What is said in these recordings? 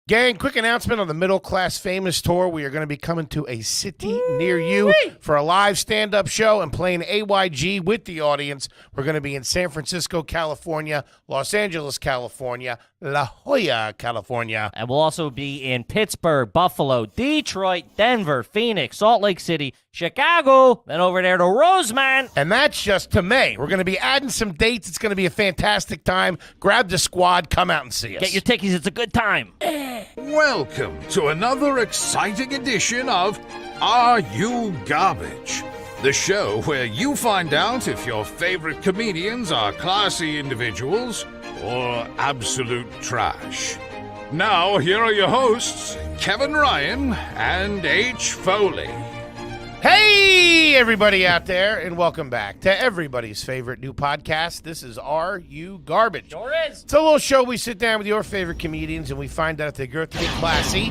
Gang, quick announcement on the Middle Class Famous Tour. We are going to be coming to a city near you for a live stand-up show and playing AYG with the audience. We're going to be in San Francisco, California, Los Angeles, California, La Jolla, California. And we'll also be in Pittsburgh, Buffalo, Detroit, Denver, Phoenix, Salt Lake City, Chicago, then over there to Rosemont. And that's just to May. We're going to be adding some dates. It's going to be a fantastic time. Grab the squad. Come out and see us. Get your tickies. It's a good time. Welcome to another exciting edition of Are You Garbage? The show where you find out if your favorite comedians are classy individuals or absolute trash. Now, here are your hosts, Kevin Ryan and H. Foley. Hey, everybody out there, and welcome back to everybody's favorite new podcast. This is Are You Garbage? Sure is. It's a little show we sit down with your favorite comedians, and we find out if they grow up to be classy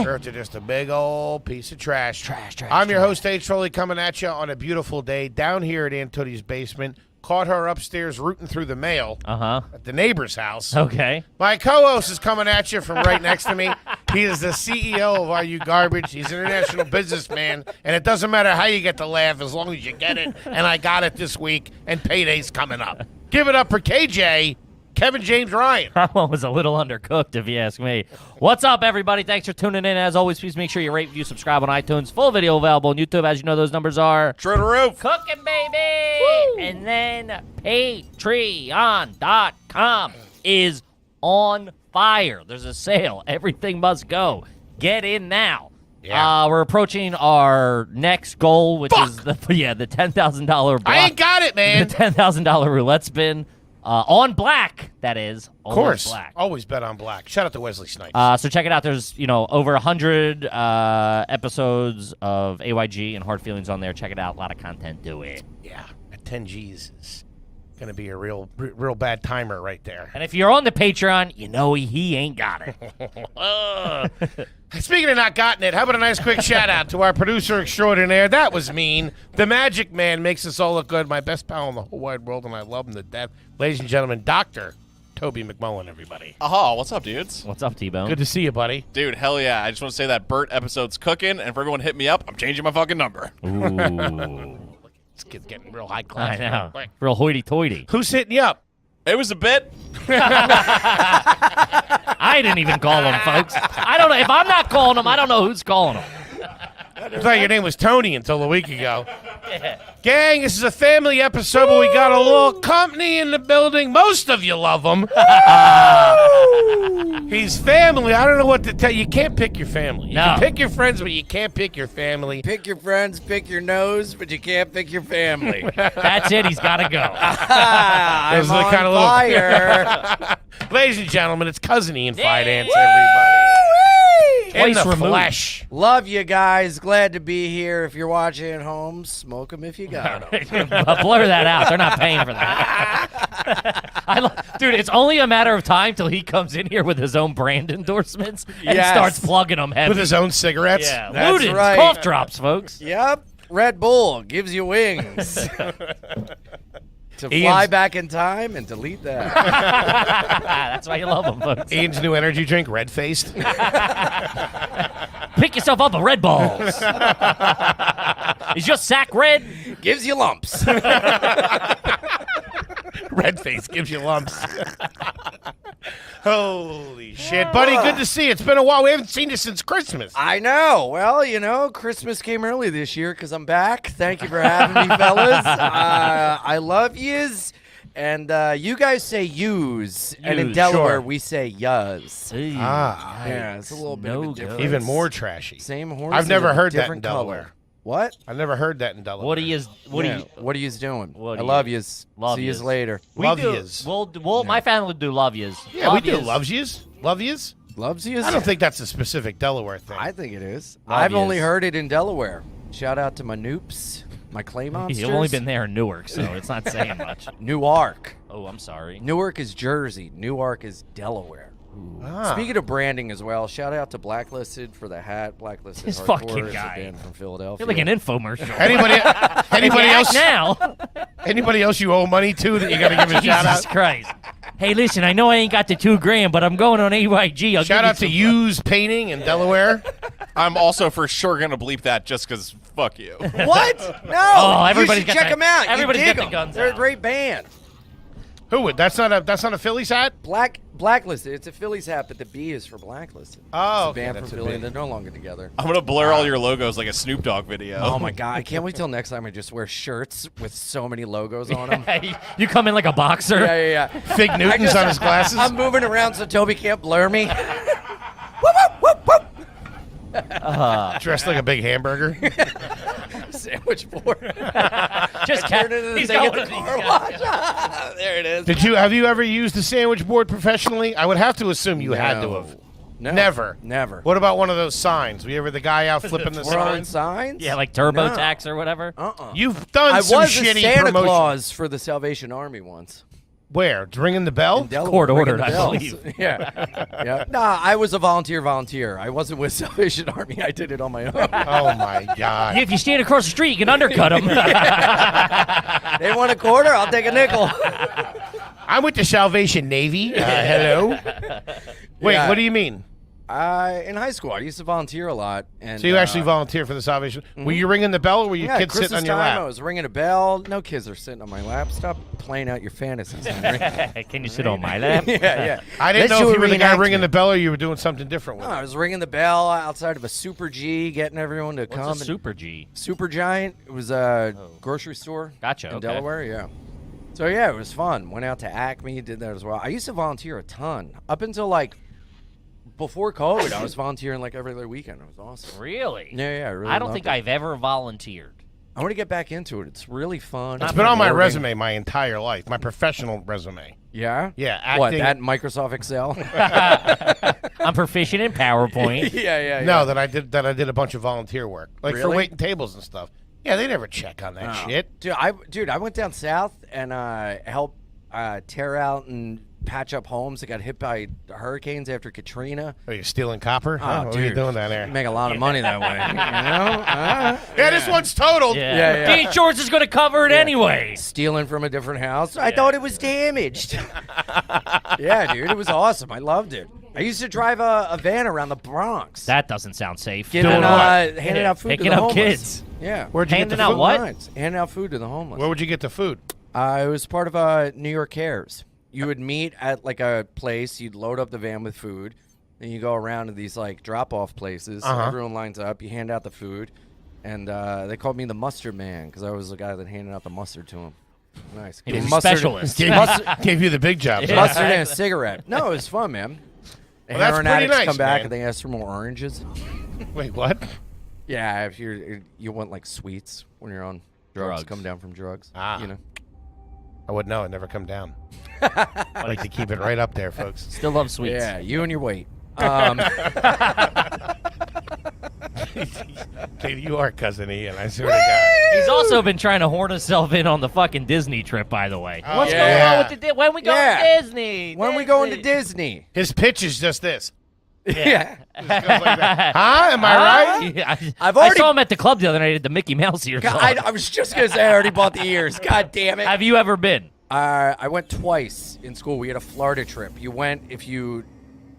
or if they're just a big old piece of trash. I'm your host, H. Foley, coming at you on a beautiful day down here at Aunt Tootie's basement. Caught her upstairs rooting through the mail at the neighbor's house. Okay. My co-host is coming at you from right next to me. He is the CEO of Are You Garbage. He's an international businessman, and it doesn't matter how you get the laugh as long as you get it, and I got it this week, and payday's coming up. Give it up for KJ, Kevin James Ryan. That one was a little undercooked, if you ask me. What's up, everybody? Thanks for tuning in. As always, please make sure you rate, review, subscribe on iTunes. Full video available on YouTube. As you know, those numbers are Through the roof. cooking, baby. Woo! And then Patreon.com is on fire. There's a sale. Everything must go. Get in now. Yeah. We're approaching our next goal, which is the $10,000 block. I ain't got it, man. The $10,000 roulette spin. On black, that is. Of course. Black. Always bet on black. Shout out to Wesley Snipes. So check it out. There's, over 100 episodes of AYG and Hard Feelings on there. Check it out. A lot of content. Do it. Yeah, at 10 G's is going to be a real bad timer right there. And if you're on the Patreon, you know he ain't got it. Speaking of not gotten it, how about a nice quick shout out to our producer extraordinaire? That was mean. The Magic Man makes us all look good. My best pal in the whole wide world, and I love him to death. Ladies and gentlemen, Dr. Toby McMullen, everybody. Aha, what's up, dudes? What's up, T-Bone? Good to see you, buddy. Dude, hell yeah. I just want to say that Bert episode's cooking, and if everyone hit me up, I'm changing my fucking number. Ooh. This kid's getting real high class. I know. Quick. Real hoity-toity. Who's hitting you up? It was a bit. I didn't even call him, folks. I don't know. If I'm not calling him, I don't know who's calling him. I thought your name was Tony until a week ago. Gang, this is a family episode, but we got a little company in the building. Most of you love him. He's family. I don't know what to tell you. You can't pick your family. You can pick your friends, but you can't pick your family. Pick your friends, pick your nose, but you can't pick your family. That's it. He's got to go. I'm Those are the on kind of fire. Ladies and gentlemen, it's Cousin Ian Finance, everybody. In Twice the removed. flesh. Love you guys. Glad to be here. If you're watching at home, smoke them if you got them. Blur that out. They're not paying for that. Dude, it's only a matter of time till he comes in here with his own brand endorsements and Yes. starts plugging them heavy. With his own cigarettes. Yeah, That's Ludens, right. cough drops, folks. Yep. Red Bull gives you wings. To fly Ian's- back in time and delete that. That's why you love them, folks. Ian's new energy drink, Red Faced. Pick yourself up a Red Balls. Is your sack red? Gives you lumps. Red Face gives you lumps. Holy shit. Buddy, good to see you. It's been a while. We haven't seen you since Christmas. I know. Well, Christmas came early this year because I'm back. Thank you for having me, fellas. I love yous. And you guys say yous. And in Yous, Delaware, sure. we say yuz. Ah, Yeah, it's a little bit No of a go. difference. even more trashy. Same horse. I've never heard that in different Delaware. color. What? I've never heard that in Delaware. What are you? What Yeah, are you? what are yous doing? What I are love yous? yous. Love See yous. yous later. Love do. yous. We'll my family will do love yous. Yeah, love we do. yous. Loves yous? Love yous? Loves yous? I don't think that's a specific Delaware thing. I think it is. Love I've only yous. heard it in Delaware. Shout out to my noops, my clay monsters. You've only been there in Newark, so it's not saying much. Newark. Oh, I'm sorry. Newark is Jersey. Newark is Delaware. Ah. Speaking of branding as well, shout out to Blacklisted for the hat. Blacklisted This Hardcore fucking is a guy. band from Philadelphia. You're like an infomercial. Anybody If you act else? now? Anybody else you owe money to that you got to give a shout Jesus out? Christ. Hey, listen, I know I ain't got the $2,000, but I'm going on AYG. I'll Shout give out to you some- Hughes Painting in Delaware. I'm also for sure gonna bleep that just because fuck you. What? No. Oh, everybody's you got should check the- them out. everybody's you dig got the 'em. guns They're out. a great band. Who would? That's not a Phillies hat. Blacklisted. It's a Phillies hat, but the B is for Blacklisted. Oh, it's a band okay, that's from a Philly. band. They're no longer together. I'm gonna blur all your logos like a Snoop Dogg video. Oh my god! I can't wait till next time I just wear shirts with so many logos on them. You come in like a boxer. Yeah. Fig Newtons on his glasses. I'm moving around so Toby can't blur me. Dressed like a big hamburger. Sandwich board. Just Turn it into the he's thing at going the to car these wash. guys. There it is. Have you ever used a sandwich board professionally? I would have to assume you had to have. No. Never. Never. What about one of those signs? Were you ever the guy out flipping the Throwing signs? signs? Yeah, like TurboTax or whatever. You've done I some was a shitty Santa promotion. Claus for the Salvation Army once. Where? Ringing the bell? In Delaware, Court ringing ordered, the I bells. believe. Yeah. Nah, I was a volunteer. I wasn't with Salvation Army. I did it on my own. Oh my God. If you stand across the street, you can undercut them. They want a quarter? I'll take a nickel. I'm with the Salvation Navy. Hello. Wait, Yeah. what do you mean? In high school, I used to volunteer a lot. And, So you actually volunteer for the Salvation? Were you ringing the bell, or were you yeah, kids sitting Christmas on your time, I lap? was ringing a bell. No kids are sitting on my lap. Stop playing out your fantasies, Henry. Can you sit on my lap? yeah. I didn't Let's know do if a you were the guy ringing reenactment. the bell, or you were doing something different with No, I it. was ringing the bell outside of a Super G, getting everyone to come. What's a and- Super G? Super Giant. It was a grocery store. Gotcha, In okay. Delaware, yeah. So yeah, it was fun. Went out to Acme, did that as well. I used to volunteer a ton up until like before COVID. I was volunteering like every other weekend. It was awesome. Really? Yeah, I really. I don't loved think it. I've ever volunteered. I want to get back into it. It's really fun. It's been on my rewarding. resume my entire life, my professional resume. Yeah. Yeah, What? acting- That and Microsoft Excel. I'm proficient in PowerPoint. yeah. No, that I did a bunch of volunteer work, like for Really? waiting tables and stuff. Yeah, they never check on that shit. Dude, I went down south and helped tear out and patch up homes that got hit by hurricanes after Katrina. Are you stealing copper? Oh, what are you dude. doing down there? Make a lot of money that way. You know? Yeah, this one's totaled. Yeah. Yeah. The insurance is going to cover it anyway. Stealing from a different house. I thought it was damaged. Yeah, dude, it was awesome. I loved it. I used to drive a van around the Bronx, That doesn't sound safe. giving Doing what? handing out food Picking to the up homeless. kids. Yeah, Where'd you Handing get the out food? what? Lines. Handing out food to the homeless. Where would you get the food? It was part of New York Cares. You would meet at like a place. You'd load up the van with food, and you go around to these like drop-off places. Uh-huh. Everyone lines up. You hand out the food, and they called me the mustard man because I was the guy that handed out the mustard to him. Nice. He was a Mustard- specialist. Gave you the big job. Yeah. Mustard and a cigarette. No, it was fun, man. Well, that's Heroin pretty addicts nice, come back man. and they ask for more oranges. Wait, what? Yeah, if you want like sweets when you're on drugs, Drugs. come down from drugs. Ah. You know. I wouldn't know. It never come down. I like to keep it right up there, folks. Still love sweets. Yeah, you and your weight. Dude, you are cousin Ian. I swear to God. He's also been trying to horn himself in on the fucking Disney trip, by the way. Oh, What's yeah. going on with the when we go Yeah. to Disney? When we going to Disney? His pitch is just this. Yeah. Just goes like that. Huh? Am I right? Yeah, I've I already- saw him at the club the other night at the Mickey Mouse ears. God, on. I was just gonna say I already bought the ears. God damn it! Have you ever been? I went twice in school. We had a Florida trip. You went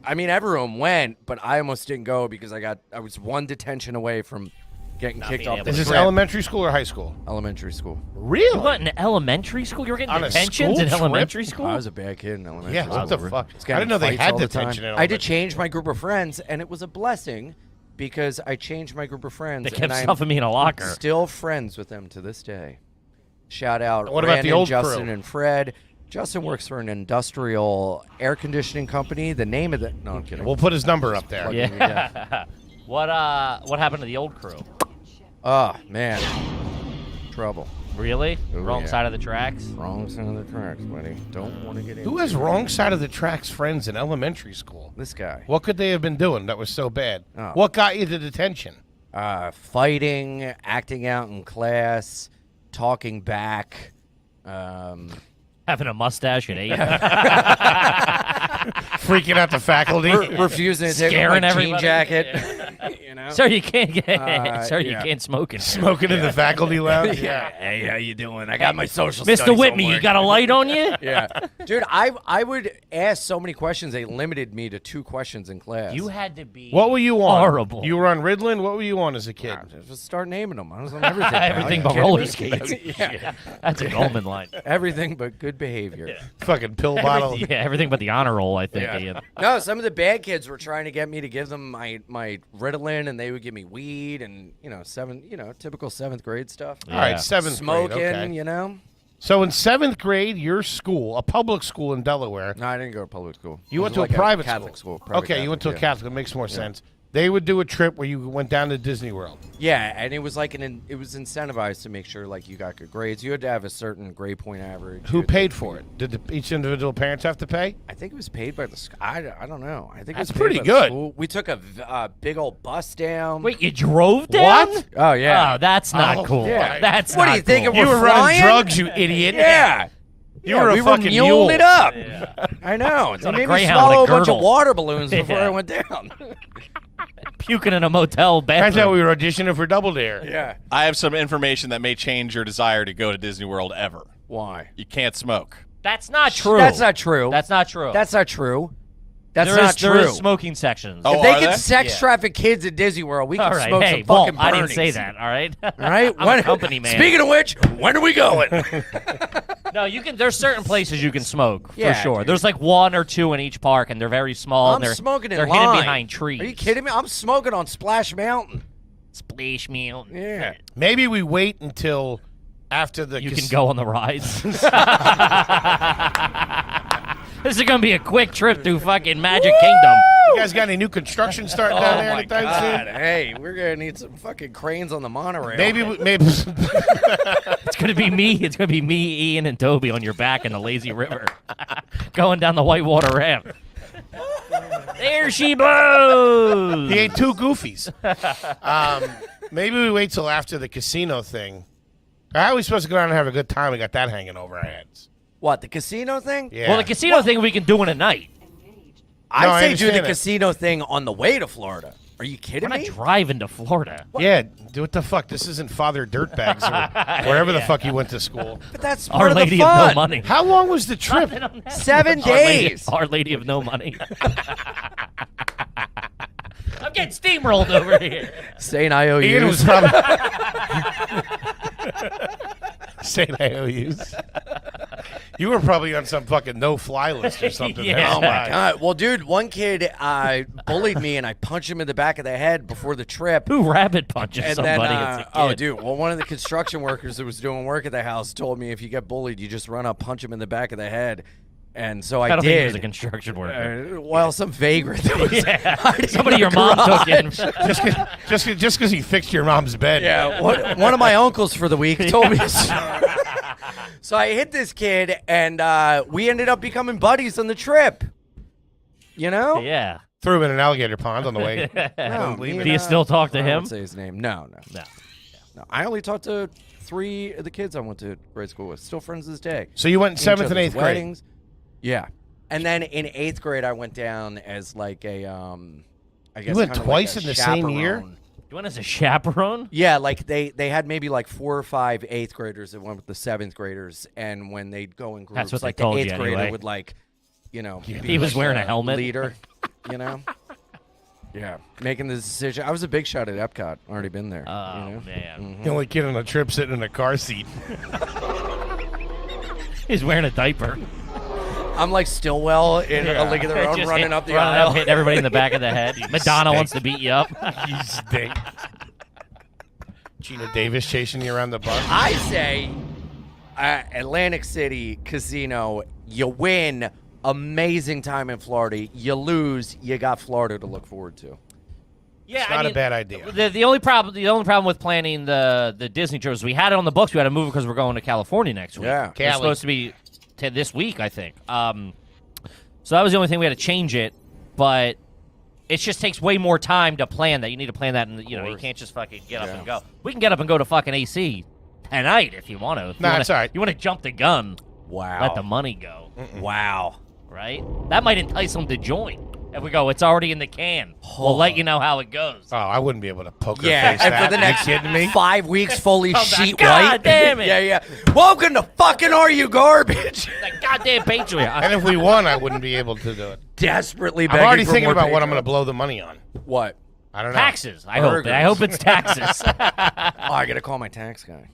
I mean, everyone went, but I almost didn't go because I was one detention away from getting Not kicked being off able the Is this trip. elementary school or high school? Elementary school. Really? You went in elementary school? You were getting On a detentions in school trip? elementary school? I was a bad kid in elementary Yeah, school. what the fuck? was I getting didn't know they fights had all the time. detention in I had to elementary. change my group of friends, and it was a blessing because I changed my group of friends. They kept and I'm stuffing me in a locker. Still friends with them to this day. Shout out What about the Brandon, old Justin, crew? and Fred. Justin works for an industrial air conditioning company. The name of the no, I'm kidding. We'll put his number up there. Yeah. What happened to the old crew? Oh man, trouble. Really? Oh, Wrong yeah. side of the tracks? Wrong side of the tracks, buddy. Don't want to get in. Who has wrong side of the tracks friends in elementary school? This guy? What could they have been doing that was so bad? Oh. What got you to detention? Fighting, acting out in class, talking back. Having a mustache at 8. Freaking out the faculty? Refusing to take off Scaring my jean everybody. jacket. You know. know. Sir, you can't get. Sir, you yeah. can't smoke in here. Smoking in the faculty lounge. Yeah. Hey, how you doing? I got my social Mr. studies Whitney, you homework. got a light on you? Yeah, dude, I would ask so many questions. They limited me to 2 questions in class. You had to be. What were you on? Horrible. You were on Ritalin? What were you on as a kid? Just start naming them. I was on everything. pal. Everything You but kidding roller me? skates. Yeah. That's a Goldman line. Everything but good behavior. Fucking pill bottle. Yeah, everything but the honor roll, I think. Yeah. Ian. No, some of the bad kids were trying to get me to give them my Ritalin, and they would give me weed and typical 7th grade stuff. All right, Yeah. 7th Smoking, grade. Okay. you know. So in 7th grade, your school, a public school in Delaware, No, I didn't go to public school. you It went was to like a private Catholic school. school. Private Okay, you went to a yeah. Catholic. It makes more sense. They would do a trip where you went down to Disney World. Yeah, and it was like it was incentivized to make sure like you got good grades. You had to have a certain grade point average. Who paid for it? Did each individual parents have to pay? I think it was paid by the. I don't know. I think That's it was pretty paid by the good. school. We took a big old bus down. Wait, you drove down? What? Oh yeah. Oh, that's not Oh, cool. yeah. That's What do not you think cool. it You We're were running flying? drugs, you idiot. Yeah. You Yeah, were a we fucking were mule. muling it up. Yeah. I know. They on a made me Greyhound swallow with a a bunch of girdle. water balloons before Yeah. I went down. Puking in a motel Turns bathroom. out we were auditioning for Double Dare. Yeah. I have some information that may change your desire to go to Disney World ever. Why? You can't smoke. That's not true. That's not true. That's not true. That's not true. That's There is- not There true. is smoking sections. Oh, If they are can they? sex Yeah. traffic kids at Disney World, we can all right. smoke Hey, some fucking Walt, I didn't Bernies. say that. All right. All right. I'm a company man. Speaking of which, when are we going? No, you can. There's certain places you can smoke Yeah, for sure. dude. There's like 1 or 2 in each park, and they're very small. I'm and they're smoking in They're line. hidden behind trees. Are you kidding me? I'm smoking on Splash Mountain. Splash meal. Yeah. Maybe we wait until after the You can go on the rides. This is gonna be a quick trip through fucking Magic Kingdom. You guys got any new construction starting down there Oh my anytime God. soon? Hey, we're gonna need some fucking cranes on the monorail. Maybe It's gonna be me. It's gonna be me, Ian, and Toby on your back in the lazy river, going down the whitewater raft. There she blows. he ate 2 goofies. Maybe we wait till after the casino thing. How are we supposed to go down and have a good time? We got that hanging over our heads. What, the casino thing? Yeah. Well, the casino thing we can do in a night. No, I I say do the understand that. casino thing on the way to Florida. Are you kidding We're me? not driving to Florida. Yeah, do what the fuck? This isn't Father Dirtbags or wherever the fuck you went to school. But that's Our part of Lady the of fun. No Money. How long was the trip? 7 Our Lady, days. Our Lady of No Money. I'm getting steamrolled over here. Saying IOUs. Ian was probably saying IOUs. You were probably on some fucking no-fly list or something. Yeah. That's Oh, why. God. Well, dude, one kid bullied me, and I punched him in the back of the head before the trip. Who rabbit punches And somebody then, as a kid? oh, dude. Well, one of the construction workers that was doing work at the house told me if you get bullied, you just run up, punch him in the back of the head. And so I I don't think he was a did. construction worker. Well, some vagrant. that was Yeah. hiding Somebody in your the mom took in. garage. Just because he fixed your mom's bed. Yeah, one of my uncles for the week told me. So I hit this kid, and we ended up becoming buddies on the trip. You know? Yeah. Threw him in an alligator pond on the way. No, Leave me it. and, Do you still talk to I him? won't say his name. No. No. I only talked to 3 of the kids I went to grade school with. Still friends to this day. So you went in Seen each 7th and other's 8th grade. weddings. Yeah. And then in 8th grade, I went down as like a, I guess went kinda twice like a in the same year? chaperone. You went as a chaperone? Yeah, like they had maybe like 4 or 5 8th graders that went with the 7th graders, and when they'd go in groups, That's what they like told the you 8th grader anyway. would like, you know, be He was like wearing a the helmet. leader, you know. Yeah, making the decision. I was a big shot at Epcot. Already been there. Oh, you know? man. The only kid on a trip sitting in a car seat. He's wearing a diaper. I'm like Stillwell in A League of Their Own, Just running up the running aisle. hitting everybody in the back of the head. Madonna wants to beat you up. You stink. Gina Davis chasing you around the bus. I say Atlantic City Casino, you win, amazing time in Florida. You lose, you got Florida to look forward to. Yeah, It's not a bad idea. The only problem with planning the Disney trip is we had it on the books. We had to move it because we're going to California next week. Yeah. It's Cali. supposed to be this week, I think. So that was the only thing we had to change it, but it just takes way more time to plan that. You need to plan that, and you can't just fucking get up and go. We can get up and go to fucking AC tonight if you want to. Nah, it's all right. You want to jump the gun? Wow. Let the money go, Wow. right? That might entice them to join. And we go, it's already in the can. We'll let you know how it goes. Oh, I wouldn't be able to poker Yeah, face and that. for the next you kidding me? 5 weeks, fully sheet God white. damn it. Yeah. Welcome to fucking Are You Garbage? Like goddamn Patreon. And if we won, I wouldn't be able to do it. Desperately I'm begging already for thinking more about what I'm Patreon. going to blow the money on. What? I don't know. Taxes. I hope it's taxes. Oh, I gotta call my tax guy.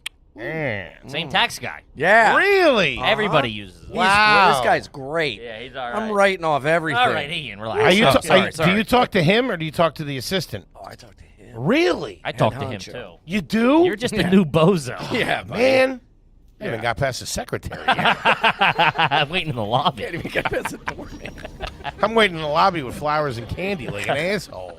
Same tax guy. Yeah. Really? Everybody uses it. Wow. This guy's great. Yeah, he's all right. I'm writing off everything. All right, Ian, relax. Are you Oh, ta- sorry, are you- sorry. Do you talk to him or do you talk to the assistant? Oh, I talked to him. Really? I talked to him honcho. too. You do? You're just a new bozo. Yeah, Man. I haven't got past the secretary yet. I'm waiting in the lobby. Can't even get past the door, man. I'm waiting in the lobby with flowers and candy like an asshole.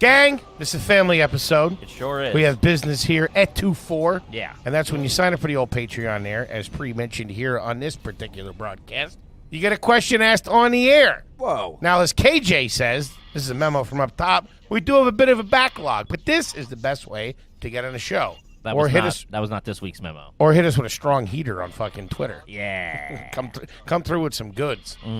Gang, this is a family episode. It sure is. We have business here at 2-4. Yeah. And that's when you sign up for the old Patreon there, as pre-mentioned here on this particular broadcast. You get a question asked on the air. Whoa. Now, as KJ says, this is a memo from up top, we do have a bit of a backlog, but this is the best way to get on the show. That or was hit not, us That was not this week's memo. or hit us with a strong heater on fucking Twitter. Yeah. Come through with some goods. All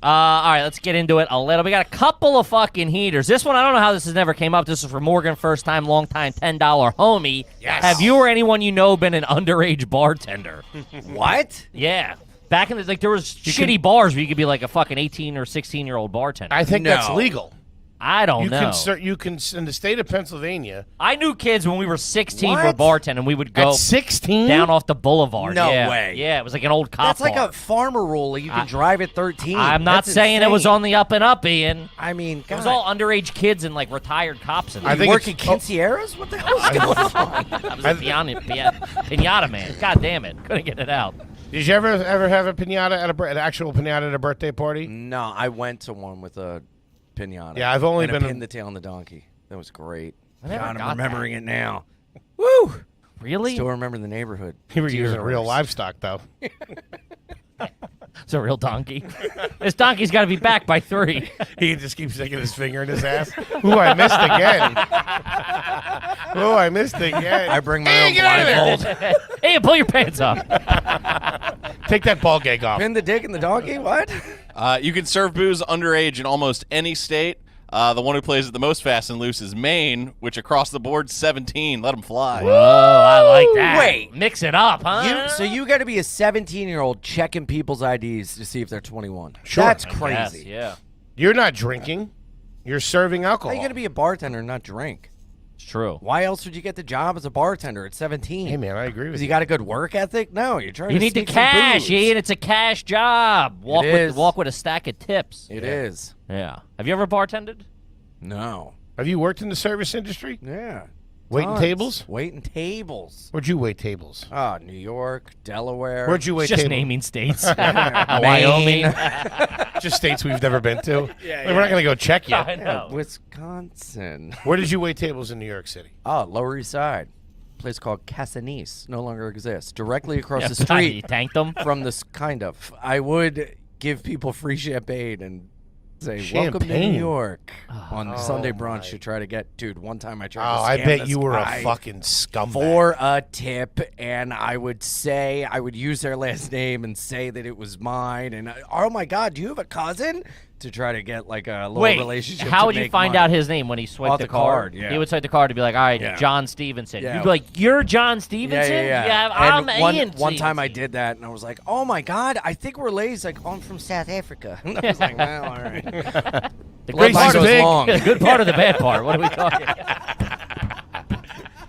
right, let's get into it a little. We got a couple of fucking heaters. This one, I don't know how this has never came up. This is for Morgan, first time, long time, $10 homie. Yes. Have you or anyone you know been an underage bartender? What? Yeah. Back in the there was shitty bars where you could be like a fucking 18 or 16-year-old bartender. I think that's No. legal. I don't You know. can in the state of Pennsylvania I knew kids when we were 16 were What? bartending. We would go at 16 down off the boulevard. No Yeah. way. Yeah, it was like an old cop That's like bar. a farmer rule. You can drive at 13. I'm not That's saying it was insane. on the up and up, Ian. I mean, It God. was all underage kids and like retired cops. And I You think work at it's- Quinceañeras? What the hell is going on? I was a pinata man. God damn it. Couldn't get it out. Did you ever have a pinata at an actual pinata at a birthday party? No, I went to one with a pinata. Yeah, I've only and been a in- pin the tail on the donkey. That was great. never God, got I'm remembering it now. Woo! Really? Still remember the neighborhood. You were Deer using real hooves. livestock, though. It's a real donkey. This donkey's got to be back by 3. He just keeps sticking his finger in his ass. Ooh, I missed again. Ooh, I missed again. I bring my Hey, own get out of there. blindfold. Hey, pull your pants up. Take that ball gag off. Pin the dick in the donkey? What? You can serve booze underage in almost any state. The one who plays it the most fast and loose is Maine, which across the board 17. Let them fly. Whoa, I like that. Wait. Mix it up, huh? So you got to be a 17-year-old checking people's IDs to see if they're 21. Sure. That's Yes, crazy. yeah. You're not drinking. You're serving How alcohol. you going to be a bartender and not drink? It's true. Why else would you get the job as a bartender at 17? Hey, man, I agree with Because you. you got a good work ethic? No, you're trying You to need the sneak some cash, booze. Ian. It's a cash job. is. Walk with a stack of tips. It is. Yeah. Have you ever bartended? No. Have you worked in the service industry? Yeah. Waiting Tons. tables? Waiting tables. Where'd you wait tables? Oh, New York, Delaware. Where'd you wait It's just tables? naming states. Wyoming. Wyoming. Just states we've never been to. We're not going to go check I yet. know. Wisconsin. Where did you wait tables in New York City? Oh, Lower East Side. A place called Casanese. No longer exists. Directly across Yeah, the You street tanked them. from this kind of. I would give people free champagne and say, welcome to Champagne? New York on Sunday my. brunch to try to get, dude, one time I tried Oh, to I scam bet this you were a guy fucking scumbag. for a tip, and I would say, I would use their last name and say that it was mine, and oh my God, do you have a cousin? To try to get like a little Wait, relationship. how to would you make find money. out his name when he swiped Off the the card? card, yeah. He would swipe the card to be like, all right, Yeah. John Stevenson. Yeah. You'd be like, you're John Stevenson? I'm and Ian one time I Stevenson. did that, and I was like, "Oh my God, I think we're late." He's like, "Oh, I'm from South Africa." And I was like, "Well, all right." The good, Grace part is of, big. long. the good part of the bad part. What are we talking?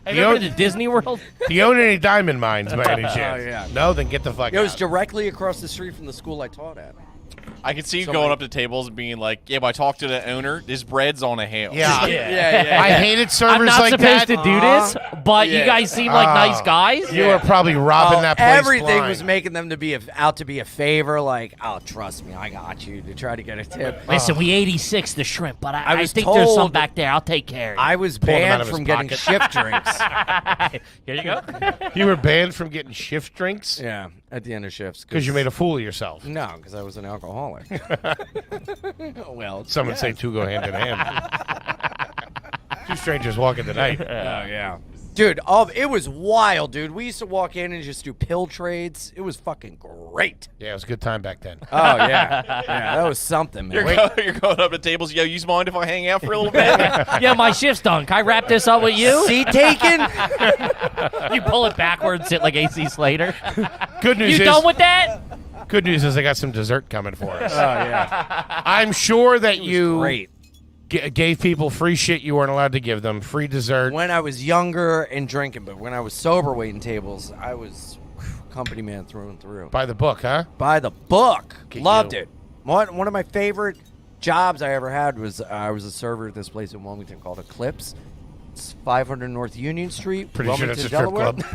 Have you ever been to Disney World? Do you own any diamond mines by any chance? yeah. No? Then get the fuck It was out. directly across the street from the school I taught at. I could see you Somebody- going up to tables and being like, yeah, but I talked to the owner. This bread's on a hail. Yeah. Yeah. I hated servers I'm not like supposed that. to do this, but you Yeah. guys seem like nice guys. You were probably robbing that place everything blind. was making them to be out to be a favor. Like, oh, trust me, I got you to try to get a tip. Listen, we 86 the shrimp, but I was think there's some told- back there. I'll take care of you. I was Pulled him out banned of his from getting pocket. shift drinks. Here you go. You were banned from getting shift drinks Yeah, at the end of shifts because you made a fool of yourself. no, because I was an alcoholic. Well, Some would say two go hand in hand. Two strangers walking the night. oh yeah. Dude, it was wild, dude. We used to walk in and just do pill trades. It was fucking great. Yeah, it was a good time back then. Oh, yeah. Yeah, that was something, man. You're going up to tables. Yo, you mind if I hang out for a little bit? Yeah, my shift's done. Can I wrap this up with you? Seat taken? You pull it backwards, sit like AC Slater. Good news You is, done with that? good news is I got some dessert coming for us. Oh, yeah. I'm sure that you Great. gave people free shit you weren't allowed to give them, free dessert. When I was younger and drinking, but when I was sober waiting tables, I was company man through and through. By the book, huh? By the book. Get Loved you. it. One of my favorite jobs I ever had was I was a server at this place in Wilmington called Eclipse. It's 500 North Union Street, Pretty sure Wilmington, that's a strip Delaware. club.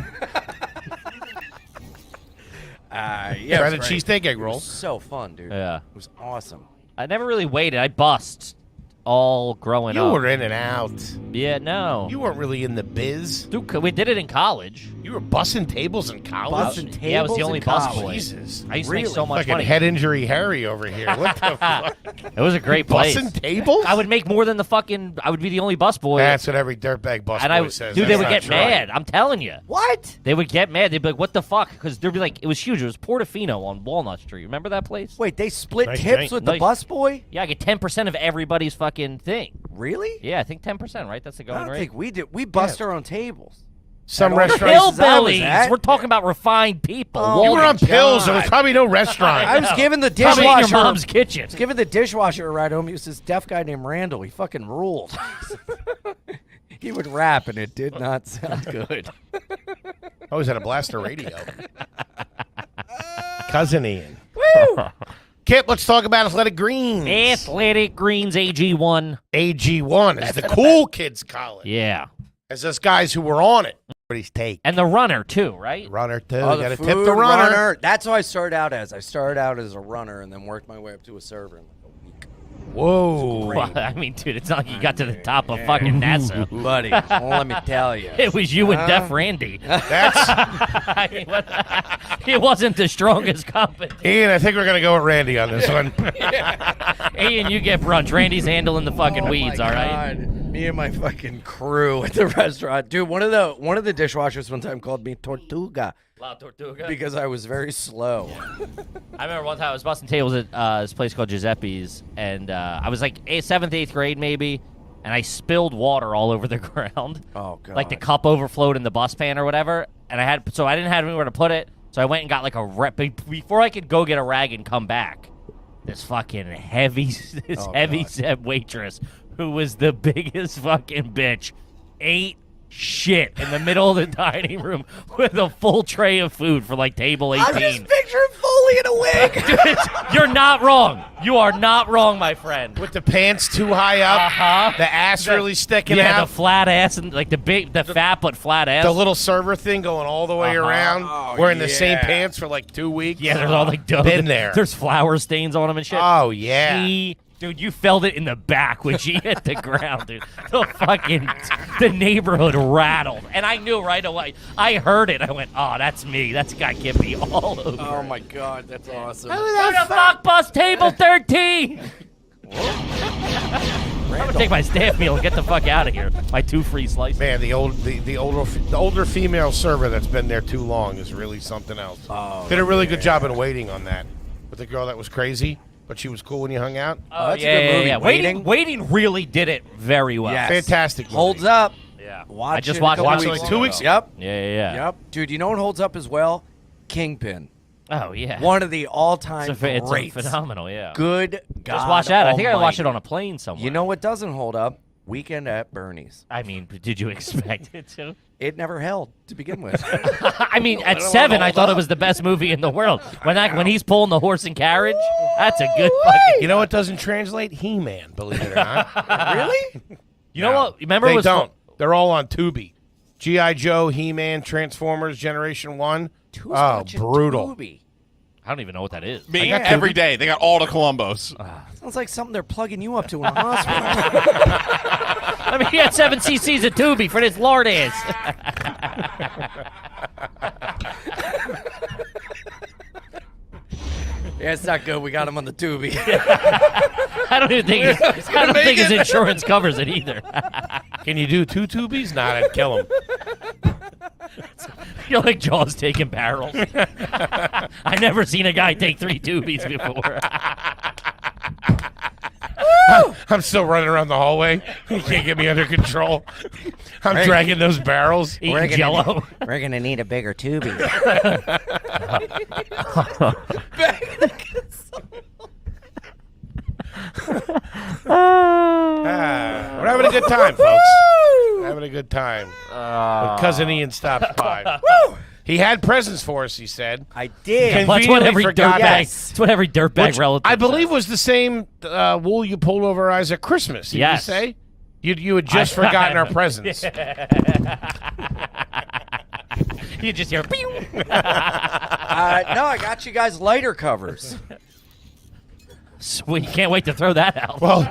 Yeah, Try it the was great. cheesesteak egg It roll. was so fun, dude. Yeah. It was awesome. I never really waited. I bust all growing You up. were in and out. Yeah, no. You weren't really in the biz. Dude, we did it in college. You were bussing tables in college? Bussing Yeah, I was the tables only in bus college. boy. Jesus. I used to make so much Fucking money. head injury Harry over here. What the fuck? It was a great place. Bussing tables? I would make more than I would be the only bus boy. That's what every dirtbag bus and boy says. dude, they That's would not get true. mad. I'm telling you. What? They would get mad. They'd be like, what the fuck? Because they'd be like, it was huge. It was Portofino on Walnut Street. Remember that place? Wait, they split Nice tips drink. with the Nice. bus boy? Yeah, I get 10% of everybody's fucking thing. Really? Yeah, I think 10%, right? That's the I going don't rate. think we did. We bust our own tables. Some At all the restaurants. places I was Hillbillies. at. We're talking about refined people. Oh, You were on my pills. There God. was probably no restaurant. I was giving the Probably in your dishwasher. mom's kitchen. Giving the dishwasher a ride home. He was this deaf guy named Randall. He fucking ruled. He would rap, and it did not sound good. I was at a blaster radio. Cousin Ian. Woo! Kip, let's talk about Athletic Greens. Athletic Greens AG1. AG1 is the cool kids college. Yeah. As us guys who were on it. Everybody's take. And the runner, too, right? Runner, too. Oh, You got to the tip food the runner. That's what I started out as. I started out as a runner and then worked my way up to a server in like a week. Whoa. Well, I mean, dude, it's not like you got to the top of fucking NASA. Buddy, well, let me tell you. It was you and Deaf Randy. That's I mean, it wasn't the strongest competition. Ian, I think we're going to go with Randy on this one. Ian, you get brunch. Randy's handling the fucking Oh weeds, my all right? God. Me and my fucking crew at the restaurant. Dude, one of the dishwashers one time called me Tortuga La Tortuga. because I was very slow. I remember one time I was busting tables at this place called Giuseppe's, and I was like 7th, 8th grade maybe, and I spilled water all over the ground. Oh, God. Like the cup overflowed in the bus pan or whatever, and I didn't have anywhere to put it, so I went and got like a before I could go get a rag and come back. This fucking heavy set waitress who was the biggest fucking bitch ate shit in the middle of the dining room with a full tray of food for like table 18. I'm just picturing Foley in a wig. You're not wrong. You are not wrong, my friend. With the pants too high up, Uh-huh. the ass really sticking Yeah, out, the flat ass and like the fat but flat ass. the little server thing going all the way around, Oh, wearing the same yeah. pants for like 2 weeks. yeah, there's all like dough. Been there. There's flour stains on them and shit. Oh, yeah. Dude, you felt it in the back when she hit the ground, dude. The neighborhood rattled. And I knew right away. I heard it. I went, oh, that's me. That's got Kippy all over. Oh, my God. That's awesome. Who the fuck bus table 13? I'm going to take my staff meal and get the fuck out of here. My 2 free slices. Man, the older female server that's been there too long is really something else. Oh, Did a really good job in waiting on that. With the girl that was crazy, but she was cool when you hung out. Oh, that's a good movie, yeah. Waiting. Waiting really did it very well. Yes. Fantastic movie. Holds up. Yeah. Watch I just it a watched couple Watched it weeks like 2 ago. weeks ago. Yep. Yeah. Yep. Dude, you know what holds up as well? Kingpin. Oh, yeah. One of the all-time it's greats. phenomenal, yeah. Good God. Just watch that. I think I watched it almighty. on a plane somewhere. You know what doesn't hold up? Weekend at Bernie's. I mean, did you expect it to? It never held to begin with. I mean, at 7, I thought it was the best movie in the world. When he's pulling the horse and carriage, that's a good fucking. You know what doesn't translate? He-Man, believe it or not. Really? You know what? Remember, They it was don't. They're all on Tubi. G.I. Joe, He-Man, Transformers, Generation 1. Who's Oh, watching brutal. Tubi? I don't even know what that is. Me, got every day. They got all the Columbos. Sounds like something they're plugging you up to in a hospital. I mean, he had 7 cc's of Tubi for this lord ass. Yeah, it's not good. We got him on the Tubi. I don't even think his insurance covers it either. Can you do 2 Tubies? Nah, I'd kill him. You're like Jaws taking barrels. I never seen a guy take 3 doobies before. I'm still running around the hallway. You can't get me under control. I'm dragging those barrels. Eating Jello. We're gonna need a bigger tubie. We're having a good time, folks. We're having a good time. When Cousin Ian stops by. He had presents for us, he said. I did. That's what every Conveniently forgot. dirtbag. Yes. That's what every dirtbag Which relative. I believe was the same wool you pulled over our eyes at Christmas. Did Yes. you say? You had just forgotten our presents. You just hear. Pew! No, I got you guys lighter covers. Sweet. Can't wait to throw that out. Well,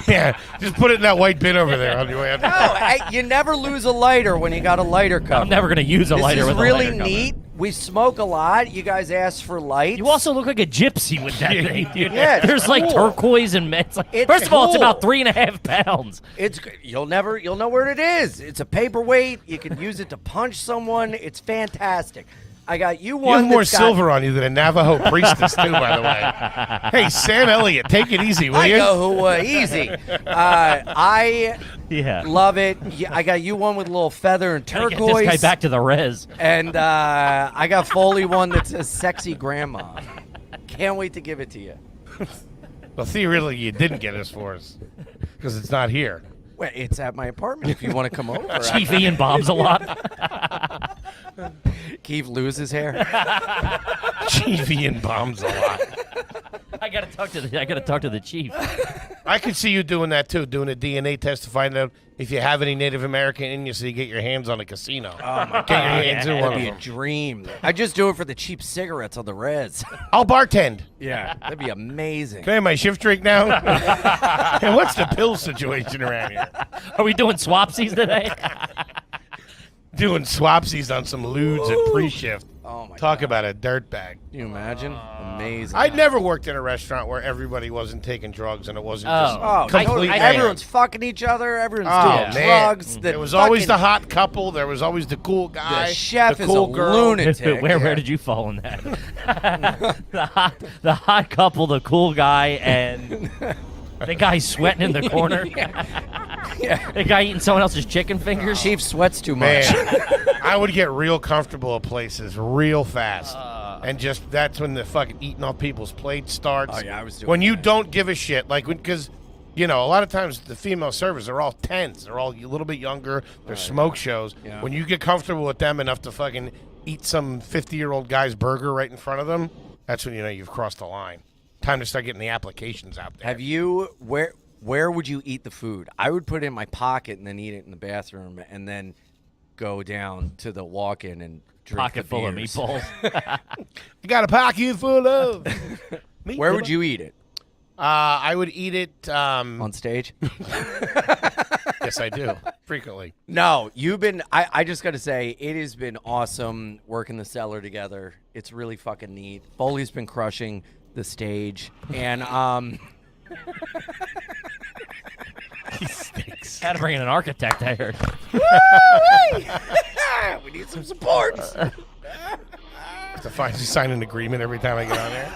yeah, just put it in that white bin over there on your way out. No, you never lose a lighter when you got a lighter cover. I'm never gonna use a lighter This is with really a lighter cover. neat. We smoke a lot. You guys ask for lights. You also look like a gypsy with that thing, dude. Yeah, it's There's like cool. turquoise and it's like, It's first of all, it's cool. about 3.5 pounds. You'll know where it is. It's a paperweight. You can use it to punch someone. It's fantastic. I got you You one. have more that's got- silver on you than a Navajo priestess, too, by the way. Hey, Sam Elliott, take it easy, will I you? know who easy. I Yeah. love it. Yeah, I got you one with a little feather and Gotta turquoise. Get this guy back to the res. And I got Foley one that says "sexy grandma." Can't wait to give it to you. Well, theoretically, you didn't get this for us because it's not here. Well, it's at my apartment. If you want to come over, Chief Ian bombs a lot. Keith loses hair. Chief Ian bombs a lot. I gotta talk to the chief. I could see you doing that, too, doing a DNA test to find out if you have any Native American in you so you get your hands on a casino. Oh, my God. Get your hands in one That'd of be a them. dream. I just do it for the cheap cigarettes on the res. I'll bartend. Yeah, that'd be amazing. Can I have my shift drink now? And what's the pill situation around here? Are we doing swapsies today? Doing swapsies on some lewds at pre-shift. Oh my Talk God. about a dirtbag. Can you imagine? Amazing. I never worked in a restaurant where everybody wasn't taking drugs and it wasn't Oh. just Oh, complete totally. mayhem. Everyone's fucking each other. Everyone's Oh, doing man. drugs. There was always the fucking- hot couple. There was always the cool guy. The chef the is cool a girl. lunatic. Where did you fall in that? the hot couple, the cool guy, and the guy sweating in the corner. The guy eating someone else's chicken fingers. Chief sweats too much. Man, I would get real comfortable at places real fast. And just that's when the fucking eating off people's plates starts. Oh, yeah, I was doing when you don't give a shit, like because you know a lot of times the female servers are all tens, they're all a little bit younger. They're smoke shows. Yeah. When you get comfortable with them enough to fucking eat some 50-year-old guy's burger right in front of them, that's when you know you've crossed the line. Time to start getting the applications out there. Have you where would you eat the food? I would put it in my pocket and then eat it in the bathroom and then go down to the walk-in and drink Pocket the full of beers. meatballs. You got a pocket full of. Where would you eat it? I would eat it. On stage? Yes, I do frequently. No, you've been. I just got to say, it has been awesome working the cellar together. It's really fucking neat. Foley's been crushing the stage, and He stinks. Had to bring in an architect, I heard. we need some support. To find sign an agreement every time I get on there.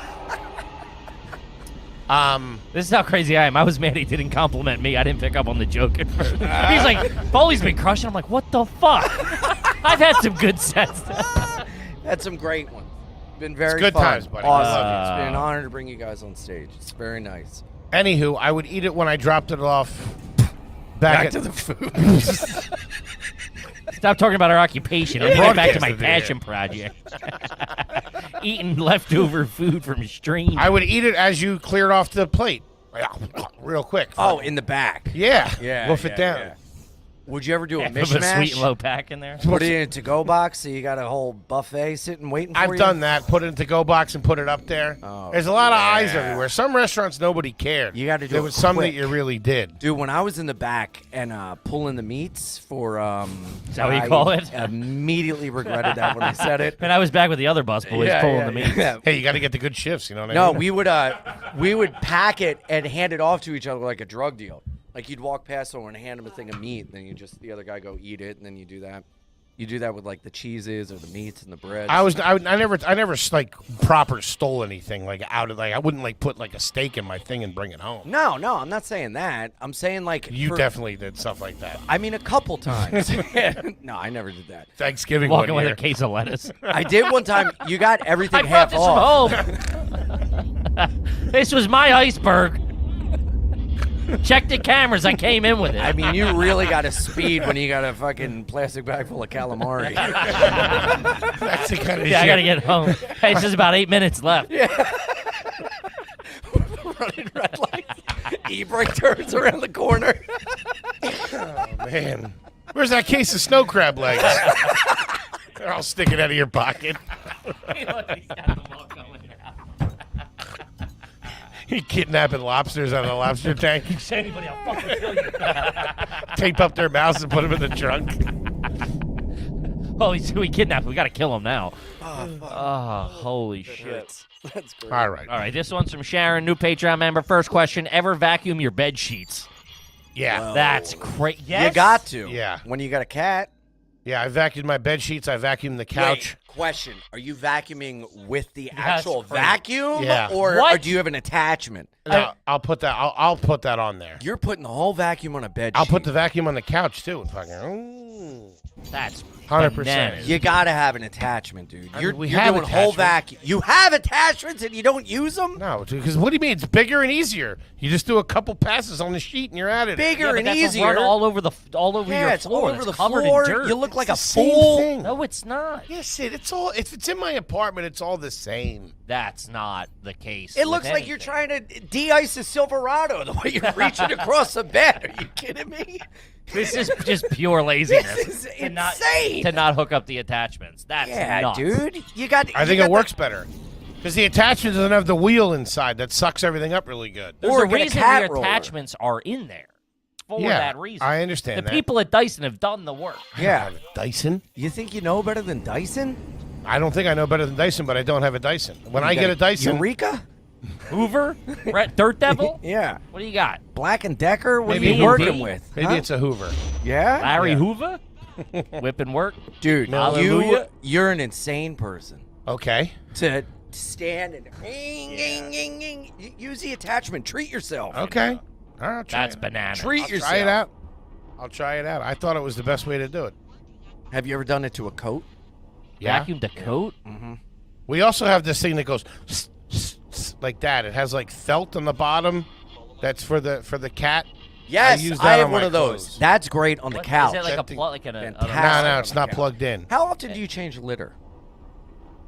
This is how crazy I am. I was mad he didn't compliment me. I didn't pick up on the joke at first. He's like, Foley's been crushing. I'm like, what the fuck? I've had some good sets. Had some great ones. Been very good fun. times, buddy. Awesome. I It's been an honor to bring you guys on stage. It's very nice. Anywho, I would eat it when I dropped it off. Back to at the food. Stop talking about our occupation. I'm going back to my Broadcasted passion project. Eating leftover food from streams. I would eat it as you cleared off the plate, real quick. Oh, in the back. yeah, Yeah. wolf it yeah, down. yeah. Would you ever do a Have a mishmash? sweet and low pack in there. Put it in a to-go box so you got a whole buffet sitting waiting for you? I've done that. Put it in the go box and put it up there. Oh, There's a lot of eyes yeah. everywhere. Some restaurants nobody cared. You gotta do There it was some that quick. you really did. Dude, when I was in the back and pulling the meats for Is that what you call it? I immediately regretted that when I said it. Man, I was back with the other bus boys pulling the meat. yeah. Hey, you got to get the good shifts. You know what I No, mean? we would pack it and hand it off to each other like a drug deal. Like you'd walk past someone and hand them a thing of meat, and then the other guy go eat it, and then you do that. You do that with like the cheeses or the meats and the breads. I never like proper stole anything like out of like I wouldn't like put like a steak in my thing and bring it home. No, I'm not saying that. I'm saying like You definitely did stuff like that. I mean, a couple times. No, I never did that. Thanksgiving Walking one with year. a case of lettuce. I did one time. You got everything I half brought off. this from home. This was my iceberg. Check the cameras. I came in with it. I mean, you really got to speed when you got a fucking plastic bag full of calamari. That's the kind of yeah, I shit. gotta get home. Hey, it's just about 8 minutes left. Running red lights. E-brake turns around the corner. Oh, man. Where's that case of snow crab legs? They're all sticking out of your pocket. You kidnapping lobsters out of the lobster tank. Say anybody, I'll fucking kill you. Tape up their mouths and put them in the trunk. Oh, we kidnapped him. We gotta kill him now. Oh, holy shit. That's great. All right. All right, this one's from Sharon, new Patreon member. First question: ever vacuum your bed sheets? Yeah. That's crazy. Yes? You got to. Yeah. When you got a cat. Yeah, I vacuumed my bed sheets. I vacuumed the couch. Wait, question: are you vacuuming with the That's actual crazy. vacuum, Yeah. or What? do you have an attachment? No, I'll put that. I'll put that on there. You're putting the whole vacuum on a bed I'll sheet. put the vacuum on the couch too. And fucking, That's 100%. bananas. You gotta have an attachment, dude. I You're, mean, we you're have doing whole attachment. vacuum. You have attachments and you don't use them. no, because what do you mean? It's bigger and easier. You just do a couple passes on the sheet and you're at it. Bigger Yeah, but and that's easier. run all over yeah, your it's floor. all over That's the covered floor. in dirt. You look like It's a the same fool. thing. No, it's not. Yes, it's all. If it's in my apartment, it's all the same. That's not the case. It with looks like you're anything. trying to de-ice a Silverado the way you're reaching across the bed. Are you kidding me? This is just pure laziness. This is to not- insane. to not hook up the attachments. That's Yeah, nuts. dude. You got. I you think got it works better because the attachment doesn't have the wheel inside that sucks everything up really good. There's Or a get a reason cat the roller. attachments are in there for Yeah, that reason. I understand the that. people at Dyson have done the work. Yeah. Dyson. You think you know better than Dyson? I don't think I know better than Dyson, but I don't have a Dyson. When I You get got a Dyson, Eureka? Hoover, Brett, Dirt Devil. Yeah. What do you got? Black and Decker. What Maybe are you B&B? working with? maybe Huh? it's a Hoover. Yeah. Larry Yeah. Hoover, whip and work. Dude, Hallelujah. you're an insane person Okay. to stand and use the attachment. Treat yourself. Okay. All right. That's bananas. Treat I'll yourself. try it out. I'll try it out. I thought it was the best way to do it. Have you ever done it to a coat? Yeah. Vacuum the coat. We also have this thing that goes like that. It has like felt on the bottom. That's for the cat. Yes, use I that have on one my of those. clothes. That's great on the What- couch. Is it like a That thing- plug? Like a Fantastic. No, on it's the not couch. plugged in. How often do you change litter?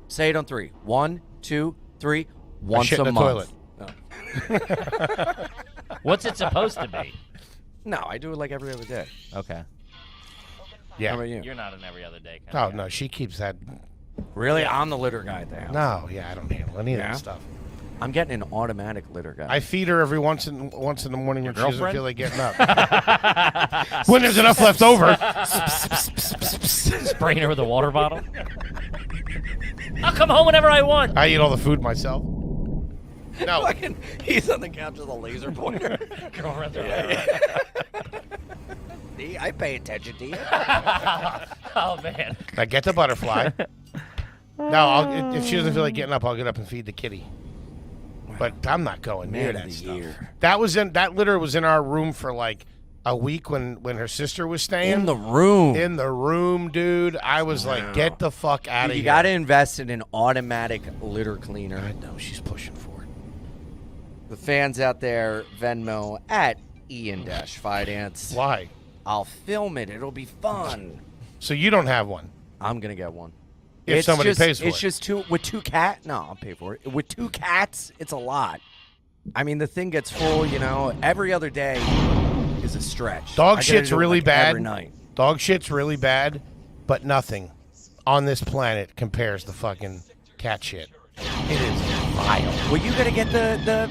Say it on 3. 1, 2, 3. Once shit a in the month. What's it supposed to be? No, I do it like every other day. Okay. Yeah. How about you? You're not an every other day kind Oh of guy. no, she keeps that. Really? I'm the litter guy at the house. No, yeah, I don't handle any of Yeah? that stuff. I'm getting an automatic litter guy. I feed her every once in the morning when she doesn't girlfriend? feel like getting up. When there's enough left over. Spraying her with a water bottle. I'll come home whenever I want. I eat all the food myself. No, Fucking- he's on the couch with a laser pointer. See, I pay attention to you. Oh man. I get the butterfly. No, if she doesn't feel like getting up, I'll get up and feed the kitty. But I'm not going near Man of that the stuff. year. That litter was in our room for like a week when her sister was staying. In the room. In the room, dude. I was like, get the fuck out Dude, of you here. got to invest in an automatic litter cleaner. I know she's pushing for it. The fans out there, Venmo at Ian-Finance. Why? I'll film it. It'll be fun. So you don't have one? I'm gonna get one. If somebody pays for it's it. just two cats. No, I'll pay for it. With 2 cats, it's a lot. I mean, the thing gets full. Every other day is a stretch. Dog I gotta shit's do it, really like, bad. every night. Dog shit's really bad, but nothing on this planet compares to fucking cat shit. It is vile. Well, you gotta get the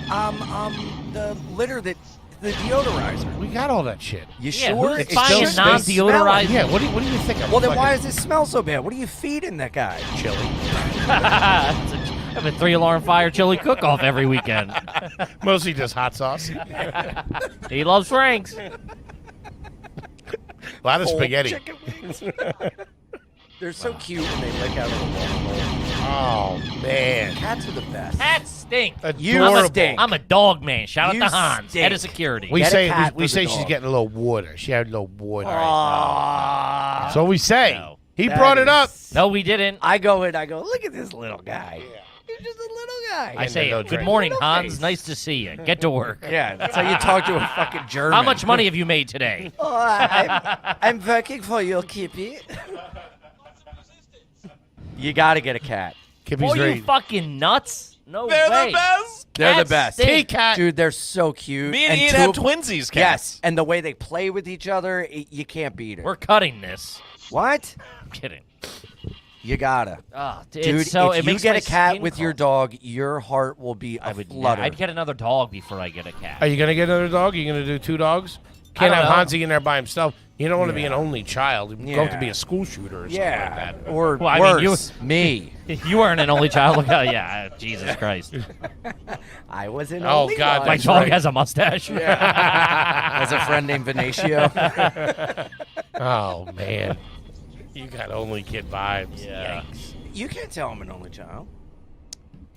litter that the deodorizer. We got all that shit. You Yeah, sure? who's It buying still a non-deodorizer? smells. Yeah, what do you think? I'm Well, then fucking why does it smell so bad? What are you feeding that guy? chili? I have a 3-alarm fire chili cook-off every weekend. Mostly just hot sauce. He loves Frank's. A lot of spaghetti. Chicken wings. They're so cute when they lick out of the wall. Oh man, Cats are the best. Cats stink. adorable. stink. I'm a dog man. Shout You out to Hans, head of stink. security. We Get a say cat we for say the she's dog. getting a little water. She had a little water. Aww. That's what we say. No. He That brought it up. is- No, we didn't. I go, look at this little guy. He's just a little guy. I say, no good drink. morning, No Hans. face. Nice to see you. Get to work. Yeah, that's how you talk to a fucking German. How much money have you made today? Oh, I'm working for you, Kippy. You got to get a cat. Kippy's Oh, you ready. fucking nuts? No They're way. the best. They're Cats the best. stink. Cat. Dude, they're so cute. Me and Ian two have of- twinsies, cats. Yes, and the way they play with each other, you can't beat it. We're cutting this. What? I'm kidding. You gotta. Oh, Dude, so if it you makes get my a cat skin with your crawl. dog, your heart will be I would. aflutter. I'd get another dog before I get a cat. Are you gonna get another dog? Are you gonna do 2 dogs? Can't don't have know. Hansi in there by himself. You don't want to be an only child. You go to be Yeah. a school shooter or something yeah, like that. or Well, I mean, you- worse, me. You weren't an only child. Look, yeah, Jesus Christ. I was an Oh, only God, one. My That's dog right. has a mustache. Has a friend named Venetia. Oh man, you got only kid vibes. Yeah. Yikes. You can't tell I'm an only child.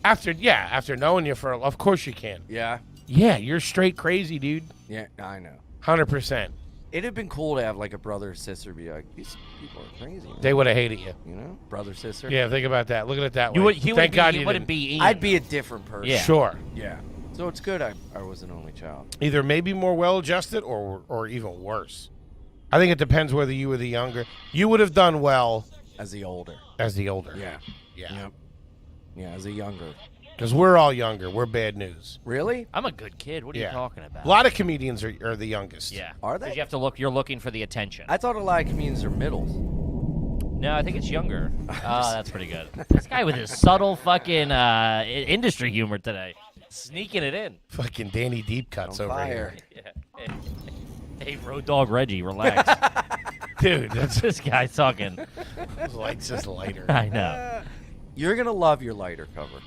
After knowing you for, of course you can. Yeah, Yeah, you're straight crazy, dude. yeah, I know. 100%. It'd have been cool to have like a brother or sister be like, these people are crazy. Man. They would have hated you. You know, brother sister. Yeah, think about that. Look at it that You way. would. He Thank God he you wouldn't didn't. be. Ian. I'd be a different person. Yeah. Sure. Yeah. So it's good I was an only child. Either maybe more well-adjusted or even worse. I think it depends whether you were the younger. You would have done well As the older. as the older. Yeah. Yeah. Yep. Yeah, as a younger. Because we're all younger. We're bad news. Really? I'm a good kid. What are Yeah. you talking about? A lot of comedians are the youngest. Yeah. Are they? 'Cause you have to look. You're looking for the attention. I thought a lot of comedians are middles. No, I think it's younger. Oh, that's pretty good. This guy with his subtle fucking industry humor today, sneaking it in. Fucking Danny Deep Cuts On over fire. here. Yeah. Hey, Road Dog Reggie, relax. Dude, that's This guy talking. his light's just lighter. I know. You're gonna love your lighter cover.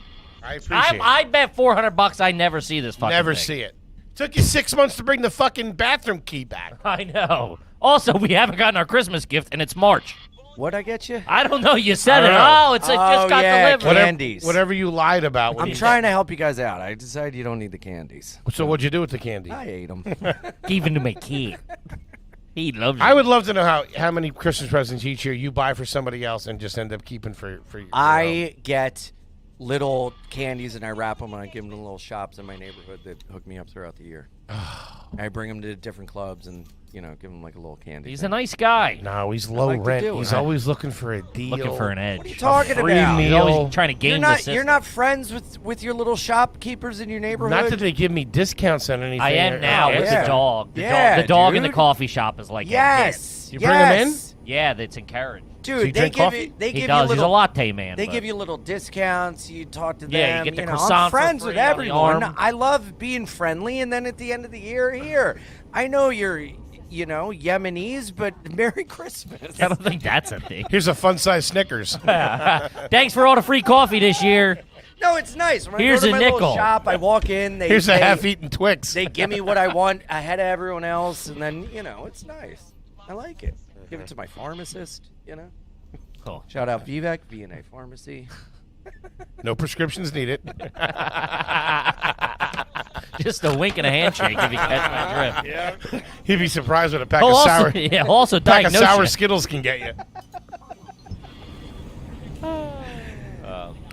I appreciate it. I bet $400 I never see this fucking Never thing. see it. Took you 6 months to bring the fucking bathroom key back. I know. Also, we haven't gotten our Christmas gift, and it's March. What'd I get you? I don't know. You said I it. don't know. Oh, it just got yeah, delivered. Whatever. Whatever, Candies. whatever you lied about. When I'm you- trying to help you guys out. I decided you don't need the candies. So what'd you do with the candy? I ate them. Even to my kid. He loves it. I would love to know how many Christmas presents each year you buy for somebody else and just end up keeping for your own. I get little candies and I wrap them and I give them to little shops in my neighborhood that hook me up throughout the year. I bring them to different clubs and give them like a little candy. He's thing. a nice guy. No, he's low like to rent. do it. He's always looking for a deal. Looking for an edge. What are you talking free about? He's meal. always trying to game the system. You're not friends with your little shopkeepers in your neighborhood. Not that they give me discounts on anything. I am now Oh, with yeah. the dog. Yeah, the dog in the dude. coffee shop is like a hit. Yes. You bring 'em in? Yeah, that's encouraged. Dude, So you they drink give coffee? you they He give does. you He's a little latte man. they but- give you little discounts. You talk to them. Yeah, you get the know, croissant I'm for friends free with on the everyone. arm. I love being friendly, and then at the end of the year, here, I know you're, Yemenis, but Merry Christmas. I don't think that's a thing. Here's a fun-sized Snickers. Thanks for all the free coffee this year. No, it's nice. When Here's I go to a my little nickel. shop, I walk in. Here's a half-eaten Twix. They give me what I want ahead of everyone else, and then it's nice. I like it. Give it to my pharmacist. Cool. Shout out Vivek, V&A Pharmacy. No prescriptions needed. Just a wink and a handshake if you catch my drift. He'd be surprised what a pack He'll of also, sour, yeah, also pack of diagnose sour you. Skittles can get you.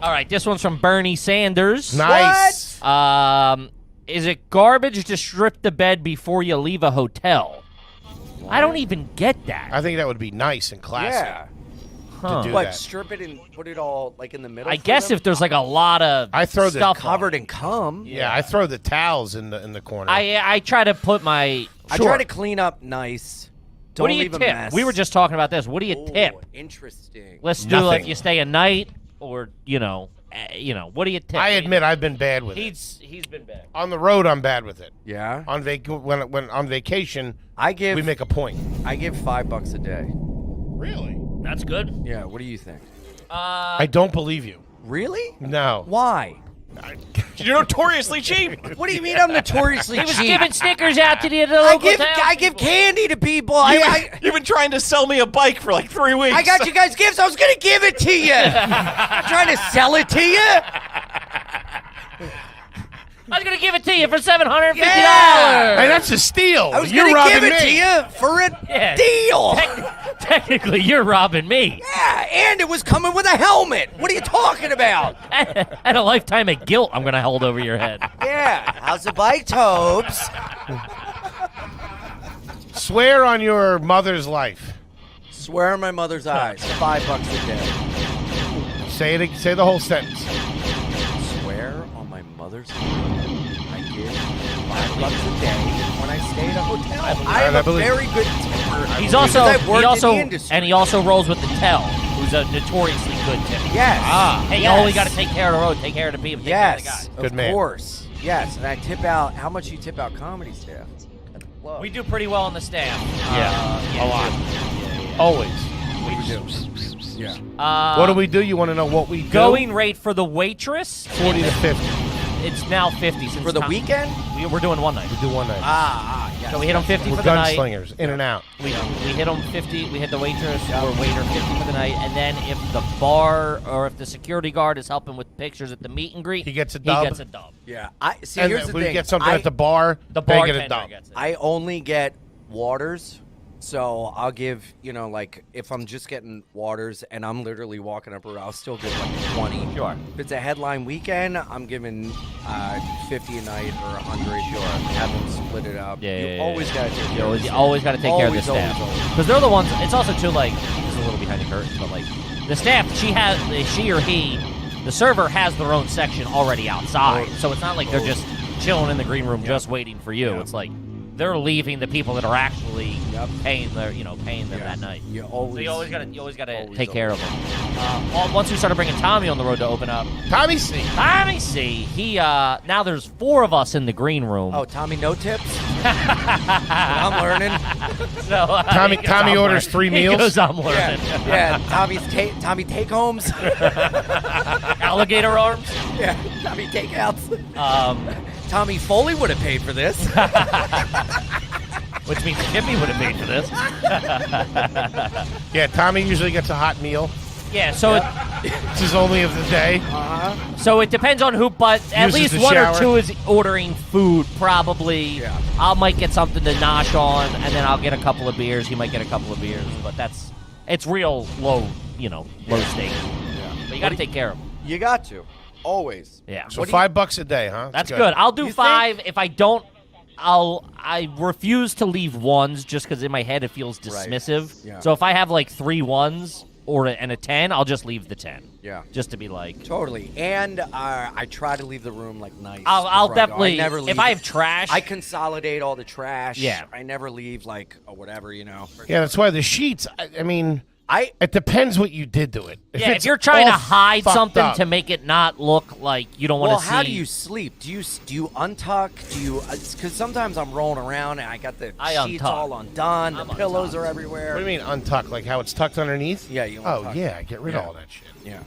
All right, this one's from Bernie Sanders. Nice. Is it garbage to strip the bed before you leave a hotel? I don't even get that. I think that would be nice and classy. Yeah. Huh. do What, that. strip it and put it all like in the middle? I for guess them? if there's like a lot of I throw the stuff covered in cum. Yeah, I throw the towels in the corner. I try to put my. I Sure. try to clean up nice. Don't What do you leave a tip? mess. We were just talking about this. What do you Ooh, tip? Interesting. Let's do like Nothing. you stay a night, or what do you tip? I admit I've been bad with it. he's been bad. On the road, I'm bad with it. Yeah. On when on vacation, I give we make a point. I give $5 a day. Really? That's good. Yeah. What do you think? I don't believe you. Really? No. Why? You're notoriously cheap. What do you mean I'm notoriously He was cheap? giving Snickers out to the I local give town. I give candy to people. You've been trying to sell me a bike for like 3 weeks. I got you guys gifts. I was gonna give it to you. I'm trying to sell it to you. I was gonna give it to you for $750. Yeah. Hey, that's a steal. I was You're gonna robbing give it me. to you for a Yeah. deal. Technically, you're robbing me. Yeah, and it was coming with a helmet. What are you talking about? And a lifetime of guilt I'm gonna hold over your head. Yeah, how's the bike, Tobes? Swear on your mother's life. Swear on my mother's eyes. $5 a day. Say the whole sentence. Swear on my mother's eyes. I give $5 a day when I stay at a hotel. I am I a believe very good tipper. He's also because I've worked in the industry. and he also rolls with the Tell, who's a notoriously good tipper. Yes. Hey, yes. you only got to take care of the road, take care of the people, take care of the Yes, guys. of Good man. course. Yes, and I tip out. How much you tip out comedy staff? At the club? We do pretty well on the staff. Yeah, a lot. Yeah. Always. We do. Yeah. What do we do? You want to know what we do? Going rate for the waitress? 40 to 50. It's now 50 since For the weekend? We're doing one night. We do one night. Yes. So we hit them 50 We're for the night. gunslingers, in and out. We hit them 50. We hit the waitress or waiter 50 for the night, and then if the bar or if the security guard is helping with pictures at the meet and greet, He gets a dub? He gets a dub. Yeah. See, And here's if the we thing. get something I, at the bar, The they get a bartender dub. gets it. I only get waters. So I'll give, like, if I'm just getting waters and I'm literally walking up, I'll still give like 20. Sure. If it's a headline weekend, I'm giving 50 a night or 100. Sure. Have them split it up. You always gotta take care of You always got to take care of the Always, staff always. because they're the ones. It's also too like this is a little behind the curtain, but like the staff, she or he, the server has their own section already outside, so it's not like they're just chilling in the green room just waiting for you. It's like they're leaving the people that are actually paying them that night. You So always, you always gotta always, take care of them. Once we started bringing Tommy on the road to open up, Tommy C. Tommy C. He now there's 4 of us in the green room. Oh, Tommy, no tips? I'm learning. So, Tommy- he goes, Tommy "I'm orders learning." 3 meals? He goes, I'm learning. Yeah, Tommy take-homes. Alligator arms. Yeah, Tommy takeouts. Um, Tommy Foley would have paid for this. which means Kippy would have paid for this. Yeah, Tommy usually gets a hot meal. Yeah, so This is only of the day. so it depends on who, but at Uses least the one shower. or two is ordering food. Probably, Yeah. I might get something to nosh on, and then I'll get a couple of beers. He might get a couple of beers, but it's real low, low stake. Yeah. But you got to take care of them. You got to. Always. Yeah, So $5 a day, huh? that's good. I'll do You 5. If I don't, I refuse to leave ones just because in my head it feels dismissive. Yeah. So if I have like 3 ones and a 10, I'll just leave the 10. Yeah. Just to be like, Totally. And I try to leave the room like nice. I'll before I go. definitely. I never leave. If I have trash, I consolidate all the trash. Yeah. I never leave like whatever, Yeah, that's why the sheets, I mean, I it depends what you did to it. yeah, if it's you're trying to all hide fucked something up, to make it not look like you don't want well, to see. how do you sleep? Do you untuck? Do you? Because sometimes I'm rolling around and I got the I sheets untuck. all undone. I'm The pillows untucked. are everywhere. What do you mean untuck? Like how it's tucked underneath? Yeah, you Oh, untuck. yeah, get rid of Yeah. all that shit. Yeah.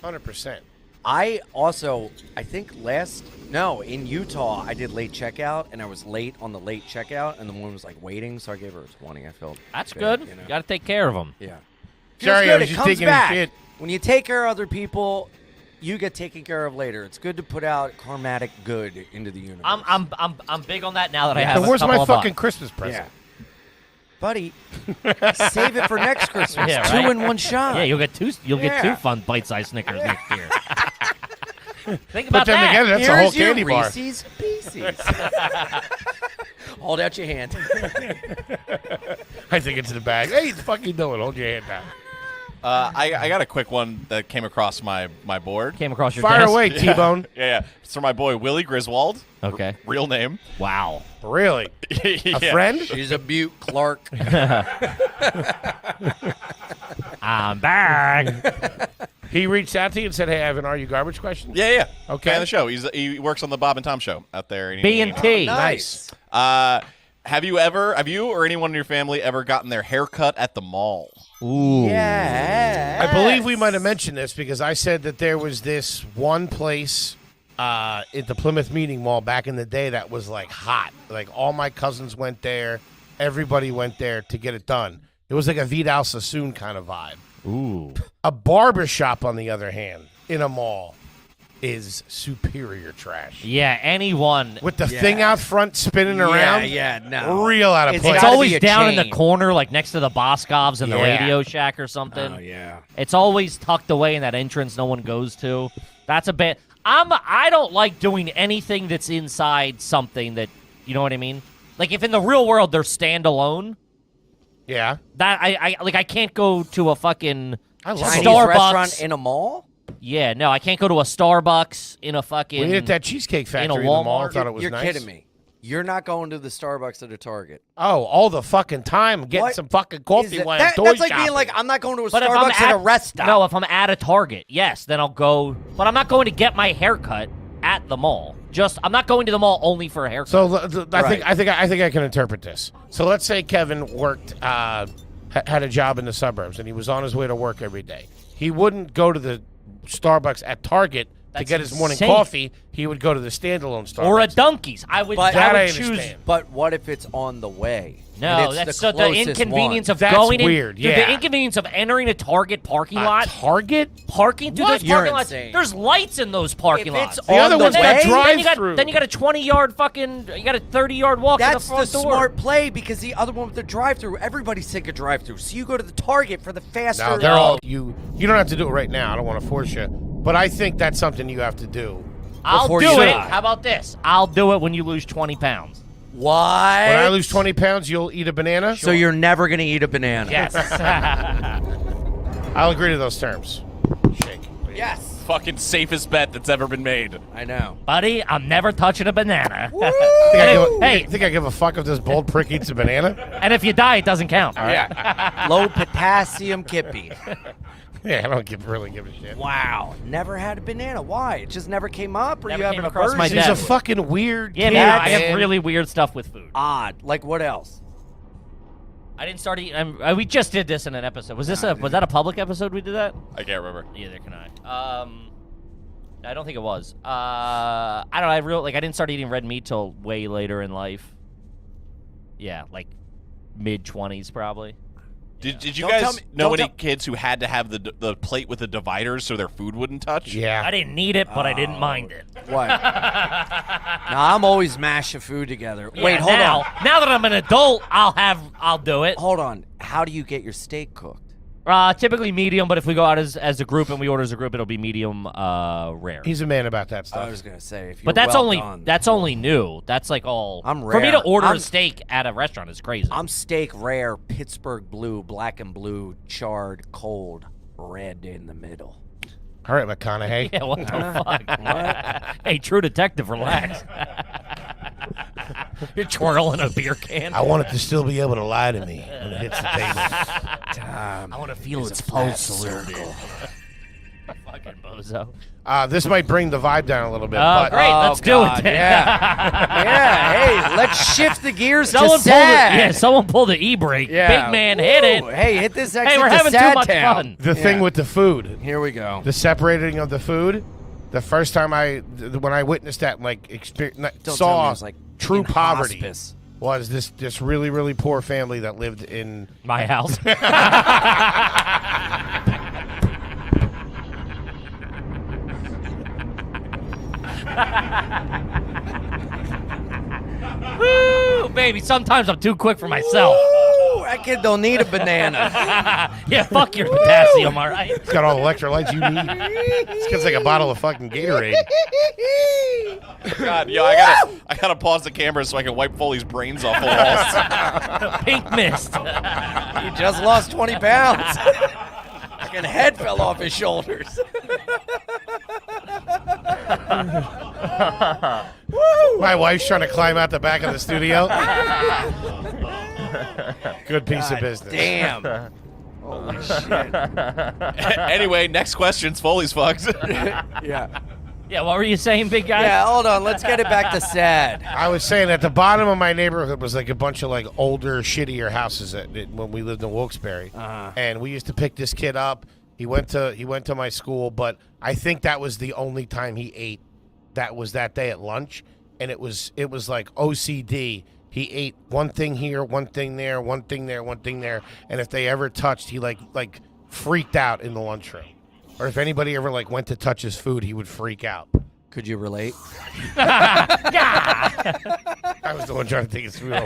100%. I think in Utah, I did late checkout, and I was late on the late checkout, and the woman was like waiting, so I gave her a 20. I felt That's good. You You know? got to take care of them. Yeah. Sorry, Feels I good. was It just comes digging in back. shit. When you take care of other people, you get taken care of later. It's good to put out karmatic good into the universe. I'm big on that now that I have. And a where's couple my of fucking bucks. Christmas present? Yeah. Buddy, save it for next Christmas. Yeah, 2 right? in 1 shot. Yeah, you'll get 2. You'll get 2 Yeah. fun bite-sized Snickers next year. Think Put about them that. together, that's a Here's whole your candy bar. Reese's Pieces. Hold out your hand. I think it's in the bag. Hey, what the fuck you doing? Hold your hand down. I got a quick one that came across my board. Came across your Fire desk. away, T-Bone. Yeah. It's from my boy Willie Griswold. Okay. Real name. Wow. Really? Yeah. A friend? She's a butte, Clark. I'm back. He reached out to you and said, hey, I have an Are You Garbage question? Yeah, yeah. Okay. Fan of the show. He works on the Bob and Tom show out there. in B&T. Indiana. Nice. Have you or anyone in your family ever gotten their hair cut at the mall? Ooh. Yeah. I believe we might have mentioned this because I said that there was this one place at the Plymouth Meeting Mall back in the day that was like hot. Like all my cousins went there. Everybody went there to get it done. It was like a Vidal Sassoon kind of vibe. Ooh. A barber shop, on the other hand, in a mall is superior trash. Yeah, anyone. With the thing out front spinning around. Yeah, no. Real out of It's place. It's gotta always be a down in the chain. corner, like next to the Boscovs and the Yeah. Radio Shack or something. Oh, yeah. It's always tucked away in that entrance no one goes to. That's a bit. I don't like doing anything that's inside something that, you know what I mean? Like if in the real world they're standalone, Yeah. that I can't go to a fucking I love Chinese Starbucks. restaurant in a mall? Yeah, no, I can't go to a Starbucks in a fucking. We ate at that Cheesecake Factory in the Walmart. mall. Thought it was You're nice. kidding me. You're not going to the Starbucks or the Target. Oh, all the fucking time. I'm getting What some fucking coffee Is it- while I'm toy that's like shopping. being like, I'm not going to a But if I'm Starbucks at a rest stop. No, if I'm at a Target, yes, then I'll go. But I'm not going to get my haircut at the mall. I'm not going to the mall only for a haircut. So Right. I think I can interpret this. So let's say Kevin worked had a job in the suburbs and he was on his way to work every day. He wouldn't go to the Starbucks at Target to That's get his morning insane. coffee. He would go to the standalone Starbucks. or a Dunkies. I would. But- I That would I choose. understand. But what if it's on the way? And No, it's that's the the closest inconvenience one? of That's going in. weird, Dude, yeah. the inconvenience of entering a Target parking A lot. Target? Parking through What? those You're parking lots. insane. There's lights in those parking If lots. it's The on other the one's got way, drive-through. Then you got a 20-yard fucking. You got a 30-yard walk in the That's front the door. smart play because the other one with the drive-through, everybody's sick of drive-through. So you go to the Target for the faster. No, they're all you don't have to do it right now. I don't want to force you. But I think that's something you have to do. I'll before do you it. die. How about this? I'll do it when you lose 20 pounds. Why? When I lose 20 pounds, you'll eat a banana? So you're never gonna eat a banana. Yes. I'll agree to those terms. Shake. Yes. Fucking safest bet that's ever been made. I know. Buddy, I'm never touching a banana. Hey. Think I give a fuck if this bald prick eats a banana? And if you die, it doesn't count. Low potassium kippy. Yeah, I don't really give a shit. Wow. Never had a banana. Why? It just never came up, or Never you have came an across my aversion? He's a desk. fucking weird Yeah, kid, man, I man. have really weird stuff with food. Odd. Like what else? I didn't start eating. We just did this in an episode. Was that a public episode we did that? I can't remember. Neither can I. I don't think it was. I don't know. I didn't start eating red meat till way later in life. Yeah, like mid-20s probably. Did you Don't tell guys me- know don't any tell- kids who had to have the plate with the dividers so their food wouldn't touch? Yeah. I didn't need it, but I didn't mind it. What? Nah, I'm always mashing food together. Yeah, Wait, hold now, on. Now that I'm an adult, I'll do it. Hold on. How do you get your steak cooked? Typically medium, but if we go out as a group and we order as a group, it'll be medium rare. He's a man about that I stuff. was gonna say, if you're But that's well only done. new. That's like all. I'm For me to rare. order I'm- a steak at a restaurant is crazy. I'm steak rare, Pittsburgh blue, black and blue, charred, cold, red in the middle. All right, McConaughey. yeah, what the fuck? Hey, True Detective, relax. You're twirling a beer can. I want it to still be able to lie to me when it hits the table. I want to feel its pulse a little bit. Fucking bozo. This might bring the vibe down a little bit. Oh, but great. Let's do it God, then. Yeah, hey, let's shift the gears Someone to pulled sad. someone pulled the e-brake. Yeah. Big man hit it. Ooh, hey, hit this exit Hey, we're to having sad too much town. fun. The thing with the food, Here we go. the separating of the food, the first time when I witnessed that, and like Don't tell me it saw was like true in poverty, hospice. was this really, really poor family that lived in. My house. Woo, baby, sometimes I'm too quick for myself. Ooh, that kid don't need a banana. Yeah, fuck your potassium, all right? It's got all the electrolytes you need. This kid's like a bottle of fucking Gatorade. God, yo, I gotta pause the camera so I can wipe Foley's brains off the walls. Pink mist. He just lost 20 pounds. Fucking head fell off his shoulders. My wife's trying to climb out the back of the studio. Good piece of business. Damn. Holy shit. Anyway, next question's Foley's fucked. Yeah. Yeah, what were you saying, big guy? Yeah, hold on. Let's get it back to sad. I was saying at the bottom of my neighborhood was like a bunch of like older, shittier houses when we lived in Wilkes-Barre, and we used to pick this kid up. He went to my school, but I think that was the only time he ate that was that day at lunch, and it was like OCD. He ate one thing here, one thing there, one thing there, one thing there, and if they ever touched, he like freaked out in the lunchroom. Or if anybody ever like went to touch his food, he would freak out. Could you relate? I was the one trying to take his food away.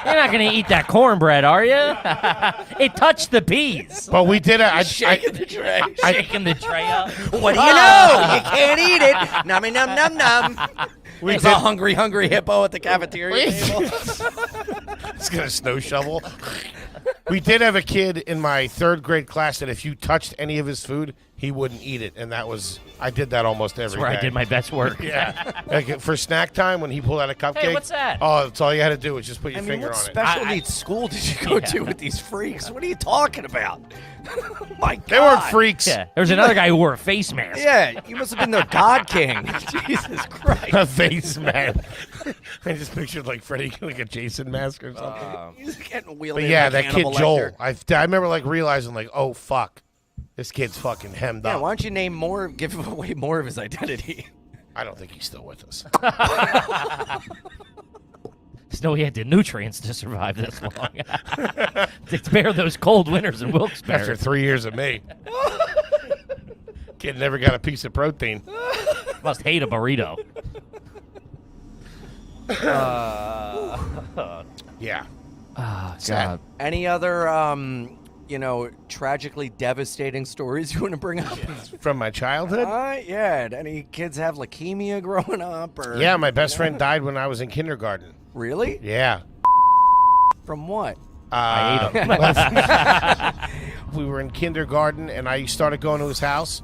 You're not going to eat that cornbread, are you? It touched the peas. But we did it. Shaking the tray. Shaking the tray up. What do you know? You can't eat it. Nummy num num num. There's a hungry hippo at the cafeteria table. He's got a snow shovel. We did have a kid in my 3rd grade class that if you touched any of his food, he wouldn't eat it, and I did that almost every day. That's where I did my best work. Yeah. Like for snack time, when he pulled out a cupcake. Hey, what's that? Oh, that's all you had to do was just put your finger what on it. special needs school did you go to with these freaks? What are you talking about? My God. They weren't freaks. Yeah. There's another guy who wore a face mask. Yeah, you must have been their God King. Jesus Christ. A face man. I just pictured like Freddy, like a Jason mask or something. He's getting wheeled But in yeah, like that kid Hannibal Joel. Lecter. I remember like realizing like, oh fuck, this kid's fucking hemmed Yeah, up. why don't you name more, give away more of his identity? I don't think he's still with us. Still, he had the nutrients to survive this long. To spare those cold winters in Wilkes-Barre. After 3 years of me. Kid never got a piece of protein. Must hate a burrito. Yeah. God. Any other, tragically devastating stories you want to bring up? From my childhood? Yeah. Did any kids have leukemia growing up? Or Yeah, my best friend died when I was in kindergarten. Really? Yeah. From what? I ate him. We were in kindergarten, and I started going to his house,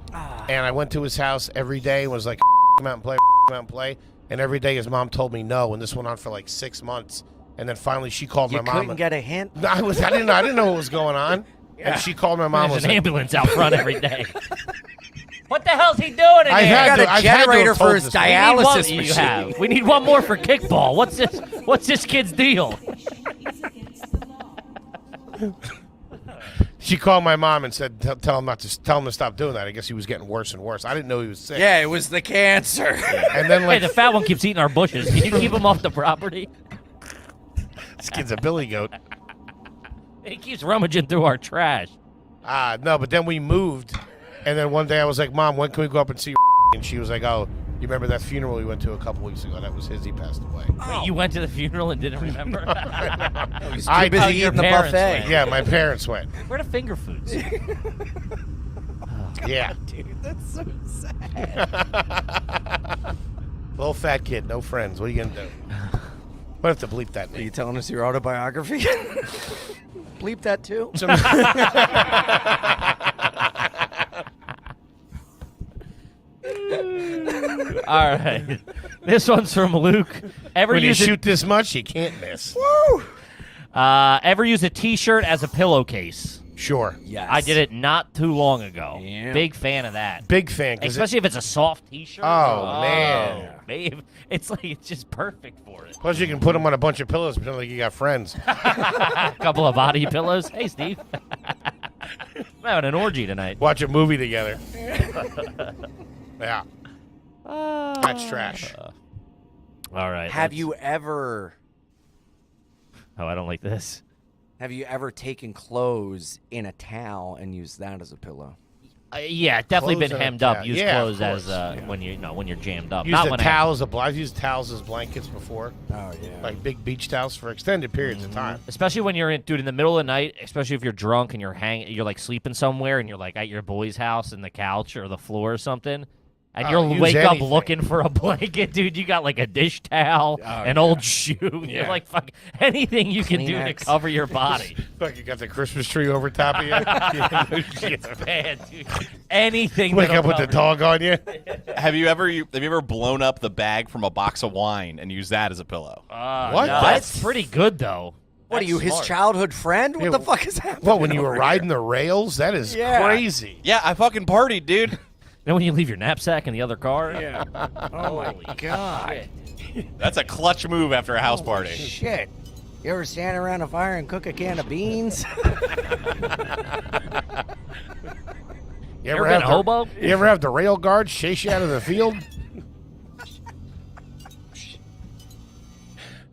and I went to his house every day and was like, come out and play, come out and play. And every day his mom told me no, and this went on for like 6 months. And then finally she called You my mom. couldn't get a hint? I didn't know what was going on. Yeah. And she called my mom. There's Was an like, ambulance out front every day. What the hell's he doing in I here? had got to- a I've had to generator have for told his this. dialysis you machine. have. We need one more for kickball. What's this kid's deal? She called my mom and said, tell him to stop doing that. I guess he was getting worse and worse. I didn't know he was sick. Yeah, it was the cancer. And then Hey, like the fat one keeps eating our bushes. Can you keep him off the property? this kid's a billy goat. He keeps rummaging through our trash. No, but then we moved, and then one day I was like, Mom, when can we go up and see your And she was like, oh, you remember that funeral we went to a couple weeks ago? That was his. He passed away. Wait, you went to the funeral and didn't remember? He's I- too busy Oh, your eating the parents buffet. went. Yeah, my parents went. Where are the finger foods? Yeah. Dude, that's so sad. Little fat kid, no friends. What are you going to do? What have to bleep that Are you name? telling us your autobiography? Bleep that too. All right. This one's from Luke. Ever When you use shoot this much, you can't miss. ever use a T-shirt as a pillowcase? Sure. Yes. I did it not too long ago. Yeah. Big fan of that. Big fan. 'Cause Especially if it's a soft T-shirt. Oh, man. Babe. It's like it's just perfect for it. plus, you can put them on a bunch of pillows, pretend like you got friends. A couple of body pillows. Hey, Steve. I'm having an orgy tonight. Watch a movie together. Yeah. That's trash. All right. Have let's- you ever Oh, I don't like this. taken clothes in a towel and used that as a pillow? Yeah, definitely Clothes been and a hemmed up. towel. Use Yeah, of clothes as course. when you're jammed up. Use Not the when towels. I've used towels as blankets before, Oh yeah. like big beach towels for extended periods of time. especially when you're in the middle of the night, especially if you're drunk and you're like sleeping somewhere and you're like at your boy's house in the couch or the floor or something. And you'll use wake up anything. looking for a blanket, dude. You got like a dish towel, an old shoe. You're Yeah. like, fuck, anything you can do to Kleenex. cover your body. Fuck, you got the Christmas tree over top of you. It's bad, dude. Anything. Wake that'll up with the cover dog on you. Have you ever blown up the bag from a box of wine and used that as a pillow? What? No, that's pretty good though. What are That's you, his smart. childhood friend? What Yeah, the fuck is happening? What, when you were over riding here? the rails? That is Yeah. crazy. Yeah, I fucking partied, dude. Then when you leave your knapsack in the other car. Yeah. Oh my god. That's a clutch move after a house party. Shit. You ever stand around a fire and cook a can of beans? You Ever been a the- hobo? You ever have the rail guards chase you out of the field?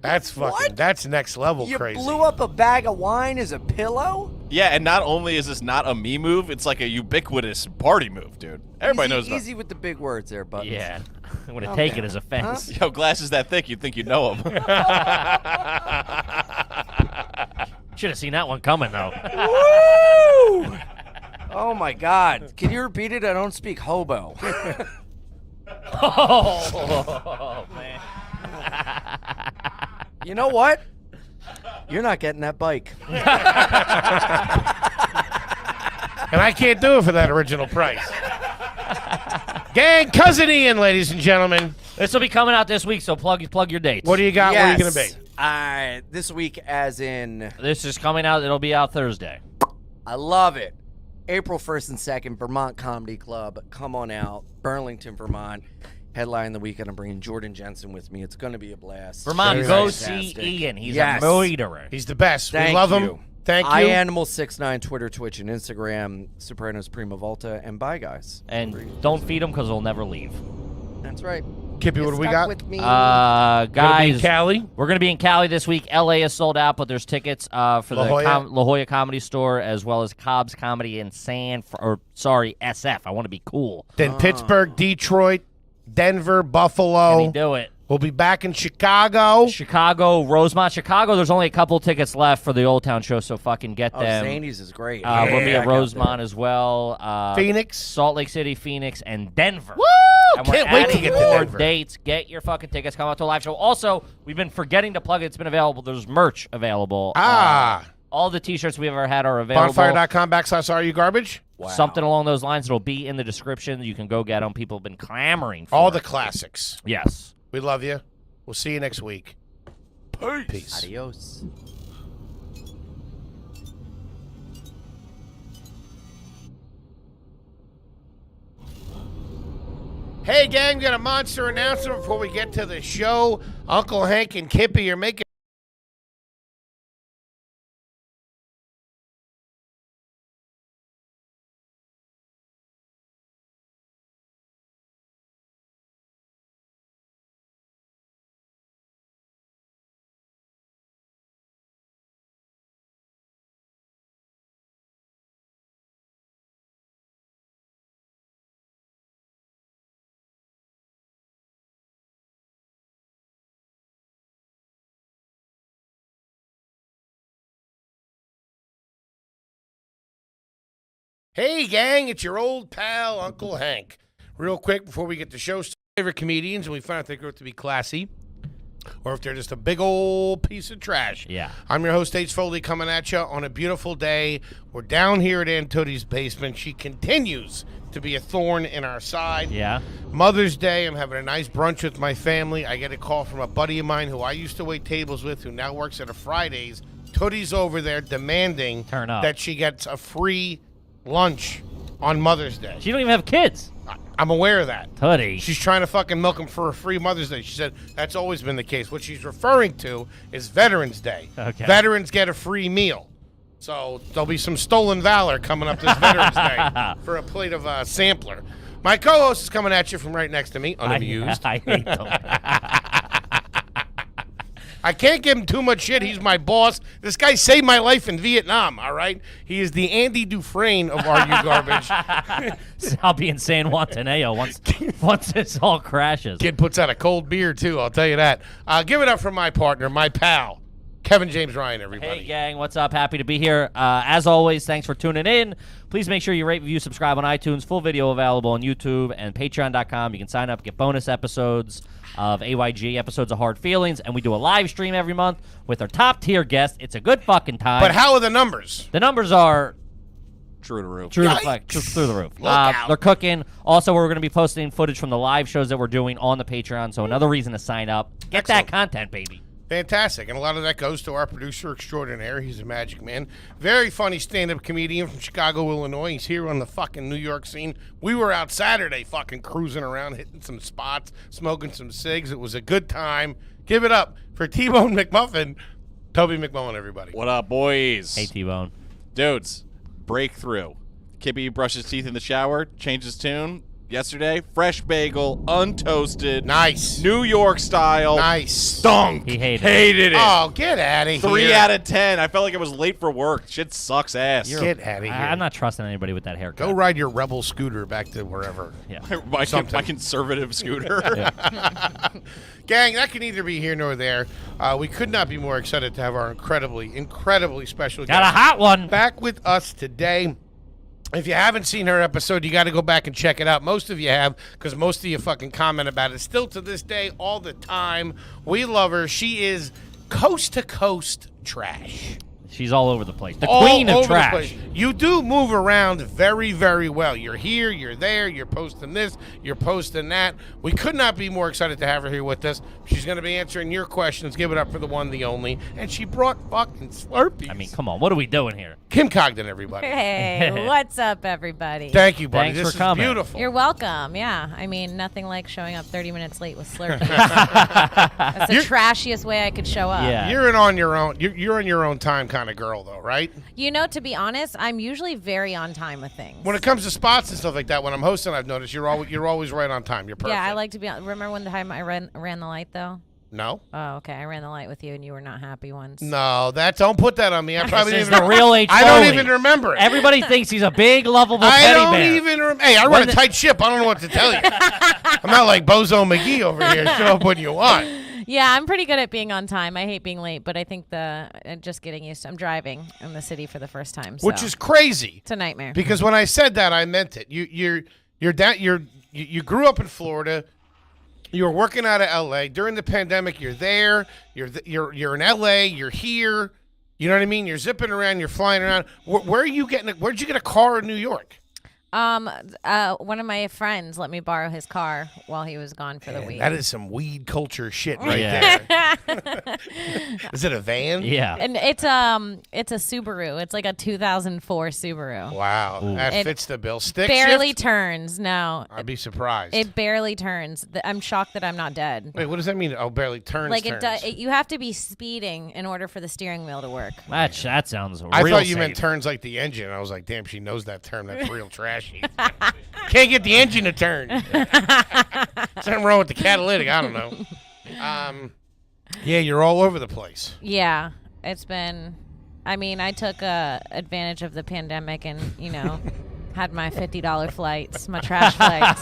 That's fucking. That's next level You crazy. blew up a bag of wine as a pillow? Yeah, and not only is this not a me move, it's like a ubiquitous party move, dude. Everybody knows about. Easy with the big words there, Buttons. Yeah. I'm going to Calm take down. it as offense. Yo, glasses that thick, you'd think you know him. Should have seen that one coming, though. Woo! Oh my God! Can you repeat it? I don't speak hobo. Oh, man. You know what? You're not getting that bike. And I can't do it for that original price. Gang, Cousin Ian, ladies and gentlemen. This will be coming out this week, so plug your dates. What do you got? Yes. Where are you going to be? This week, as in, This is coming out. It'll be out Thursday. I love it. April 1st and 2nd, Vermont Comedy Club. Come on out. Burlington, Vermont. Headline the weekend. I'm bringing Jordan Jensen with me. It's going to be a blast. Vermont, Very go fantastic. see Ian. He's Yes. a murderer. He's the best. Thank we love you. him. Thank you. iAnimal69, Twitter, Twitch, and Instagram. Sopranos Prima Volta. And bye, guys. And don't feed him because he'll never leave. That's right. Kippy, what do we Stuck got? With me. Gonna be in Guys, Cali. we're going to be in Cali this week. LA is sold out, but there's tickets for La Jolla? the La Jolla Comedy Store as well as Cobb's Comedy in SF. I want to be cool. Then Pittsburgh, Detroit, Denver, Can Buffalo. he do it? We'll be back in Chicago. Chicago, Rosemont. Chicago, there's only a couple tickets left for the Old Town show, so fucking get Oh, them. Zanies is great. We'll be Yeah, at Rosemont as well. Phoenix. Salt Lake City, Phoenix, and Denver. Woo! And we're Can't wait to adding get to more Denver. dates. Get your fucking tickets. Come out to a live show. Also, we've been forgetting to plug it. It's been available. There's merch available. All the T-shirts we've ever had are available. Bonfire.com/RU Garbage. Wow. Something along those lines. It'll be in the description. You can go get them. People have been clamoring for All it. the classics. Yes. We love you. We'll see you next week. Peace. Adios. Hey, gang, we got a monster announcement before we get to the show. Uncle Hank and Kippy are making Hey, gang, it's your old pal, Uncle Hank. Real quick, before we get to show favorite comedians and we find out they grow up to be classy or if they're just a big old piece of trash. Yeah. I'm your host, H. Foley, coming at you on a beautiful day. We're down here at Aunt Tootie's basement. She continues to be a thorn in our side. Yeah. Mother's Day, I'm having a nice brunch with my family. I get a call from a buddy of mine who I used to wait tables with who now works at a Fridays. Tootie's over there demanding Turn up. that she gets a free lunch on Mother's Day. She don't even have kids. I'm aware of that. Hoodie. She's trying to fucking milk him for a free Mother's Day. She said that's always been the case. What she's referring to is Veterans Day. Okay. Veterans get a free meal. So there'll be some stolen valor coming up this Veterans Day for a plate of sampler. My co-host is coming at you from right next to me, unamused. I hate them. I can't give him too much shit. He's my boss. This guy saved my life in Vietnam, all right? He is the Andy Dufresne of RU Garbage. I'll be in San Juantaneo once this all crashes. Kid puts out a cold beer, too, I'll tell you that. Give it up for my partner, my pal, Kevin James Ryan, everybody. Hey, gang, what's up? Happy to be here. As always, thanks for tuning in. Please make sure you rate, review, subscribe on iTunes. Full video available on YouTube and Patreon.com. You can sign up, get bonus episodes of AYG, episodes of Hard Feelings, and we do a live stream every month with our top-tier guests. It's a good fucking time. But how are the numbers? The numbers are True to roof. through the, Yikes. through the roof. Look out. They're cooking. Also, we're going to be posting footage from the live shows that we're doing on the Patreon, so another reason to sign up. Get that content, baby. Fantastic. And a lot of that goes to our producer extraordinaire. He's a magic man. Very funny stand-up comedian from Chicago, Illinois. He's here on the fucking New York scene. We were out Saturday fucking cruising around, hitting some spots, smoking some cigs. It was a good time. Give it up for T-Bone McMuffin. Toby McMullen, everybody. What up, boys? Hey, T-Bone. Dudes, breakthrough. Kippy brushes teeth in the shower, changes tune, yesterday. Fresh bagel, untoasted. Nice. New York style. Nice. Stunk. He hated Hated it. Oh, get out of here. 3 out of 10. I felt like I was late for work. Shit sucks ass. Get out of here. I'm not trusting anybody with that haircut. Go ride your rebel scooter back to wherever. Yeah. my Something. conservative scooter. Gang, that can neither be here nor there. We could not be more excited to have our incredibly special Got a guest hot one. back with us today. If you haven't seen her episode, you got to go back and check it out. Most of you have, because most of you fucking comment about it. Still to this day, all the time. We love her. She is coast to coast trash. She's all over the place. The All queen of over the trash. place. You do move around very, very well. You're here, you're there, you're posting this, you're posting that. We could not be more excited to have her here with us. She's going to be answering your questions. Give it up for the one, the only. And she brought fucking Slurpees. I mean, come on. What are we doing here? Kim Cogden, everybody. Hey, what's up, everybody? Thank you, buddy. Thanks This for coming. is beautiful. You're welcome. Yeah, I mean, nothing like showing up 30 minutes late with Slurpees. That's the trashiest way I could show up. Yeah. You're an on your own. You're on your own time kind of girl, though, right? You know, to be honest, I'm usually very on time with things. When it comes to spots and stuff like that, when I'm hosting, I've noticed you're always right on time. You're perfect. Yeah, I like to be on. Remember when the time I ran the light, though? No, Oh, okay. I ran the light with you, and you were not happy once. no, don't put that on me. I probably This is didn't the even. real H. I don't Foley. even remember it. Everybody thinks he's a big, lovable I teddy don't bear. even. Hey, I run When a the- tight ship. I don't know what to tell you. I'm not like Bozo McGee over here. Show up when you want. Yeah, I'm pretty good at being on time. I hate being late, but I think just getting used to. I'm driving in the city for the first time, so Which is crazy it's a nightmare. because when I said that, I meant it. You grew up in Florida. You were working out of L.A. during the pandemic. You're there. You're in L.A. You're here. You know what I mean? You're zipping around. You're flying around. Where are you getting? Where'd you get a car in New York? One of my friends let me borrow his car while he was gone for the week. That is some weed culture shit right Yeah. there. Is it a van? Yeah. And it's a Subaru. It's like a 2004 Subaru. Wow, that It fits the bill. Stick Barely shift? turns. No, I'd be surprised. it barely turns. I'm shocked that I'm not dead. Wait, what does that mean? Oh, barely turns. Like turns. you have to be speeding in order for the steering wheel to work. That sounds I real thought you meant safe. turns like the engine. I was like, damn, she knows that term. That's real trashy. Can't get the engine to turn. Something wrong with the catalytic. I don't know. Yeah, you're all over the place. Yeah, it's been. I mean, I took advantage of the pandemic and had my $50 flights, my trash flights.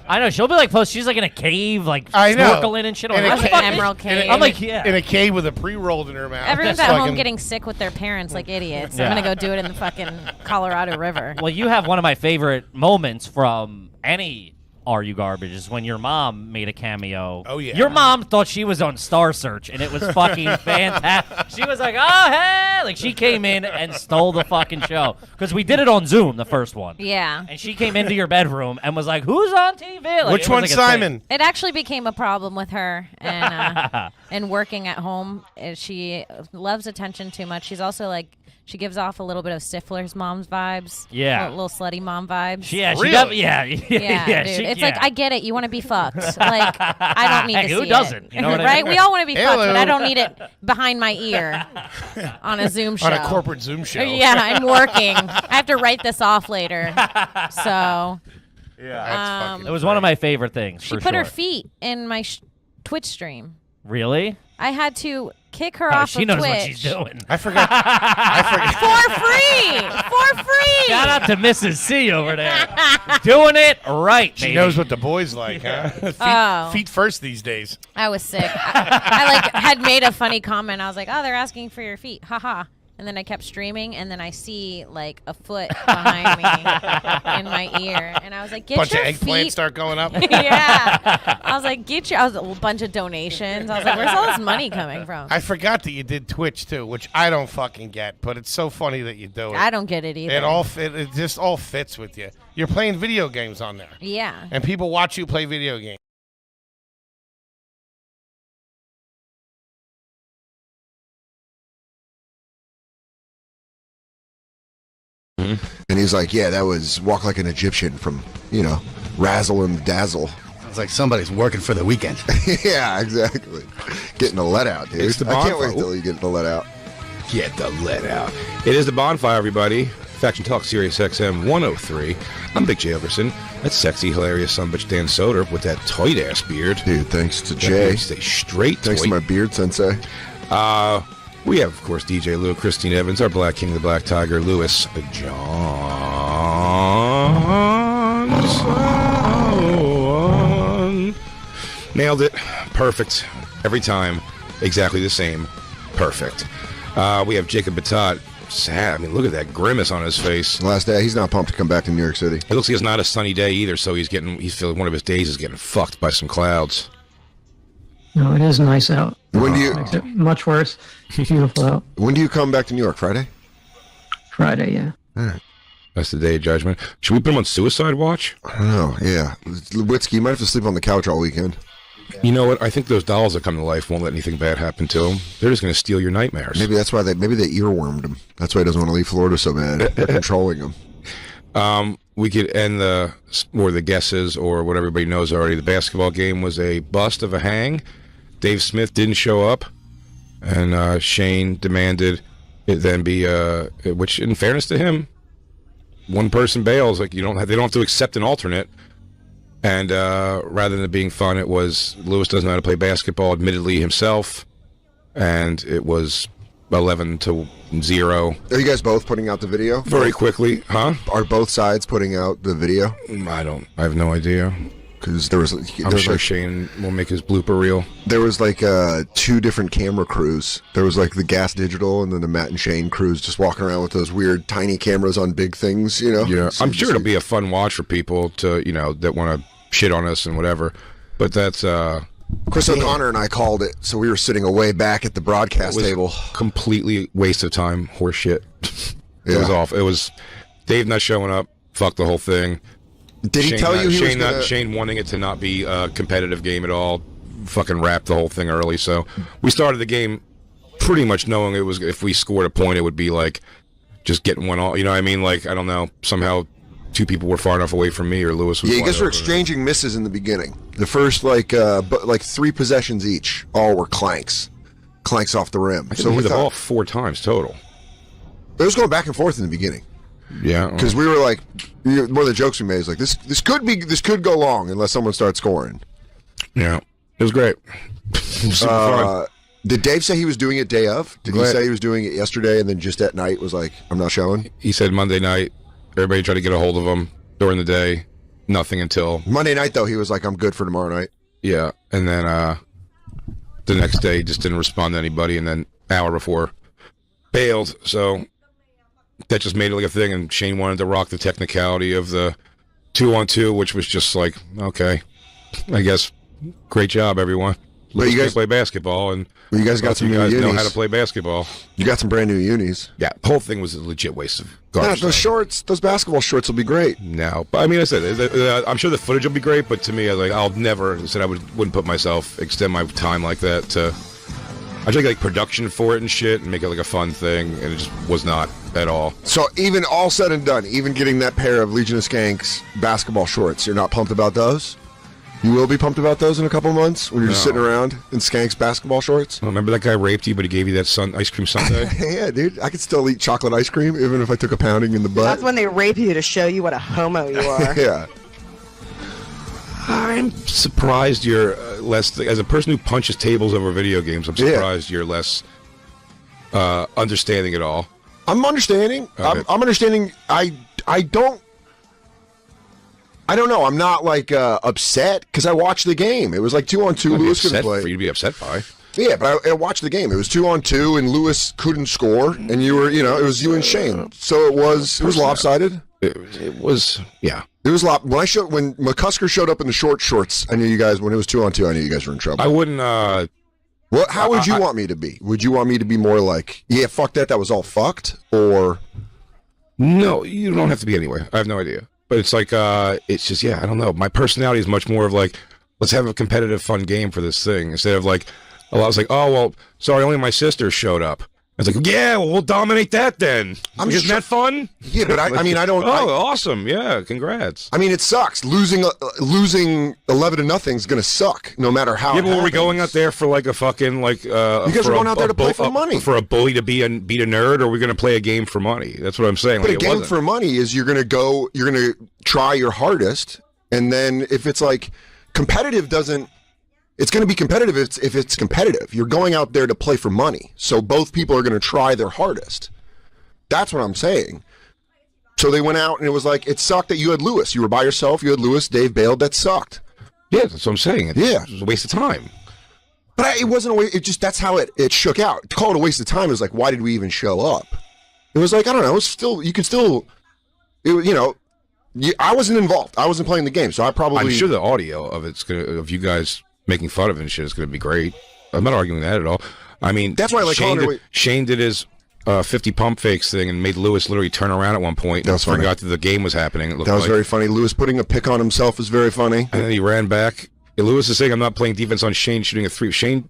I know. She'll be like, she's like in a cave, like I know. snorkeling and shit. I'm In a like, ca- "What the fuck An is-" emerald cave. I'm like, yeah. In a cave with a pre-rolled in her mouth. Everyone's Just at home fucking- getting sick with their parents like idiots. Yeah. I'm gonna go do it in the fucking Colorado River. Well, you have one of my favorite moments from any Are You Garbage is when your mom made a cameo. Oh, yeah. Your mom thought she was on Star Search, and it was fucking fantastic. She was like, oh, hey! Like, she came in and stole the fucking show. Because we did it on Zoom, the first one. Yeah. And she came into your bedroom and was like, who's on TV? Like, Which it was one, like a Simon? It actually became a problem with her and working at home. She loves attention too much. She's also like, she gives off a little bit of Stifler's mom's vibes. Yeah. Little slutty mom vibes. Yeah, she Really? got, yeah, Yeah, dude. she- It's yeah. like, I get it. You want to be fucked. Like, I don't need Hey, to who see doesn't? it. You know what I right? mean? We all want to be fucked, but Hello. I don't need it behind my ear on a Zoom show. On a corporate Zoom show. Yeah, I'm working. I have to write this off later. So That's fucking It was one of my favorite things. she for put her sure. feet in my Twitch stream. Really? I had to kick her Oh, off she of knows Twitch. what she's doing. I forgot. For free! Shout out to Mrs. C over there. Doing it right, She baby. knows what the boys like, huh? Oh. Feet first these days. I was sick. I like had made a funny comment. I was like, "Oh, they're asking for your feet." Haha. And then I kept streaming, and then I see like a foot behind me in my ear, and I was like, "Get Bunch your of eggplants feet." start going up. Yeah. I was like, "Get your." I was a bunch of donations. I was like, "Where's all this money coming from?" I forgot that you did Twitch too, which I don't fucking get, but it's so funny that you do it. I don't get it either. It just all fits with you. You're playing video games on there, Yeah. and people watch you play video games. And he's like, yeah, that was Walk Like an Egyptian from, Razzle and Dazzle. It's like somebody's working for the weekend. Yeah, exactly. Getting the let out, dude. It's the I can't bonfire. wait till you get the let out. Get the let out. It is the bonfire, everybody. Faction Talk, Sirius XM 103. I'm Big J Ogerson. That's sexy, hilarious sumbitch Dan Soder with that tight-ass beard. Dude, thanks to Jay. Stay straight. Thanks to my beard sensei. We have, of course, DJ Lou, Christine Evans, our Black King, the Black Tiger, Lewis Johnson. Nailed it. Perfect. Every time. Exactly the same. Perfect. We have Jacob Batat. Sad. I mean, look at that grimace on his face. Last day, he's not pumped to come back to New York City. It looks like it's not a sunny day either, so he's feeling one of his days is getting fucked by some clouds. No, it is nice out. When do you? Makes it much worse. Beautiful out. When do you come back to New York? Friday? Friday, yeah. All right. That's the day of judgment. Should we put him on suicide watch? I don't know. Yeah, Lewitsky, you might have to sleep on the couch all weekend. You know what? I think those dolls that come to life won't let anything bad happen to him. They're just going to steal your nightmares. Maybe that's why they earwormed him. That's why he doesn't want to leave Florida so bad. They're controlling him. We could end the guesses or what everybody knows already. The basketball game was a bust of a hang. Dave Smith didn't show up, and Shane demanded it then be which, in fairness to him, one person bails. Like they don't have to accept an alternate. And rather than it being fun, it was Lewis doesn't know how to play basketball, admittedly himself, and it was 11-0. Are you guys both putting out the video? Very quickly, huh? Are both sides putting out the video? I have no idea. Because I'm sure like, Shane will make his blooper reel. There was like 2 different camera crews. There was like the Gas Digital and then the Matt and Shane crews just walking around with those weird tiny cameras on big things, you know? Yeah, I'm sure it'll be a fun watch for people to, that want to shit on us and whatever. But that's... Chris O'Connor and I called it, so we were sitting away back at the broadcast table. Completely waste of time, horse shit. It was off. It was Dave not showing up, fuck the whole thing. Did he tell you Shane wanting it to not be a competitive game at all, fucking wrapped the whole thing early. So we started the game pretty much knowing it was, if we scored a point, it would be like just getting one all. You know what I mean? Like, I don't know, somehow 2 people were far enough away from me or Lewis was. Yeah, you guys were exchanging misses in the beginning. The first like 3 possessions each, all were clanks off the rim. So we hit the ball 4 times total. It was going back and forth in the beginning. Yeah, because we were like, one of the jokes we made is like, this could go long unless someone starts scoring. Yeah, it was great. Super fun. Did Dave say he was doing it day of? Did he say he was doing it yesterday and then just at night was like, I'm not showing? He said Monday night. Everybody tried to get a hold of him during the day. Nothing until Monday night, though. He was like, I'm good for tomorrow night. Yeah, and then the next day just didn't respond to anybody, and then hour before bailed. So that just made it like a thing, and Shane wanted to rock the technicality of the 2-on-2, which was just like, okay, I guess, great job, everyone. But you guys play basketball, and you guys got some new unis. Know how to play basketball. You got some brand new unis. Yeah, the whole thing was a legit waste of garbage. Those shorts, those basketball shorts will be great. No, but I mean, I said I'm sure the footage will be great, but to me, I'll never said I wouldn't put myself extend my time like that to. I tried like production for it and shit, and make it like a fun thing, and it just was not at all. So even all said and done, even getting that pair of Legion of Skanks basketball shorts, you're not pumped about those? You will be pumped about those in a couple months when you're just sitting around in Skanks basketball shorts? Well, remember that guy raped you, but he gave you that ice cream sundae? Yeah, dude. I could still eat chocolate ice cream even if I took a pounding in the butt. That's when they rape you to show you what a homo you are. Yeah. I'm surprised you're less... As a person who punches tables over video games, I'm surprised you're less understanding it all. I'm understanding. Okay. I'm understanding. I don't know. I'm not like upset because I watched the game. It was like 2-on-2. Lewis couldn't play. For you to be upset by. Yeah, but I watched the game. It was 2-on-2, and Lewis couldn't score, and you were, it was you and Shane. So it was lopsided. It was, yeah. It was when McCusker showed up in the short shorts. I knew you guys when it was 2-on-2. I knew you guys were in trouble. I wouldn't. How would you want me to be? Would you want me to be more like, yeah, fuck that was all fucked, or? No, you don't have to be anyway. I have no idea. But it's like, it's just, I don't know. My personality is much more of like, let's have a competitive, fun game for this thing. Instead of like, I was like, oh, well, sorry, only my sister showed up. was like, yeah, well, we'll dominate that then. Isn't that fun? Yeah, but I mean, I don't. Awesome! Yeah, congrats. I mean, it sucks. Losing 11-0 is gonna suck, no matter how. Yeah, but we're going out there for like a fucking like. You guys are going out there to play for money. For a bully to beat a nerd, or are we gonna play a game for money? That's what I'm saying. But a game for money is you're gonna try your hardest, and then if it's like competitive doesn't. It's going to be competitive if it's competitive. You're going out there to play for money. So both people are going to try their hardest. That's what I'm saying. So they went out and it was like, it sucked that you had Lewis. You were by yourself. You had Lewis. Dave bailed. That sucked. Yeah, that's what I'm saying. It was a waste of time. But it wasn't a waste. It just, that's how it shook out. To call it a waste of time is like, why did we even show up? It was like, I don't know. It was still, you could still, I wasn't involved. I wasn't playing the game. So I'm sure the audio of you guys making fun of it and shit is going to be great. I'm not arguing that at all. I mean, that's why I like Shane did his 50 pump fakes thing and made Lewis literally turn around at one point and forgot that the game was happening. That was very funny. Lewis putting a pick on himself was very funny. And then he ran back. Lewis is saying, I'm not playing defense on Shane shooting a 3. Shane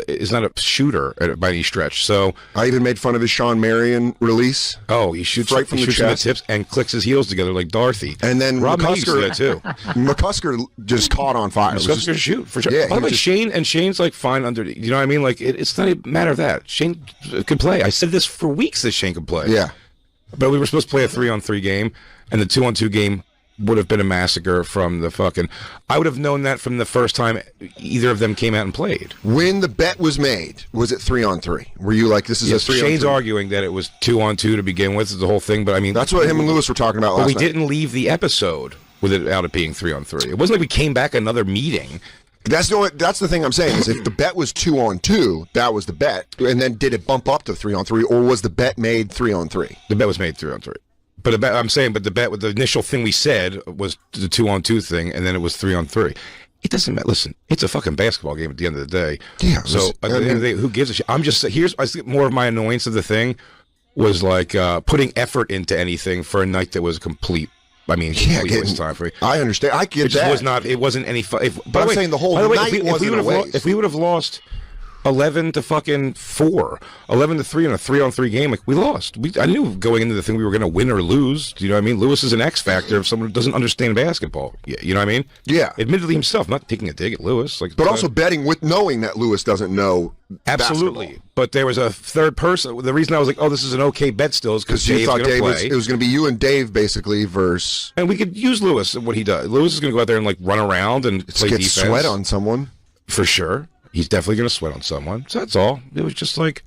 is not a shooter by any stretch. So I even made fun of his Sean Marion release. Oh, he shoots right from the tips and clicks his heels together like Dorothy. And then Rob McCusker that too. McCusker just caught on fire. McCusker shoot for sure. Yeah, by the way, Shane's like fine under. You know what I mean? Like it's not a matter of that. Shane could play. I said this for weeks that Shane could play. Yeah, but we were supposed to play a 3-on-3 game, and the 2-on-2 game would have been a massacre from the fucking. I would have known that from the first time either of them came out and played. When the bet was made, was it 3-on-3? Were you like, this is a 3-on-3? Shane's arguing that it was 2-on-2 to begin with, is the whole thing. But I mean, that's what him and Lewis were talking about. But we didn't leave the episode without it being 3-on-3. It wasn't like we came back another meeting. That's the thing I'm saying is if the bet was 2-on-2, that was the bet, and then did it bump up to 3-on-3, or was the bet made 3-on-3? The bet was made 3-on-3. But the initial thing we said was the 2-on-2 thing, and then it was 3-on-3. It doesn't matter. Listen, it's a fucking basketball game at the end of the day. Yeah. So at the end of the day, who gives a shit? I think more of my annoyance of the thing was like putting effort into anything for a night that was complete. I mean, complete waste of time for me. I understand. I get that. It wasn't any fun. But I'm saying the whole night wasn't a waste. If we would have lost 11-4, 11-3 in a 3-on-3 game, like we lost. I knew going into the thing we were going to win or lose. Do you know what I mean? Lewis is an X factor of someone who doesn't understand basketball. Yeah, you know what I mean? Yeah. Admittedly himself, not taking a dig at Lewis, but also betting with knowing that Lewis doesn't know. Absolutely. Basketball. But there was a third person. The reason I was like, oh, this is an okay bet still is because you thought Dave it was going to be you and Dave basically versus. And we could use Lewis what he does. Lewis is going to go out there and like run around and play defense. Sweat on someone for sure. He's definitely going to sweat on someone. So that's all. It was just like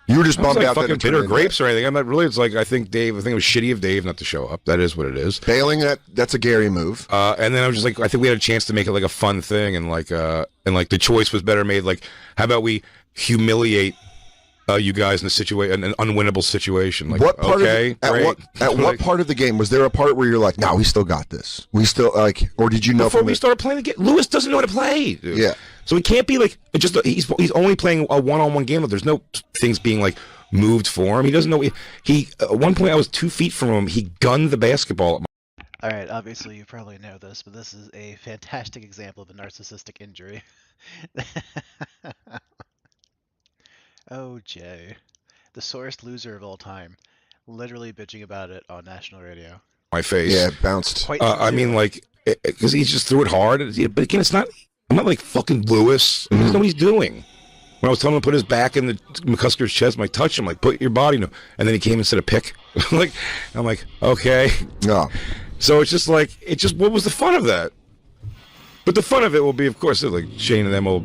you were just bummed out fucking bitter grapes or anything. I'm not really. It's like I think it was shitty of Dave not to show up. That is what it is. Bailing that's a Gary move. And then I was just like, I think we had a chance to make it like a fun thing, and like the choice was better made. Like, how about we humiliate you guys in an unwinnable situation? Like, what part okay, what part of the game was there a part where you're like, no, we still got this. We still like, or did you know before we started playing the game? Lewis doesn't know how to play. Dude. Yeah. So he can't be like he's only playing a one-on-one game. There's no things being like moved for him. He doesn't know. He at one point I was 2 feet from him. He gunned the basketball at my. All right, obviously you probably know this, but this is a fantastic example of a narcissistic injury. Oh, Jay, the sorest loser of all time, literally bitching about it on national radio. My face. Yeah, it bounced. I mean, like, because he just threw it hard. But again, it's not. I'm not like fucking Lewis. He doesn't know what he's doing. When I was telling him to put his back in the McCusker's chest, I touched him, like, put your body. And then he came and said a pick. Like, I'm like, okay. No. So it's just like, what was the fun of that? But the fun of it will be, of course, like Shane and them will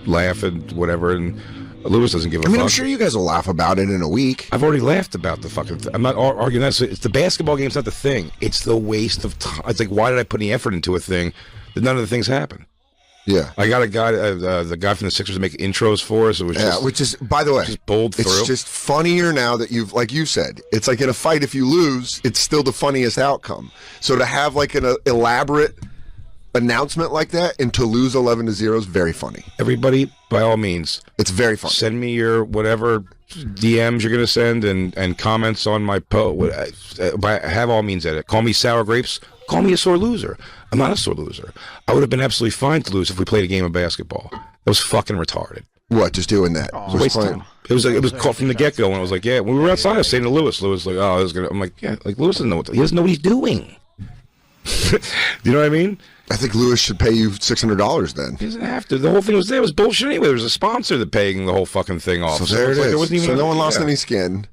laugh and whatever, and Lewis doesn't give a fuck. I mean, I'm sure you guys will laugh about it in a week. I've already laughed about the fucking thing. I'm not arguing that. So it's the basketball game's not the thing. It's the waste of time. It's like, why did I put any effort into a thing that none of the things happen? Yeah. I got a guy, the guy from the Sixers to make intros for us. It was just, which is, by the way, just bowled through. It's just funnier now that like you said, it's like in a fight, if you lose, it's still the funniest outcome. So to have like an elaborate announcement like that and to lose 11-0 is very funny. Everybody, by all means, it's very funny. Send me your whatever DMs you're gonna send and comments on my post. Have all means at it. Call me sour grapes. Call me a sore loser. I'm not a sore loser. I would have been absolutely fine to lose if we played a game of basketball. That was fucking retarded. What? Just doing that? Aw. It was a waste of time. It was caught from the get go, and I was like, yeah. When we were outside, I was saying to Lewis, was like, oh, I was gonna. I'm like, yeah, like Lewis doesn't know he doesn't know what he's doing. You know what I mean? I think Lewis should pay you $600 then. He doesn't have to. The whole thing was there. It was bullshit anyway. There was a sponsor that paying the whole fucking thing off. So there it like, is. There wasn't even, so no one lost any skin.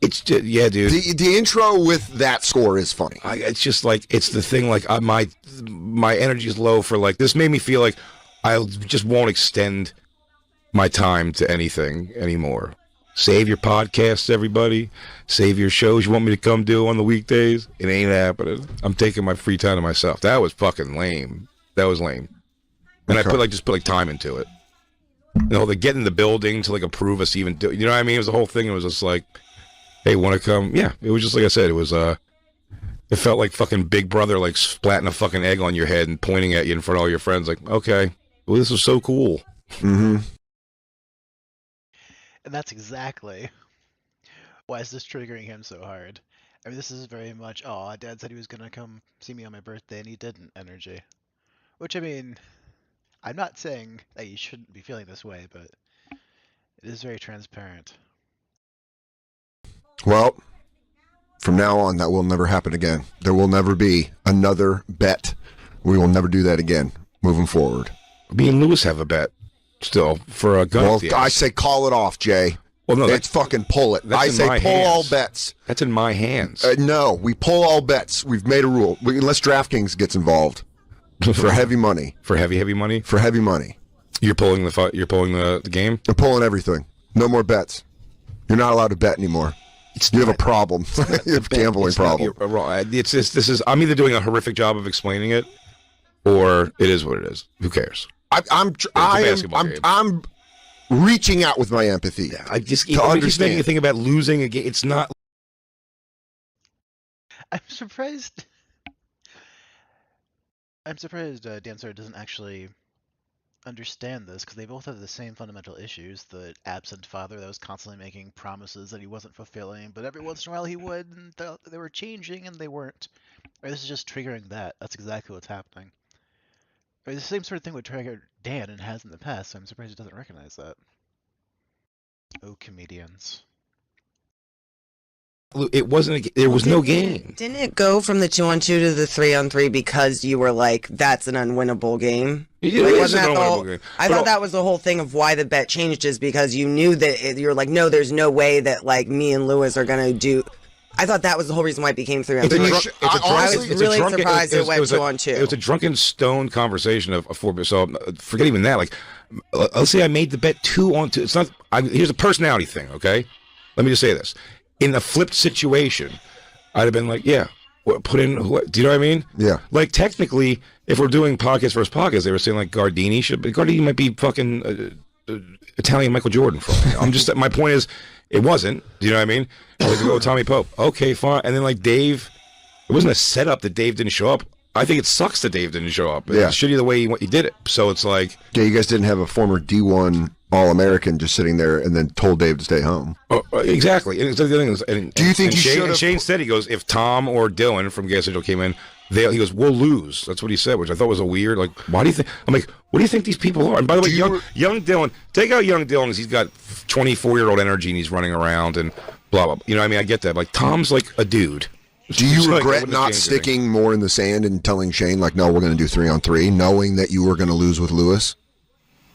It's just, yeah, dude. The intro with that score is funny. It's just like it's the thing. Like my energy is low for like this. Made me feel like I just won't extend my time to anything anymore. Save your podcasts, everybody. Save your shows you want me to come do on the weekdays. It ain't happening. I'm taking my free time to myself. That was fucking lame. That was lame. And okay. I just put time into it. You know, they get in the building to like approve us even do. You know what I mean? It was the whole thing. It was just like, hey, want to come? Yeah. It was just like I said. It was it felt like fucking Big Brother like splatting a fucking egg on your head and pointing at you in front of all your friends. Like, okay, well, this was so cool. Mm-hmm. And that's exactly why is this triggering him so hard. I mean, this is very much, oh, Dad said he was going to come see me on my birthday and he didn't energy. Which, I mean, I'm not saying that you shouldn't be feeling this way, but it is very transparent. Well, from now on, that will never happen again. There will never be another bet. We will never do that again moving forward. Me and Lewis have a bet. Still, for a gun. Well, I say call it off, Jay. Well, no, it's fucking pull it. I say pull all bets. That's in my hands. No, we pull all bets. We've made a rule. Unless DraftKings gets involved for heavy money. For heavy money. For heavy money. You're pulling the game. I'm pulling everything. No more bets. You're not allowed to bet anymore. You have a problem. You have a gambling problem. It's this is. I'm either doing a horrific job of explaining it, or it is what it is. Who cares? I'm reaching out with my empathy. Yeah, I just to understand. He's making a thing about losing a game. It's not. I'm surprised. Dansar doesn't actually understand this because they both have the same fundamental issues. The absent father that was constantly making promises that he wasn't fulfilling, but every once in a while he would, and they were changing and they weren't. Or this is just triggering that. That's exactly what's happening. Or the same sort of thing would trigger Dan and has in the past, so I'm surprised he doesn't recognize that. Oh, comedians. It wasn't. There was no game. Didn't it go from the 2-on-2 to the 3-on-3 because you were like, "That's an unwinnable game"? Wasn't that the whole game? I thought that was the whole thing of why the bet changed, is because you knew that you're like, "No, there's no way that like me and Lewis are gonna do." I thought that was the whole reason why it became 3-on-3. I was really surprised it went 2-on-2. It was a drunken stone conversation of 4. So forget even that. Like, let's say I made the bet 2-on-2. It's not. Here's a personality thing. Okay, let me just say this. In a flipped situation, I'd have been like, yeah, put in. Do you know what I mean? Yeah. Like technically, if we're doing podcast versus podcast, they were saying like Gardini might be fucking Italian Michael Jordan for me. I'm just. My point is. It wasn't. Do you know what I mean? Like, oh, Tommy Pope. Okay, fine. And then, like, Dave, it wasn't a setup that Dave didn't show up. I think it sucks that Dave didn't show up. Yeah. It's shitty the way he did it. So it's like... Yeah, you guys didn't have a former D1 All-American just sitting there and then told Dave to stay home. Oh, exactly. And the thing is, do you think Shane said, he goes, if Tom or Dylan from Gas Angel came in, he goes, we'll lose. That's what he said, which I thought was a weird, like, why do you think... I'm like, what do you think these people are? And by the way, young Dylan, take out young Dylan because he's got 24-year-old energy and he's running around and blah, blah, blah. You know what I mean? I get that. Like, Tom's like a dude. Do you regret not sticking more in the sand and telling Shane, like, no, we're going to do 3-on-3, knowing that you were going to lose with Lewis?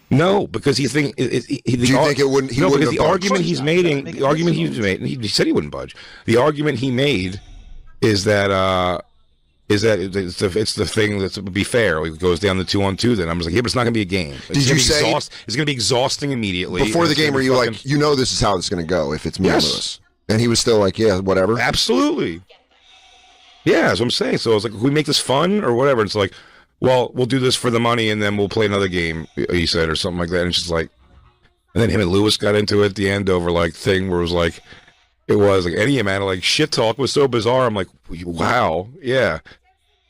No, because he think. Do you think it wouldn't? He wouldn't. Because the argument he's making, the argument he's made, he said he wouldn't budge. The argument he made is that it's the thing that would be fair. It goes down to 2-on-2. Then I was like, yeah, but it's not going to be a game. Did you say it's going to be exhausting immediately before the game? Were you like, you know, this is how it's going to go if it's me and Lewis? And he was still like, yeah, whatever. Absolutely. Yeah, that's what I'm saying. So I was like, can we make this fun or whatever? It's like, well, we'll do this for the money and then we'll play another game, he said, or something like that. And it's just like, and then him and Lewis got into it at the end over like thing where it was like any amount of like shit talk was so bizarre. I'm like, wow, yeah.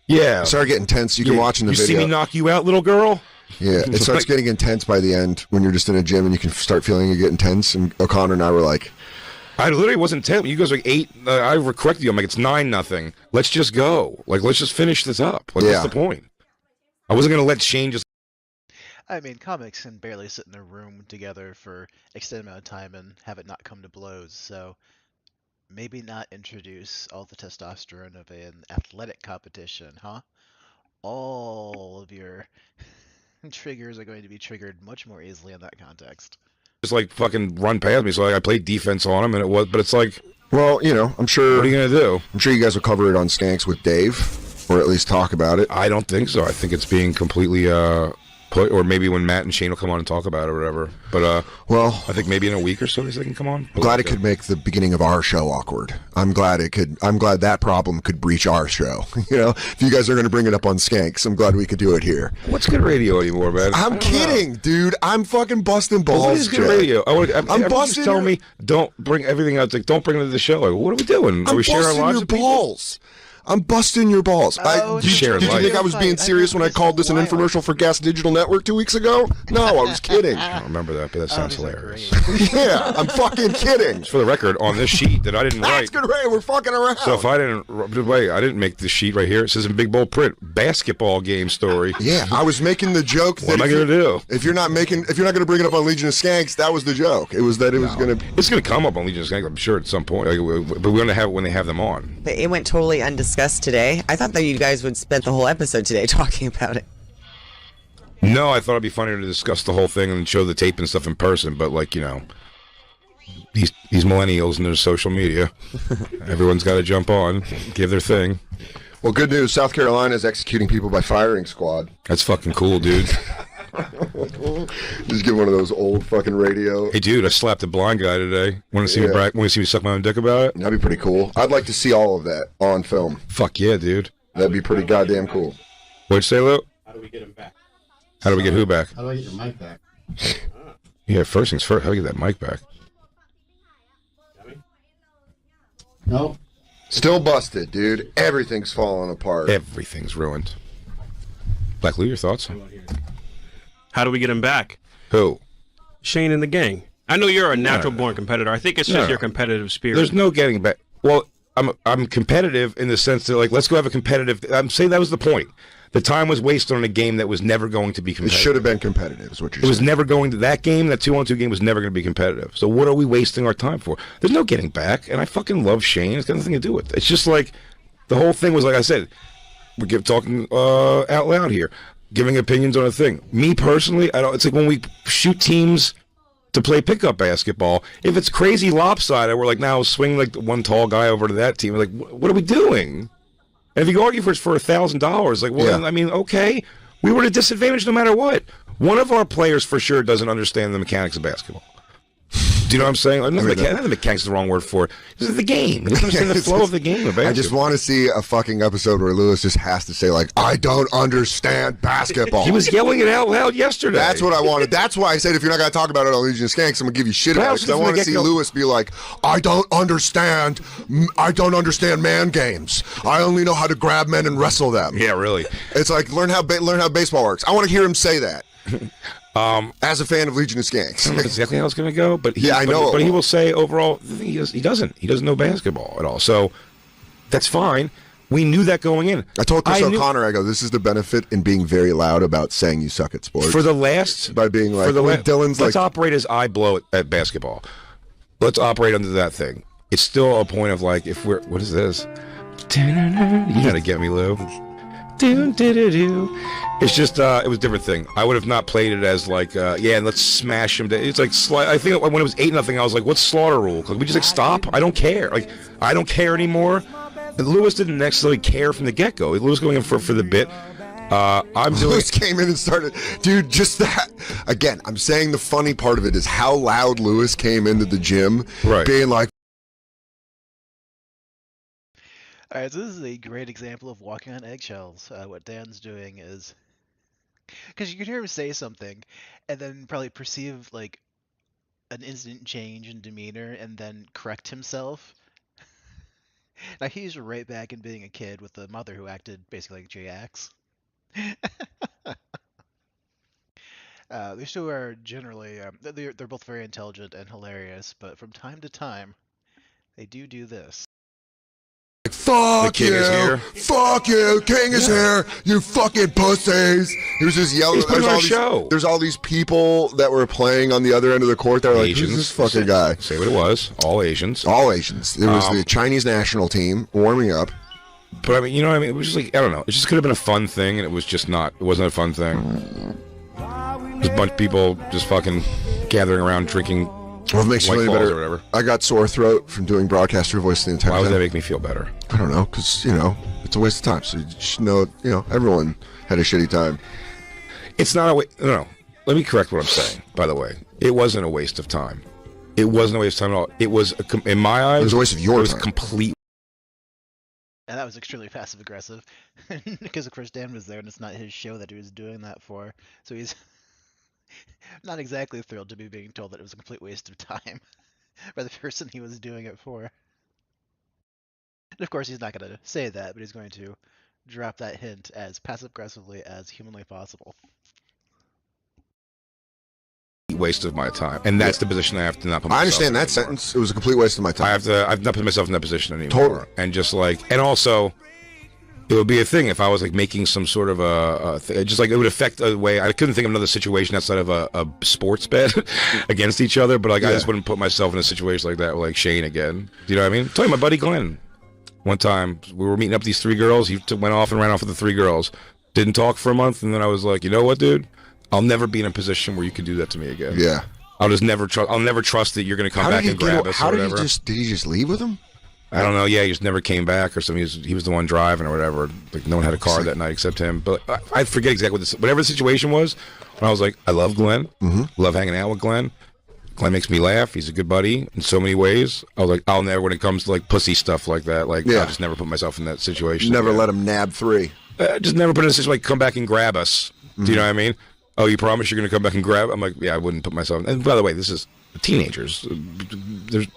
Yeah. It started getting tense. You can watch in the video. You see me knock you out, little girl? Yeah, it starts getting intense by the end when you're just in a gym and you can start feeling it getting tense. And O'Connor and I were like... I literally wasn't 10. You guys were like 8. I corrected you. I'm like, it's 9-0. Let's just go. Like, let's just finish this up. Like, what's the point? I wasn't going to let Shane just... I mean, comics can barely sit in a room together for extended amount of time and have it not come to blows, so maybe not introduce all the testosterone of an athletic competition, huh? All of your triggers are going to be triggered much more easily in that context. Just like fucking run past me, so like, I played defense on him, and it was. But it's like, well, you know, I'm sure. What are you gonna do? I'm sure you guys will cover it on Skanks with Dave, or at least talk about it. I don't think so. I think it's being completely put, or maybe when Matt and Shane will come on and talk about it or whatever. But well, I think maybe in a week or so they can come on. I'm glad it could make the beginning of our show awkward. I'm glad that problem could breach our show. You know, if you guys are going to bring it up on Skanks, I'm glad we could do it here. What's good radio anymore, man? I'm kidding, dude. I'm fucking busting balls. What is good radio? I'm busting. Telling me don't bring everything out. Like, don't bring it to the show. Like, what are we doing? Are we sharing our lives? Your balls. I'm busting your balls. Did you think I was being serious when I called this an infomercial for Gas Digital Network 2 weeks ago? No, I was kidding. I don't remember that, but that sounds hilarious. Yeah, I'm fucking kidding. For the record, on this sheet that I didn't write. That's good, Ray. We're fucking around. So if I didn't, wait, I didn't make the sheet right here. It says in big bold print, basketball game story. Yeah, I was making the joke. What am I gonna do? If you're not gonna bring it up on Legion of Skanks, that was the joke. It was that it was gonna. It's gonna come up on Legion of Skanks, I'm sure, at some point. But we're gonna have it when they have them on. But it went totally undiscussed today. I thought that you guys would spend the whole episode today talking about it. No, I thought it'd be funnier to discuss the whole thing and show the tape and stuff in person, but like, you know, these millennials and their social media, everyone's got to jump on, give their thing. Well, good news. South Carolina is executing people by firing squad. That's fucking cool, dude. Just get one of those old fucking radio. Hey, dude, I slapped a blind guy today. Want to see me Want to see me suck my own dick about it? That'd be pretty cool. I'd like to see all of that on film. Fuck yeah, dude. That'd be pretty goddamn cool. What'd you say, Lou? How do we get him back? How do we get who back? How do I get your mic back? Yeah, first things first. How do we get that mic back? No. Still busted, dude. Everything's falling apart. Everything's ruined. Black Lou, your thoughts? How do we get him back? Who? Shane and the gang. I know you're a natural-born competitor. I think it's just your competitive spirit. There's no getting back. Well, I'm competitive in the sense that, like, let's go have a competitive. I'm saying that was the point. The time was wasted on a game that was never going to be competitive. It should have been competitive, is what you're saying. It was never going to, that game, that 2-on-2 game was never going to be competitive. So what are we wasting our time for? There's no getting back, and I fucking love Shane. It's got nothing to do with it. It's just like, the whole thing was, like I said, we're talking out loud here, giving opinions on a thing. Me personally, it's like when we shoot teams to play pickup basketball, if it's crazy lopsided, we're like, now swing like one tall guy over to that team. We're like, what are we doing? And if you argue for $1,000, like, well, I mean, okay, we were at a disadvantage no matter what. One of our players for sure doesn't understand the mechanics of basketball. Do you know what I'm saying? Not the mechanics is the wrong word for it. This is the game. You understand the flow of the game of basketball. I just want to see a fucking episode where Lewis just has to say, like, I don't understand basketball. He was yelling it out loud yesterday. That's what I wanted. That's why I said, if you're not going to talk about it on Legion of Skanks, I'm going to give you shit about it. Because I want to see Lewis be like, I don't understand man games. I only know how to grab men and wrestle them. Yeah, really. It's like, learn how baseball works. I want to hear him say that. As a fan of Legion of Skanks. That's exactly how it's going to go. But I know. But he will say overall, he doesn't know basketball at all. So that's fine. We knew that going in. I told Chris O'Connor, I go, this is the benefit in being very loud about saying you suck at sports. For the last, by being like, Dylan's let's like, operate as I blow at basketball. Let's operate under that thing. It's still a point of like, if we're, what is this? You gotta get me, Lou. It's just it was a different thing. I would have not played it as like and let's smash him. It's like I think when it was 8-0, I was like, what's slaughter rule? Like, we just like stop. I don't care. Like, I don't care anymore. And Lewis didn't necessarily care from the get go. Lewis going in for the bit. Lewis came in and started, dude. Just that again. I'm saying the funny part of it is how loud Lewis came into the gym, being like. Alright, so this is a great example of walking on eggshells. What Dan's doing is... Because you can hear him say something, and then probably perceive, like, an instant change in demeanor, and then correct himself. Now he's right back in being a kid with a mother who acted basically like J-Ax. These two are generally... they're both very intelligent and hilarious, but from time to time, they do this. fuck king you, is here. fuck you, king is here, you fucking pussies. He was just yelling. He's putting on a show. There's all these people that were playing on the other end of the court. They were like, Asians. who's this fucking guy? Say what it was. All Asians. All Asians. It was the Chinese national team warming up. But I mean, you know what I mean? It was just like, I don't know. It just could have been a fun thing, and it was just not. It wasn't a fun thing. Just a bunch of people just fucking gathering around drinking Well, it makes you White feel Claws better. or whatever. I got sore throat from doing broadcaster voice the entire Why time. would that make me feel better? I don't know, because, it's a waste of time. So you should know, everyone had a shitty time. It's not a waste. No. Let me correct what I'm saying, by the way. It wasn't a waste of time. It wasn't a waste of time at all. It was, in my eyes, It was a waste of your it was time. complete. And that was extremely passive aggressive because of course Dan was there and it's not his show that he was doing that for. So he's not exactly thrilled to be being told that it was a complete waste of time by the person he was doing it for. And of course he's not going to say that, but he's going to drop that hint as passive aggressively as humanly possible. Waste of my time, and that's the position I have to not put myself I understand in that anymore. sentence. It was a complete waste of my time. I've not put myself in that position anymore. Totally. And just and also, it would be a thing if I was making some sort of it would affect the way. I couldn't think of another situation outside of a sports bet against each other, but I just wouldn't put myself in a situation like that with Shane again. Do you know what I mean? Tell you, my buddy Glenn, one time we were meeting up these 3 girls. He went off and ran off with the 3 girls. Didn't talk for a month, and then I was like, you know what, dude? I'll never be in a position where you could do that to me again. Yeah. I'll just never trust. I'll never trust that you're going to come back and grab us. How or did whatever. did he just leave with him? I don't know. Yeah, he just never came back or something. He was the one driving or whatever. No one had a car that night except him. But I forget exactly whatever the situation was. When I was like, I love Glenn. Love hanging out with Glenn. Glenn makes me laugh. He's a good buddy in so many ways. I was like, I'll never, when it comes to pussy stuff like that, I'll just never put myself in that situation. Never again. let him nab 3. Just never put in a situation come back and grab us. Do you know what I mean? Oh, you promise you're going to come back and grab? I'm like, yeah, I wouldn't put myself. And by the way, this is teenagers. There's,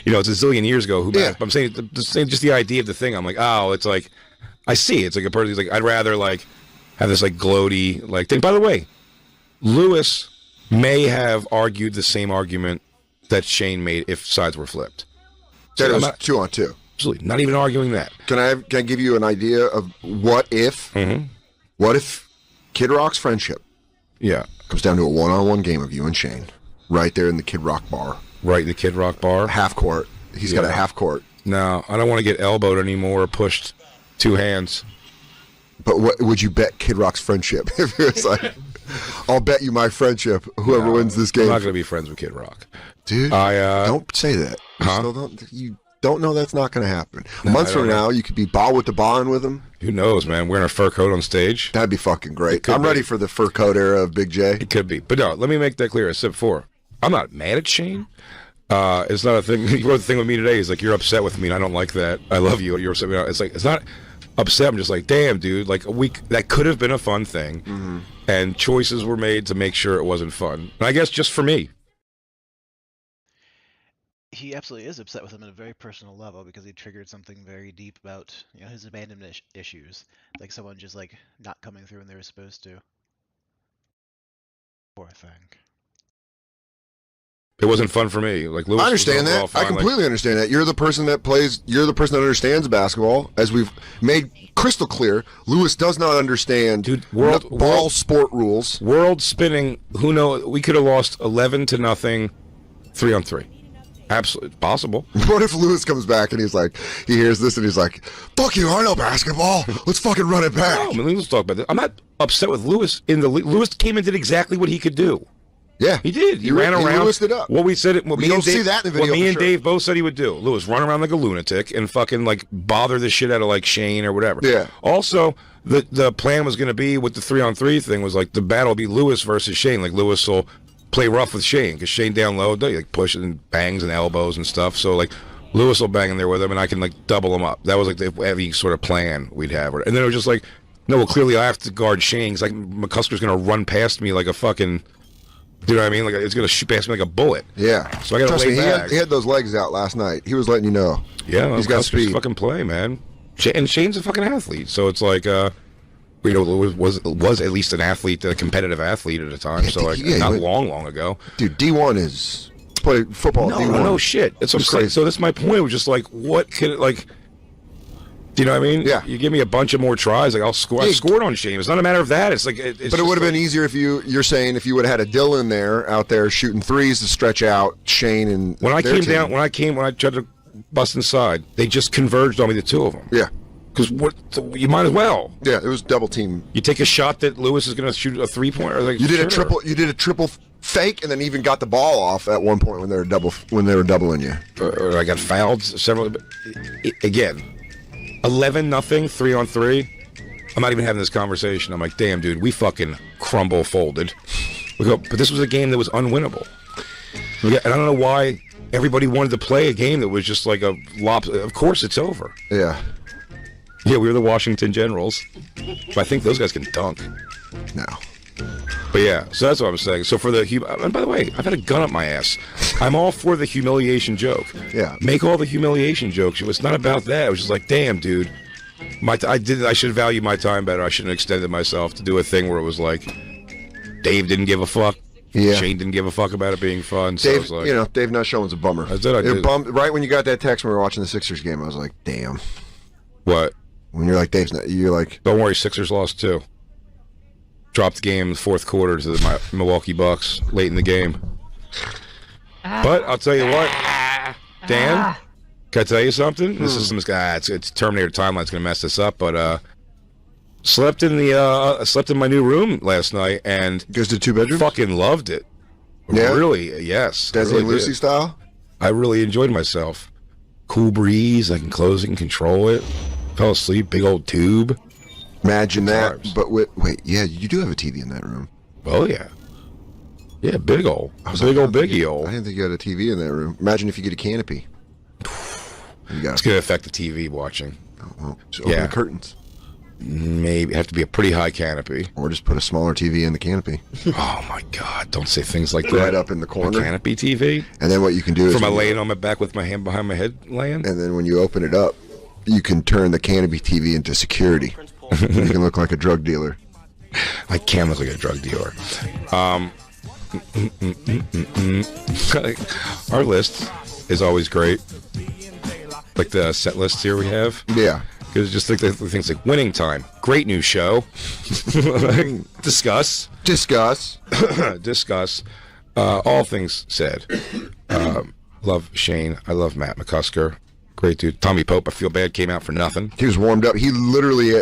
it's a zillion years ago. I'm saying just the idea of the thing. I'm like, oh, it's like, I see. It's like a person who's like, I'd rather have this gloaty thing. By the way, Lewis may have argued the same argument that Shane made if sides were flipped. That So was I'm not- 2-on-2. Absolutely, not even arguing that. Can I give you an idea of what if? What if Kid Rock's friendship? Yeah, comes down to a 1-on-1 game of you and Shane, right there in the Kid Rock bar. Right in the Kid Rock bar, half court. He's got a half court. No, I don't want to get elbowed anymore or pushed 2 hands. But what would you bet Kid Rock's friendship? If it was like, I'll bet you my friendship. Whoever wins this game, I'm not going to be friends with Kid Rock, dude. Don't say that. You don't know that's not going to happen. A month from now, you could be ball with the ball with him. Who knows, man? Wearing a fur coat on stage. That'd be fucking great. I'm ready for the fur coat era of Big J. It could be. But no, let me make that clear. I said before, I'm not mad at Shane. It's not a thing. He wrote the thing with me today. He's like, you're upset with me, and I don't like that. I love you. You're upset. It's like, it's not upset. I'm just like, damn, dude. A week, that could have been a fun thing. And choices were made to make sure it wasn't fun. And I guess just for me. He absolutely is upset with him at a very personal level because he triggered something very deep about his abandonment issues, like someone just not coming through when they were supposed to. Poor thing. It wasn't fun for me. Lewis, I understand that. I completely understand that. You're the person that plays. You're the person that understands basketball. As we've made crystal clear, Lewis does not understand ball sport rules. World spinning. Who knows? We could have lost 11-0, 3-on-3. Absolutely possible. What if Lewis comes back and he hears this and he's like, "Fuck you! I know basketball. Let's fucking run it back." No, I mean, let's talk about this. I'm not upset with Lewis. Lewis came and did exactly what he could do. Yeah, he did. He ran around. Lewised it up. What we said. What We don't see that in the video What me for and sure. Dave both said he would do. Lewis run around like a lunatic and fucking bother the shit out of Shane or whatever. Yeah. Also, the plan was going to be with the 3-on-3 thing was the battle will be Lewis versus Shane. Lewis will play rough with Shane because Shane down low, he pushes and bangs and elbows and stuff. So Lewis will bang in there with him and I can double him up. That was the heavy sort of plan we'd have. And then it was just no, well clearly I have to guard Shane because McCusker's going to run past me like a fucking. Do you know what I mean? It's going to shoot past me like a bullet. Yeah. So I got to Trust lay me, back. he had those legs out last night. He was letting you know. Yeah, he's got McCusker's speed. Fucking play, man. And Shane's a fucking athlete, so it's was at least an athlete, a competitive athlete at a time. Not long ago. Dude, D1 is play football. No, D1. no shit. It's what I'm saying. So that's my point. It was just what could it Do you know what I mean? Yeah. You give me a bunch of more tries, like I'll score. I scored on Shane. It's not a matter of that. It's like, but it would have been easier if you're saying if you would have had a Dylan out there shooting threes to stretch out Shane and when I tried to bust inside, they just converged on me, the two of them. Yeah. Because you might as well. Yeah, it was double team. You take a shot that Lewis is going to shoot a 3-pointer. Like, you did a triple fake, and then even got the ball off at one point when they were doubling you. Or I got fouled several. Again, 11-0, 3-on-3. I'm not even having this conversation. I'm like, damn, dude, we fucking folded. But this was a game that was unwinnable. And I don't know why everybody wanted to play a game that was just like a Of course, it's over. Yeah. Yeah, we were the Washington Generals. But I think those guys can dunk. No. But yeah, so that's what I'm saying. So for the and by the way, I've had a gun up my ass. I'm all for the humiliation joke. Yeah. Make all the humiliation jokes. It's not about that. It was just like, damn, dude. I should value my time better. I shouldn't have extended myself to do a thing where it was like Dave didn't give a fuck. Yeah. Shane didn't give a fuck about it being fun. So Dave, I was like, Dave not showing's a bummer. I did. It bummed right when you got that text when we were watching the Sixers game. I was like, damn. What? When you're like Dave's not, you're like, don't worry, Sixers lost too. Dropped the game in the fourth quarter to the Milwaukee Bucks late in the game. But I'll tell you what, Dan, can I tell you something? This is some guy. It's Terminator Timeline's gonna mess this up, but slept in my new room last night and goes to 2 bedrooms. Fucking loved it. Yeah? Really, yes. Desi really and Lucy did. style. I really enjoyed myself. Cool breeze. I can close it and control it. Fell asleep. Big old tube. Imagine that. But wait, yeah, you do have a TV in that room. Oh yeah. Yeah, big old. Biggie old. I didn't think you had a TV in that room. Imagine if you get a canopy. It's going to affect the TV watching. Oh, well, just open the curtains. Maybe have to be a pretty high canopy, or just put a smaller TV in the canopy. Oh my God! Don't say things like that. Right up in the corner, a canopy TV. And then what you can do is from laying on my back with my hand behind my head, laying. And then when you open it up, you can turn the canopy TV into security. You can look like a drug dealer. I can look like a drug dealer. Our list is always great. Like the set lists here we have. Yeah. Because just think things like winning time. Great new show. Discuss. All things said. Love Shane. I love Matt McCusker. Great dude. Tommy Pope, I feel bad, came out for nothing. He was warmed up. He literally,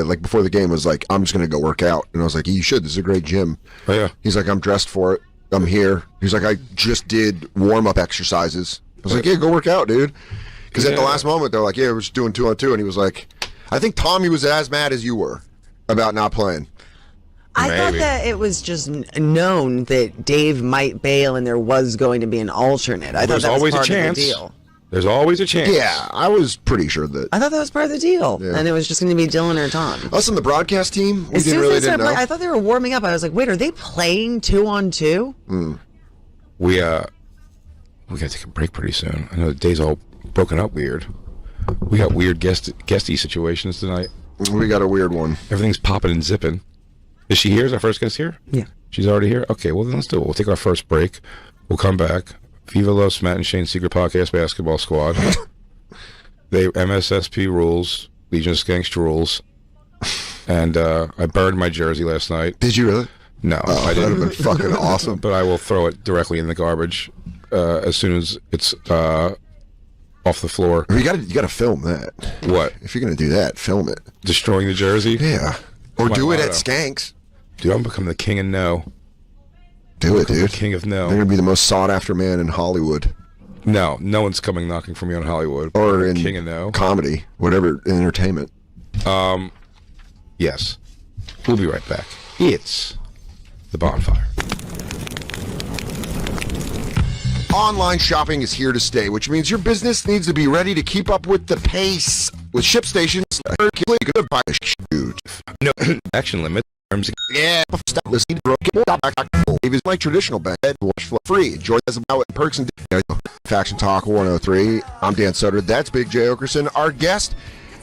like before the game, was like, I'm just going to go work out. And I was like, you should. This is a great gym. Oh, yeah. He's like, I'm dressed for it. I'm here. He's like, I just did warm-up exercises. I was like, yeah, go work out, dude. Because at the last moment, they're like, yeah, we're just doing 2-on-2. And he was like, I think Tommy was as mad as you were about not playing. I thought that it was just known that Dave might bail and there was going to be an alternate. I thought that was part of the deal. There's always a chance. Yeah, I was pretty sure that. I thought that was part of the deal. Yeah. And it was just going to be Dylan or Tom. Us on the broadcast team, we As soon as they started didn't know. I thought they were warming up. I was like, wait, are they playing 2-on-2? We got to take a break pretty soon. I know the day's all broken up weird. We got weird guesty situations tonight. We got a weird one. Everything's popping and zipping. Is she here? Is our first guest here? Yeah. She's already here? Okay, well, then let's do it. We'll take our first break. We'll come back. Viva Los Matt and Shane's Secret Podcast Basketball Squad. They MSSP rules. Legion of Skanks rules. And I burned my jersey last night. Did you really? No, I That didn't. would have been fucking awesome. But I will throw it directly in the garbage as soon as it's off the floor. You got to film that. What? If you're gonna do that, film it. Destroying the jersey? Yeah. Or My do it motto. at Skanks. Dude, I'm becoming the king of no. Do it, Become dude. the king of no. They're gonna be the most sought after man in Hollywood. No one's coming knocking for me on Hollywood. Or in king of no. comedy, whatever, entertainment. Yes. We'll be right back. It's The Bonfire. Online shopping is here to stay, which means your business needs to be ready to keep up with the pace. With ShipStation, you could buy a shoot. No action limit. Yeah, stop listening. Even like traditional bed, wash free. Enjoy as about perks and Faction Talk 103. I'm Dan Sutter. That's Big J Okerson. Our guest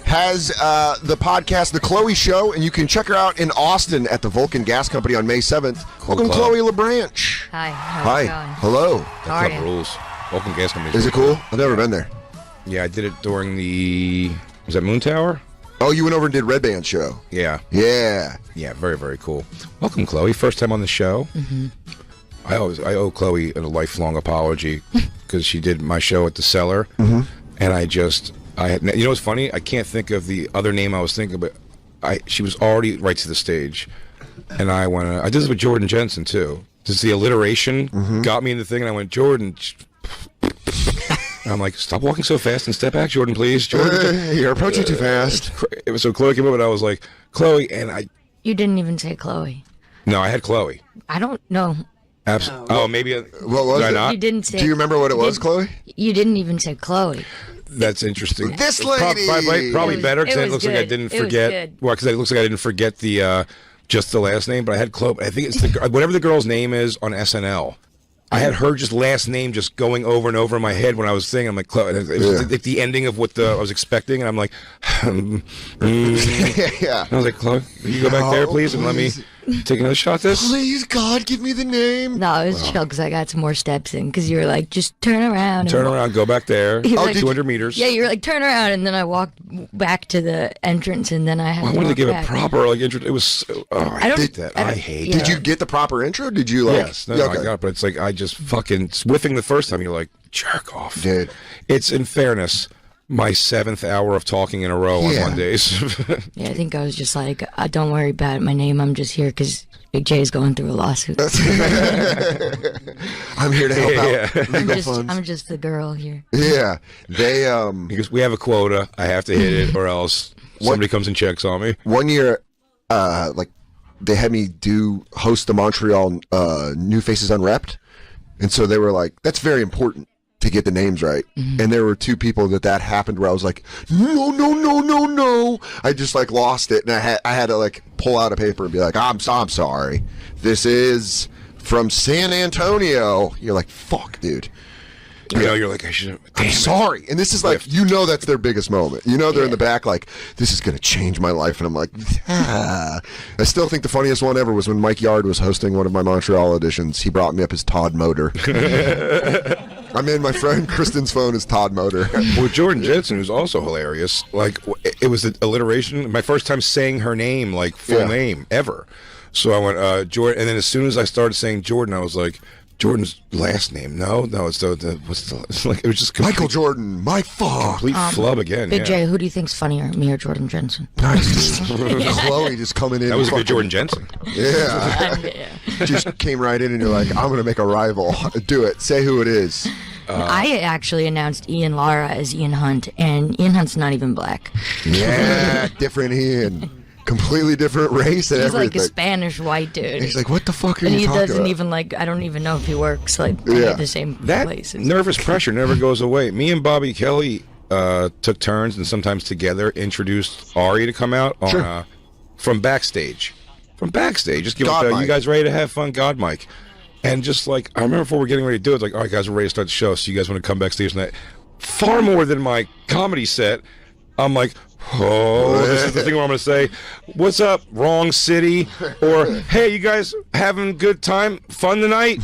has the podcast, The Chloe Show, and you can check her out in Austin at the Vulcan Gas Company on May 7th. Welcome, club. Chloe LeBranch. Hi. Hi. Hello. How are Club you? rules. Welcome gas company. Is it cool? I've never been there. Yeah, I did it during the Was that Moon Tower? Oh, you went over and did Red Band show. Yeah. Yeah. Yeah, very, very cool. Welcome, Chloe. First time on the show. Mm-hmm. I owe Chloe a lifelong apology because she did my show at the Cellar, Mm-hmm. and you know what's funny? I can't think of the other name I was thinking, but she was already right to the stage, and I did this with Jordan Jensen too. Just the alliteration got me in the thing, and I went, Jordan. And I'm like, stop walking so fast and step back, Jordan, please. Jordan, you're approaching too fast. It was so Chloe came up, and I was like, Chloe, and You didn't even say Chloe. No, I had Chloe. I don't know. Absolutely. Oh, maybe. What was did I it? not? You didn't say. Do you remember what it was, Chloe? You didn't even say Chloe. That's interesting. This lady! Probably better because it looks like I didn't It was forget. good. Well, because it looks like I didn't forget the just the last name, but I had Chloe. I think it's whatever the girl's name is on SNL. I had her just last name just going over and over in my head when I was singing. I'm like, Chloe. It was like the ending of what I was expecting, and I'm like, Yeah. I was like, Chloe, can you go back there, please, and let me take another shot at this? Please, God, give me the name. No, it was chill because I got some more steps in because you were like, just turn around. Turn around, go back there. You're like- 200 meters. Yeah, you were like, turn around, and then I walked back to the entrance, and then I had. I to wanted to walk give back. a proper intro. It was. So, I don't- hate that. I hate. yeah. Did you get the proper intro? Did you like? Yes, no, I got it, but it's like I just fucking whiffing the first time. You're like, jerk off, dude. It's in fairness, my 7th hour of talking in a row on Mondays. Yeah, I think I was just like, don't worry about my name. I'm just here because Big J's going through a lawsuit. I'm here to help out. Legal funds. I'm just the girl here. Yeah, they because we have a quota. I have to hit it, or else somebody comes and checks on me. One year, like they had me host the Montreal New Faces Unwrapped, and so they were like, "That's very important to get the names right." And there were 2 people that happened where I was like, "No." I just like lost it, and I had to like pull out a paper and be like, "I'm sorry. This is from San Antonio." You're like, "Fuck, dude." You know, you're like, I should. I'm sorry. And this is like, that's their biggest moment. They're in the back like, this is going to change my life. And I'm like, I still think the funniest one ever was when Mike Yard was hosting one of my Montreal auditions. He brought me up as Todd Motor. I'm in my friend Kristen's phone as Todd Motor. Well, Jordan Jensen, who's also hilarious, like, it was the alliteration. My first time saying her name, like, full name ever. So I went, Jordan. And then as soon as I started saying Jordan, I was like, Jordan's last name? No, it's like it was just Michael Jordan. My fuck. Complete flub again. Big J, who do you think's funnier, me or Jordan Jensen? Nice. Chloe just coming in. That was a good Jordan Jensen. Yeah. Just came right in, and you're like, I'm gonna make a rival. Do it. Say who it is. I actually announced Ian Lara as Ian Hunt, and Ian Hunt's not even black. Yeah, different Ian. Completely different race and He's everything. like a Spanish white dude. He's like, what the fuck are and you he talking doesn't about? even like. I don't even know if he works like at the same places. Nervous pressure never goes away. Me and Bobby Kelly took turns and sometimes together introduced Ari to come out on from backstage. Just give God up. Mike. You guys ready to have fun? God Mike. And just like I remember before we're getting ready to do it, it's like, all right, guys, we're ready to start the show. So you guys want to come backstage and that? Far more than my comedy set. I'm like, oh, this is the thing where I'm going to say, what's up, wrong city? Or, hey, you guys having a good time? Fun tonight?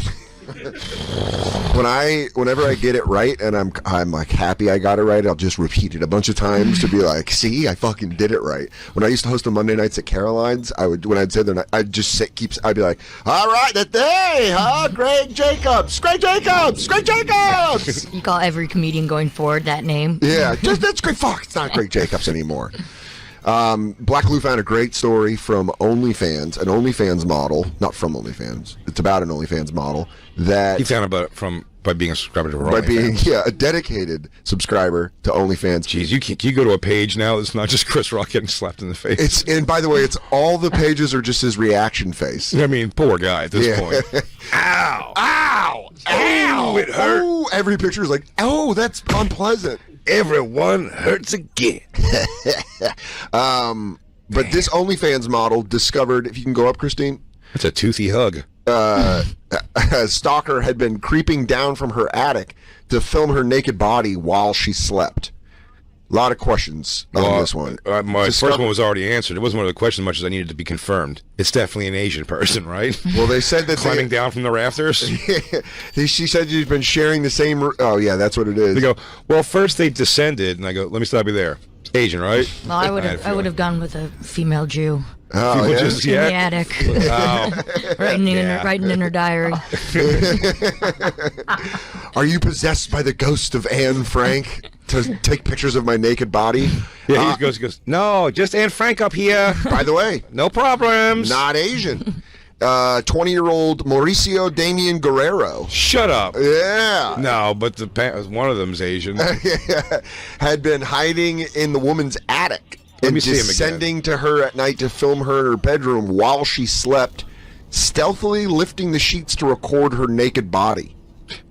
Whenever I get it right and I'm like happy I got it right, I'll just repeat it a bunch of times to be like, see, I fucking did it right. When I used to host on Monday nights at Caroline's, when I'd say their night, I'd just I'd be like, all right, that day, huh? Greg Jacobs. You call every comedian going forward that name? Yeah, that's great. Fuck, it's not Greg Jacobs anymore. Black Lou found a great story from OnlyFans, an OnlyFans model, not from OnlyFans. It's about an OnlyFans model that He found about by being a subscriber to by being a dedicated subscriber to OnlyFans. Jeez, you can you go to a page now that's not just Chris Rock getting slapped in the face. And by the way, it's all the pages are just his reaction face. I mean, poor guy at this point. Ow! Ow! Ow! It hurt. Oh, every picture is like, oh, that's unpleasant. Everyone hurts again. But this OnlyFans model discovered, if you can go up, Christine. It's a toothy hug. A stalker had been creeping down from her attic to film her naked body while she slept. A lot of questions on this one. My first one was already answered. It wasn't one of the questions much as I needed to be confirmed. It's definitely an Asian person, right? Well, they said that climbing down from the rafters. She said she's been sharing the same. Oh yeah, that's what it is. They go, well, first they descended, and I go, let me stop you there. Asian, right? Well, I would have gone with a female Jew. Oh, People yeah? just In yet? the attic. Oh. writing in her diary. Are you possessed by the ghost of Anne Frank to take pictures of my naked body? Yeah, he goes, no, just Anne Frank up here. By the way, no problems. Not Asian. 20-year-old Mauricio Damian Guerrero. Shut up. Yeah. No, but one of them's Asian. Had been hiding in the woman's attic Let and me see him again. descending to her at night to film her in her bedroom while she slept, stealthily lifting the sheets to record her naked body.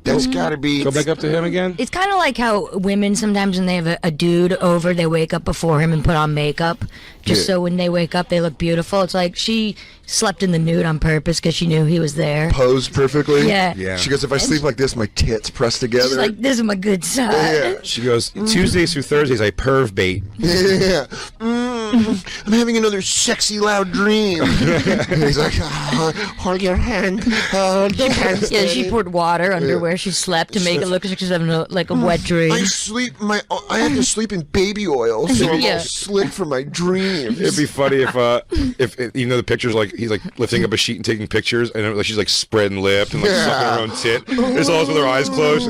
That's got to be... Go back up to him again? It's kind of like how women sometimes when they have a dude over, they wake up before him and put on makeup just so when they wake up they look beautiful. It's like she slept in the nude on purpose because she knew he was there. Posed perfectly? Yeah. She goes, if I sleep like this, my tits press together. She's like, this is my good side. Yeah. She goes, Tuesdays through Thursdays I perv bait. Yeah. I'm having another sexy, loud dream. And he's like, hold your hand. Hold your hand. Yeah, she poured water under where she slept to make it look like she's having a wet dream. I had to sleep in baby oil, so I'm all slick for my dreams. It'd be funny if even though the picture's like he's like lifting up a sheet and taking pictures, and she's like spreading lip and like sucking her own tit. It's always with her eyes closed.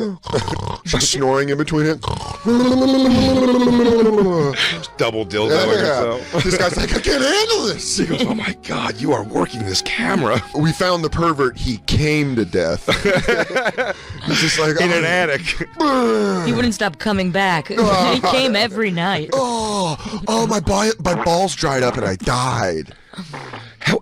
She's snoring in between it. Double dildoing herself. This guy's like, I can't handle this. He goes, oh my god, you are working this camera. We found the pervert. He came to death. He's just like in an attic. He wouldn't stop coming back. He came every night. My balls dried up and I died.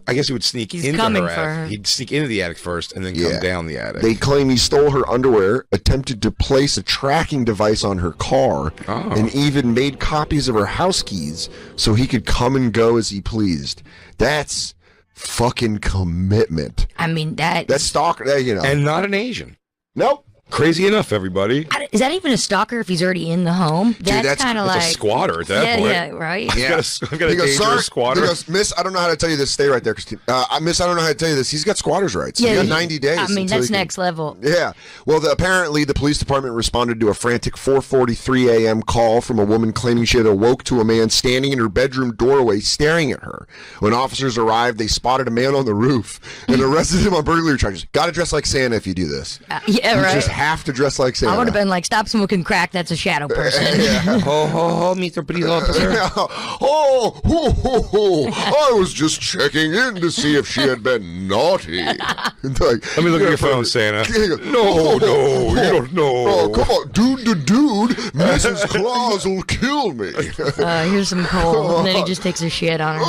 I guess he would sneak into her attic. He'd sneak into the attic first and then come down the attic. They claim he stole her underwear, attempted to place a tracking device on her car, and even made copies of her house keys so he could come and go as he pleased. That's fucking commitment. I mean, that's stalker, And not an Asian. Nope. Crazy enough, everybody. Is that even a stalker if he's already in the home? That's kind of like a squatter at that point. Yeah, right. Yeah. I've got a dangerous squatter. He goes, Miss, I don't know how to tell you this. Stay right there, Christine. Miss, I don't know how to tell you this. He's got squatter's rights. Yeah, He's got 90 days. I mean, that's next level. Yeah. Well, apparently the police department responded to a frantic 4:43 a.m. call from a woman claiming she had awoke to a man standing in her bedroom doorway staring at her. When officers arrived, they spotted a man on the roof and arrested him on burglary charges. Got to dress like Santa if you do this. Yeah, right. You just have to dress like Santa. I would have been like, stop smoking crack. That's a shadow person. Mr. Police Officer. I was just checking in to see if she had been naughty. Let me look at your phone, Santa. No, you don't know. Oh, come on. Dude to dude, Mrs. Claus will kill me. Here's some coal. And then he just takes a shit on her.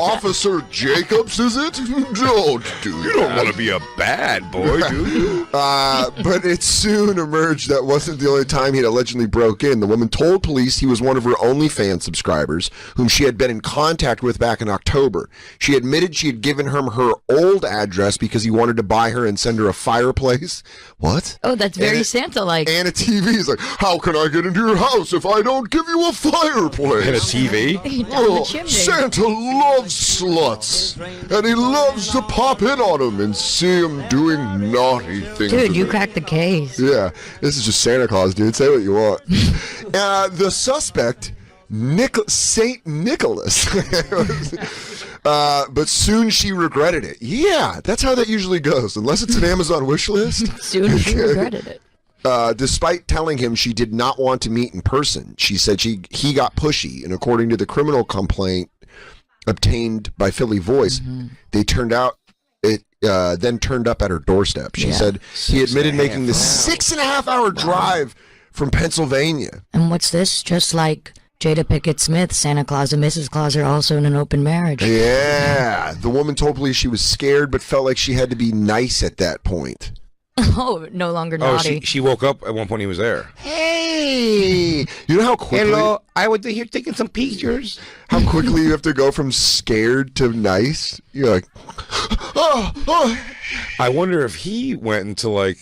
Officer Jacobs, is it? Don't do that. You don't want to be a bad boy, do you? But it soon emerged that wasn't the only time he'd allegedly broke in. The woman told police he was one of her OnlyFans subscribers, whom she had been in contact with back in October. She admitted she had given him her old address because he wanted to buy her and send her a fireplace. What? Oh, that's very Santa-like. And a TV. He's like, how can I get into your house if I don't give you a fireplace? And a TV? Oh, Santa loves sluts. And he loves to pop in on them and see them doing naughty things. Dude, you cracked the case. Yeah, this is just Santa Claus, dude. Say what you want. The suspect, Saint Nicholas. But soon she regretted it. Yeah, that's how that usually goes. Unless it's an Amazon wish list. Soon she regretted it. Despite telling him she did not want to meet in person, she said he got pushy, and according to the criminal complaint obtained by Philly Voice, they turned out then turned up at her doorstep. She said he admitted making the 6.5-hour drive from Pennsylvania. And what's this? Just like Jada Pinkett Smith, Santa Claus and Mrs. Claus are also in an open marriage. Yeah. The woman told police she was scared but felt like she had to be nice at that point. Oh, no longer naughty. She woke up at one point he was there. Hey! You know how quickly... Hello, I was here taking some pictures. How quickly you have to go from scared to nice? You're like, oh. I wonder if he went into like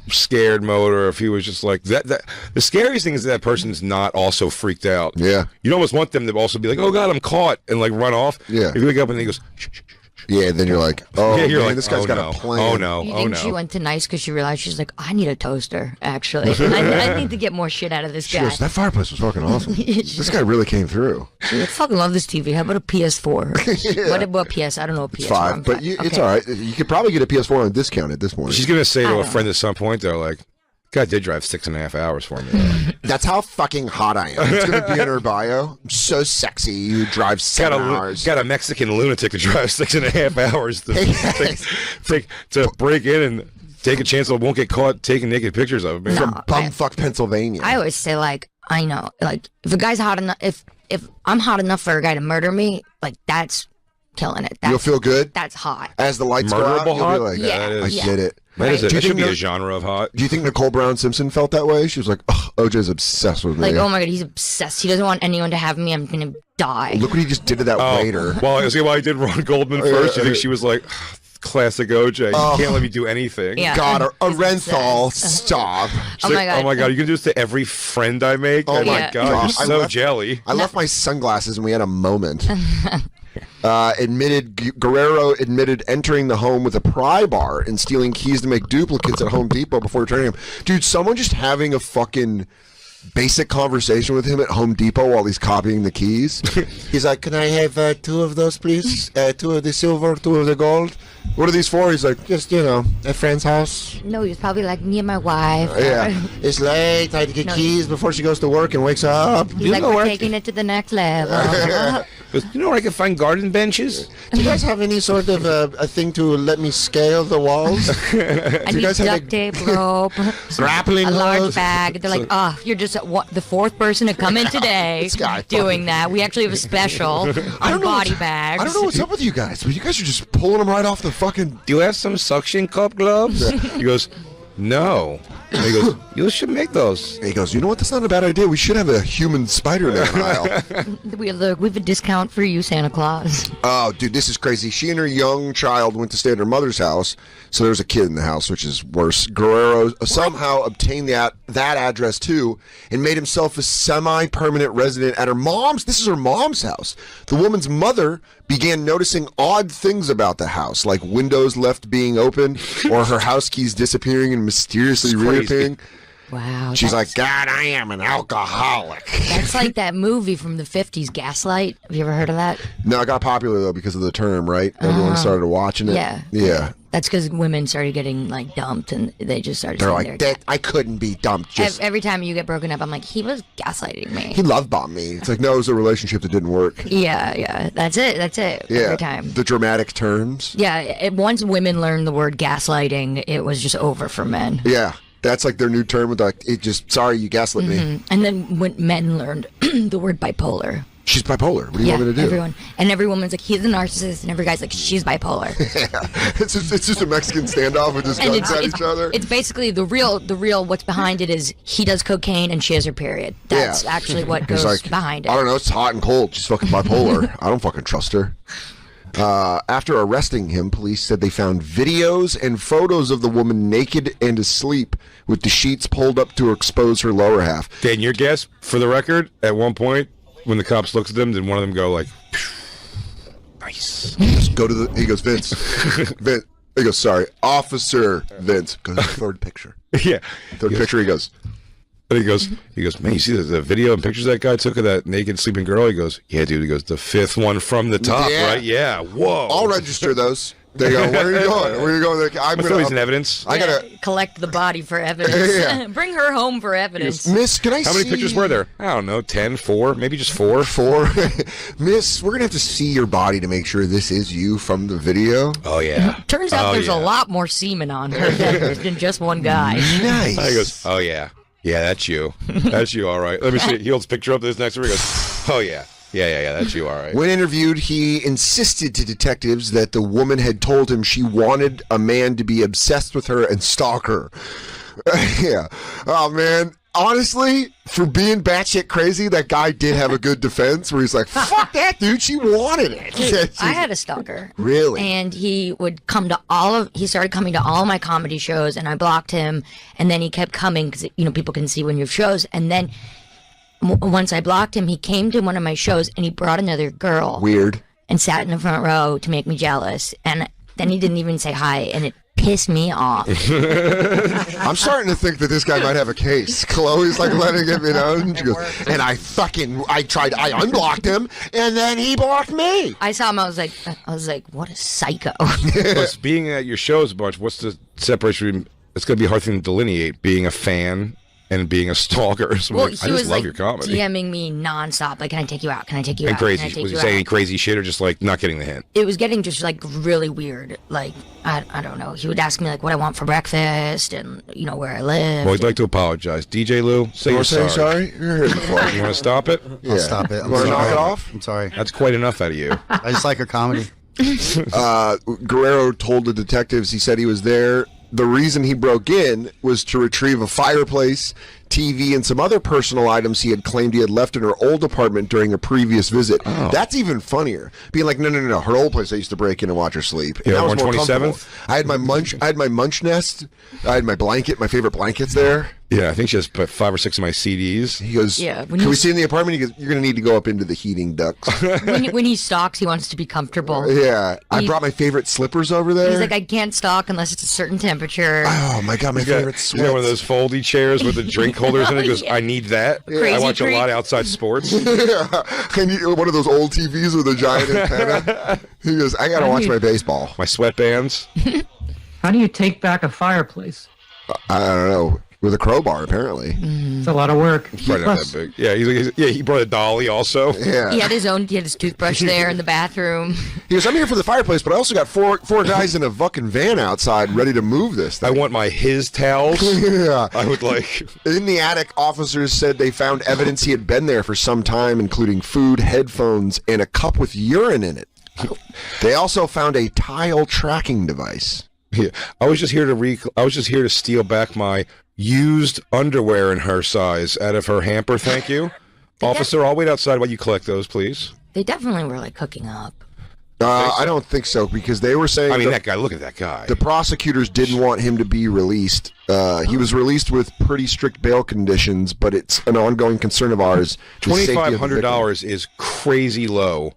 scared mode or if he was just like that. The scariest thing is that person's not also freaked out. Yeah. You'd almost want them to also be like, oh God, I'm caught, and like run off. Yeah. If you wake up and he goes, shh, shh, shh. Yeah, then you're like, oh, Yeah, you're man, like, this guy's oh, got no. a plan. Oh, no. You Oh, think no. she went to nice because she realized she's like, I need a toaster, actually. I need to get more shit out of this She guy. goes, that fireplace was fucking awesome. This guy really came through. I fucking love this TV. How about a PS4? Yeah. What PS? I don't know what PS4. It's 5, but it's all right. You could probably get a PS4 on discount at this point. She's gonna say to I a don't friend at some point, though, like, God did drive 6.5 hours for me. That's how fucking hot I am. It's gonna be in her bio. I'm so sexy. You drive 7 hours. Got a Mexican lunatic to drive 6.5 hours to break in and take a chance that won't get caught taking naked pictures of me. No. From bumfuck Pennsylvania. I always say, like, I know. Like, if a guy's hot enough, if I'm hot enough for a guy to murder me, like, that's killing it. That's, You'll feel good? That's hot. As the lights go out, Murderable you'll hot? be like, Yeah, that is. I get it. That, is Right. that should be think a genre of hot. Do you think Nicole Brown Simpson felt that way? She was like, oh, OJ's obsessed with me. Like, oh my God, he's obsessed. He doesn't want anyone to have me. I'm going to die. Look what he just did to that waiter. Well, I see why I did Ron Goldman first. You think she was like, classic OJ. Oh. You can't let me do anything. Yeah. God, a He's Renthal, obsessed. stop. Oh my God. Oh my God, you can do this to every friend I make? Oh Oh my my God, God. you're so left- jelly. I left my sunglasses and we had a moment. Guerrero admitted entering the home with a pry bar and stealing keys to make duplicates at Home Depot before returning them. Dude, someone just having a fucking basic conversation with him at Home Depot while he's copying the keys. He's like, can I have 2 of those, please? 2 of the silver, 2 of the gold. What are these for? He's like, just, at a friend's house. No, he was probably like me and my wife. Yeah. It's late. I had to get No, keys before she goes to work and wakes up. He's like, we're taking it to the next level. Goes, you know where I can find garden benches? Do you guys have any sort of a thing to let me scale the walls? I need guys have, duct like, tape, rope, grappling a large hooks? bag. They're like, oh, you're just the 4th person to come in today This guy doing that. We actually have a special on body bags. I don't know what's up with you guys, but you guys are just pulling them right off the fucking. Do you have some suction cup gloves? He goes, no. And he goes, you should make those. He goes, you know what? That's not a bad idea. We should have a human Spider-Man aisle. We have a discount for you, Santa Claus. Oh, dude, this is crazy. She and her young child went to stay at her mother's house, so there's a kid in the house, which is worse. Guerrero somehow obtained that address too, and made himself a semi-permanent resident at her mom's. This is her mom's house. The woman's mother began noticing odd things about the house, like windows left being open, or her house keys disappearing and mysteriously reappearing. Wow. She's like, God, I am an alcoholic. That's like that movie from the 50s, Gaslight. Have you ever heard of that? No, it got popular though because of the term, right? Everyone started watching it. Yeah. Yeah. That's because women started getting like dumped, and they just started. They're saying like, their- that I couldn't be dumped. Just Every time you get broken up, I'm like, he was gaslighting me. he love bombed me. It's like, no, it was a relationship that didn't work. Yeah. That's it. Yeah. Every time. The dramatic terms. Yeah. Once women learned the word gaslighting, it was just over for men. Yeah. That's like their new term with like, it just, sorry, you gaslit me. Mhm. And then when men learned the word bipolar. She's bipolar. What do you want me to do? Every woman's like, he's a narcissist, and every guy's like, she's bipolar. it's just a Mexican standoff with just guns at each other. It's basically the real what's behind it is he does cocaine and she has her period. That's actually what He's goes like, behind it. I don't know. It's hot and cold. She's fucking bipolar. I don't fucking trust her. After arresting him, police said they found videos and photos of the woman naked and asleep with the sheets pulled up to expose her lower half. Dan, your guess, for the record, at one point, when the cops looked at them, did one of them go like, nice. Just go to the, he goes, Vince. Vince. He goes, sorry, Officer Vince. Go to the third picture. Yeah. Third picture, he goes. And he goes, man, you see the video and pictures that guy took of that naked sleeping girl? He goes, yeah, dude. He goes, the 5th one from the top, right? Yeah. Whoa. I'll register those. They go, where are you going? Where are you going? I'm throw these in evidence. I gotta collect the body for evidence. Yeah. Bring her home for evidence. Miss, can I How see? many pictures were there? I don't know, 10, 4, maybe just 4. 4. Miss, we're gonna have to see your body to make sure this is you from the video. Oh yeah. Turns out there's a lot more semen on her than just one guy. Nice. He goes, oh yeah. Yeah, that's you. That's you, all right. Let me see. He holds a picture up this next one. He goes, oh yeah. Yeah, that's you, all right. When interviewed, he insisted to detectives that the woman had told him she wanted a man to be obsessed with her and stalk her. Yeah. Oh, man. Honestly, for being batshit crazy, that guy did have a good defense where he's like, fuck that, dude. She wanted it. I had a stalker. Really? And he would come to he started coming to all my comedy shows, and I blocked him, and then he kept coming because, people can see when you have shows, and then once I blocked him, he came to one of my shows and he brought another girl. Weird. and sat in the front row to make me jealous. And then he didn't even say hi, and it pissed me off. I'm starting to think that this guy might have a case. Chloe's like letting him, and she goes, and I unblocked him, and then he blocked me. I saw him. I was like, what a psycho. Plus, being at your shows a bunch, what's the separation? It's going to be a hard thing to delineate being a fan and being a stalker. So Well, like, I he just was love like your comedy. DMing me nonstop. Like, can I take you out? Can I take you And out? Can I crazy. take Was he you saying out? any crazy shit or just like not getting the hint? It was getting just like really weird. Like, I don't know. He would ask me like what I want for breakfast and where I live. Well, I'd like to apologize. DJ Lou, say You you're wanna say sorry. sorry? You're here before. You want to stop it? I'll stop it. You want to knock it off? I'm sorry. That's quite enough out of you. I just like her comedy. Guerrero told the detectives he said he was there. The reason he broke in was to retrieve a fireplace, TV, and some other personal items he had claimed he had left in her old apartment during a previous visit. Oh. That's even funnier. Being like, no. Her old place I used to break in and watch her sleep. And Yeah, that was more 127th? comfortable. I had my munch nest. I had my blanket, my favorite blankets there. Yeah, I think she has put 5 or 6 of my CDs. He goes, Yeah, can we see in the apartment? He goes, you're going to need to go up into the heating ducts. when he stalks, he wants to be comfortable. Yeah. I brought my favorite slippers over there. He's like, I can't stalk unless it's a certain temperature. Oh my God, my favorite You got one of those foldy chairs with the drink holders in it. He goes, I need that. I watch a lot of outside sports. Yeah. I need one of those old TVs with a giant antenna. He goes, I gotta watch my baseball. My sweatbands. How do you take back a fireplace? I don't know. With a crowbar, apparently. It's a lot of work. It's probably not that big. Yeah, he brought a dolly also. Yeah. He had his toothbrush there in the bathroom. He goes, I'm here for the fireplace, but I also got four guys in a fucking van outside ready to move this thing. I want my his towels. Yeah. I would like. In the attic, officers said they found evidence he had been there for some time, including food, headphones, and a cup with urine in it. They also found a tile tracking device. Yeah, I was just here to steal back my used underwear in her size out of her hamper. Thank you, officer. I'll wait outside while you collect those, please. They definitely were like hooking up. I don't think so, because they were saying. I mean, that guy. Look at that guy. The prosecutors didn't want him to be released. He was released with pretty strict bail conditions, but it's an ongoing concern of ours. $2,500 is crazy low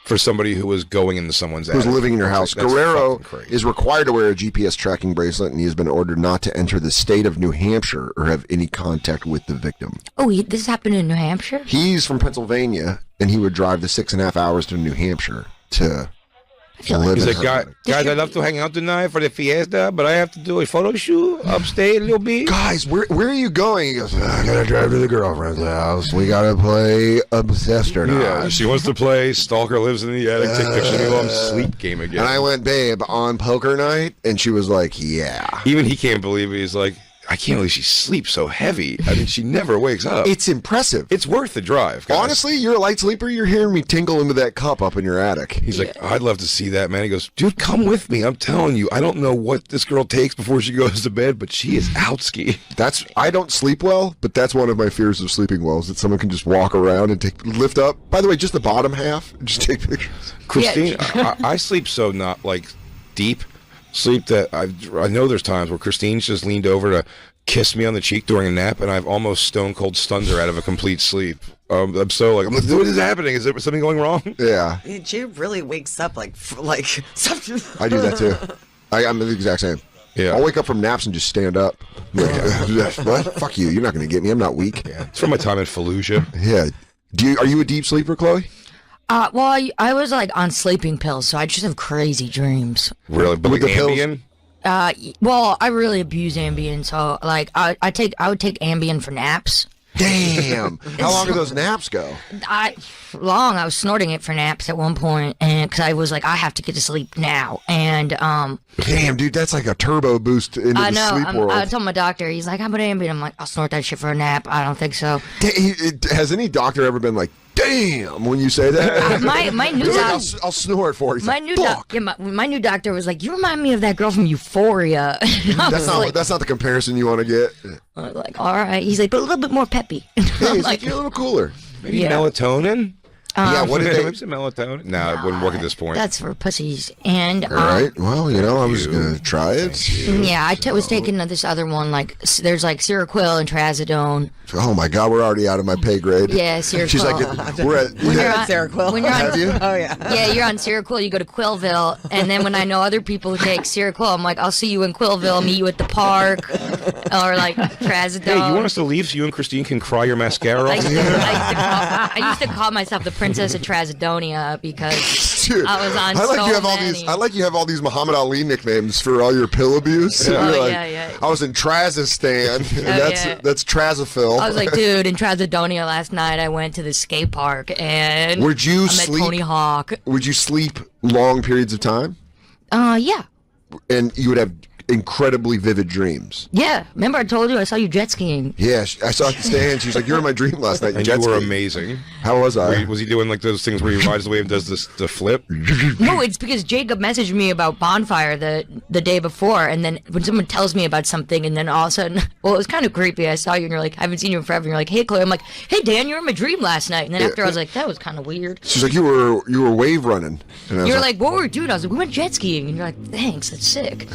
for somebody who was going into someone's who's attic. living in your house. That's Guerrero fucking crazy. is required to wear a GPS tracking bracelet, and he has been ordered not to enter the state of New Hampshire or have any contact with the victim. Oh, this happened in New Hampshire? He's from Pennsylvania, and he would drive the 6.5 hours to New Hampshire to live He's in like, her. guys, I'd love to hang out tonight for the fiesta, but I have to do a photo shoot upstate a little bit. Guys, where are you going? He goes, I gotta drive to the girlfriend's house. We gotta play Obsessed or Not. Yeah, she wants to play Stalker Lives in the Attic, take pictures of me while I'm sleep game again. And I went, babe, on poker night? And she was like, yeah. Even he can't believe it. He's like, I can't believe she sleeps so heavy. I mean, she never wakes up. It's impressive. It's worth the drive, guys. Honestly, you're a light sleeper. You're hearing me tinkle into that cup up in your attic. He's like, I'd love to see that, man. He goes, dude, come with me. I'm telling you, I don't know what this girl takes before she goes to bed, but she is outski. I don't sleep well, but that's one of my fears of sleeping well, is that someone can just walk around and lift up. By the way, just the bottom half, and just take pictures. Christine, I sleep so not like deep sleep that I know there's times where Christine's just leaned over to kiss me on the cheek during a nap, and I've almost stone cold stunned her out of a complete sleep. I'm so like, what is happening? Is there something going wrong? Yeah. She really wakes up like something. I do that too. I'm the exact same. Yeah. I'll wake up from naps and just stand up. What? Fuck you. You're not going to get me. I'm not weak. Yeah. It's from my time in Fallujah. Yeah. Are you a deep sleeper, Chloe? Well, I was like on sleeping pills, so I just have crazy dreams. Really? But with like the pills? Ambien? Well, I really abuse Ambien, so like I would take Ambien for naps. Damn. How long do those naps go? I was snorting it for naps at one point, and because I was like, I have to get to sleep now, and Damn, dude, that's like a turbo boost into I the know. sleep world. I told my doctor, he's like, how about Ambien? I'm like, I'll snort that shit for a nap. I don't think so. Has any doctor ever been like, damn, when you say that? My new I'll doctor. snort for you. My new doctor was like, you remind me of that girl from Euphoria. That's not the comparison you want to get. I was like, all right. He's like, but a little bit more peppy. Hey, it's like you're a little cooler. Maybe melatonin? Yeah, what did they? Melatonin? No, it wouldn't work at this point. That's for pussies. And All right. Well, I was gonna try it. yeah, I was taking this other one. Like, there's like Seroquel and Trazodone. Oh my God, we're already out of my pay grade. Yeah, Seroquel. She's like, we're at. When you're on Seroquel. When you're on, Have you? Oh yeah. Yeah, you're on Seroquel, you go to Quillville, and then when I know other people who take Seroquel, I'm like, I'll see you in Quillville, meet you at the park, or like Trazodone. Hey, you want us to leave so you and Christine can cry your mascara off? I used to call myself the Princess of Trazodonia because Dude, I was on I like so you have many. all these. I like you have all these Muhammad Ali nicknames for all your pill abuse. Oh, You're like, yeah. I was in Trazistan. And that's Trazophil. I was like, dude, in Trazodonia last night, I went to the skate park and Would you I met sleep? Tony Hawk. Would you sleep long periods of time? Yeah. And you would have incredibly vivid dreams. Yeah. Remember I told you I saw you jet skiing? Yeah, I saw it stand. She's like, "You're in my dream last night." And jet you were skiing." amazing. How was I? Was he doing like those things where he rides the wave and does the flip? No, it's because Jacob messaged me about Bonfire the day before, and then when someone tells me about something, and then all of a sudden, well, it was kind of creepy. I saw you, and you're like, I haven't seen you in forever. And you're like, hey, Chloe. I'm like, hey, Dan, you were in my dream last night. And then after, I was like, that was kind of weird. She's like, "You were wave running." And I was You're like, what were we doing? I was like, we went jet skiing. And you're like, thanks, that's sick.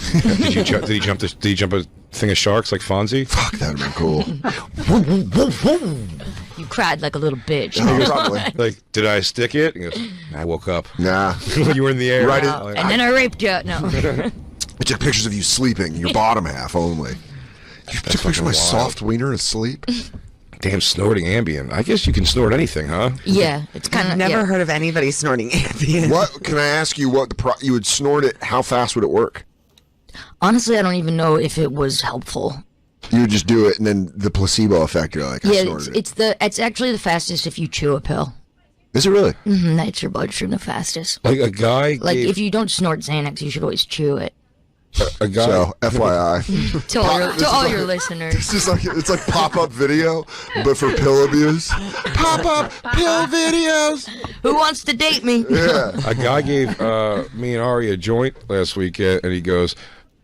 Did he jump a thing of sharks like Fonzie? Fuck, that'd have been cool. You cried like a little bitch. Oh, probably. Like, did I stick it? He goes, I woke up. Nah. You were in the air. Right. And then I raped you. No. I took pictures of you sleeping, your bottom half only. You took pictures of my soft wiener asleep. Damn, snorting Ambien. I guess you can snort anything, huh? Yeah, it's kind of. Never heard of anybody snorting Ambien. What can I ask you? What you would snort it? How fast would it work? Honestly, I don't even know if it was helpful. You would just do it, and then the placebo effect. You're like, I Yeah, snorted it. it's actually the fastest if you chew a pill. Is it really? Mm-hmm, that's your bloodstream the fastest. Like a guy. Like if you don't snort Xanax, you should always chew it. A guy. So, FYI. To all your listeners. It's just like it's like pop-up video, but for pill abuse. Pop-up pill videos. Who wants to date me? Yeah. A guy gave me and Ari a joint last weekend, and he goes,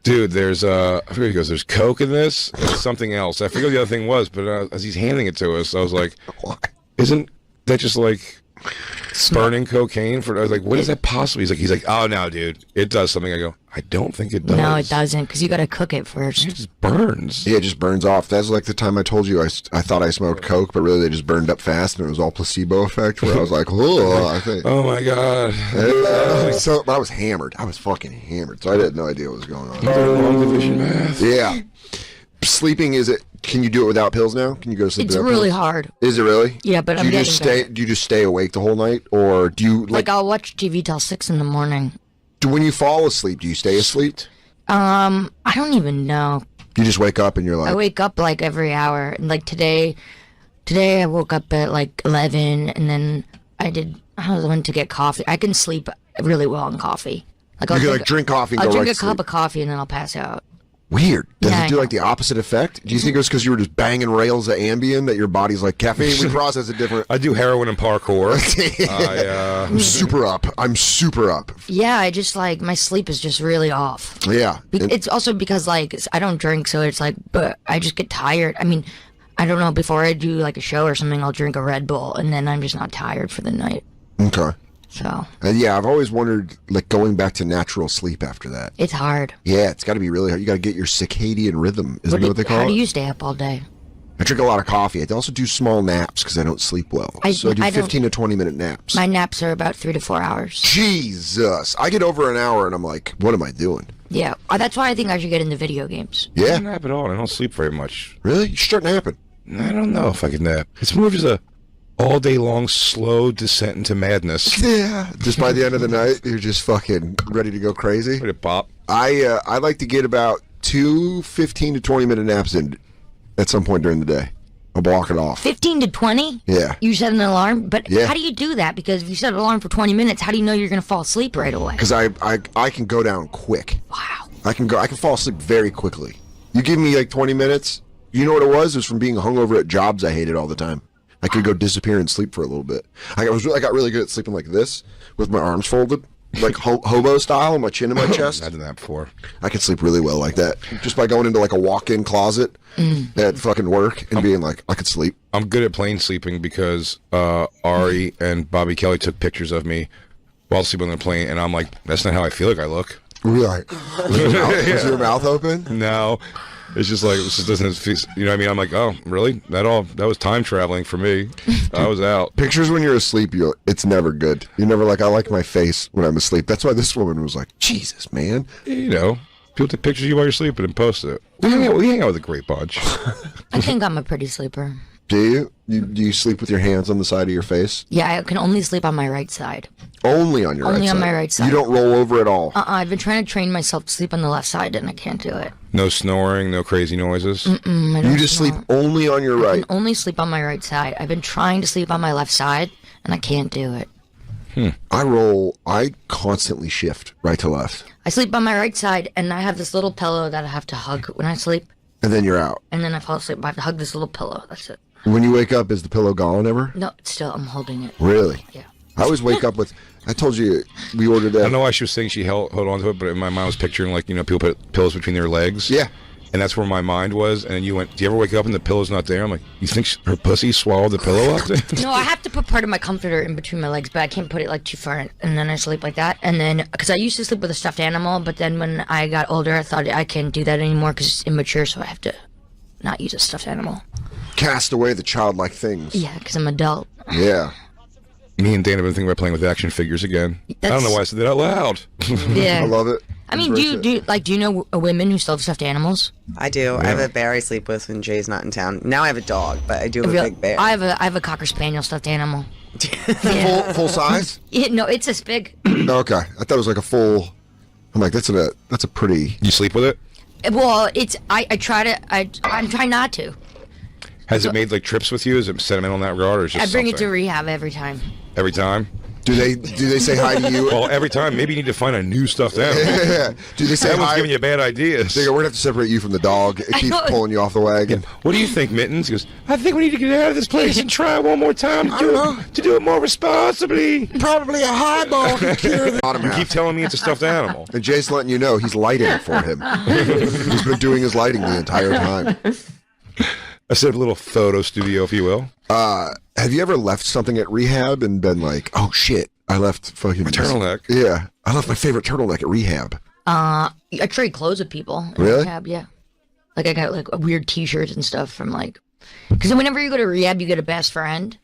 dude, there's I forget, he goes, there's coke in this and something else. I forget what the other thing was, but as he's handing it to us, I was like, isn't that just like burning cocaine? I was like, what is that possibly? He's like, oh no, dude, it does something. I go, I don't think it does. No, it doesn't, because you got to cook it first. It just burns. Yeah, it just burns off. That's like the time I told you I thought I smoked coke, but really they just burned up fast, and it was all placebo effect. Where I was like, oh, I think. Oh my god. So, but I was hammered. I was fucking hammered. So I had no idea what was going on. Long division math. Yeah. Sleeping, is it? Can you do it without pills now? Can you go to sleep It's without really pills? hard. Is it really? Yeah, but do I'm you getting just stay? better. Do you just stay awake the whole night, or do you Like I'll watch TV till 6 in the morning. when you fall asleep? Do you stay asleep? I don't even know. You just wake up and you're like, I wake up like every hour. And like today I woke up at like 11, and then I went to get coffee. I can sleep really well on coffee. Like you can drink coffee and I'll go drink right a to cup sleep. of coffee and then I'll pass out. Weird. Does Yeah, it do I like the opposite effect? Do you think it was because you were just banging rails of Ambien that your body's like caffeine? We process it different. I do heroin and parkour. I'm super up. I'm super up. Yeah, I just like my sleep is just really off. Yeah. It's also because like I don't drink, so it's like, but I just get tired. I mean, I don't know. Before I do like a show or something, I'll drink a Red Bull, and then I'm just not tired for the night. Okay. So And yeah, I've always wondered, like, going back to natural sleep after that. it's hard. Yeah, it's got to be really hard. You got to get your circadian rhythm. Isn't that what they call How it? do you stay up all day? I drink a lot of coffee. I also do small naps because I don't sleep well. So I do I don't- 15 to 20 minute naps. My naps are about 3 to 4 hours. Jesus. I get over an hour and I'm like, what am I doing? Yeah, that's why I think I should get into video games. Yeah. I don't nap at all. I don't sleep very much. Really? You should start napping. I don't know if I can nap. It's more of just a all day long slow descent into madness. Yeah. Just by the end of the night, you're just fucking ready to go crazy. Ready to pop. I like to get about 2 15 to 20 minute naps in at some point during the day. I'll block it off. 15 to 20? Yeah. You set an alarm? But Yeah. how do you do that? Because if you set an alarm for 20 minutes, how do you know you're going to fall asleep right away? Because I can go down quick. Wow. I can fall asleep very quickly. You give me like 20 minutes. You know what it was? It was from being hungover at jobs I hated all the time. I could go disappear and sleep for a little bit. I got really good at sleeping like this with my arms folded. like hobo style, my chin in my chest. I've done that before. I can sleep really well like that, just by going into like a walk-in closet at fucking work and being like, I could sleep. I'm good at plane sleeping because Ari and Bobby Kelly took pictures of me while sleeping on the plane, and I'm like, that's not how I feel like I look. Really? Was your mouth open? No. It's just like, it just doesn't feel, you know what I mean? I'm like, oh, really? That was time traveling for me. I was out. Pictures when you're asleep, it's never good. You're never like, I like my face when I'm asleep. That's why this woman was like, Jesus, man. You know, people take pictures of you while you're sleeping and post it. We hang out with a great bunch. I think I'm a pretty sleeper. Do you? Do you sleep with your hands on the side of your face? Yeah, I can only sleep on my right side. Only on your right side? Only on my right side. You don't roll over at all? I've been trying to train myself to sleep on the left side, and I can't do it. No snoring, no crazy noises? I don't You just sleep only on your right? I can only sleep on my right side. I've been trying to sleep on my left side, and I can't do it. I constantly shift right to left. I sleep on my right side, and I have this little pillow that I have to hug when I sleep. And then you're out. And then I fall asleep. I have to hug this little pillow. That's it. When you wake up, is the pillow gone ever? No, I'm holding it. Really? Yeah. I always wake up with, I told you, we ordered that. I don't know why she was saying she held on to it, but in my mind I was picturing, like, you know, people put pillows between their legs. Yeah. And that's where my mind was. And you went, do you ever wake up and the pillow's not there? I'm like, you think her pussy swallowed the pillow up there? No, I have to put part of my comforter in between my legs, but I can't put it like too far in, and then I sleep like that. And then, because I used to sleep with a stuffed animal, but then when I got older, I thought I can't do that anymore because it's immature, so I have to not use a stuffed animal. Cast away the childlike things. Yeah, because I'm adult. Yeah. Me and Dan have been thinking about playing with action figures again. I don't know why I said that out loud. Yeah. I love it. I mean, do you know women who still have stuffed animals? I do. I have a bear I sleep with when Jay's not in town. Now I have a dog, but I do have a big bear. I have a Cocker Spaniel stuffed animal. Full size? No, it's this big. Okay. I thought it was like a full. I'm like, that's a pretty. You sleep with it? Well, I'm trying not to. Has it made like trips with you? Is it sentimental in that regard, or is it just I bring it to something? rehab every time. Every time? Do they say hi to you? Well, every time. Maybe you need to find a new stuffed animal. Yeah. Do they say That one's hi? giving you bad ideas. They go, we're gonna have to separate you from the dog. It keeps pulling you off the wagon. What do you think, Mittens? He goes, I think we need to get out of this place and try one more time to do it more responsibly. Probably a highball can cure that. You keep telling me it's a stuffed animal. And Jay's letting you know he's lighting it for him. He's been doing his lighting the entire time. I said a little photo studio, if you will. Have you ever left something at rehab and been like, oh shit, I left fucking My turtleneck. Yeah, I left my favorite turtleneck at rehab. I trade clothes with people. in Really? Rehab, yeah. Like I got like weird T-shirts and stuff from like, because whenever you go to rehab, you get a best friend,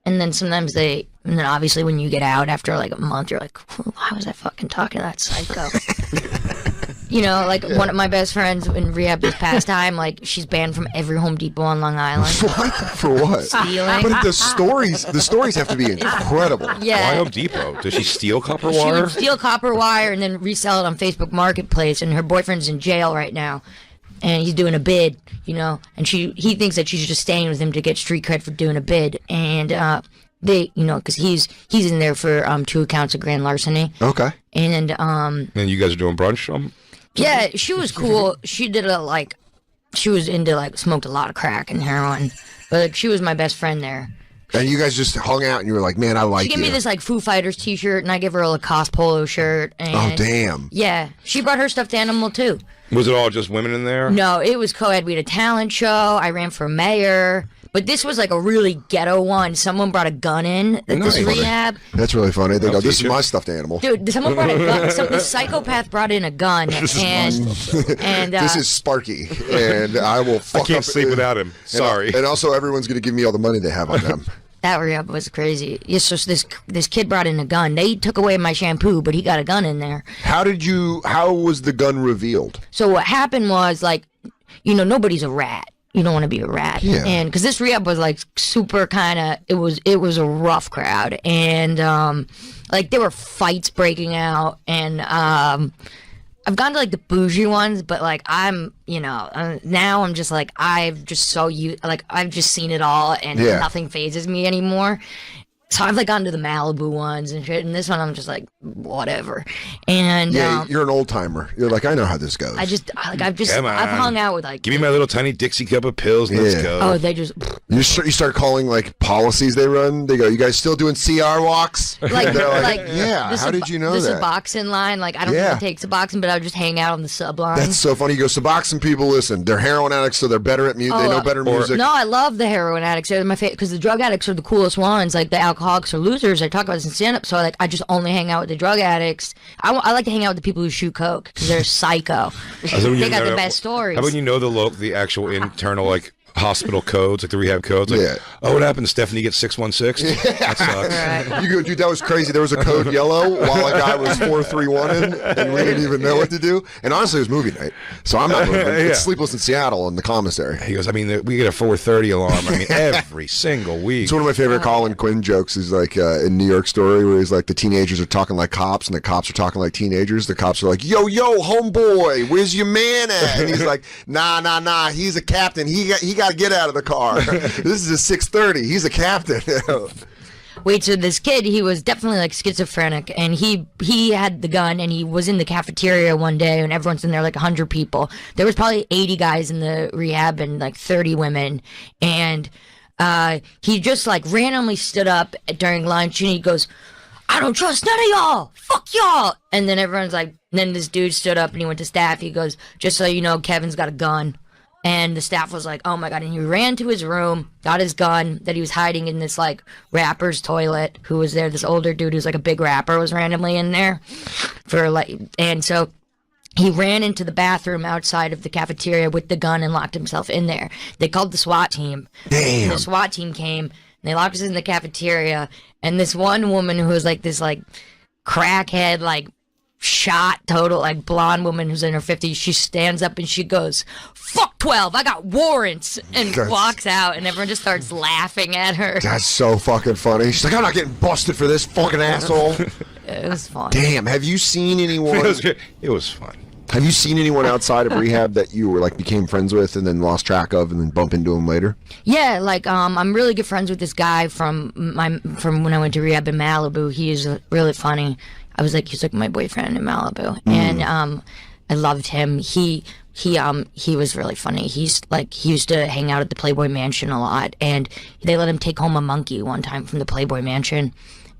and then sometimes and then obviously when you get out after like a month, you're like, why was I fucking talking to that psycho? You know, like one of my best friends in rehab this past time, like she's banned from every Home Depot on Long Island. What? For what? Stealing. But the stories have to be incredible. Yeah. Why Home Depot? Does she steal copper She wire? would steal copper wire and then resell it on Facebook Marketplace, and her boyfriend's in jail right now, and he's doing a bid, you know, and he thinks that she's just staying with him to get street cred for doing a bid, and they, you know, because he's in there for 2 counts of grand larceny. Okay. And And you guys are doing brunch? yeah, she was cool. She did she was into like smoked a lot of crack and heroin, but like she was my best friend there. And you guys just hung out and you were like, man, I like She you. gave me this like Foo Fighters T-shirt, and I give her a Lacoste polo shirt. And, Oh, damn. Yeah, she brought her stuffed animal too. Was it all just women in there? No, it was co-ed. We had a talent show. I ran for mayor. But this was like a really ghetto one. Someone brought a gun in at this Nice. rehab. That's really funny. They go, I'll this teach is you. my stuffed animal. Dude, someone brought a gun. The psychopath brought in a gun. And This is Sparky, and I will fuck I can't up- sleep without him. Sorry. And also, everyone's going to give me all the money they have on them. that rehab was crazy. Yes, so this kid brought in a gun. They took away my shampoo, but he got a gun in there. How was the gun revealed? So what happened was, like, you know, nobody's a rat. You don't want to be a rat. Yeah. And because this rehab was like super kind of, it was a rough crowd. And like there were fights breaking out. And I've gone to like the bougie ones, but like I'm, you know, now I'm just like, I've just seen it all, and Yeah. nothing phases me anymore. So I've like gone to the Malibu ones and shit, and this one I'm just like whatever. And yeah, you're an old timer. You're like, I know how this goes. Come on. I've hung out with like. Give me my little tiny Dixie cup of pills. And let's go. Oh, they just. You start calling like policies they run. They go, you guys still doing CR walks? Like, yeah. How did you know the that? Suboxone line, like I don't even take Suboxone, but I would just hang out on the sub line. That's so funny. You go, Suboxone people, listen, they're heroin addicts, so they're better at music. They know better music. No, I love the heroin addicts. They're my favorite because the drug addicts are the coolest ones. Like the alcoholics or losers, I talk about this in stand-up. So I just only hang out with the drug addicts. I like to hang out with the people who shoot coke because they're psycho. They got the best stories. How about you know the actual internal like hospital codes, like the rehab codes? Like, oh, what happened? Stephanie gets 616. That sucks. Right. You go, dude, that was crazy. There was a code yellow while a guy was 431ing, and we didn't even know what to do. And honestly, it was movie night, so I'm not moving. It's Sleepless in Seattle in the commissary. He goes, I mean, we get a 4:30 alarm. I mean, every single week. It's one of my favorite Colin Quinn jokes. Is like in New York Story, where he's like, the teenagers are talking like cops, and the cops are talking like teenagers. The cops are like, yo, homeboy, where's your man at? And he's like, nah, he's a captain. He got to get out of the car. This is a 6:30. He's a captain. Wait, so this kid, he was definitely like schizophrenic, and he had the gun, and he was in the cafeteria one day, and everyone's in there, like 100 people. There was probably 80 guys in the rehab and like 30 women, and he just like randomly stood up during lunch, and he goes, I don't trust none of y'all. Fuck y'all. And then everyone's like, then this dude stood up, and he went to staff. He goes, just so you know, Kevin's got a gun. And the staff was like, oh my God. And he ran to his room, got his gun that he was hiding in this like rapper's toilet who was there. This older dude who's like a big rapper was randomly in there and so he ran into the bathroom outside of the cafeteria with the gun and locked himself in there. They called the SWAT team. Damn. And the SWAT team came and they locked us in the cafeteria. And this one woman who was like this like crackhead, like shot total, like blonde woman who's in her 50s, she stands up and she goes, fuck 12, I got warrants, and walks out, and everyone just starts laughing at her. That's so fucking funny. She's like, I'm not getting busted for this fucking asshole. It was fun. Damn, have you seen anyone? It was fun. Have you seen anyone outside of rehab that you were like became friends with and then lost track of and then bump into them later? Yeah, like I'm really good friends with this guy from when I went to rehab in Malibu. He is really funny. He's like my boyfriend in Malibu, and I loved him. He was really funny. He used to hang out at the Playboy Mansion a lot, and they let him take home a monkey one time from the Playboy Mansion,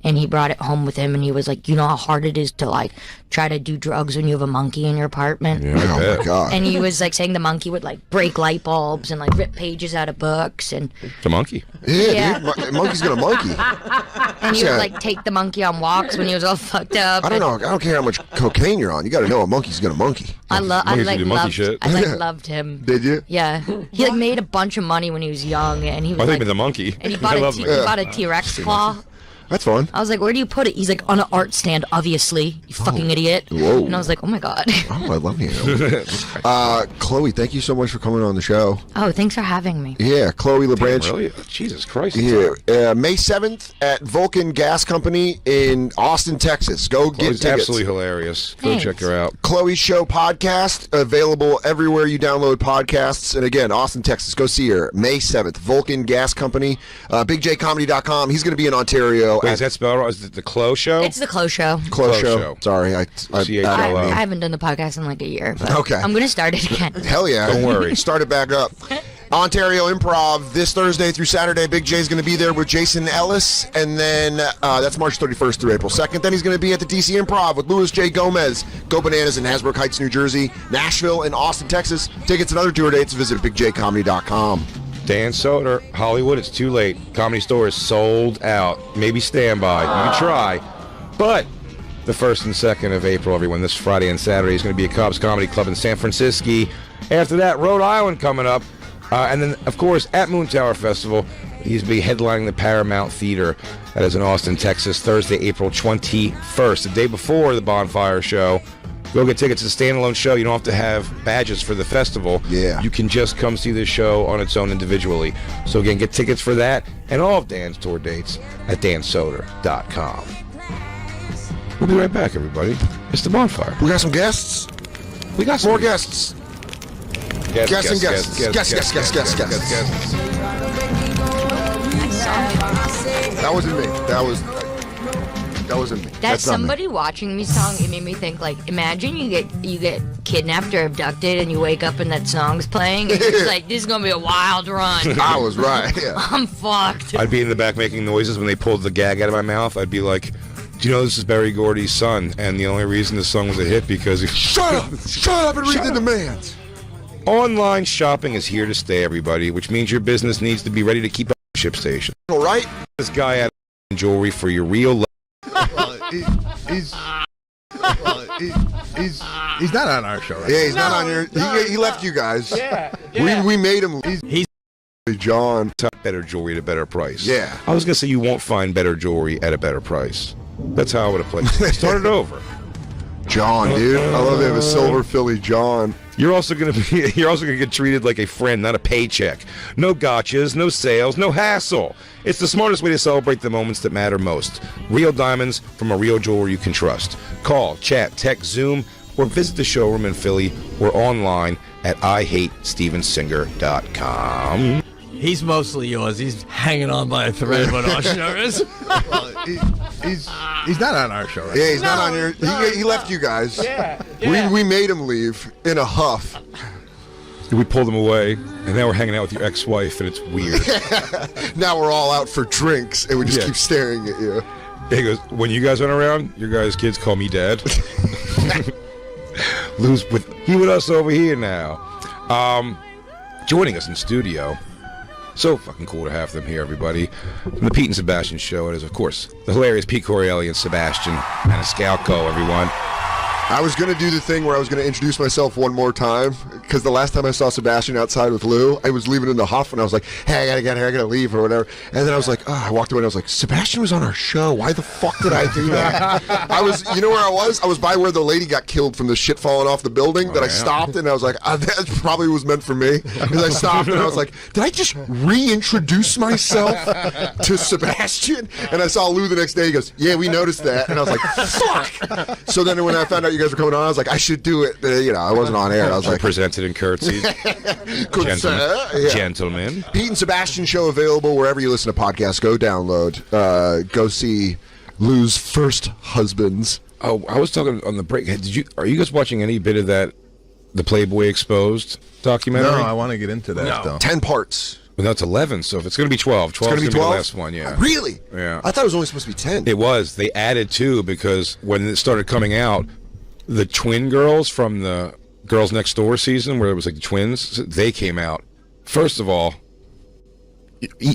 and he brought it home with him, and he was like, you know how hard it is to like try to do drugs when you have a monkey in your apartment? Yeah, oh my God. And he was like saying the monkey would like break light bulbs and like rip pages out of books, and it's a monkey. Yeah. Dude, monkey's gonna monkey. And he would like take the monkey on walks when he was all fucked up. I don't know. I don't care how much cocaine you're on. You got to know a monkey's gonna monkey. I loved him. Did you? Yeah. He like made a bunch of money when he was young, and he was I think the monkey. And he bought a T-Rex claw. That's fun. I was like, where do you put it? He's like, on an art stand, obviously. You fucking idiot. Whoa. And I was like, oh my God. Oh, I love you. Chloe, thank you so much for coming on the show. Oh, thanks for having me. Yeah, Chloe LeBranch. Damn, really? Jesus Christ. Yeah, May 7th at Vulcan Gas Company in Austin, Texas. Go get tickets. Absolutely hilarious. Go check her out. Chloe's Show podcast, available everywhere you download podcasts. And again, Austin, Texas. Go see her. May 7th, Vulcan Gas Company. BigJComedy.com. He's going to be in Ontario. Wait, is that spelled right? Is it the Clo Show? It's the Clo Show. Clo Show. Sorry. I haven't done the podcast in like a year. But okay. I'm going to start it again. Hell yeah. Don't worry. Start it back up. Ontario Improv this Thursday through Saturday. Big J's going to be there with Jason Ellis, and then that's March 31st through April 2nd. Then he's going to be at the DC Improv with Louis J. Gomez. Go Bananas in Hasbrook Heights, New Jersey, Nashville, and Austin, Texas. Tickets and other tour dates, visit bigjcomedy.com. Dan Soder, Hollywood, it's too late. Comedy Store is sold out. Maybe stand by. You can try. But the 1st and 2nd of April, everyone, this Friday and Saturday is going to be at Cobb's Comedy Club in San Francisco. After that, Rhode Island coming up. And then, of course, at Moon Tower Festival, he's going to be headlining the Paramount Theater. That is in Austin, Texas, Thursday, April 21st, the day before the Bonfire Show. Go get tickets. It's a standalone show. You don't have to have badges for the festival. Yeah. You can just come see this show on its own individually. So, again, get tickets for that and all of Dan's tour dates at dansoder.com. We'll be right back, everybody. It's the Bonfire. We got some guests. We got some more guests. Guests. That wasn't me. That wasn't me. That That's not me. somebody watching me song, it made me think, like, imagine you get kidnapped or abducted and you wake up and that song's playing and it's like, this is gonna be a wild run. I was right. Yeah. I'm fucked. I'd be in the back making noises when they pulled the gag out of my mouth. I'd be like, do you know this is Berry Gordy's son? And the only reason this song was a hit because Shut up and read the demands. Online shopping is here to stay, everybody, which means your business needs to be ready to keep up with ShipStation. All right. This guy had jewelry for your real He's not on our show, right? Yeah, he's not on your. He left you guys. Yeah. We made him. He's John. Better jewelry at a better price. Yeah. I was gonna say you won't find better jewelry at a better price. That's how I would have played. Start it over. John, dude. I love they have a silver Philly John. You're also gonna get treated like a friend, not a paycheck. No gotchas, no sales, no hassle. It's the smartest way to celebrate the moments that matter most. Real diamonds from a real jeweler you can trust. Call, chat, text, Zoom, or visit the showroom in Philly or online at IHateStevenSinger.com. He's mostly yours. He's hanging on by a thread, but our show is. He's not on our show, right? Yeah, he's not on your. He left you guys. Yeah. We made him leave in a huff. We pulled him away, and now we're hanging out with your ex-wife, and it's weird. Now we're all out for drinks, and we just keep staring at you. He goes, when you guys aren't around, your guys' kids call me Dad. He with us over here now. Joining us in studio. So fucking cool to have them here, everybody. From the Pete and Sebastian Show, it is, of course, the hilarious Pete Corielli and Sebastian Maniscalco, everyone. I was going to do the thing where I was going to introduce myself one more time, because the last time I saw Sebastian outside with Lou, I was leaving in the huff, and I was like, hey, I got to get here, I got to leave, or whatever. And then I was like, I walked away, and I was like, Sebastian was on our show. Why the fuck did I do that? You know where I was? I was by where the lady got killed from the shit falling off the building, I stopped, and I was like, that probably was meant for me. Because I stopped, and I was like, did I just reintroduce myself to Sebastian? And I saw Lou the next day, he goes, yeah, we noticed that. And I was like, fuck! So then when I found out you guys were coming on, I was like, I should do it. I wasn't on air. I was like, presented in curtsies. Gentlemen. Pete and Sebastian Show available wherever you listen to podcasts. Go download. Go see Lou's first husbands. Oh, I was talking on the break. Are you guys watching any bit of that, the Playboy Exposed documentary? No, I want to get into that. Though. 10 parts. Well, that's 11, so if it's going to be 12, 12 is going to be the last one, yeah. Really? Yeah. I thought it was only supposed to be 10. It was. They added 2 because when it started coming out, the twin girls from the Girls Next Door season, where it was like the twins, they came out. First of all,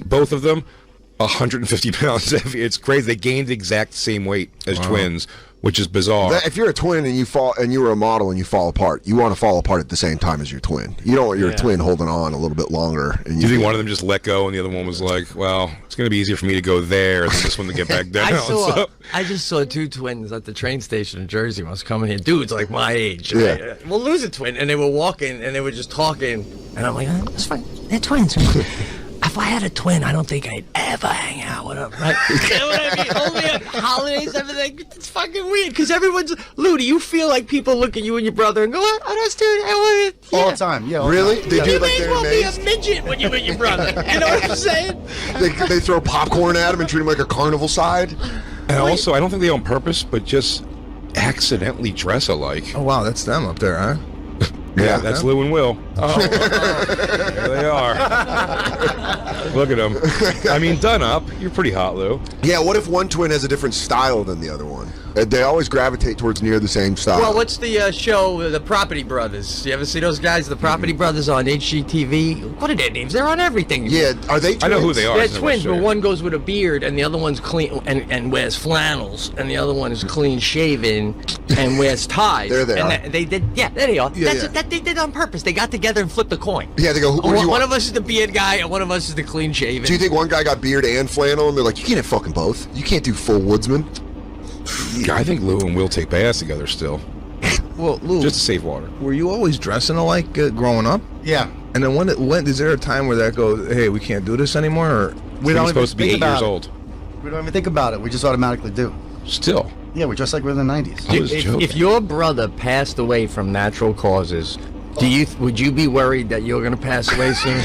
both of them, 150 pounds heavy. It's crazy. They gained the exact same weight as twins, which is bizarre. If you're a twin and you were a model and you fall apart, you want to fall apart at the same time as your twin. You don't want your twin holding on a little bit longer. And do you think one of them just let go and the other one was like, well, it's going to be easier for me to go there than this one to get back down? I just saw 2 twins at the train station in Jersey when I was coming here. Dudes like my age. Yeah. Right? We'll lose a twin. And they were walking and they were just talking. And I'm like, that's fine. They're twins. If I had a twin, I don't think I'd ever hang out with them. Right? You know what I mean? Only at holidays, everything. It's fucking weird because everyone's. Lou, do you feel like people look at you and your brother and go, "Oh, that's dude, I want it." All the time. Yeah. Really? They do You like may as they're well be amazed. a midget when you with your brother. You know what I'm saying? They throw popcorn at him and treat him like a carnival side. And also, I don't think they on purpose, but just accidentally dress alike. Oh wow, that's them up there, huh? Yeah, that's Lou and Will. Oh, there they are. Look at them. I mean, done up. You're pretty hot, Lou. Yeah, what if one twin has a different style than the other one? They always gravitate towards near the same style. Well, what's the show, The Property Brothers? You ever see those guys, The Property Brothers on HGTV? What are their names? They're on everything. Yeah, are they twins? I know who they are. They're twins, but one goes with a beard and the other one's clean and wears flannels, and the other one is clean shaven and wears ties. There they are. And they did, there they are. Yeah, That they did on purpose. They got together and flipped the coin. Yeah, they go, who do you One want? of us is the beard guy and one of us is the clean shaven. Do you think one guy got beard and flannel and they're like, you can't have fucking both? You can't do full woodsman? I think Lou and Will take baths together still. Well, Lou, just to save water. Were you always dressing alike growing up? Yeah. And then when is there a time where that goes, hey, we can't do this anymore? Or We don't supposed to be 8 years it. old. We don't even think about it. We just automatically do. Still. Yeah, we're just like we're in the 90s. I was joking. If your brother passed away from natural causes, would you be worried that you're going to pass away soon?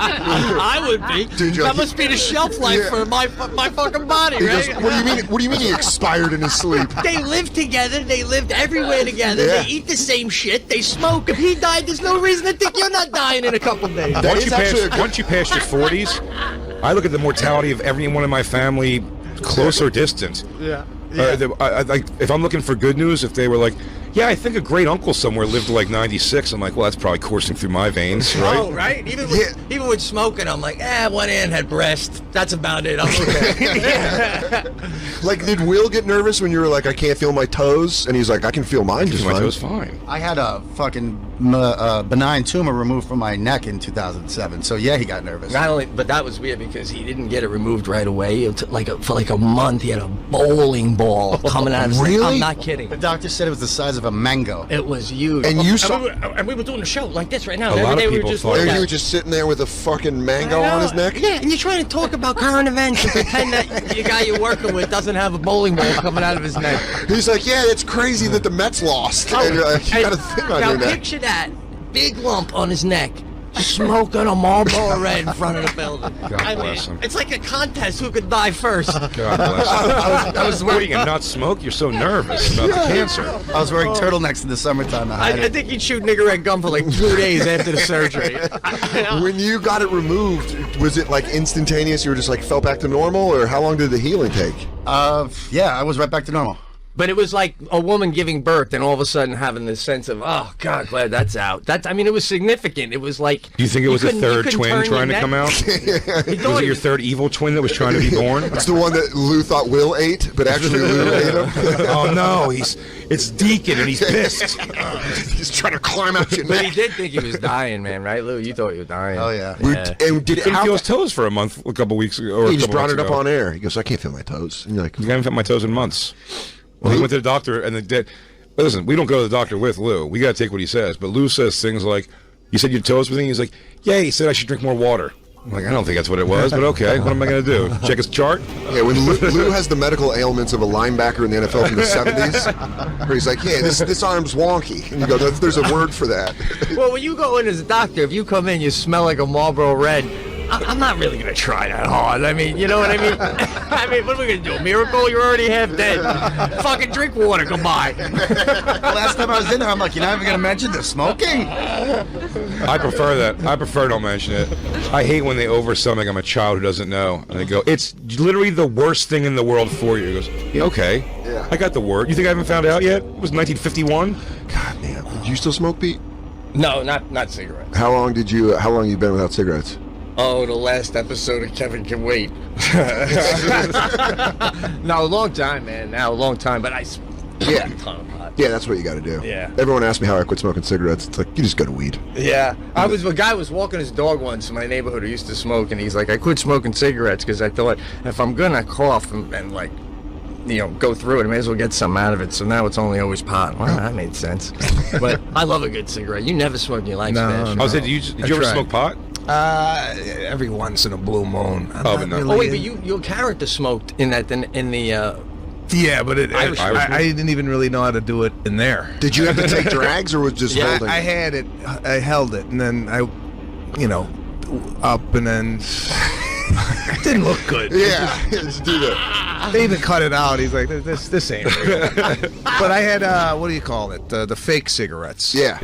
I would be. Dude, that must be the shelf life for my fucking body, He right? goes, what do you mean he expired in his sleep? They live together. They lived everywhere together. Yeah. They eat the same shit. They smoke. If he died, there's no reason to think you're not dying in a couple days. Once you pass your 40s, I look at the mortality of everyone in my family, close or distant. Yeah. Like if I'm looking for good news, if they were like, yeah, I think a great uncle somewhere lived to like 96, I'm like, well, that's probably coursing through my veins, right? Oh, right. Even with smoking, I'm like, one aunt had breast. That's about it. I'm okay. Like, did Will get nervous when you were like, I can't feel my toes? And he's like, I can feel mine just My fine. toes fine. I had a fucking benign tumor removed from my neck in 2007. So yeah, he got nervous. Not only, but that was weird because he didn't get it removed right away. It took for like a month, he had a bowling ball coming out of his neck. Really? I'm not kidding. The doctor said it was the size of a mango. It was huge. And you saw... And we were doing a show like this right now. A Every lot of day we people were just thought like And that. he was just sitting there with a fucking mango on his neck? Yeah, and you're trying to talk about current events and pretend that your guy you're working with doesn't have a bowling ball coming out of his neck. He's like, yeah, it's crazy that the Mets lost. And you're like, you got a thing on Now your neck. picture that big lump on his neck, smoking a Marlboro Red in front of the building. God bless him. It's like a contest who could die first. God bless him. I was waiting and not smoke. You're so nervous about the cancer. I was wearing turtlenecks in the summertime. I think he'd shoot nigger red gum for like 2 days after the surgery. When you got it removed, was it like instantaneous? You were just like felt back to normal, or how long did the healing take? Yeah, I was right back to normal. But it was like a woman giving birth and all of a sudden having this sense of, oh, God, glad that's out. It was significant. It was like... Do you think it was a third couldn't twin turn trying to your come neck. out? Was it your third evil twin that was trying to be born? It's the one that Lou thought Will ate, but actually Lou ate him. Oh no, it's Deacon and he's pissed. He's trying to climb out your But he neck. did think he was dying, man, right, Lou? You thought he was dying. Oh, yeah. And did Couldn't feel his toes for a couple weeks ago. Or he a just couple brought months it up ago. on air. He goes, I can't feel my toes. And you're like, I haven't felt my toes in months. Well, he went to the doctor and but listen, we don't go to the doctor with Lou. We got to take what he says. But Lou says things like, you said your toes were thing? He's like, yeah, he said I should drink more water. I'm like, I don't think that's what it was, but okay. What am I going to do? Check his chart? yeah, when Lou has the medical ailments of a linebacker in the NFL from the 70s, where he's like, yeah, this arm's wonky. And you go, there's a word for that. Well, when you go in as a doctor, if you come in, you smell like a Marlboro Red. I'm not really gonna try that hard. I mean, you know what I mean? What are we gonna do? A miracle? You're already half dead. Fucking drink water. Goodbye. Last time I was in there, I'm like, you're not even going to mention the smoking? I prefer that. I prefer don't mention it. I hate when they oversell me like I'm a child who doesn't know. And they go, it's literally the worst thing in the world for you. He goes, yeah, okay. Yeah. I got the word. You think I haven't found out yet? It was 1951. God, man. Do you still smoke, Pete? No, not cigarettes. How long you been without cigarettes? Oh, the last episode of Kevin Can Wait. No, a long time, man. Now, a long time. But I Yeah. a ton of pot. Yeah, that's what you got to do. Yeah. Everyone asks me how I quit smoking cigarettes. It's like, you just go to weed. Yeah. A guy was walking his dog once in my neighborhood who used to smoke, and he's like, I quit smoking cigarettes because I thought if I'm going to cough and like, go through it, I may as well get something out of it. So now it's only always pot. Well, that made sense. But I love a good cigarette. You never smoked in your life, Smash. I said, did you ever smoke pot? Every once in a blue moon. But no. Oh wait, but your character smoked in the. Yeah, but Irish I didn't even really know how to do it in there. Did you have to take drags or was just holding? I had it. I held it, and then I, up and then. It didn't look good. Yeah, just do that. They even cut it out. He's like, this ain't real. But I had, what do you call it? The fake cigarettes. Yeah.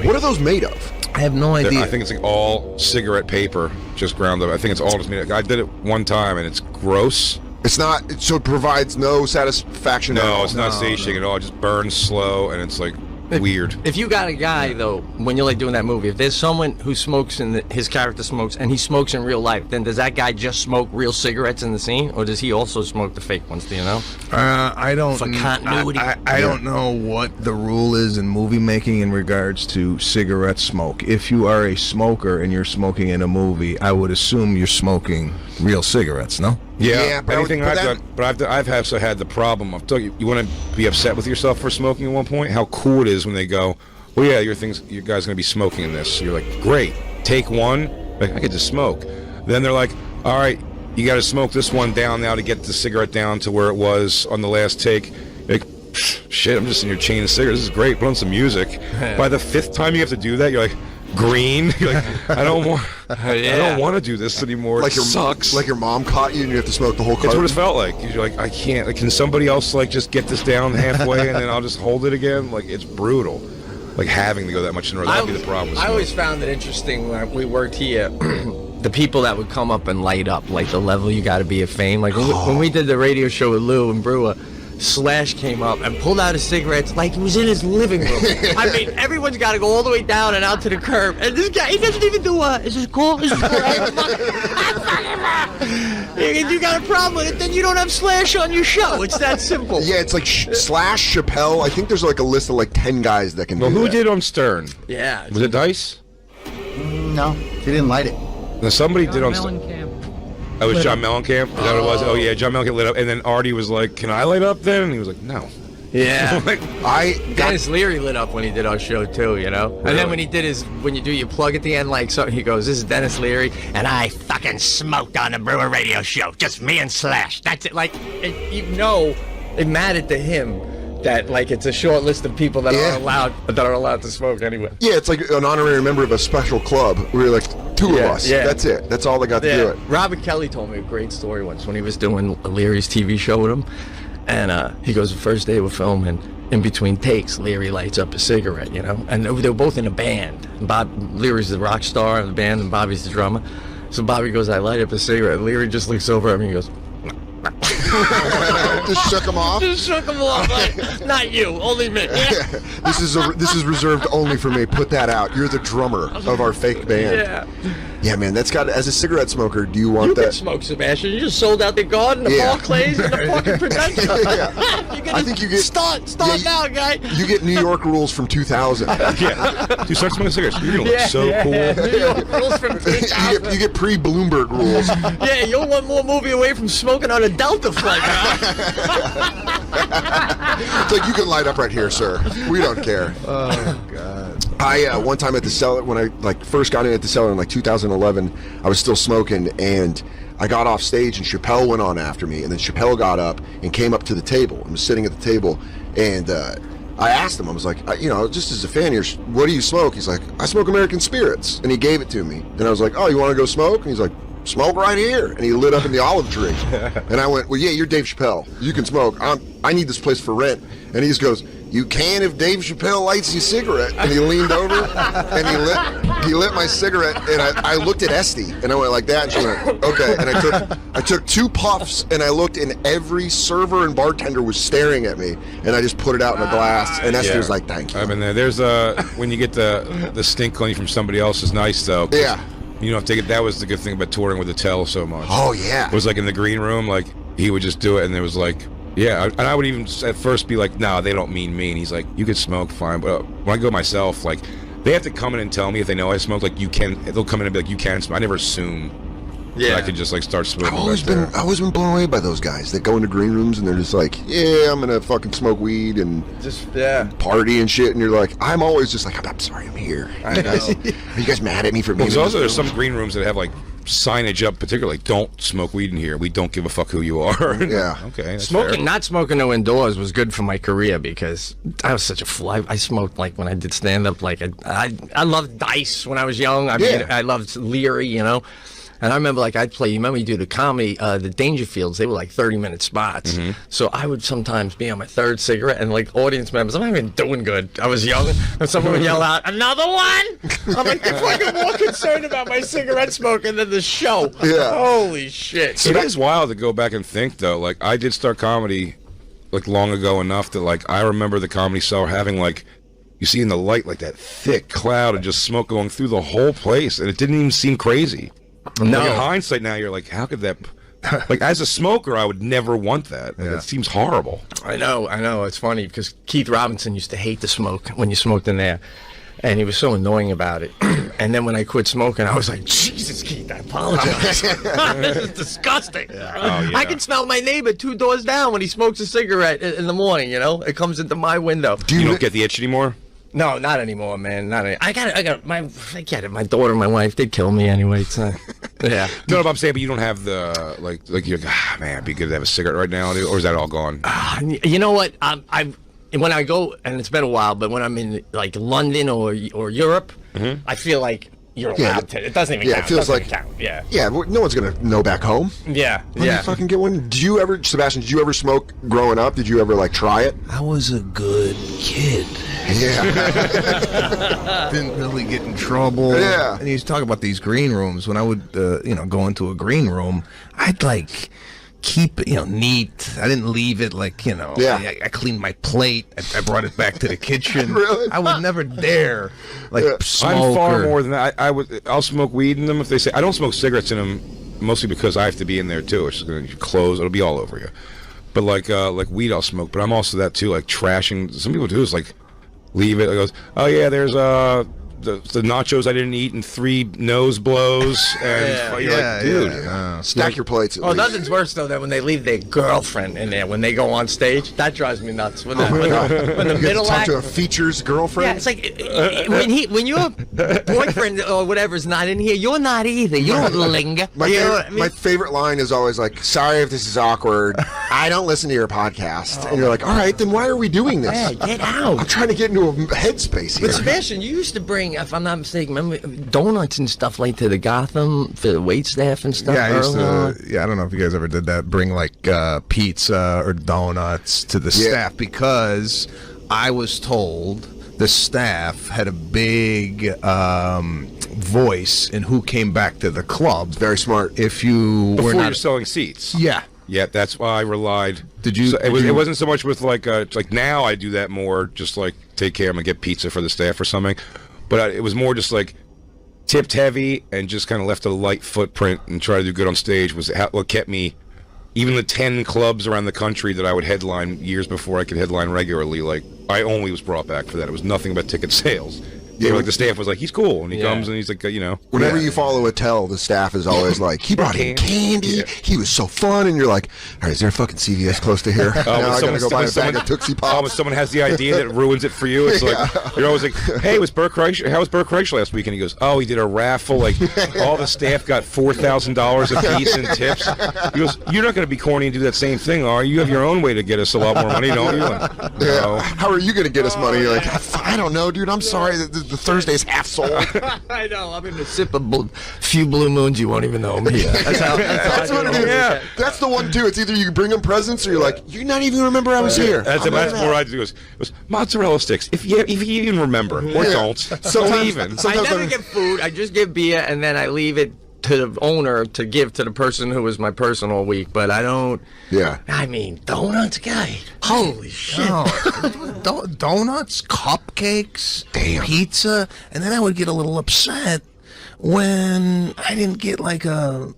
What are those made of? I have no idea. I think it's like all cigarette paper, just ground up. I think it's all just made. I did it one time, and it's gross. It's not. So it provides no satisfaction. at No, all. it's not satiating at all. It just burns slow, and it's like weird. If you got a guy though, when you're like doing that movie, if there's someone who smokes and his character smokes and he smokes in real life, then does that guy just smoke real cigarettes in the scene, or does he also smoke the fake ones? Do you know? I don't. For continuity. I don't know what the rule is in movie making in regards to cigarette smoke. If you are a smoker and you're smoking in a movie, I would assume you're smoking real cigarettes. No. Yeah, but anything but I've that- done, but I've also had the problem. I've told you, you want to be upset with yourself for smoking at one point. How cool it is when they go, "Well, yeah, you guys gonna be smoking in this." You're like, "Great, take one." Like, I get to smoke. Then they're like, "All right, you got to smoke this one down now to get the cigarette down to where it was on the last take." You're like, shit, I'm just in your chain of cigarettes. This is great. Put on some music. By the fifth time you have to do that, you're like, green. You're like, I don't want to do this anymore. Like it sucks. Like your mom caught you and you have to smoke the whole That's carton. what it felt like. You're like, I can't. Like, can somebody else like just get this down halfway and then I'll just hold it again? Like, it's brutal. Like having to go that much in a row. That'd be the problem. I always found it interesting when we worked here. The people that would come up and light up, like the level you got to be of fame. Like when we did the radio show with Lou and Brewer, Slash came up and pulled out his cigarettes like he was in his living room. I mean, everyone's got to go all the way down and out to the curb. And this guy, he doesn't even do is this cool? Is this cool? You got a problem with it, then you don't have Slash on your show. It's that simple. Yeah, it's like Slash, Chappelle. I think there's like a list of like 10 guys that can do who that. did on Stern? Yeah. Was it Dice? No, he didn't light it. Now somebody did on Stern. Oh, it was John Mellencamp? Is that what it was? Oh, yeah, John Mellencamp lit up. And then Artie was like, can I light up then? And he was like, no. Yeah. Like, Dennis Leary lit up when he did our show too, you know? And then when he did when you do your plug at the end, like, so he goes, this is Dennis Leary, and I fucking smoked on the Brewer radio show. Just me and Slash. That's it. Like, you know, it mattered to him that, like, it's a short list of people that are allowed to smoke anyway. Yeah, it's like an honorary member of a special club. We were like 2 of us. Yeah. That's it. That's all they got to do it. Robert Kelly told me a great story once when he was doing Leary's TV show with him. And he goes, the first day we're filming, in between takes, Leary lights up a cigarette, you know? And they were both in a band. Leary's the rock star of the band, and Bobby's the drummer. So Bobby goes, I light up a cigarette. Leary just looks over at me and he goes, Just shook him off? Just shook him off. Like, not you, only me. This is reserved only for me. Put that out. You're the drummer of our fake band. Yeah. Yeah, man, that's got. As a cigarette smoker, do you want that? You can smoke, Sebastian. You just sold out the garden, the Barclays, and the fucking Prudential. I think you get start now, guy. You get New York rules from 2000. Yeah, you start smoking cigarettes. You're gonna look so cool. New York rules from 2000. You get pre-Bloomberg rules. Yeah, you're one more movie away from smoking on a Delta flight. It's like, you can light up right here, sir. We don't care. Oh God. I one time at the cellar, when I first got in at the cellar in 2011, I was still smoking, and I got off stage and Chappelle went on after me, and then Chappelle got up and came up to the table and was sitting at the table, and I asked him, I was like, just as a fan here, what do you smoke? He's like, I smoke American Spirits, and he gave it to me, and I was like, oh, you want to go smoke? And he's like, smoke right here. And he lit up in the olive tree. And I went, well, yeah, you're Dave Chappelle. You can smoke. I need this place for rent. And he just goes, you can if Dave Chappelle lights you a cigarette. And he leaned over and he lit my cigarette. And I looked at Esty and I went like that. And she went, okay. And I took 2 puffs and I looked, and every server and bartender was staring at me. And I just put it out in a glass. And Esty was like, thank you. I've been there. There's when you get the stink on you from somebody else is nice though. Yeah. You don't have to take it. That was the good thing about touring with Attell so much. Oh, yeah. It was like in the green room, like he would just do it, and it was like, yeah. And I would even at first be like, no, they don't mean me. And he's like, you could smoke, fine. But when I go myself, like, they have to come in and tell me if they know I smoke. Like, you can. They'll come in and be like, you can smoke. I never assume. Yeah. I could just start smoking. I've always been blown away by those guys that go into green rooms and they're just like, yeah, I'm gonna fucking smoke weed and just party and shit. And you're like, I'm always just like, I'm sorry, I'm here. Are you guys mad at me for being? Well, also, there's some green rooms that have signage up, particularly don't smoke weed in here. We don't give a fuck who you are. Yeah. Okay. Not smoking no indoors was good for my career because I was such a fool. I smoked when I did stand up. I loved Dice when I was young. I mean, I loved Leary, you know. And I remember, I'd play, you remember you do the comedy, the Dangerfields, they were 30-minute spots. Mm-hmm. So I would sometimes be on my 3rd cigarette, and audience members, I'm not even doing good. I was young, and someone would yell out, another one? I'm like, they're fucking more concerned about my cigarette smoking than the show. Yeah. Holy shit. It is wild to go back and think, though. I did start comedy, long ago enough that, I remember the Comedy Cellar having, you see in the light, that thick cloud of just smoke going through the whole place, and it didn't even seem crazy. No. In hindsight now, you're like, how could that... as a smoker, I would never want that. It seems horrible. I know. It's funny because Keith Robinson used to hate the smoke when you smoked in there. And he was so annoying about it. And then when I quit smoking, I was like, Jesus, Keith, I apologize. This is disgusting. Yeah. Oh, yeah. I can smell my neighbor 2 doors down when he smokes a cigarette in the morning, you know? It comes into my window. You don't get the itch anymore? No, not anymore, man. Not any. I get it. My daughter and my wife did kill me anyway. Yeah. No, but I'm saying, but you don't have the you're man, it'd be good to have a cigarette right now, or is that all gone? You know what? When I go, and it's been a while, but when I'm in London or Europe, I feel like you're Yeah, allowed to. It doesn't even yeah, count. it feels doesn't like count. Yeah. Yeah, well, no one's gonna know back home. Yeah. Let me fucking get one. Did you ever, Sebastian? Did you ever smoke growing up? Did you ever like try it? I was a good kid. Yeah. Didn't really get in trouble. Yeah. And he's talking about these green rooms. When I would, go into a green room, I'd like keep it, neat. I didn't leave it like, Yeah. I cleaned my plate. I brought it back to the kitchen. Really? I would never dare smoke. I'm far or- more than that. I'll smoke weed in them if they say. I don't smoke cigarettes in them, mostly because I have to be in there too. It's just gonna close. It'll be all over you. But like weed, I'll smoke. But I'm also that too. Like trashing. Some people do is like leave it. It goes, oh yeah, there's the nachos I didn't eat in 3 nose blows, and you're like, dude, stack your plates. At Oh, least. nothing's worse though than when they leave their girlfriend in there when they go on stage. That drives me nuts. When the You have middle to talk act. to a features girlfriend. Yeah, it's like when your boyfriend or whatever's not in here, you're not either. You don't linger. My favorite line is always like, "Sorry if this is awkward. I don't listen to your podcast." And you're like, "All right, then why are we doing this? Hey, get out." I'm trying to get into a headspace here." But Sebastian, you used to bring, if I'm not mistaken, remember donuts and stuff like to the Gotham for the wait staff and stuff. Yeah, I used early on? to. Yeah, I don't know if you guys ever did that. Bring like pizza or donuts to the staff because I was told the staff had a big voice in who came back to the club. Very smart. If you before were not you're selling seats. Yeah. Yeah, that's why I relied. Did you? So it wasn't so much with like now I do that more. Just like take care. I'm gonna get pizza for the staff or something. But it was more just like tipped heavy and just kind of left a light footprint and try to do good on stage was what kept me. Even the 10 clubs around the country that I would headline years before I could headline regularly, like I only was brought back for that. It was nothing but ticket sales. Yeah, like the staff was like, he's cool, and he comes and he's like, Whenever you follow a tell, the staff is always like, he brought in candy. Yeah. He was so fun, and you're like, all right, is there a fucking CVS close to here? Now I gotta go buy a bag of Tootsie Pops. When someone has the idea that ruins it for you, it's like you're always like, hey, how was Bert Kreischer last week? And he goes, oh, he did a raffle. Like all the staff got $4,000 apiece in tips. He goes, you're not going to be corny and do that same thing, are you? You have your own way to get us a lot more money, don't you? Like, no. How are you going to get us money? You're like, I don't know, dude. I'm sorry. The Thursday's half sold. I know. I'm in a sip of few blue moons. You won't even know me. Yeah. That's what it is. Yeah. That's the one too. It's either you bring them presents or you're like, you not even remember I was here. That's more I do. It was mozzarella sticks. If you even remember or don't. Sometimes I never get food. I just give beer and then I leave it to the owner to give to the person who was my person all week. But I don't. Yeah. I mean, donuts, guy. Holy shit. Donuts, cupcakes, pizza, and then I would get a little upset when I didn't get like a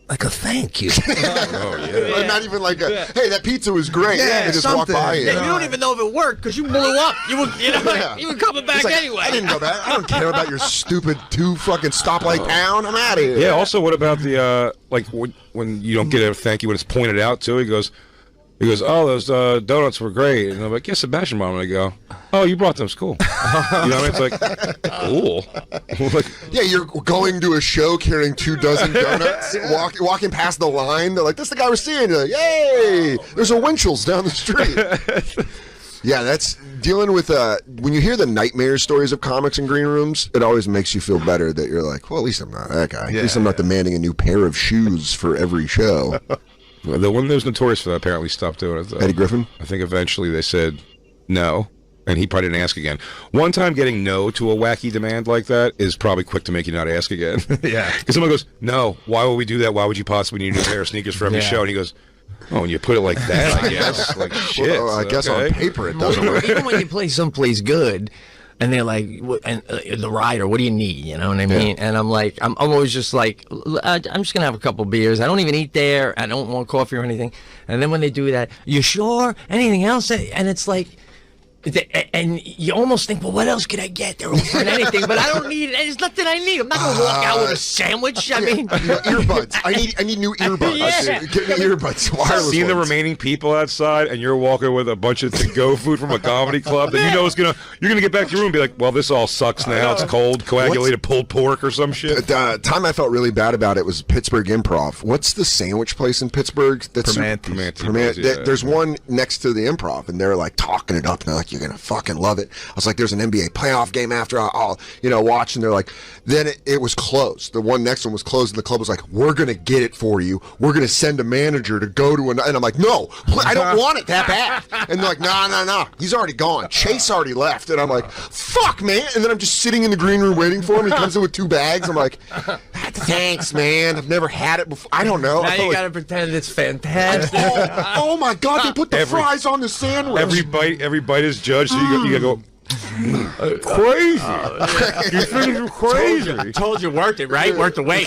thank you. Not even like a, hey, that pizza was great. Yeah, they just walk by it. Yeah, you don't even know if it worked because you blew up. You were coming back like, anyway. I didn't know that. I don't care about your stupid 2 fucking stoplight town. I'm out of here. Yeah. Also, what about the like when you don't get a thank you when it's pointed out too? He goes, oh, those donuts were great, and I'm like, yeah, Sebastian brought them. And I go, oh, you brought them, it's cool. You know what I mean? It's like, cool. Like, yeah, you're going to a show carrying 2 dozen donuts, walking past the line. They're like, this is the guy we're seeing. You're like, yay! There's a Winchell's down the street. Yeah, that's dealing with when you hear the nightmare stories of comics in green rooms, it always makes you feel better that you're like, well, at least I'm not that guy. At least I'm not demanding a new pair of shoes for every show. The one that was notorious for that apparently stopped doing it, though. Eddie Griffin? I think eventually they said no, and he probably didn't ask again. One time getting no to a wacky demand like that is probably quick to make you not ask again. Yeah. Because someone goes, no, why would we do that? Why would you possibly need a new pair of sneakers for every show? And he goes, oh, and you put it like that, I guess. Like, shit. Well, I guess on paper it doesn't work. Even when you play someplace good, and they're like, the rider, what do you need? You know what I mean? And I'm like, I'm always just like, I'm just going to have a couple beers. I don't even eat there. I don't want coffee or anything. And then when they do that, you sure? Anything else? And it's like, and you almost think, well, what else could I get? They're offering anything, but I don't need it. There's nothing I need. I'm not going to walk out with a sandwich. I mean, earbuds. I need new earbuds. Yeah. Get me earbuds. Wireless Seeing the ones. remaining people outside, and you're walking with a bunch of to-go food from a comedy club that you know is you're gonna get back to your room and be like, well, this all sucks now. It's cold, coagulated pulled pork or some shit. The time I felt really bad about it was Pittsburgh Improv. What's the sandwich place in Pittsburgh? That's Permanente. There's one next to the Improv, and they're like talking it up, and they're like, you're gonna fucking love it. I was like, there's an NBA playoff game after. I'll watch. And they're like, then it was closed. The one next one was closed, and the club was like, we're gonna get it for you. We're gonna send a manager to go to and I'm like, no, I don't want it that bad. And they're like, no, he's already gone. Chase already left. And I'm like, fuck, man. And then I'm just sitting in the green room waiting for him. He comes in with 2 bags. I'm like, thanks, man. I've never had it before. I don't know. Now you gotta pretend it's fantastic. Oh my God! They put the fries on the sandwich. Every bite is judged. So you gotta go. Crazy! You think you're crazy? Told you worked it, right? Worked the weight.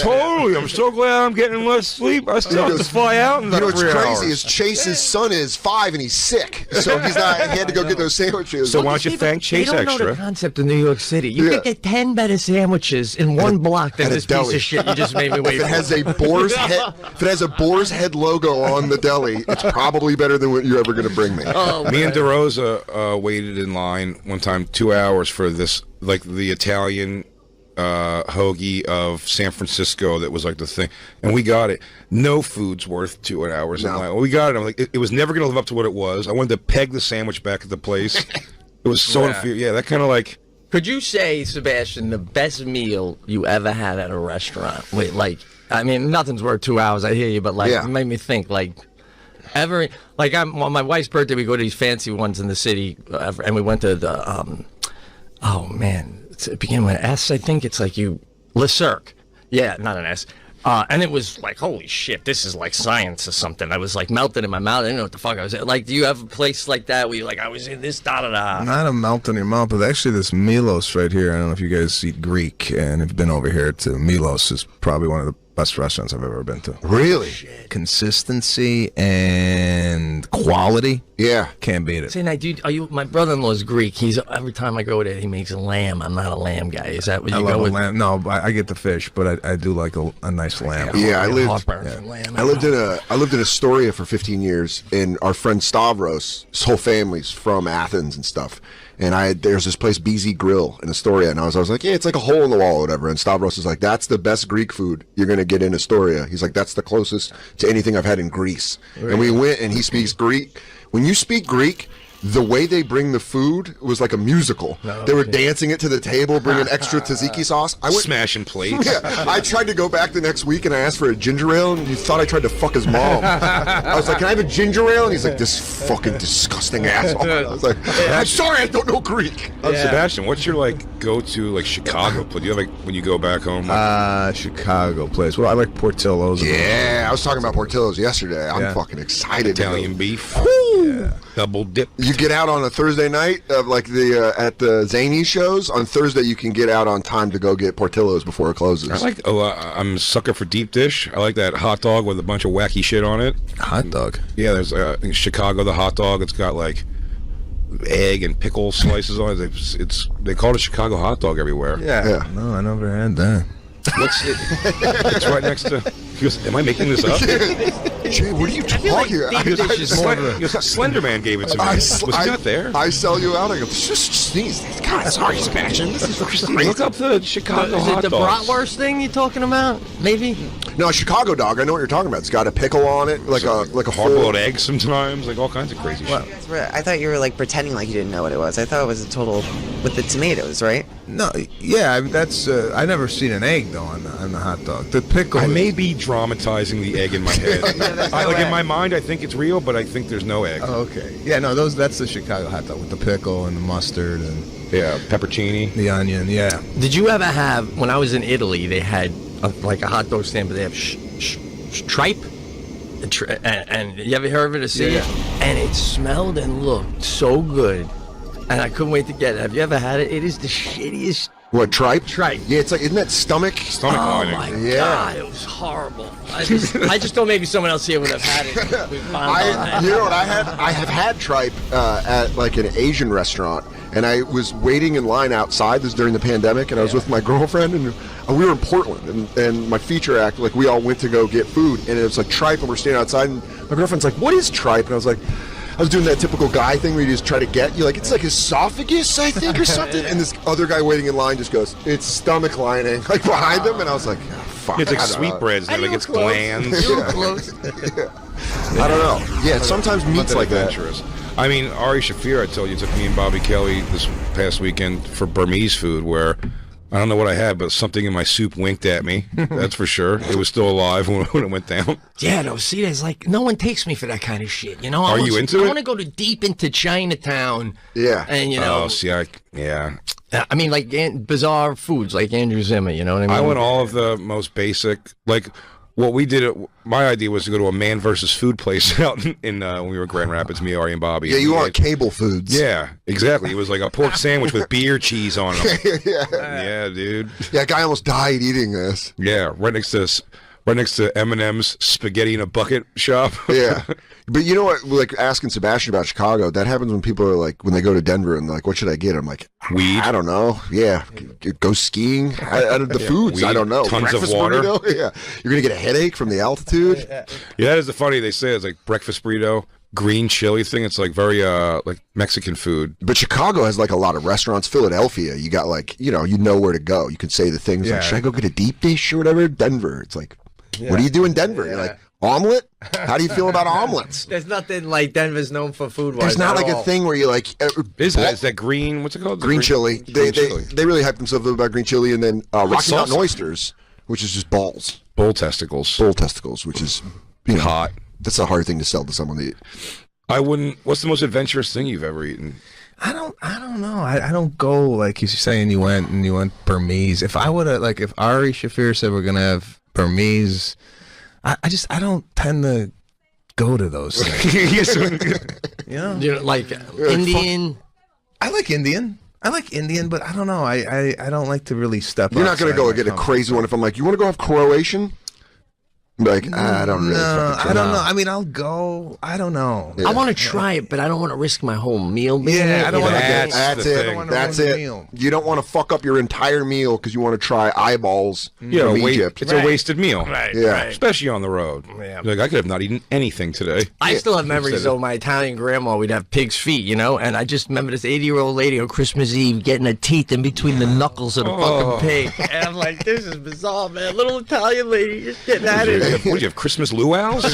Totally. I'm so glad I'm getting less sleep. I still have to fly out in You know about what's 3 crazy hours. is Chase's son is 5 and he's sick, so he's not. He had to go get those sandwiches. So why don't you thank Chase They don't know extra? the concept of New York City. You could get 10 better sandwiches in one block than at a this piece deli. of shit you just made me wait If it for. has a boar's head, if it has a boar's head logo on the deli, it's probably better than what you're ever going to bring me. Me and DeRosa waited in line one time 2 hours for this, like the Italian hoagie of San Francisco that was like the thing, and we got it. No food's worth 2 hours in line. Well, we got it. I'm like, it was never going to live up to what it was. I wanted to peg the sandwich back at the place. It was so unfair. Yeah, that kind of like. Could you say, Sebastian, the best meal you ever had at a restaurant? Wait, like, I mean, nothing's worth 2 hours. I hear you, but like, it made me think, like. On my wife's birthday, we go to these fancy ones in the city, and we went to the, it began with an S, I think. It's like Le Cirque. Yeah, not an S. And it was like, holy shit, this is like science or something. I was like melted in my mouth. I didn't know what the fuck I was at. Like, do you have a place like that where you're like, I was in this, da-da-da? Not a melt in your mouth, but actually this Milos right here, I don't know if you guys eat Greek, and if you've been over here to Milos, is probably one of the best restaurants I've ever been to. Really? Consistency and quality. Yeah. Can't beat it. Say, now, dude, my brother-in-law's Greek. Every time I go there, he makes a lamb. I'm not a lamb guy. Is that what you I go love with? a lamb. No, I get the fish, but I do like a nice lamb. Yeah, I lived I lived in Astoria for 15 years, and our friend Stavros, his whole family's from Athens and stuff. And there's this place, BZ Grill in Astoria, and I was like, yeah, it's like a hole in the wall or whatever. And Stavros is like, that's the best Greek food you're gonna get in Astoria. He's like, that's the closest to anything I've had in Greece. Really? And we went, and he speaks Greek. When you speak Greek, the way they bring the food was like a musical. They were dancing it to the table, bringing extra tzatziki sauce. I went smashing plates. Yeah, I tried to go back the next week and I asked for a ginger ale, and he thought I tried to fuck his mom. I was like, "Can I have a ginger ale?" And he's like, "This fucking disgusting asshole." I was like, "I'm sorry, I don't know Greek." Sebastian, what's your go-to Chicago place? Do you have when you go back home? Chicago place. Well, I like Portillo's. Yeah, I was talking about Portillo's yesterday. I'm fucking excited. Italian beef. Double dip. You get out on a Thursday night of at the Zany shows. On Thursday, you can get out on time to go get Portillo's before it closes. I'm a sucker for deep dish. I like that hot dog with a bunch of wacky shit on it. Hot dog? Yeah, there's Chicago, the hot dog. It's got like egg and pickle slices on it. They call it a Chicago hot dog everywhere. Yeah. No, I never had that. What's it? It's right next to. He goes, am I making this up? Jay, what are you talking about? Slender Man gave it to me. Was he not there? I sell you out. I go, just sneeze. God, sorry, Sebastian. This is great. Look up the Chicago Is hot it the dogs. bratwurst thing you're talking about? Maybe? No, a Chicago dog. I know what you're talking about. It's got a pickle on it, like a hard-boiled egg sometimes, like all kinds of crazy shit. I thought you were like pretending like you didn't know what it was. I thought it was a total with the tomatoes, right? No, yeah, that's I never seen an egg though on the hot dog. The pickle. I may be dramatizing the egg in my head. In my mind, I think it's real, but I think there's no egg. Oh, okay. Yeah, no, that's the Chicago hot dog with the pickle and the mustard and peppercini, the onion. Yeah. Did you ever have, when I was in Italy, they had a hot dog stand, but they have tripe? And you ever heard of it or see it? And it smelled and looked so good. And I couldn't wait to get it. Have you ever had it? It is the shittiest. What, tripe? Tripe. Yeah, it's like, isn't that stomach? Stomach Oh lining. my God, it was horrible. I just thought maybe someone else here would have had it. You know what I had? I have had tripe at like an Asian restaurant, and I was waiting in line outside. This was during the pandemic, and I was with my girlfriend, and we were in Portland, and my feature act, like we all went to go get food, and it was like tripe, and we're standing outside, and my girlfriend's like, "What is tripe?" And I was like, I was doing that typical guy thing where you just try to get, you're like, it's like esophagus, I think, or something. And this other guy waiting in line just goes, it's stomach lining, like behind him. And I was like, oh, fuck. It's like sweetbreads, and like it's glands. I don't know. Yeah, sometimes meat's like that. I mean, Ari Shafir, I told you, took me and Bobby Kelly this past weekend for Burmese food, where I don't know what I had, but something in my soup winked at me. That's for sure. It was still alive when it went down. Yeah, no, see, there's like, no one takes me for that kind of shit, you know? Are you into it? I want to go deep into Chinatown. Yeah. And, you know. Oh, see, yeah. I mean, like bizarre foods, like Andrew Zimmer, you know what I mean? I went all of the most basic, like what we did. My idea was to go to a Man versus Food place out in when we were in Grand Rapids, me, Ari, and Bobby. Yeah, you want cable foods. Yeah, exactly. It was like a pork sandwich with beer cheese on it. Yeah, dude. Yeah, a guy almost died eating this. Yeah, right next to M&M's spaghetti in a bucket shop. Yeah. But you know what, like asking Sebastian about Chicago, that happens when people are like, when they go to Denver and they're like, what should I get? I'm like, weed. I don't know. Yeah. Go skiing. The foods, weed, I don't know. Tons breakfast of water. Burrito? Yeah. You're going to get a headache from the altitude. Yeah, that is the funny. They say it's like breakfast burrito, green chili thing. It's like very like Mexican food. But Chicago has like a lot of restaurants. Philadelphia, you got like, you know where to go. You can say the things like, should I go get a deep dish or whatever? Denver. It's like, what do you do in Denver? You're like, omelet? How do you feel about omelets? There's nothing like Denver's known for food. There's not like a thing where you like. Is that green? What's it called? Green chili. Green chili. They really hype themselves up about green chili, and then Rocky salsa. Mountain oysters, which is just balls. Bull testicles. Bull testicles, which is hot. That's a hard thing to sell to someone to eat. I wouldn't. What's the most adventurous thing you've ever eaten? I don't know. I don't go like you're saying you went Burmese. If I would have if Ari Shafir said we're gonna have Burmese, I don't tend to go to those things. You know, like Indian. I like Indian, but I don't know. I don't like to really step. You're not gonna go and get a crazy one if I'm like, you want to go have Croatian? Like, I don't really. I don't know. I mean, I'll go. I don't know. I want to try it, but I don't want to risk my whole meal being Yeah, it, I don't you want know? to. That's it. That's it. You don't want to fuck up your entire meal because you want to try eyeballs from Egypt. It's a wasted meal. Right, Yeah. right. Especially on the road. Yeah. Like I could have not eaten anything today. I still have memories of my Italian grandma. We'd have pig's feet, you know, and I just remember this 80-year-old lady on Christmas Eve getting her teeth in between the knuckles of the fucking pig. And I'm like, this is bizarre, man. Little Italian lady just getting at it. What do you have, Christmas luau's?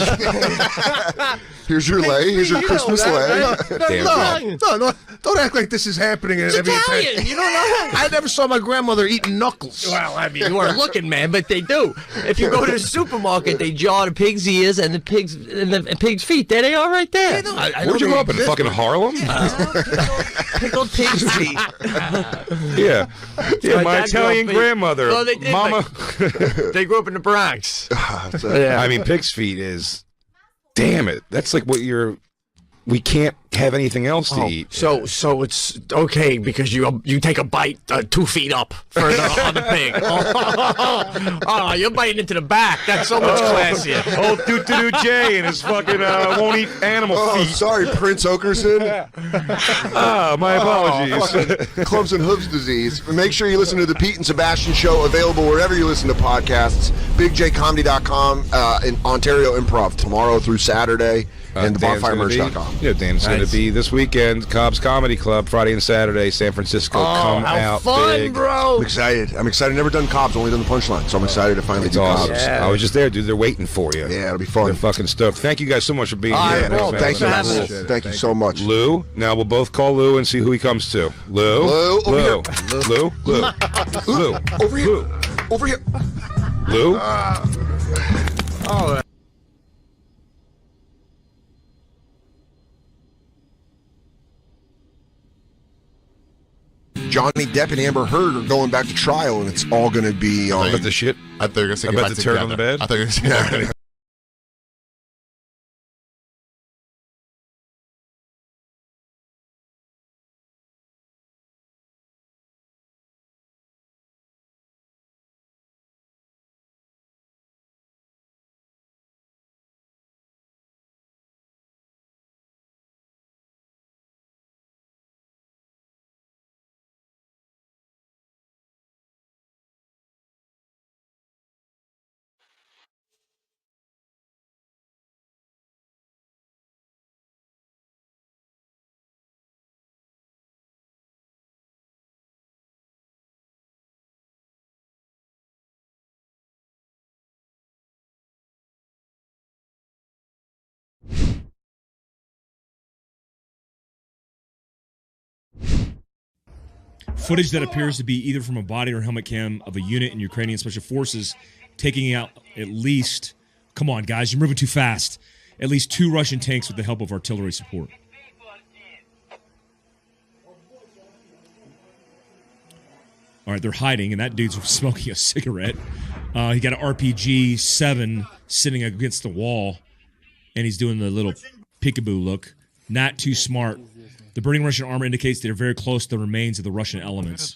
Here's your lay. Here's your Christmas lay. No, don't act like this is happening in every Italian, you don't know. I never saw my grandmother eating knuckles. Well, I mean, you weren't looking, man, but they do. If you go to the supermarket, they jar the pig's ears and the pig's feet. There they are, right there. Where'd you grow up in fucking Harlem? Pickled pig's feet. Yeah, My my dad grew Italian up in- grandmother, No, they did, Mama. They grew up in the Bronx. Yeah. I mean, pig's feet is. Damn it! That's like what you're. We can't have anything else to eat. So it's okay because you take a bite 2 feet up further on the pig. Oh, you're biting into the back. That's so much classier. Old Doo J and his fucking won't eat animal feet. Sorry, Prince Okerson. My apologies. Clubs and hooves disease. Make sure you listen to the Pete and Sebastian Show, available wherever you listen to podcasts. BigJComedy.com, in Ontario Improv tomorrow through Saturday, and thebonfiremerch.com. Yeah, Dan's going to be this weekend. Cobb's Comedy Club, Friday and Saturday, San Francisco. Come out big. bro! I'm excited. Never done Cobb's, only done the Punchline, so I'm excited to finally do Awesome. Cobb's. I was just there, dude. They're waiting for you. Yeah, it'll be fun. They're fucking stoked. Thank you guys so much for being here. Thank you. Thank you so much. Lou. Now we'll both call Lou and see who he comes to. Lou. Lou, over here. Lou. Lou. Over here. Over here. Lou. Johnny Depp and Amber Heard are going back to trial, and it's all going to be on. About the shit. I thought you were going to say About the turd on the bed. I thought you were going to say Footage that appears to be either from a body or helmet cam of a unit in Ukrainian special forces taking out at least, come on guys, you're moving too fast, at least 2 Russian tanks with the help of artillery support. All right, they're hiding, and that dude's smoking a cigarette. He got an RPG-7 sitting against the wall, and he's doing the little peekaboo look. Not too smart. The burning Russian armor indicates they're very close to the remains of the Russian elements.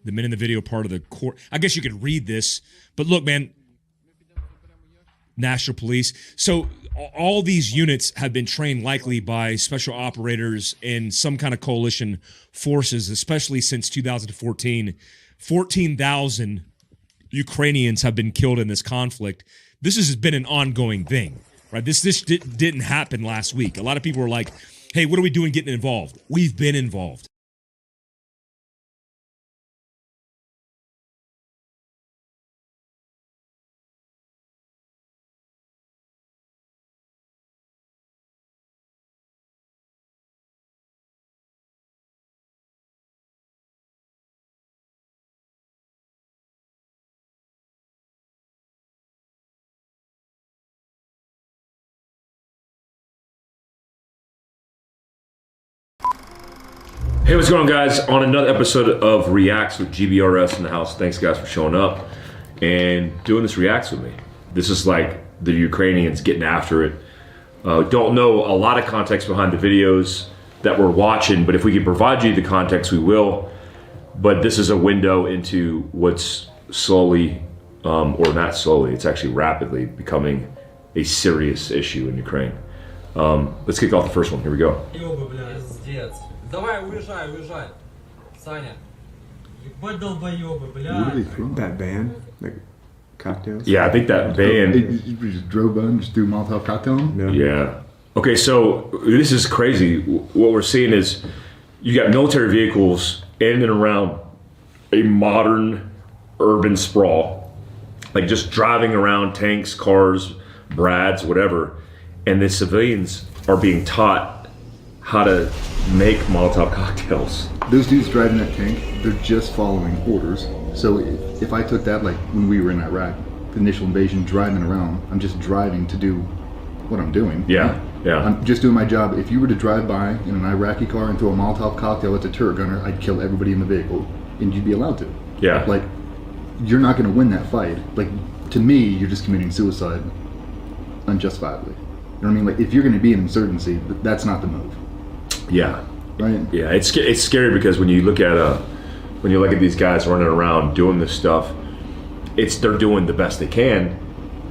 The men in the video part of the court. I guess you could read this, but look, man. National Police. So all these units have been trained likely by special operators and some kind of coalition forces, especially since 2014. 14,000 Ukrainians have been killed in this conflict. This has been an ongoing thing, right? This didn't happen last week. A lot of people were like, hey, what are we doing getting involved? We've been involved. Hey, what's going on, guys? On another episode of Reacts with GBRS in the house. Thanks, guys, for showing up and doing this Reacts with me. This is like the Ukrainians getting after it. Don't know a lot of context behind the videos that we're watching, but if we can provide you the context, we will. But this is a window into what's slowly, or not slowly, it's actually rapidly becoming a serious issue in Ukraine. Let's kick off the first one. Here we go. Давай, уезжай. Саня. Ебать долбоёбы, бля. Where are they from? That van? Like cocktails? Yeah, I think that van. You just drove by and just threw Molotov cocktail on them? Yeah. Okay, so this is crazy. What we're seeing is you got military vehicles in and around a modern urban sprawl, like just driving around tanks, cars, Brads, whatever, and the civilians are being taught how to make Molotov cocktails. Those dudes driving that tank, they're just following orders. So if I took that, like when we were in Iraq, the initial invasion, driving around, I'm just driving to do what I'm doing. Yeah, yeah. I'm just doing my job. If you were to drive by in an Iraqi car and throw a Molotov cocktail at the turret gunner, I'd kill everybody in the vehicle, and you'd be allowed to. Yeah. Like, you're not going to win that fight. Like, to me, you're just committing suicide unjustifiably. You know what I mean? Like, if you're going to be an insurgency, that's not the move. Yeah. Right. Yeah, it's scary because when you look at these guys running around doing this stuff, they're doing the best they can,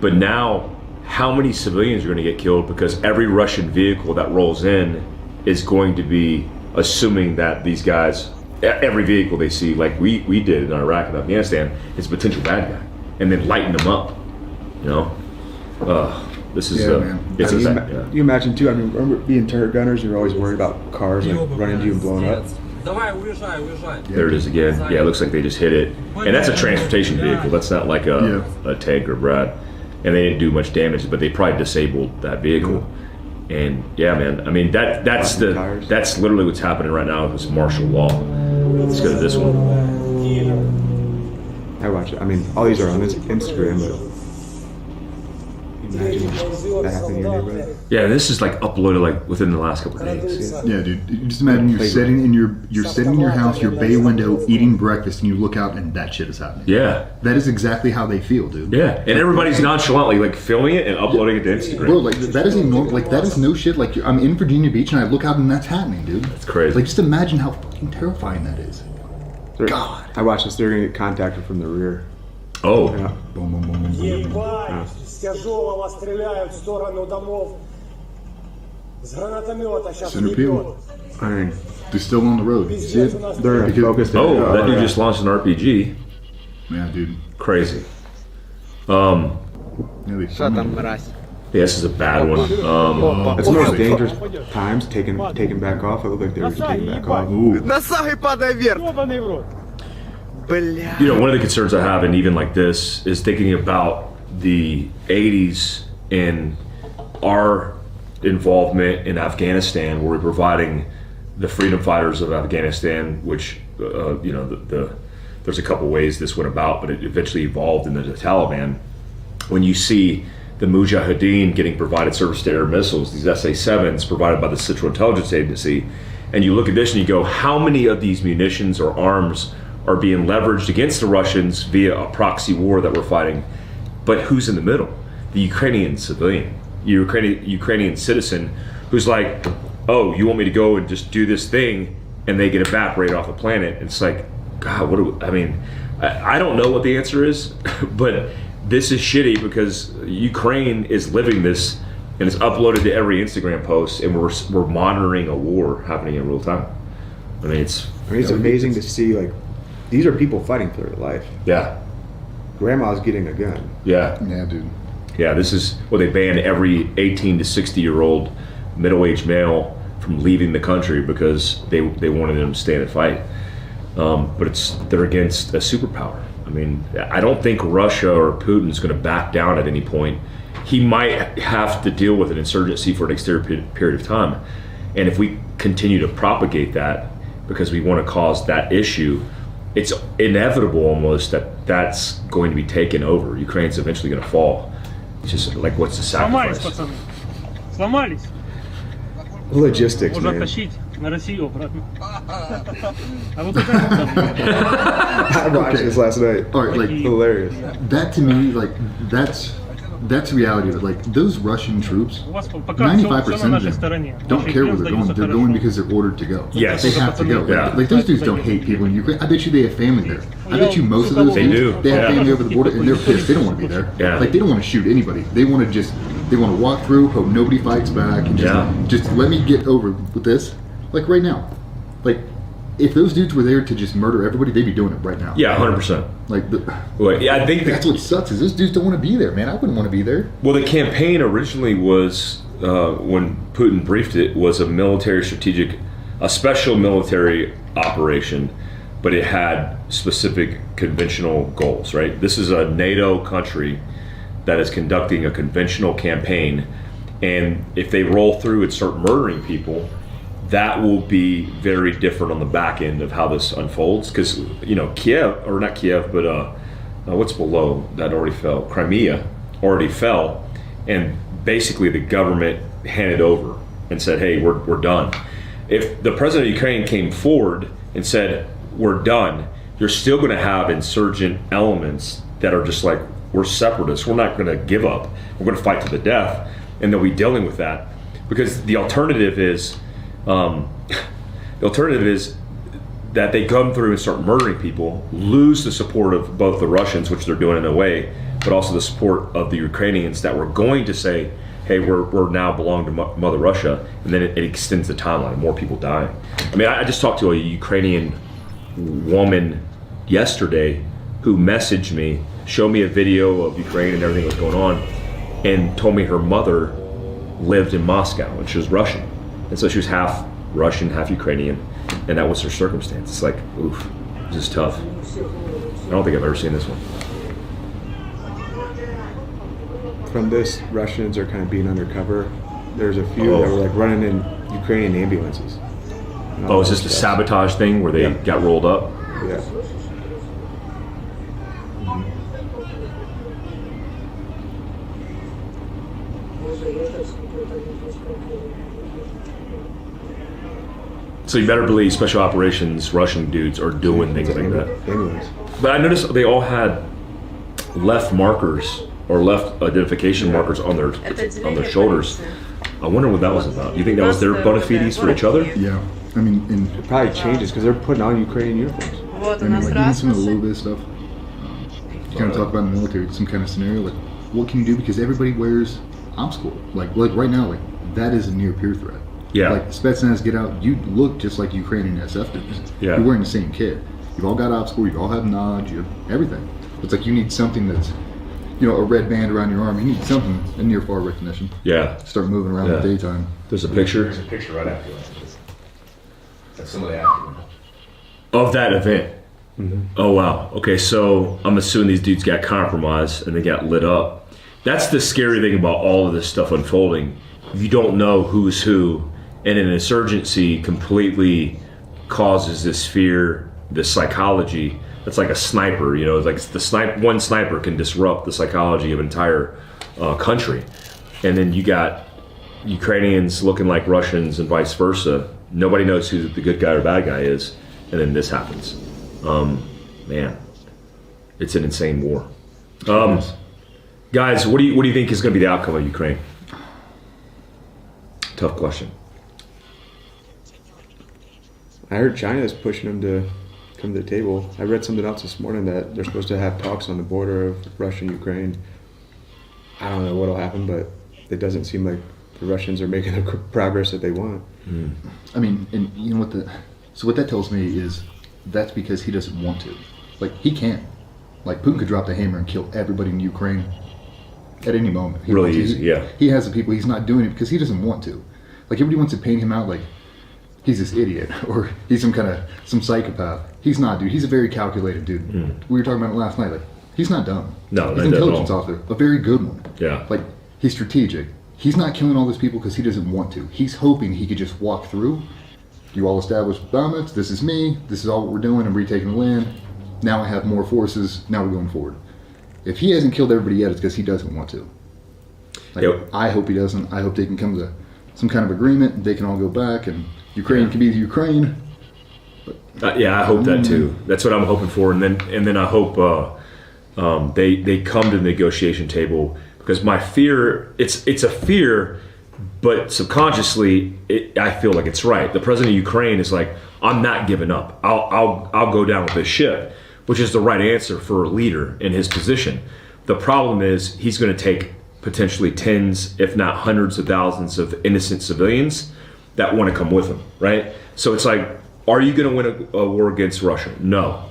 but now how many civilians are going to get killed because every Russian vehicle that rolls in is going to be assuming that these guys, every vehicle they see, like we did in Iraq and Afghanistan, is a potential bad guy, and then lighten them up. You know, this is man. it's you imagine too. I mean, remember being turret gunners, you're always worried about cars like running into you and blowing up. There it is again. Yeah, it looks like they just hit it, and that's a transportation vehicle. That's not like a tank or Brad. And they didn't do much damage, but they probably disabled that vehicle. And yeah, man, I mean that's literally what's happening right now with this martial law. Let's go to this one. I watch it. I mean, all these are on Instagram, but imagine that happening in your neighborhood. Yeah, this is like uploaded like within the last couple of days. Yeah, dude. You just imagine you're sitting in your house, your bay window, eating breakfast, and you look out and that shit is happening. Yeah. That is exactly how they feel, dude. Yeah, and everybody's nonchalantly like filming it and uploading it to Instagram. Bro, like that is that is no shit. Like I'm in Virginia Beach and I look out and that's happening, dude. That's crazy. Like just imagine how fucking terrifying that is. God. I watched this. They're gonna get contacted from the rear. Oh. Yeah. Boom, boom, boom, boom, boom. Yeah. С тяжелого стреляют в сторону домов. С гранатомета сейчас ебет. I mean, they're still on the road. See it? They're focused. Oh, that dude just launched an RPG. Yeah, dude. Crazy. Что там, мразь? Yeah, this is a bad one. It's the most dangerous times taking back off. It looked like they were taking back off. Ooh. Носай падай вверх. Бля. You know, one of the concerns I have, and even like this, is thinking about the 80s and our involvement in Afghanistan, where we're providing the freedom fighters of Afghanistan, which there's a couple ways this went about, but it eventually evolved into the Taliban. When you see the Mujahideen getting provided surface-to-air missiles, these SA-7s provided by the Central Intelligence Agency, and you look at this and you go, how many of these munitions or arms are being leveraged against the Russians via a proxy war that we're fighting? But who's in the middle? The Ukrainian civilian, Ukrainian citizen, who's like, oh, you want me to go and just do this thing, and they get evaporated off the planet. It's like, God, I don't know what the answer is, but this is shitty because Ukraine is living this, and it's uploaded to every Instagram post, and we're monitoring a war happening in real time. It's amazing to see, like, these are people fighting for their life. Yeah. Grandma's getting a gun. Yeah. Yeah, dude. Yeah, this is they banned every 18 to 60-year-old middle-aged male from leaving the country because they wanted them to stay and fight. But they're against a superpower. I mean, I don't think Russia or Putin's going to back down at any point. He might have to deal with an insurgency for an extended period of time. And if we continue to propagate that because we want to cause that issue, it's inevitable almost that that's going to be taken over. Ukraine's eventually going to fall. It's just like, what's the sacrifice? Сломались. Logistics, Можно man. тащить на Россию обратно. I watched this last night. All right, like hilarious. That to me, like that's reality of it. Like those Russian troops, 95% of them don't care where they're going. They're going because they're ordered to go. Yes. They have to go. Yeah. Like those dudes don't hate people in Ukraine. I bet you they have family there. I bet you most of those They dudes, do. they have Yeah. family over the border and they're pissed. They don't want to be there. Yeah. Like they don't want to shoot anybody. They want to walk through, hope nobody fights back, and just let me get over with this. Like right now. Like if those dudes were there to just murder everybody, they'd be doing it right now. Yeah, 100%. Like, I think that's what sucks. Is those dudes don't want to be there, man. I wouldn't want to be there. Well, the campaign originally was, when Putin briefed it, was a special military operation, but it had specific conventional goals, right? This is a NATO country that is conducting a conventional campaign, and if they roll through and start murdering people, that will be very different on the back end of how this unfolds. Because, Kiev, or not Kiev, but what's below that already fell? Crimea already fell. And basically the government handed over and said, hey, we're done. If the president of Ukraine came forward and said, we're done, you're still going to have insurgent elements that are just like, we're separatists. We're not going to give up. We're going to fight to the death. And they'll be dealing with that. Because the alternative is, that they come through and start murdering people, lose the support of both the Russians, which they're doing in a way, but also the support of the Ukrainians that were going to say, hey, we're now belong to Mother Russia, and then it extends the timeline, more people dying. I mean, I just talked to a Ukrainian woman yesterday who messaged me, showed me a video of Ukraine and everything that was going on, and told me her mother lived in Moscow, and she was Russian. And so she was half Russian, half Ukrainian, and that was her circumstance. It's like, oof, this is tough. I don't think I've ever seen this one. From this, Russians are kind of being undercover. There's a few that were like running in Ukrainian ambulances. Oh, is this the sabotage thing where they got rolled up? Yeah. So you better believe special operations Russian dudes are doing things like that. But I noticed they all had left markers or left identification markers on their shoulders. I wonder what that was about. You think that was their bona fides for each other? Yeah. I mean, it probably changes because they're putting on Ukrainian uniforms. I mean, like even some of the little bit of stuff. You kind of talk about in the military, some kind of scenario, like what can you do because everybody wears obstacle. Like right now, like that is a near peer threat. Yeah. Like Spetsnaz get out, you look just like Ukrainian SF dudes. Yeah. You're wearing the same kit. You've all got obstacle, you all have nods, you have everything. It's like you need something that's, a red band around your arm. You need something in near far recognition. Yeah. Start moving around in the daytime. There's a picture. There's a picture right after that. That's some of the afternoon. Of that event. Mm-hmm. Oh wow. Okay, so I'm assuming these dudes got compromised and they got lit up. That's the scary thing about all of this stuff unfolding. You don't know who's who And an insurgency completely causes this fear, this psychology. That's like a sniper, you know, it's like one sniper can disrupt the psychology of an entire country. And then you got Ukrainians looking like Russians and vice versa. Nobody knows who the good guy or bad guy is. And then this happens. Man, it's an insane war. Guys, what do you think is going to be the outcome of Ukraine? Tough question. I heard China's pushing them to come to the table. I read something else this morning that they're supposed to have talks on the border of Russia and Ukraine. I don't know what'll happen, but it doesn't seem like the Russians are making the progress that they want. I mean, and you know so what that tells me is that's because he doesn't want to. Like, he can't. Like, Putin could drop the hammer and kill everybody in Ukraine at any moment. Really easy, yeah. He has the people. He's not doing it because he doesn't want to. Like, everybody wants to paint him out like he's this idiot or he's some psychopath. He's not, dude. He's a very calculated dude. We were talking about it last night. Like, he's not dumb. No, he's an intelligence officer, a very good one. Yeah. Like, he's strategic. He's not killing all these people because he doesn't want to. He's hoping he could just walk through. You all established dominance. This is me. This is all what we're doing. I'm retaking the land. Now I have more forces. Now we're going forward. If he hasn't killed everybody yet, it's because he doesn't want to. Like, I hope he doesn't. I hope they can come to some kind of agreement. They can all go back, and Ukraine can be the Ukraine. Yeah, I hope that too. That's what I'm hoping for, and then I hope they come to the negotiation table, because my fear, it's a fear, but subconsciously I feel like it's right. The president of Ukraine is like, I'm not giving up. I'll go down with this ship, which is the right answer for a leader in his position. The problem is he's going to take potentially tens, if not hundreds of thousands of innocent civilians that want to come with him, right? So it's like, are you going to win a war against Russia? No.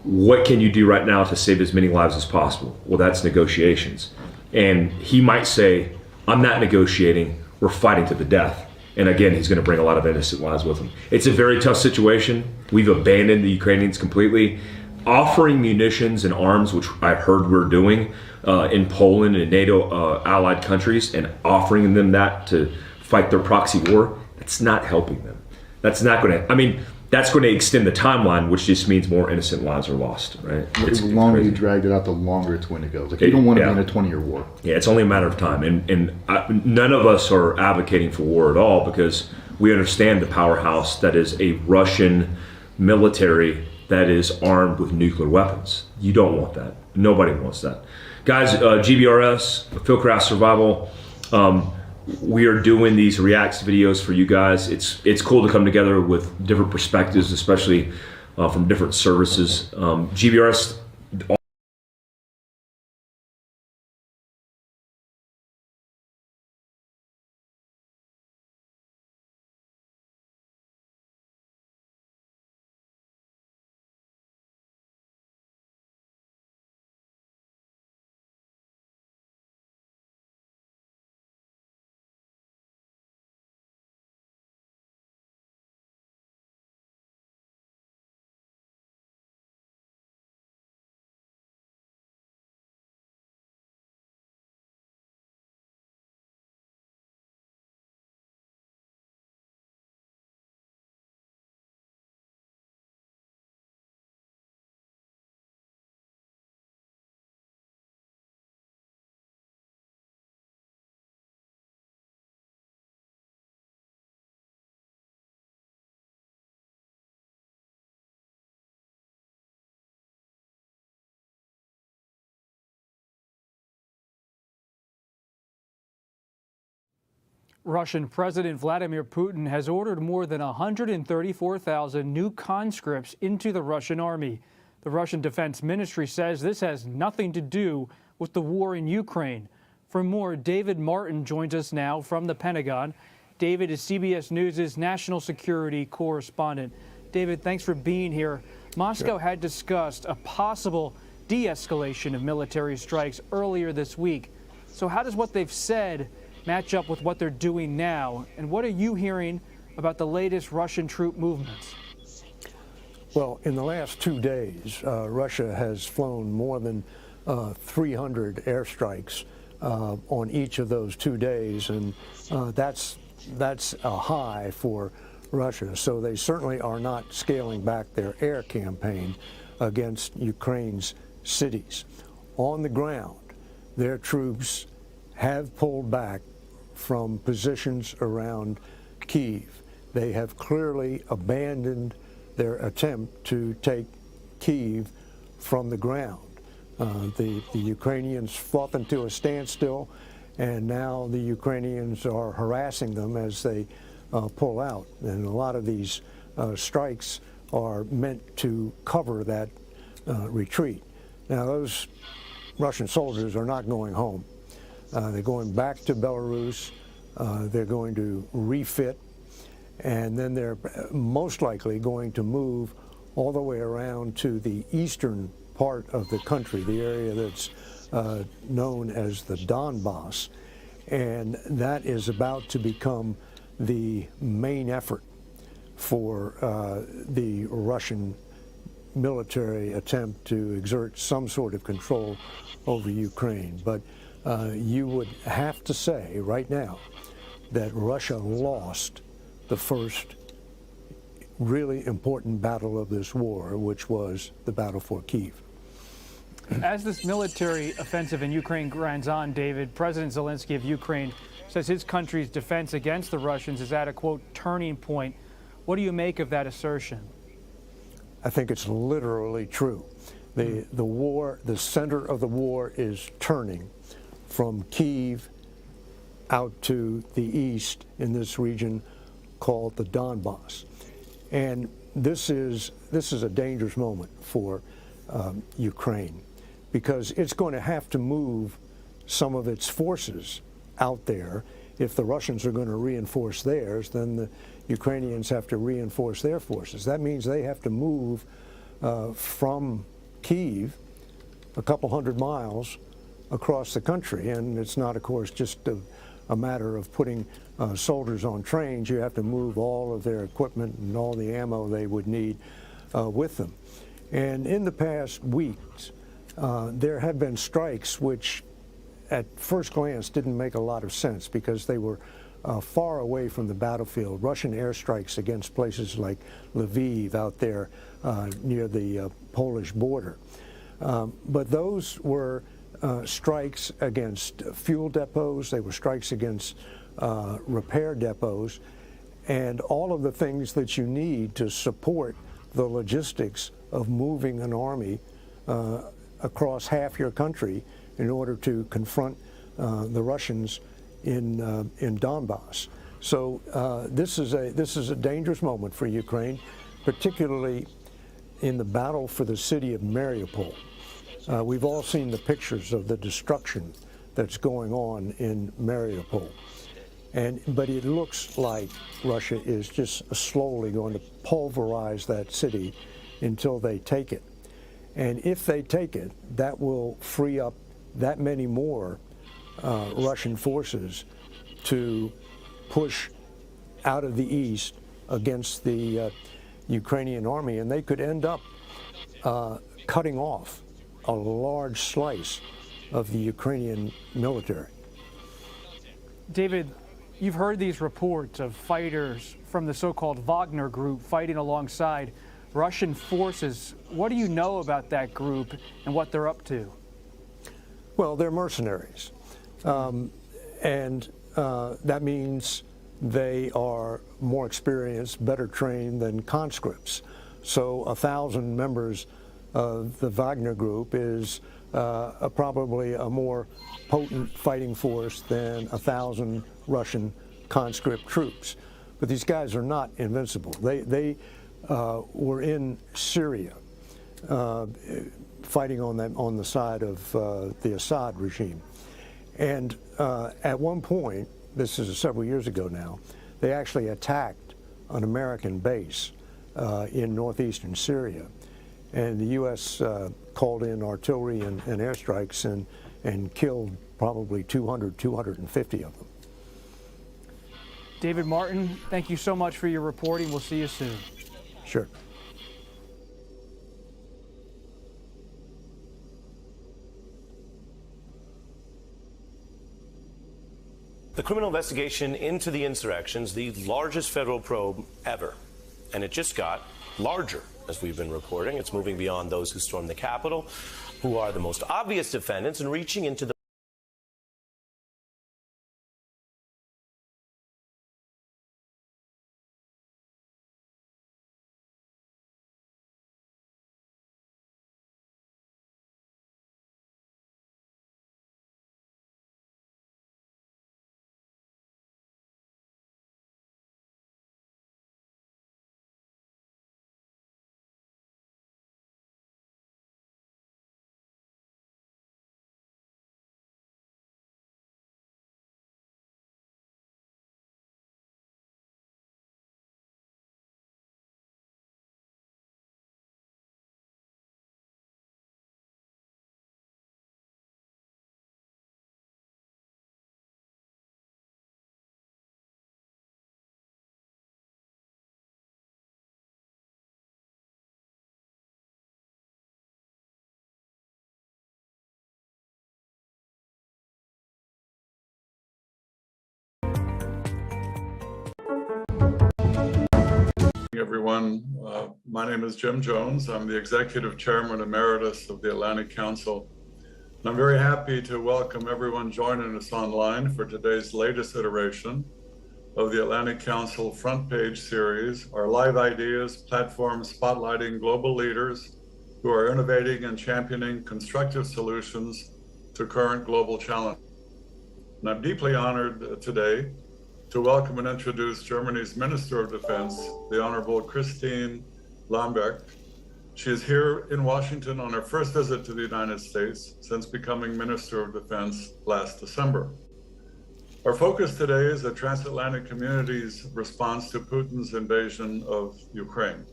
What can you do right now to save as many lives as possible? Well, that's negotiations. And he might say, I'm not negotiating, we're fighting to the death. And again, he's going to bring a lot of innocent lives with him. It's a very tough situation. We've abandoned the Ukrainians completely. Offering munitions and arms, which I've heard we're doing in Poland and NATO allied countries, and offering them that to fight their proxy war, that's not helping them. That's not going to, I mean, that's going to extend the timeline, which just means more innocent lives are lost, right? The longer you drag it out, the longer it's going to go. Like, you don't want to be in a 20-year war. Yeah, it's only a matter of time. And none of us are advocating for war at all, because we understand the powerhouse that is a Russian military that is armed with nuclear weapons. You don't want that. Nobody wants that. Guys, GBRS, Fieldcraft Survival, we are doing these reacts videos for you guys. It's cool to come together with different perspectives, especially from different services. GBRS. Russian President Vladimir Putin has ordered more than 134,000 new conscripts into the Russian army. The Russian Defense Ministry says this has nothing to do with the war in Ukraine. For more, David Martin joins us now from the Pentagon. David is CBS News' national security correspondent. David, thanks for being here. Moscow had discussed a possible de-escalation of military strikes earlier this week. So how does what they've said match up with what they're doing now? And what are you hearing about the latest Russian troop movements? Well, in the last 2 days, Russia has flown more than 300 airstrikes on each of those 2 days, and that's that's a high for Russia. So they certainly are not scaling back their air campaign against Ukraine's cities. On the ground, their troops have pulled back from positions around Kyiv. They have clearly abandoned their attempt to take Kyiv from the ground. The Ukrainians fought them to a standstill, and now the Ukrainians are harassing them as they pull out. And a lot of these strikes are meant to cover that retreat. Now, those Russian soldiers are not going home. They're going back to Belarus. They're going to refit, and then they're most likely going to move all the way around to the eastern part of the country, the area that's known as the Donbass, and that is about to become the main effort for the Russian military attempt to exert some sort of control over Ukraine. But you would have to say right now that Russia lost the first really important battle of this war, which was the battle for Kyiv. As this military offensive in Ukraine grinds on, David, President Zelensky of Ukraine says his country's defense against the Russians is at a, quote, turning point. What do you make of that assertion? I think it's literally true. The war, the center of the war is turning from Kyiv out to the east in this region called the Donbass. And this is a dangerous moment for Ukraine, because it's going to have to move some of its forces out there. If the Russians are going to reinforce theirs, then the Ukrainians have to reinforce their forces. That means they have to move from Kyiv a couple hundred miles across the country. And it's not, of course, just a matter of putting soldiers on trains. You have to move all of their equipment and all the ammo they would need with them. And in the past weeks, there have been strikes which at first glance didn't make a lot of sense because they were far away from the battlefield. Russian airstrikes against places like Lviv out there near the Polish border. But those were strikes against fuel depots. They were strikes against repair depots, and all of the things that you need to support the logistics of moving an army across half your country in order to confront the Russians in Donbass. So this is a dangerous moment for Ukraine, particularly in the battle for the city of Mariupol. We've all seen the pictures of the destruction that's going on in Mariupol. But it looks like Russia is just slowly going to pulverize that city until they take it. And if they take it, that will free up that many more Russian forces to push out of the east against the Ukrainian army, and they could end up cutting off a large slice of the Ukrainian military. David, you've heard these reports of fighters from the so-called Wagner group fighting alongside Russian forces. What do you know about that group and what they're up to? Well, they're mercenaries. And that means they are more experienced, better trained than conscripts. So 1,000 members of the Wagner group is probably a more potent fighting force than 1,000 Russian conscript troops. But these guys are not invincible. They were in Syria fighting on the side of the Assad regime. And at one point, this is several years ago now, they actually attacked an American base in northeastern Syria. And the U.S. called in artillery and airstrikes and killed probably 200, 250 of them. David Martin, thank you so much for your reporting. We'll see you soon. Sure. The criminal investigation into the insurrections, the largest federal probe ever, and it just got larger, as we've been reporting. It's moving beyond those who stormed the Capitol, who are the most obvious defendants, and reaching into the Everyone, my name is Jim Jones. I'm the Executive Chairman Emeritus of the Atlantic Council. And I'm very happy to welcome everyone joining us online for today's latest iteration of the Atlantic Council Front Page Series, our live ideas platform spotlighting global leaders who are innovating and championing constructive solutions to current global challenges. And I'm deeply honored today to welcome and introduce Germany's Minister of Defense, the Honorable Christine Lambrecht. She is here in Washington on her first visit to the United States since becoming Minister of Defense last December. Our focus today is the transatlantic community's response to Putin's invasion of Ukraine.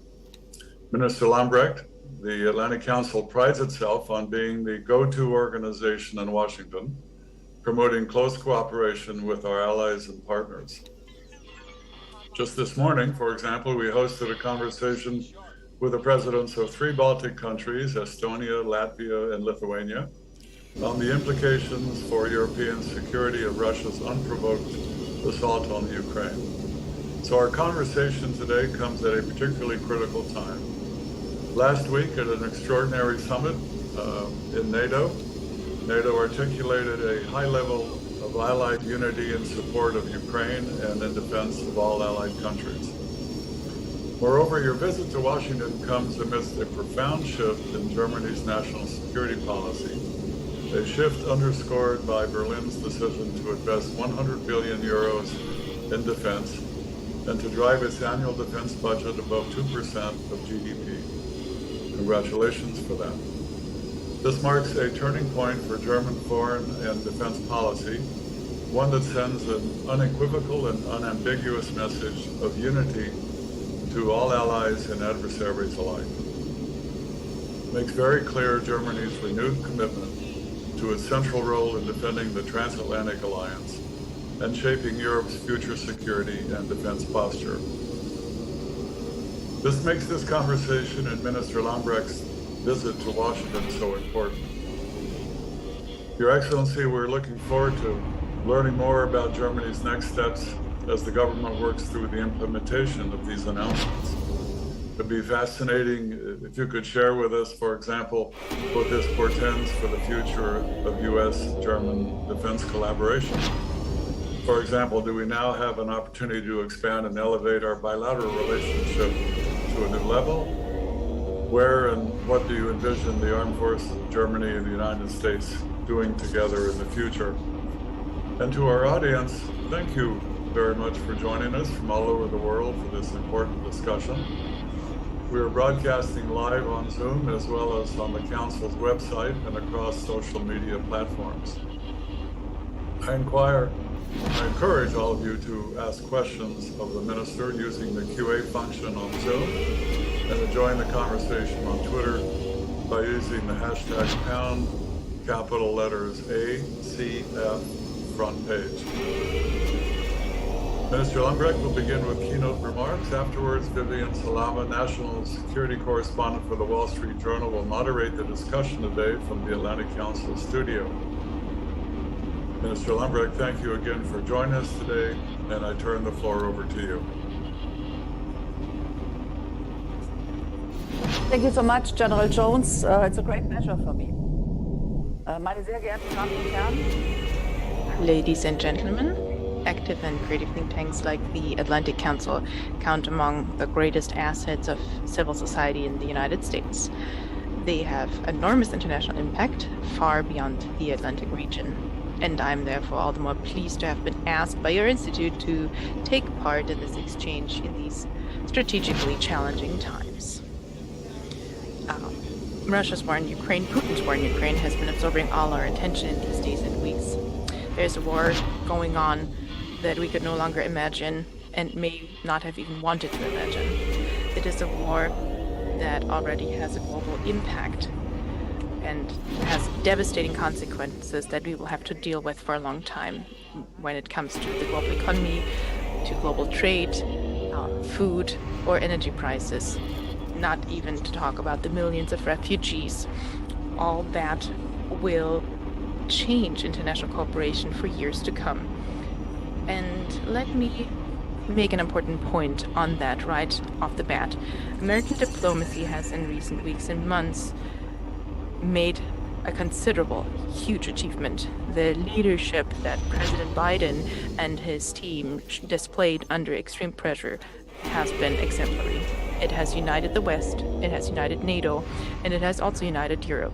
Minister Lambrecht, the Atlantic Council prides itself on being the go-to organization in Washington, promoting close cooperation with our allies and partners. Just this morning, for example, we hosted a conversation with the presidents of 3 Baltic countries, Estonia, Latvia, and Lithuania, on the implications for European security of Russia's unprovoked assault on the Ukraine. So our conversation today comes at a particularly critical time. Last week at an extraordinary summit in NATO articulated a high level of allied unity in support of Ukraine and in defense of all allied countries. Moreover, your visit to Washington comes amidst a profound shift in Germany's national security policy, a shift underscored by Berlin's decision to invest 100 billion euros in defense and to drive its annual defense budget above 2% of GDP. Congratulations for that. This marks a turning point for German foreign and defense policy, one that sends an unequivocal and unambiguous message of unity to all allies and adversaries alike. It makes very clear Germany's renewed commitment to its central role in defending the transatlantic alliance and shaping Europe's future security and defense posture. This makes this conversation and Minister Lambrecht's visit to Washington so important. Your Excellency, we're looking forward to learning more about Germany's next steps as the government works through the implementation of these announcements. It'd be fascinating if you could share with us, for example, what this portends for the future of U.S.-German defense collaboration. For example, do we now have an opportunity to expand and elevate our bilateral relationship to a new level? Where and what do you envision the armed forces of Germany and the United States doing together in the future? And to our audience, thank you very much for joining us from all over the world for this important discussion. We are broadcasting live on Zoom as well as on the Council's website and across social media platforms. I encourage all of you to ask questions of the Minister using the QA function on Zoom and to join the conversation on Twitter by using the hashtag pound capital letters ACF front page. Minister Lambrecht will begin with keynote remarks. Afterwards, Vivian Salama, National Security Correspondent for the Wall Street Journal, will moderate the discussion today from the Atlantic Council studio. Minister Lambrecht, thank you again for joining us today, and I turn the floor over to you. Thank you so much, General Jones. It's a great pleasure for me. Meine sehr geehrten Damen und Herren. Ladies and gentlemen, active and creative think tanks like the Atlantic Council count among the greatest assets of civil society in the United States. They have enormous international impact far beyond the Atlantic region. And I'm therefore all the more pleased to have been asked by your institute to take part in this exchange in these strategically challenging times. Russia's war in Ukraine, Putin's war in Ukraine, has been absorbing all our attention in these days and weeks. There's a war going on that we could no longer imagine and may not have even wanted to imagine. It is a war that already has a global impact and has devastating consequences that we will have to deal with for a long time when it comes to the global economy, to global trade, food, or energy prices. Not even to talk about the millions of refugees. All that will change international cooperation for years to come. And let me make an important point on that right off the bat. American diplomacy has in recent weeks and months made a considerable, huge achievement. The leadership that President Biden and his team displayed under extreme pressure has been exemplary. It has united the West, it has united NATO, and it has also united Europe.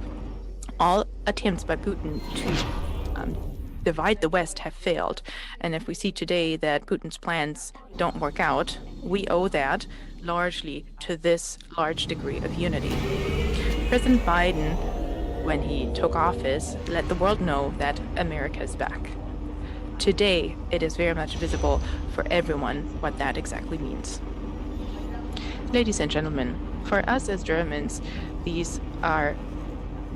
All attempts by Putin to divide the West have failed, and if we see today that Putin's plans don't work out, we owe that largely to this large degree of unity. President Biden, when he took office, let the world know that America is back. Today, it is very much visible for everyone what that exactly means. Ladies and gentlemen, for us as Germans, these are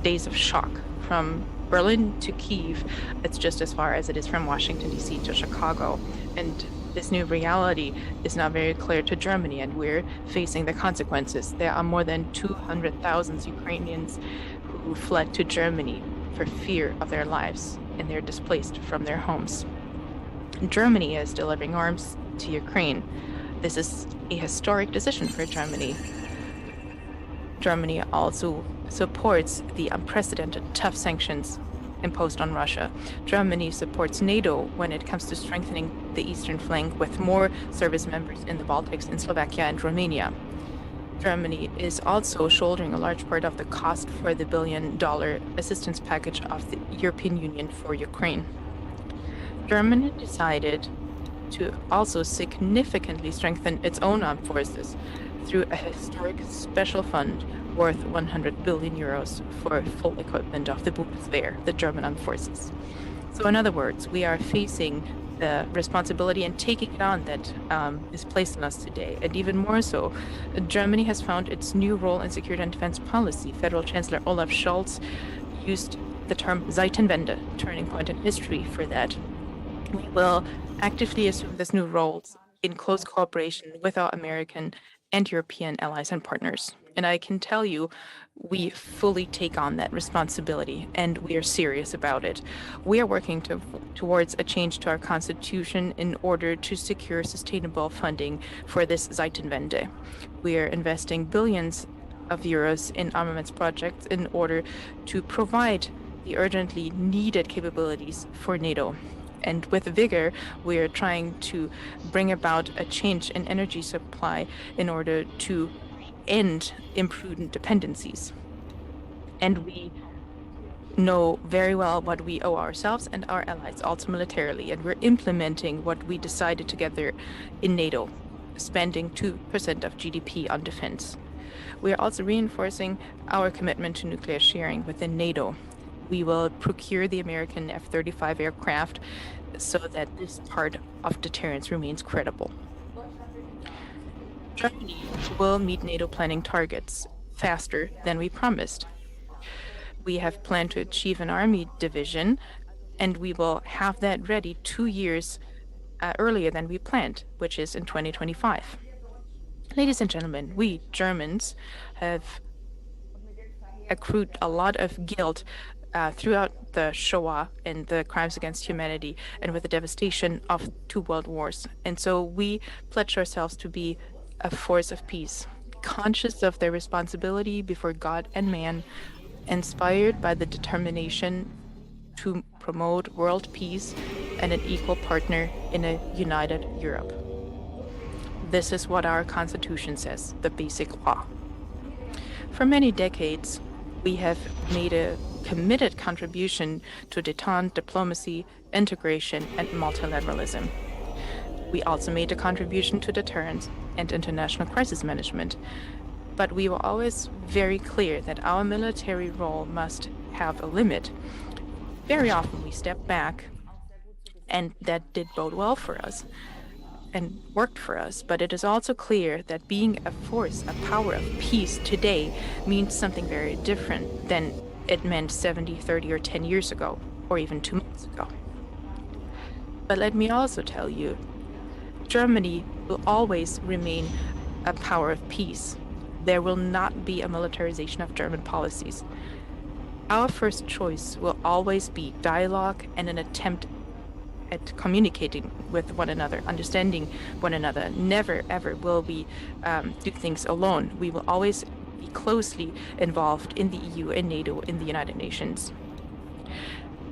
days of shock. From Berlin to Kyiv, it's just as far as it is from Washington, D.C. to Chicago. And this new reality is not very clear to Germany, and we're facing the consequences. There are more than 200,000 Ukrainians who fled to Germany for fear of their lives, and they're displaced from their homes. Germany is delivering arms to Ukraine. This is a historic decision for Germany. Germany also supports the unprecedented tough sanctions imposed on Russia. Germany supports NATO when it comes to strengthening the eastern flank with more service members in the Baltics, in Slovakia and Romania. Germany is also shouldering a large part of the cost for the $1 billion assistance package of the European Union for Ukraine. Germany decided to also significantly strengthen its own armed forces through a historic special fund worth 100 billion euros for full equipment of the Bundeswehr, the German armed forces. So in other words, we are facing the responsibility and taking it on that is placed on us today. And even more so, Germany has found its new role in security and defense policy. Federal Chancellor Olaf Scholz used the term Zeitenwende, turning point in history, for that. We will actively assume this new role in close cooperation with our American and European allies and partners. And I can tell you, we fully take on that responsibility, and we are serious about it. We are working towards a change to our constitution in order to secure sustainable funding for this Zeitenwende. We are investing billions of euros in armaments projects in order to provide the urgently needed capabilities for NATO. And with vigor, we are trying to bring about a change in energy supply in order to end imprudent dependencies. And we know very well what we owe ourselves and our allies, also militarily, and we're implementing what we decided together in NATO, spending 2% of GDP on defense. We are also reinforcing our commitment to nuclear sharing within NATO. We will procure the American F-35 aircraft so that this part of deterrence remains credible. Germany will meet NATO planning targets faster than we promised. We have planned to achieve an army division, and we will have that ready 2 years earlier than we planned, which is in 2025. Ladies and gentlemen, we Germans have accrued a lot of guilt throughout the Shoah and the crimes against humanity and with the devastation of 2 world wars. And so we pledge ourselves to be a force of peace, conscious of their responsibility before God and man, inspired by the determination to promote world peace and an equal partner in a united Europe. This is what our Constitution says, the basic law. For many decades, we have made a committed contribution to détente, diplomacy, integration, and multilateralism. We also made a contribution to deterrence and international crisis management. But we were always very clear that our military role must have a limit. Very often we step back, and that did bode well for us and worked for us. But it is also clear that being a force, a power of peace today means something very different than it meant 70, 30, or 10 years ago, or even 2 months ago. But let me also tell you, Germany will always remain a power of peace. There will not be a militarization of German policies. Our first choice will always be dialogue and an attempt at communicating with one another, understanding one another. Never, ever will we do things alone. We will always be closely involved in the EU and NATO, in the United Nations.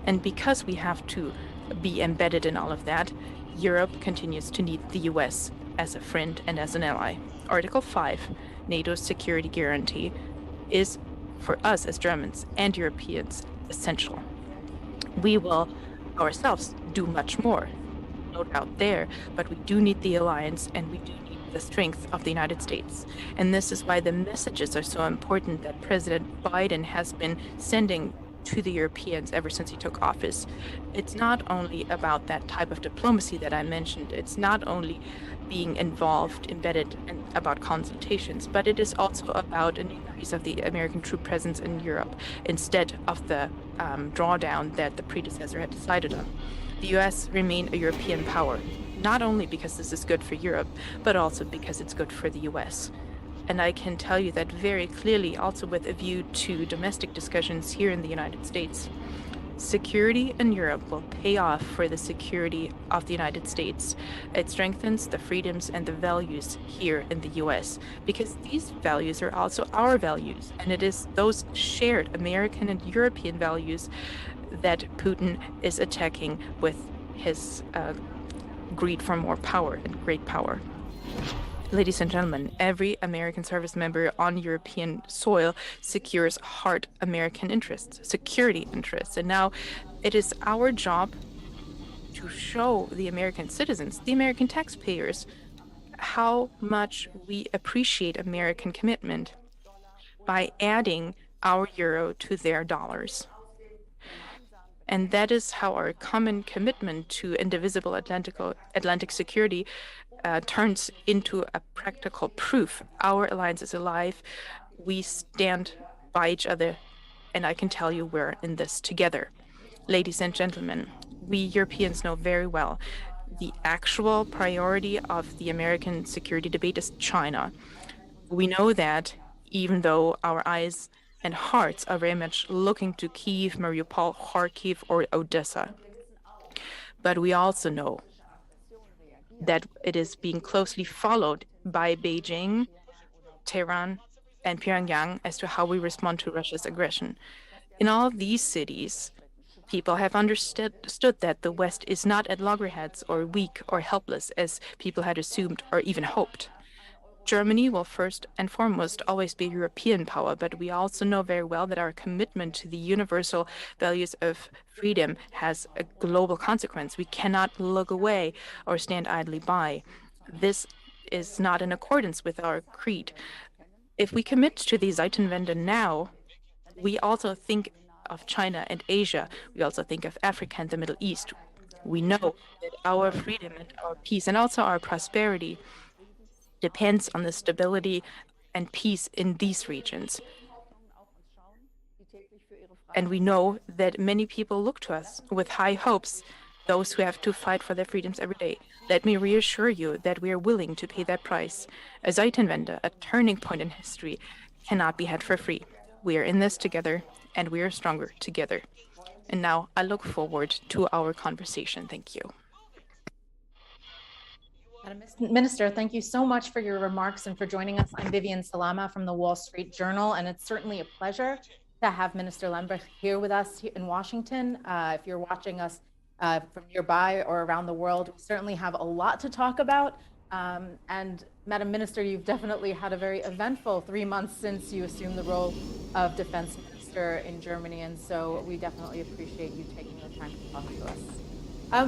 And because we have to be embedded in all of that, Europe continues to need the US as a friend and as an ally. Article 5, NATO's security guarantee, is for us as Germans and Europeans essential. We will ourselves do much more, no doubt there, but we do need the alliance and we do need the strength of the United States. And this is why the messages are so important that President Biden has been sending to the Europeans ever since he took office. It's not only about that type of diplomacy that I mentioned. It's not only being involved, embedded, and about consultations, but it is also about an increase of the American troop presence in Europe instead of the drawdown that the predecessor had decided on. The US remain a European power, not only because this is good for Europe, but also because it's good for the US. And I can tell you that very clearly, also with a view to domestic discussions here in the United States. Security in Europe will pay off for the security of the United States. It strengthens the freedoms and the values here in the US, because these values are also our values. And it is those shared American and European values that Putin is attacking with his greed for more power and great power. Ladies and gentlemen, every American service member on European soil secures hard American interests, security interests. And now it is our job to show the American citizens, the American taxpayers, how much we appreciate American commitment by adding our euro to their dollars. And that is how our common commitment to indivisible Atlantic security turns into a practical proof. Our alliance is alive. We stand by each other, and I can tell you we're in this together. Ladies and gentlemen, we Europeans know very well the actual priority of the American security debate is China. We know that even though our eyes and hearts are very much looking to Kyiv, Mariupol, Kharkiv, or Odessa. But we also know that it is being closely followed by Beijing, Tehran, and Pyongyang as to how we respond to Russia's aggression. In all these cities, people have understood that the West is not at loggerheads or weak or helpless as people had assumed or even hoped. Germany will first and foremost always be a European power, but we also know very well that our commitment to the universal values of freedom has a global consequence. We cannot look away or stand idly by. This is not in accordance with our creed. If we commit to the Zeitenwende now, we also think of China and Asia. We also think of Africa and the Middle East. We know that our freedom and our peace and also our prosperity depends on the stability and peace in these regions. And we know that many people look to us with high hopes, those who have to fight for their freedoms every day. Let me reassure you that we are willing to pay that price. A Zeitenwende, a turning point in history, cannot be had for free. We are in this together, and we are stronger together. And now I look forward to our conversation. Thank you. Madam Minister, thank you so much for your remarks and for joining us. I'm Vivian Salama from the Wall Street Journal, and it's certainly a pleasure to have Minister Lambrecht here with us in Washington. If you're watching us from nearby or around the world, we certainly have a lot to talk about. And Madam Minister, you've definitely had a very eventful 3 months since you assumed the role of Defense Minister in Germany, and so we definitely appreciate you taking the time to talk to us.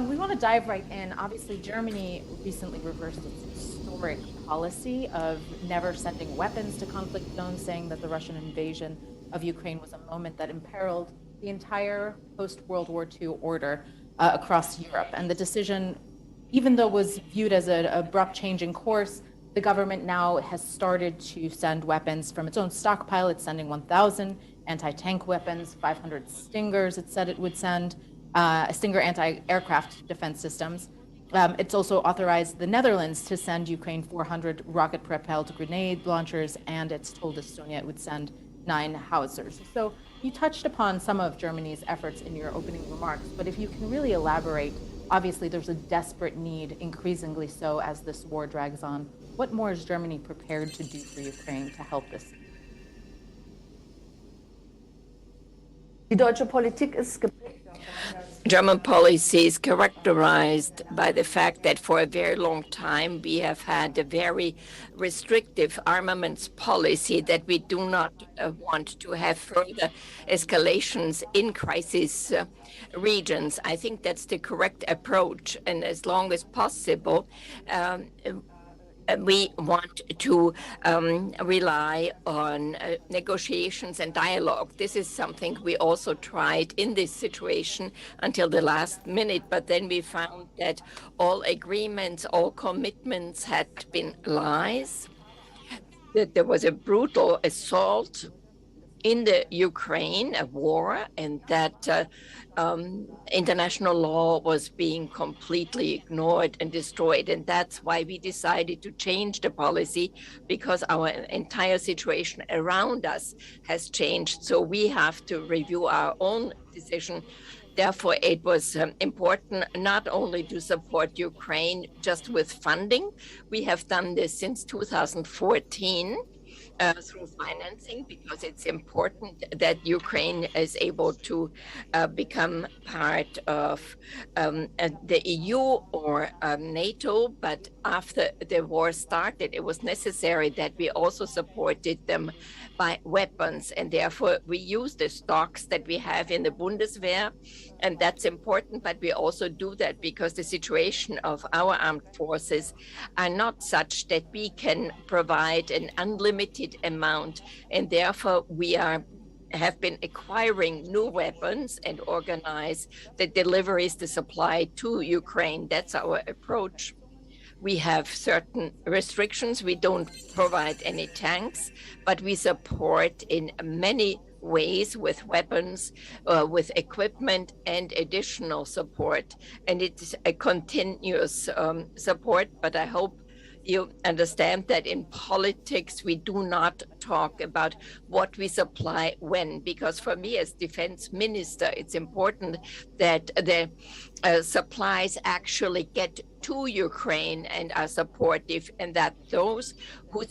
We want to dive right in. Obviously, Germany recently reversed its historic policy of never sending weapons to conflict zones, saying that the Russian invasion of Ukraine was a moment that imperiled the entire post-World War II order across Europe. And the decision, even though it was viewed as an abrupt change in course, the government now has started to send weapons from its own stockpile. It's sending 1,000 anti-tank weapons, 500 Stingers it said it would send, Stinger anti-aircraft defense systems. It's also authorized the Netherlands to send Ukraine 400 rocket-propelled grenade launchers, and it's told Estonia it would send 9 howitzers. So you touched upon some of Germany's efforts in your opening remarks, but if you can really elaborate, obviously there's a desperate need, increasingly so as this war drags on. What more is Germany prepared to do for Ukraine to help this? German policy is characterized by the fact that for a very long time we have had a very restrictive armaments policy, that we do not want to have further escalations in crisis regions. I think that's the correct approach, and as long as possible, we want to rely on negotiations and dialogue. This is something we also tried in this situation until the last minute, but then we found that all agreements, all commitments had been lies, that there was a brutal assault in the Ukraine, a war, and that international law was being completely ignored and destroyed. And that's why we decided to change the policy, because our entire situation around us has changed. So we have to review our own decision. Therefore, it was important not only to support Ukraine just with funding. We have done this since 2014. Through financing, because it's important that Ukraine is able to become part of the EU or NATO. But after the war started, it was necessary that we also supported them by weapons, and therefore we use the stocks that we have in the Bundeswehr, and that's important. But we also do that because the situation of our armed forces are not such that we can provide an unlimited amount, and therefore we have been acquiring new weapons and organize the deliveries, the supply to Ukraine. That's our approach. We have certain restrictions. We don't provide any tanks, but we support in many ways with weapons, with equipment and additional support. And it's a continuous support, but I hope you understand that in politics, we do not talk about what we supply when, because for me as defense minister, it's important that the supplies actually get to Ukraine and are supportive, and that those who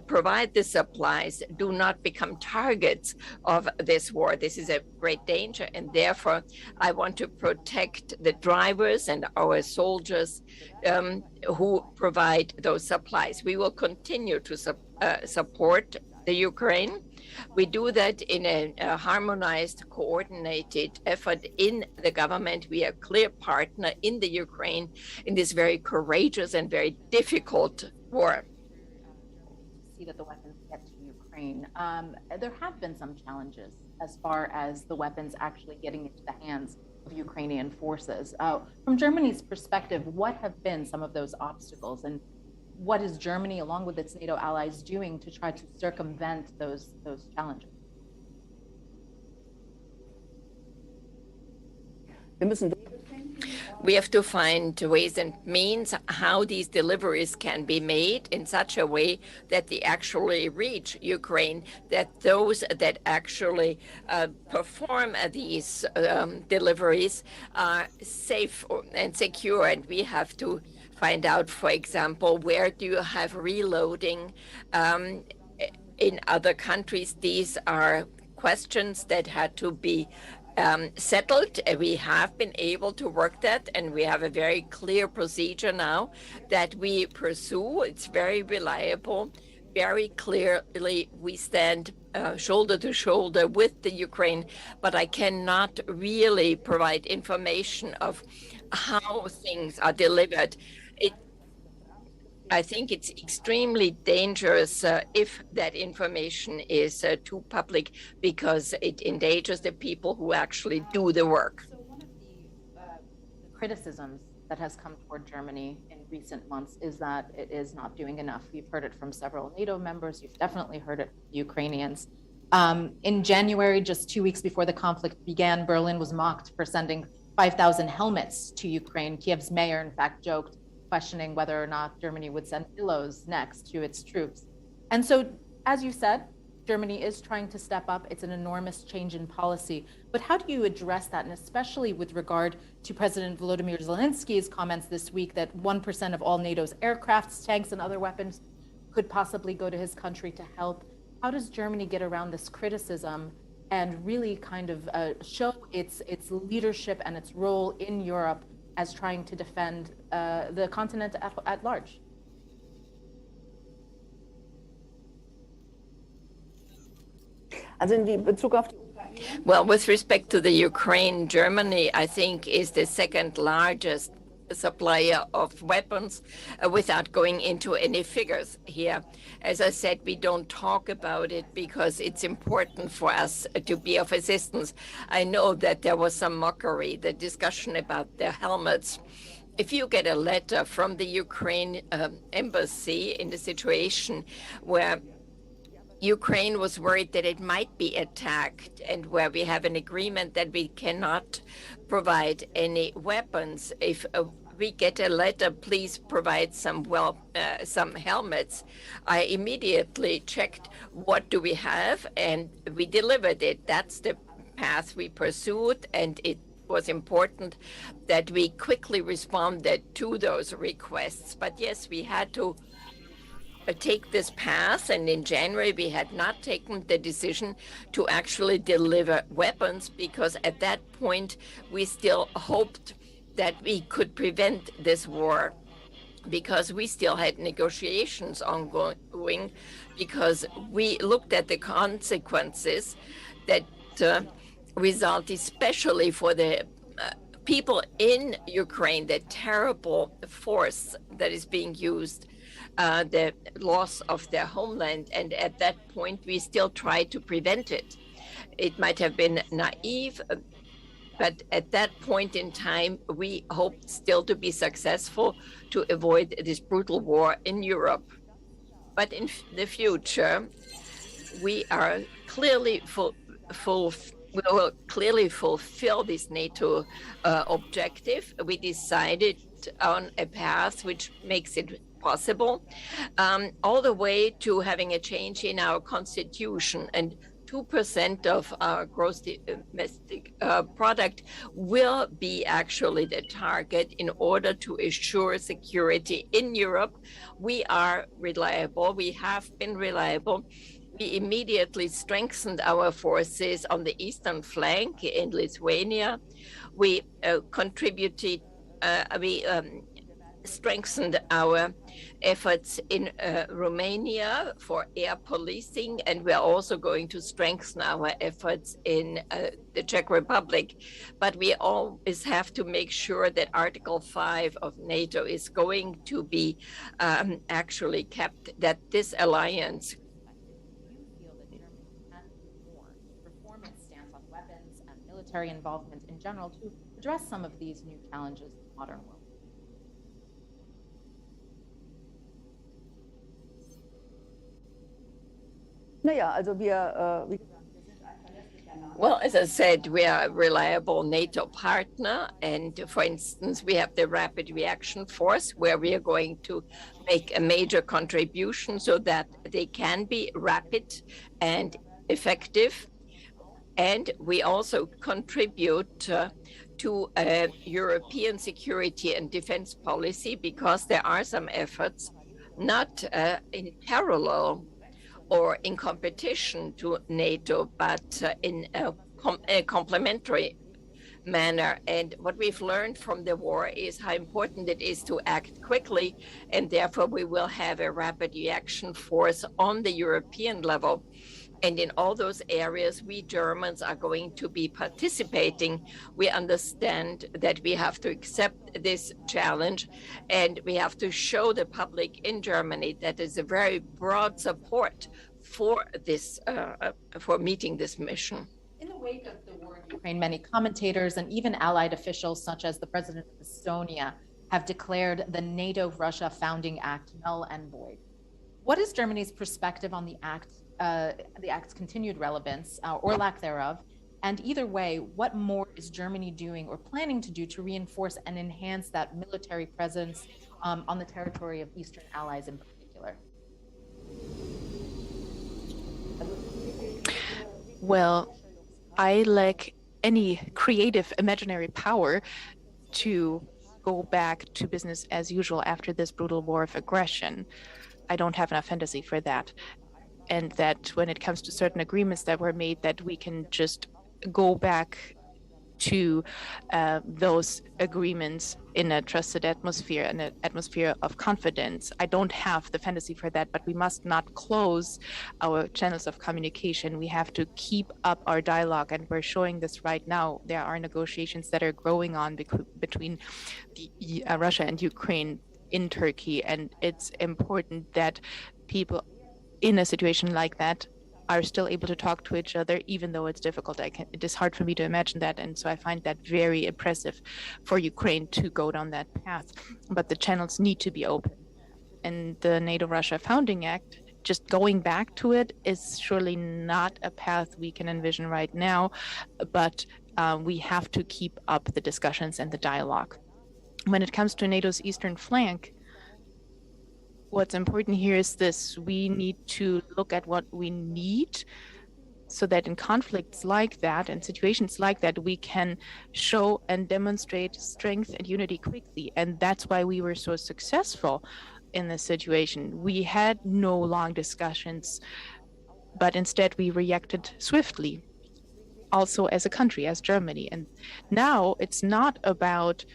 provide the supplies do not become targets of this war. This is a great danger, and therefore I want to protect the drivers and our soldiers who provide those supplies. We will continue to support the Ukraine. We do that in a harmonized, coordinated effort in the government. We are a clear partner in the Ukraine in this very courageous and very difficult war. See that the weapons get to Ukraine. There have been some challenges as far as the weapons actually getting into the hands of Ukrainian forces. From Germany's perspective, what have been some of those obstacles, and what is Germany, along with its NATO allies, doing to try to circumvent those challenges? We have to find ways and means how these deliveries can be made in such a way that they actually reach Ukraine, that those that actually perform these deliveries are safe and secure. And we have to find out, for example, where do you have reloading in other countries. These are questions that had to be settled. We have been able to work that, and we have a very clear procedure now that we pursue. It's very reliable. Very clearly, we stand shoulder to shoulder with the Ukraine, but I cannot really provide information of how things are delivered. I think it's extremely dangerous if that information is too public, because it endangers the people who actually do the work. So one of the criticisms that has come toward Germany in recent months is that it is not doing enough. You've heard it from several NATO members. You've definitely heard it from Ukrainians. In January, just 2 weeks before the conflict began, Berlin was mocked for sending 5,000 helmets to Ukraine. Kiev's mayor, in fact, joked, questioning whether or not Germany would send pillows next to its troops. And so, as you said, Germany is trying to step up. It's an enormous change in policy. But how do you address that? And especially with regard to President Volodymyr Zelensky's comments this week that 1% of all NATO's aircrafts, tanks, and other weapons could possibly go to his country to help. How does Germany get around this criticism and really kind of show its leadership and its role in Europe as trying to defend the continent at large? Well, with respect to the Ukraine, Germany, I think, is the second largest supplier of weapons, without going into any figures here. As I said, we don't talk about it because it's important for us to be of assistance. I know that there was some mockery, the discussion about the helmets. If you get a letter from the Ukraine embassy in the situation where Ukraine was worried that it might be attacked, and where we have an agreement that we cannot provide any weapons, if we get a letter, please provide some helmets, I immediately checked what do we have, and we delivered it. That's the path we pursued, and it was important that we quickly responded to those requests. But yes, we had to take this path, and in January we had not taken the decision to actually deliver weapons, because at that point we still hoped that we could prevent this war, because we still had negotiations ongoing, because we looked at the consequences that result, especially for the people in Ukraine, the terrible force that is being used, the loss of their homeland. And at that point, we still tried to prevent it. It might have been naive, but at that point in time, we hoped still to be successful to avoid this brutal war in Europe. But in the future, we are clearly we will clearly fulfill this NATO objective. We decided on a path which makes it possible, all the way to having a change in our constitution, and 2% of our gross domestic product will be actually the target in order to assure security in Europe. We are reliable. We have been reliable. We immediately strengthened our forces on the eastern flank in Lithuania. We strengthened our efforts in Romania for air policing, and we are also going to strengthen our efforts in the Czech Republic. But we always have to make sure that Article 5 of NATO is going to be actually kept, that this alliance military involvement in general to address some of these new challenges in the modern world. Well, as I said, we are a reliable NATO partner. And for instance, we have the Rapid Reaction Force, where we are going to make a major contribution so that they can be rapid and effective. And we also contribute to a European security and defense policy, because there are some efforts not in parallel or in competition to NATO, but in a complementary manner. And what we've learned from the war is how important it is to act quickly, and therefore we will have a rapid reaction force on the European level. And in all those areas, we Germans are going to be participating. We understand that we have to accept this challenge, and we have to show the public in Germany that there's a very broad support for this, for meeting this mission. In the wake of the war in Ukraine, many commentators and even allied officials, such as the president of Estonia, have declared the NATO-Russia Founding Act null and void. What is Germany's perspective on the act's continued relevance or lack thereof? And either way, what more is Germany doing or planning to do to reinforce and enhance that military presence on the territory of Eastern allies in particular? Well, I lack any creative imaginary power to go back to business as usual after this brutal war of aggression. I don't have enough fantasy for that. And that when it comes to certain agreements that were made, that we can just go back to those agreements in a trusted atmosphere and an atmosphere of confidence. I don't have the fantasy for that, but we must not close our channels of communication. We have to keep up our dialogue, and we're showing this right now. There are negotiations that are growing on between Russia and Ukraine in Turkey, and it's important that people in a situation like that are still able to talk to each other, even though it's difficult. It is hard for me to imagine that, and so I find that very impressive for Ukraine to go down that path. But the channels need to be open. And the NATO-Russia Founding Act, just going back to it is surely not a path we can envision right now, but we have to keep up the discussions and the dialogue. When it comes to NATO's eastern flank, what's important here is this: we need to look at what we need so that in conflicts like that and situations like that, we can show and demonstrate strength and unity quickly. And that's why we were so successful in this situation. We had no long discussions, but instead we reacted swiftly, also as a country, as Germany. And now it's not about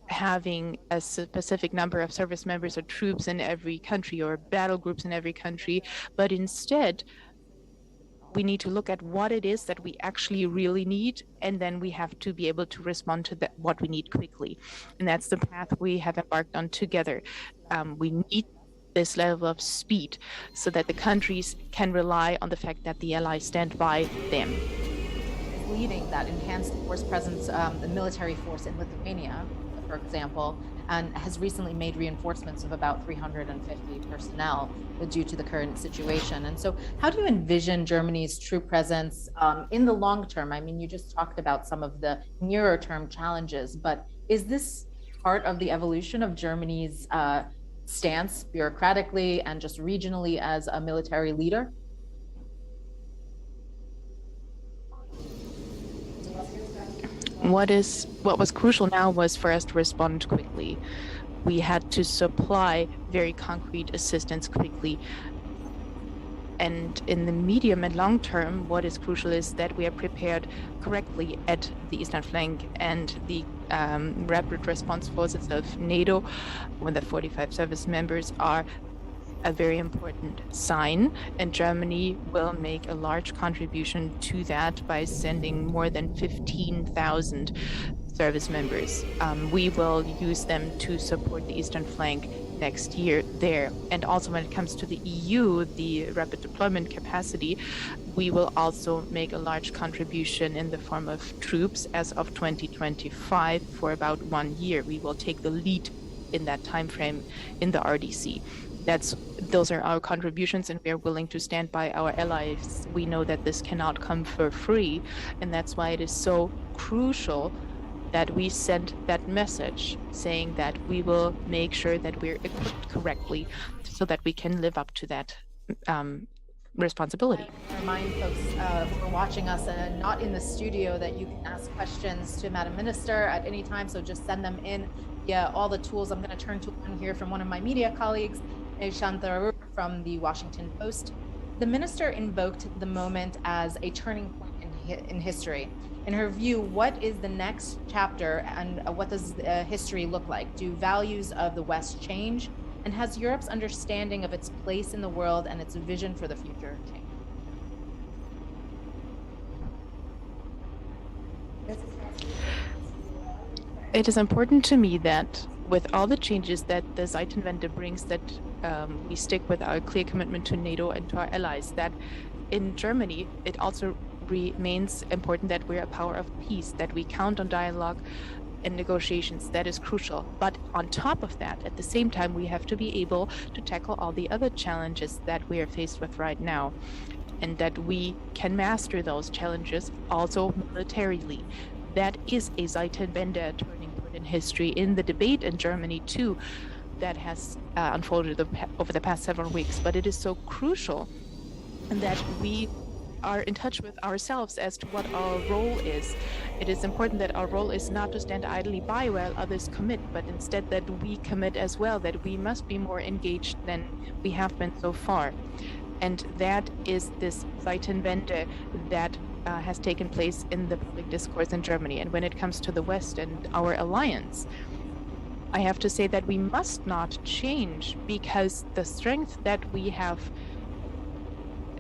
having a specific number of service members or troops in every country or battle groups in every country, but instead we need to look at what it is that we actually really need, and then we have to be able to respond to what we need quickly. And that's the path we have embarked on together. We need this level of speed so that the countries can rely on the fact that the allies stand by them. Leading that enhanced force presence, the military force in Lithuania, for example, and has recently made reinforcements of about 350 personnel due to the current situation. And so how do you envision Germany's troop presence in the long term? I mean, you just talked about some of the nearer term challenges, but is this part of the evolution of Germany's stance bureaucratically and just regionally as a military leader? What was crucial now was for us to respond quickly. We had to supply very concrete assistance quickly. And in the medium and long term, what is crucial is that we are prepared correctly at the eastern flank, and the rapid response forces of NATO, when the 45 service members, are a very important sign, and Germany will make a large contribution to that by sending more than 15,000 service members. We will use them to support the eastern flank next year there. And also when it comes to the EU, the rapid deployment capacity, we will also make a large contribution in the form of troops as of 2025 for about 1 year. We will take the lead in that time frame in the RDC. those are our contributions, and we are willing to stand by our allies. We know that this cannot come for free, and that's why it is so crucial that we send that message saying that we will make sure that we're equipped correctly so that we can live up to that responsibility. I remind folks who are watching us and not in the studio that you can ask questions to Madam Minister at any time, so just send them in via all the tools. I'm going to turn to one here from one of my media colleagues, Nishant Tharoor from the Washington Post. The minister invoked the moment as a turning point in history. In her view, what is the next chapter, and what does history look like? Do values of the West change? And has Europe's understanding of its place in the world and its vision for the future changed? It is important to me that with all the changes that the Zeitenwende brings, that we stick with our clear commitment to NATO and to our allies, that in Germany, it also remains important that we're a power of peace, that we count on dialogue and negotiations. That is crucial. But on top of that, at the same time, we have to be able to tackle all the other challenges that we are faced with right now, and that we can master those challenges also militarily. That is a Zeitenwende turning point in history, in the debate in Germany too, that has unfolded over the past several weeks. But it is so crucial that we are in touch with ourselves as to what our role is. It is important that our role is not to stand idly by while others commit, but instead that we commit as well, that we must be more engaged than we have been so far. And that is this Zeitenwende that has taken place in the public discourse in Germany. And when it comes to the West and our alliance, I have to say that we must not change, because the strength that we have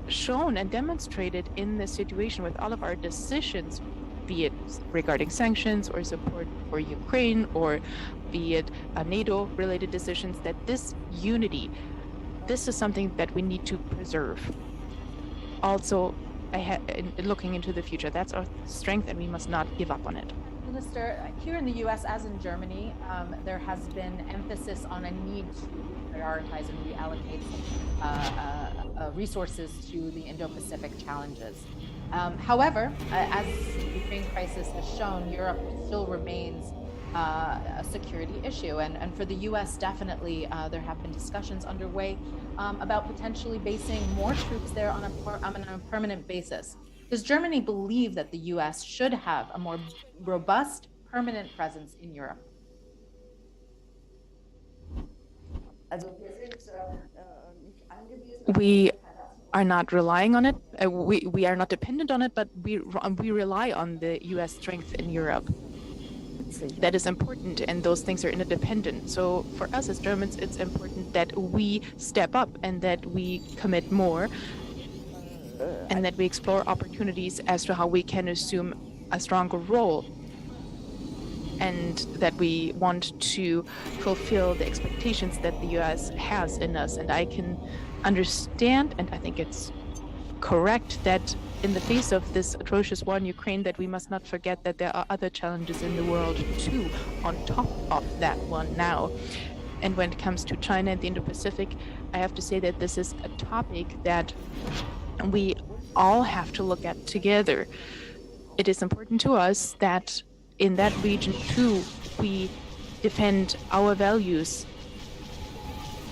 shown and demonstrated in this situation with all of our decisions, be it regarding sanctions or support for Ukraine, or be it NATO-related decisions, that this unity, this is something that we need to preserve. Also, looking into the future, that's our strength, and we must not give up on it. Minister, here in the U.S., as in Germany, there has been emphasis on a need to prioritize and reallocate resources to the Indo-Pacific challenges. However, as the Ukraine crisis has shown, Europe still remains a security issue. And for the U.S., definitely, there have been discussions underway about potentially basing more troops there on a permanent basis. Does Germany believe that the U.S. should have a more robust, permanent presence in Europe? We are not relying on it. We are not dependent on it, but we rely on the U.S. strength in Europe. That is important, and those things are interdependent. So for us as Germans, it's important that we step up and that we commit more, and that we explore opportunities as to how we can assume a stronger role, and that we want to fulfill the expectations that the U.S. has in us. And I can understand, and I think it's correct, that in the face of this atrocious war in Ukraine, that we must not forget that there are other challenges in the world too, on top of that one now. And when it comes to China and the Indo-Pacific, I have to say that this is a topic that we all have to look at together. It is important to us that in that region too, we defend our values,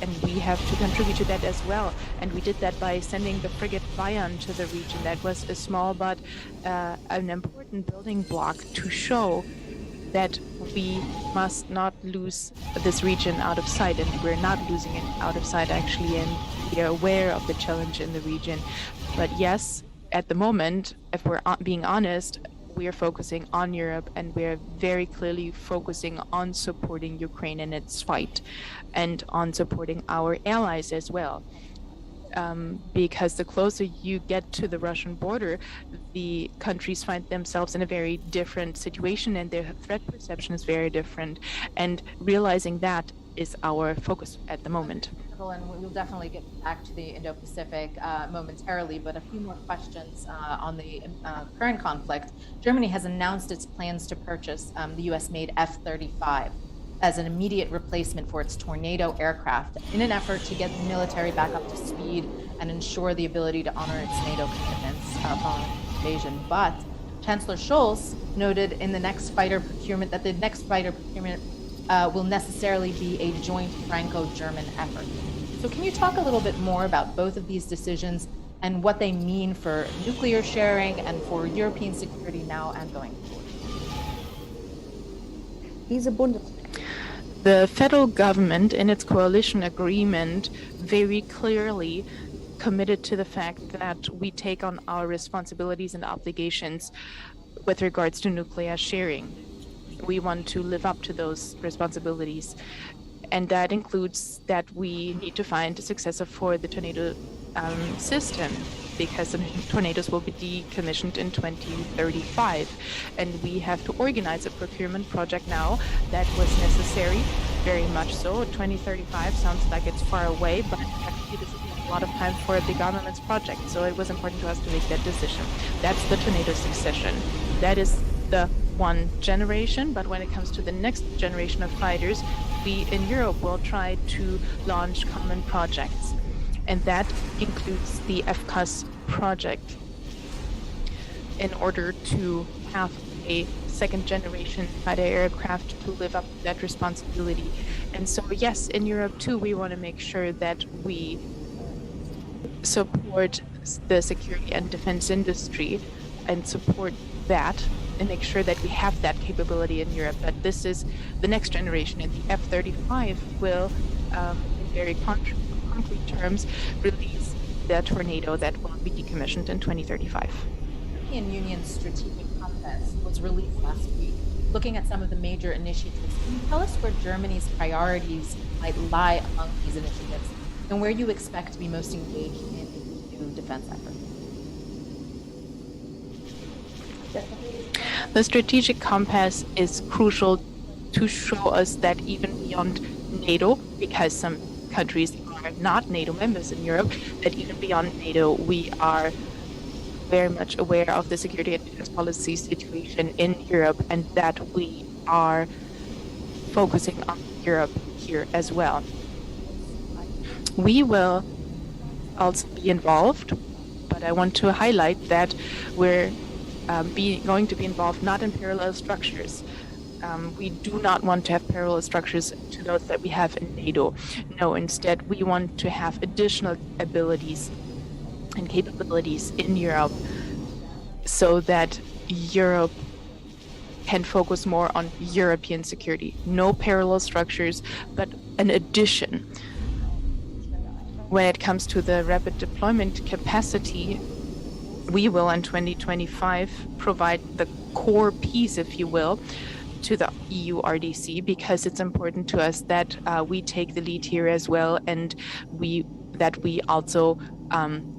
and we have to contribute to that as well. And we did that by sending the frigate Bayern to the region. That was a small but an important building block to show that we must not lose this region out of sight, and we're not losing it out of sight actually, and we are aware of the challenge in the region. But yes, at the moment, if we're being honest, we are focusing on Europe, and we are very clearly focusing on supporting Ukraine in its fight, and on supporting our allies as well. Because the closer you get to the Russian border, the countries find themselves in a very different situation, and their threat perception is very different. And realizing that is our focus at the moment. And we'll definitely get back to the Indo-Pacific momentarily, but a few more questions on the current conflict. Germany has announced its plans to purchase the U.S.-made F-35. as an immediate replacement for its Tornado aircraft in an effort to get the military back up to speed and ensure the ability to honor its NATO commitments upon invasion. But Chancellor Scholz noted in the next fighter procurement that the next fighter procurement will necessarily be a joint Franco-German effort. So can you talk a little bit more about both of these decisions and what they mean for nuclear sharing and for European security now and going forward? The federal government, in its coalition agreement, very clearly committed to the fact that we take on our responsibilities and obligations with regards to nuclear sharing. We want to live up to those responsibilities. And that includes that we need to find a successor for the Tornado system, because the Tornadoes will be decommissioned in 2035. And we have to organize a procurement project now that was necessary, very much so. 2035 sounds like it's far away, but actually this is a lot of time for a big armaments project. So it was important to us to make that decision. That's the Tornado succession. That is the one generation, but when it comes to the next generation of fighters, we in Europe will try to launch common projects. And that includes the FCAS project in order to have a second generation fighter aircraft to live up to that responsibility. And so, yes, in Europe too, we want to make sure that we support the security and defense industry and support that and make sure that we have that capability in Europe. But this is the next generation, and the F-35 will, in very concrete terms, release the Tornado that will be decommissioned in 2035. The European Union's strategic compass was released last week, looking at some of the major initiatives. Can you tell us where Germany's priorities might lie among these initiatives, and where you expect to be most engaged in the EU defense effort? The strategic compass is crucial to show us that even beyond NATO, because some countries are not NATO members in Europe, that even beyond NATO, we are very much aware of the security and defense policy situation in Europe, and that we are focusing on Europe here as well. We will also be involved, but I want to highlight that we're going to be involved not in parallel structures. We do not want to have parallel structures to those that we have in NATO. No, instead, we want to have additional abilities and capabilities in Europe so that Europe can focus more on European security. No parallel structures, but an addition. When it comes to the rapid deployment capacity, we will in 2025 provide the core piece, if you will, to the EU RDC, because it's important to us that we take the lead here as well, and that we also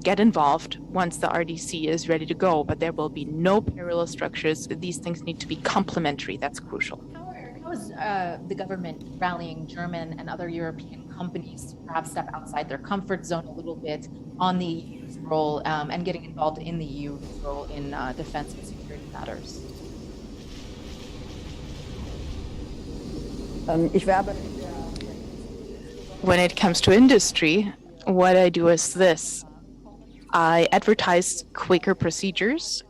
get involved once the RDC is ready to go. But there will be no parallel structures. These things need to be complementary. That's crucial. How is the government rallying German and other European companies to perhaps step outside their comfort zone a little bit on the EU's role and getting involved in the EU's role in defense and security matters? When it comes to industry, what I do is this. I advertise quicker procedures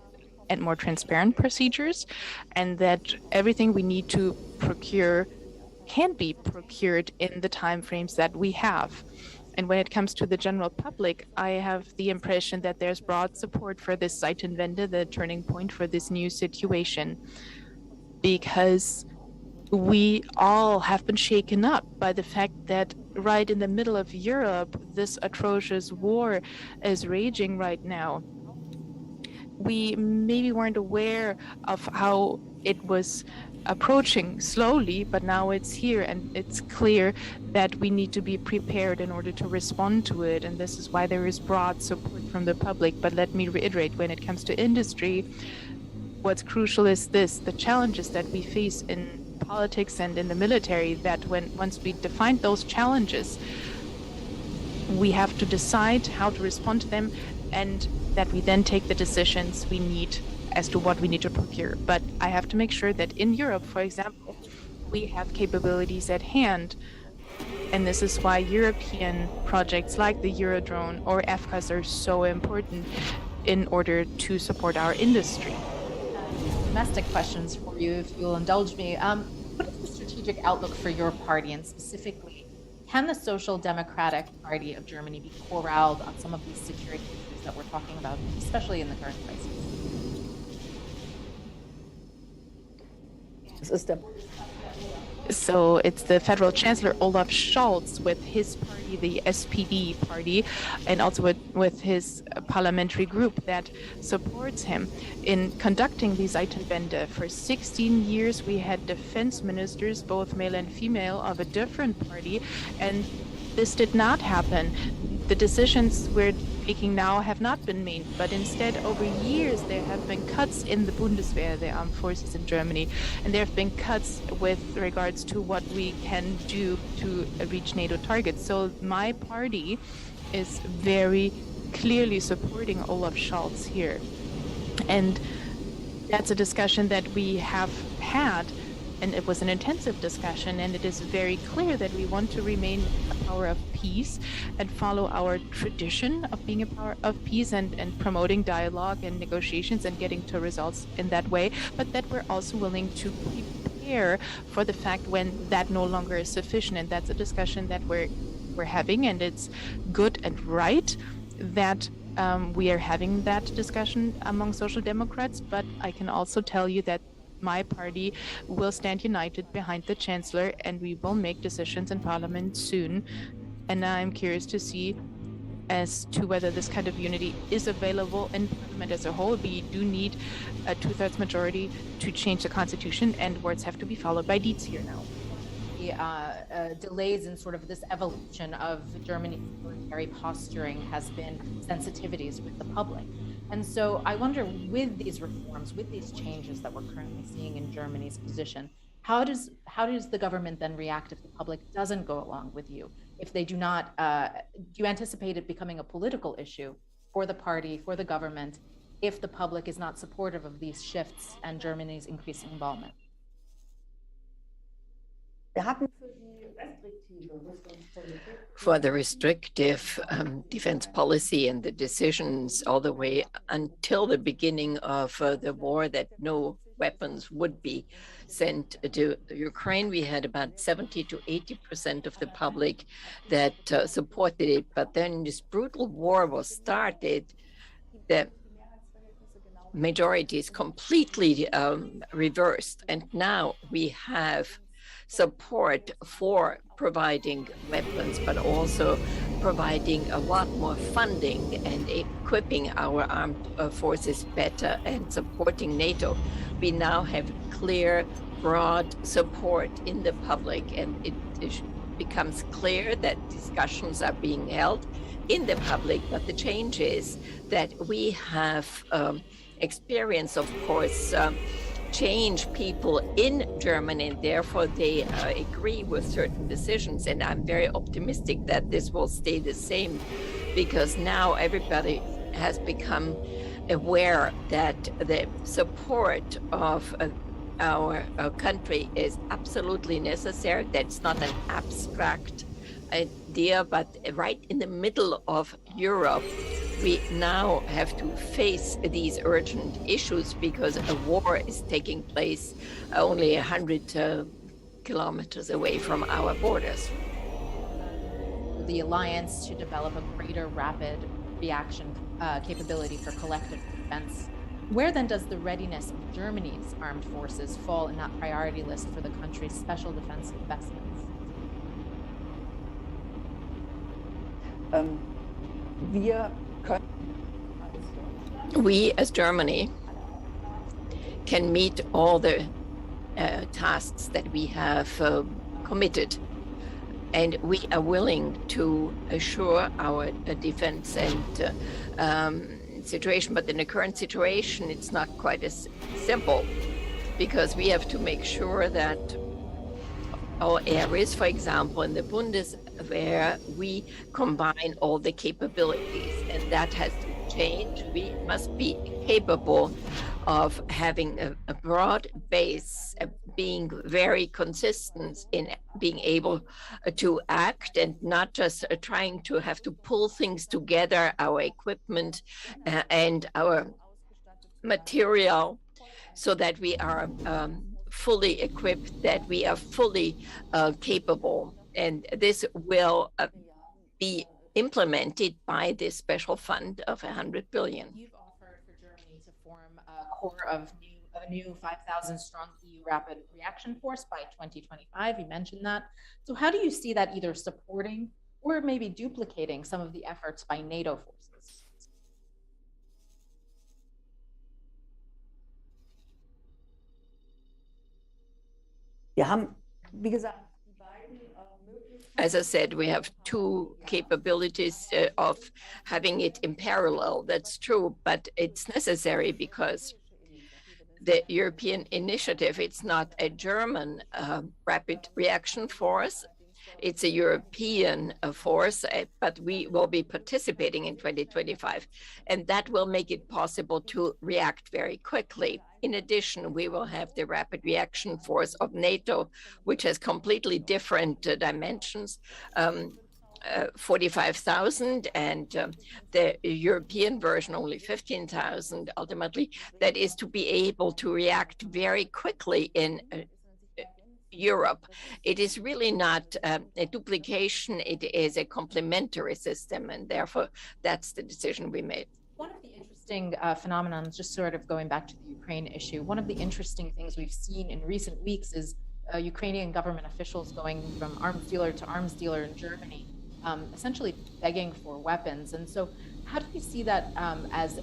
and more transparent procedures, and that everything we need to procure can be procured in the timeframes that we have. And when it comes to the general public, I have the impression that there's broad support for this Zeitenwende, the turning point for this new situation, because we all have been shaken up by the fact that right in the middle of Europe, this atrocious war is raging right now. We maybe weren't aware of how it was approaching slowly, but now it's here, and it's clear that we need to be prepared in order to respond to it, and this is why there is broad support from the public. But let me reiterate, when it comes to industry, what's crucial is this: the challenges that we face in politics and in the military, that once we define those challenges, we have to decide how to respond to them, and that we then take the decisions we need as to what we need to procure. But I have to make sure that in Europe, for example, we have capabilities at hand. And this is why European projects like the Eurodrone or FCAS are so important in order to support our industry. Domestic questions for you, if you'll indulge me. What is the strategic outlook for your party, and specifically, can the Social Democratic Party of Germany be corralled on some of these security issues that we're talking about, especially in the current crisis? So it's the Federal Chancellor Olaf Scholz with his party, the SPD party, and also with his parliamentary group that supports him in conducting the Zeitenwende. For 16 years, we had defense ministers, both male and female, of a different party, and this did not happen. The decisions we're taking now have not been made, but instead, over years, there have been cuts in the Bundeswehr, the armed forces in Germany, and there have been cuts with regards to what we can do to reach NATO targets. So my party is very clearly supporting Olaf Scholz here. And that's a discussion that we have had, and it was an intensive discussion, and it is very clear that we want to remain a power of peace and follow our tradition of being a power of peace and promoting dialogue and negotiations and getting to results in that way, but that we're also willing to prepare for the fact when that no longer is sufficient. And that's a discussion that we're having, and it's good and right that we are having that discussion among Social Democrats, but I can also tell you that my party will stand united behind the Chancellor, and we will make decisions in Parliament soon. And I'm curious to see as to whether this kind of unity is available in Parliament as a whole. We do need a two-thirds majority to change the Constitution, and words have to be followed by deeds here now. The delays in sort of this evolution of Germany's military posturing has been sensitivities with the public. And so I wonder, with these reforms, with these changes that we're currently seeing in Germany's position, how does the government then react if the public doesn't go along with you? If they do not, do you anticipate it becoming a political issue for the party, for the government, if the public is not supportive of these shifts and Germany's increasing involvement? For the restrictive defense policy and the decisions all the way until the beginning of the war that no weapons would be sent to Ukraine, we had about 70 to 80% of the public that supported it. But then this brutal war was started, the majority is completely reversed. And now we have support for providing weapons, but also providing a lot more funding and equipping our armed forces better and supporting NATO. We now have clear, broad support in the public, and it becomes clear that discussions are being held in the public. But the change is that we have experience, of course, change people in Germany, and therefore they agree with certain decisions. And I'm very optimistic that this will stay the same, because now everybody has become aware that the support of our country is absolutely necessary. That's not an abstract idea, but right in the middle of Europe, we now have to face these urgent issues because a war is taking place only 100 kilometers away from our borders. The alliance to develop a greater rapid reaction capability for collective defense. Where then does the readiness of Germany's armed forces fall in that priority list for the country's special defense investments? We, as Germany, can meet all the tasks that we have committed, and we are willing to assure our defense and situation. But in the current situation, it's not quite as simple, because we have to make sure that our areas, for example, in the Bundeswehr, we combine all the capabilities, and that has to change. We must be capable of having a broad base, a being very consistent in being able to act and not just trying to have to pull things together, our equipment and our material, so that we are fully equipped, that we are fully capable. And this will be implemented by this special fund of 100 billion. You've offered for Germany to form a core of a new 5,000 strong EU rapid reaction force by 2025. You mentioned that. So how do you see that either supporting or maybe duplicating some of the efforts by NATO forces? As I said, we have two capabilities of having it in parallel. That's true, but it's necessary because the European initiative, it's not a German rapid reaction force. It's a European force, but we will be participating in 2025, and that will make it possible to react very quickly. In addition, we will have the rapid reaction force of NATO, which has completely different dimensions. 45,000 and the European version only 15,000 ultimately. That is to be able to react very quickly in Europe. It is really not a duplication, it is a complementary system, and therefore that's the decision we made. One of the interesting phenomenon, just sort of going back to the Ukraine issue, one of the interesting things we've seen in recent weeks is Ukrainian government officials going from arms dealer to arms dealer in Germany, essentially begging for weapons. And so how do you see that as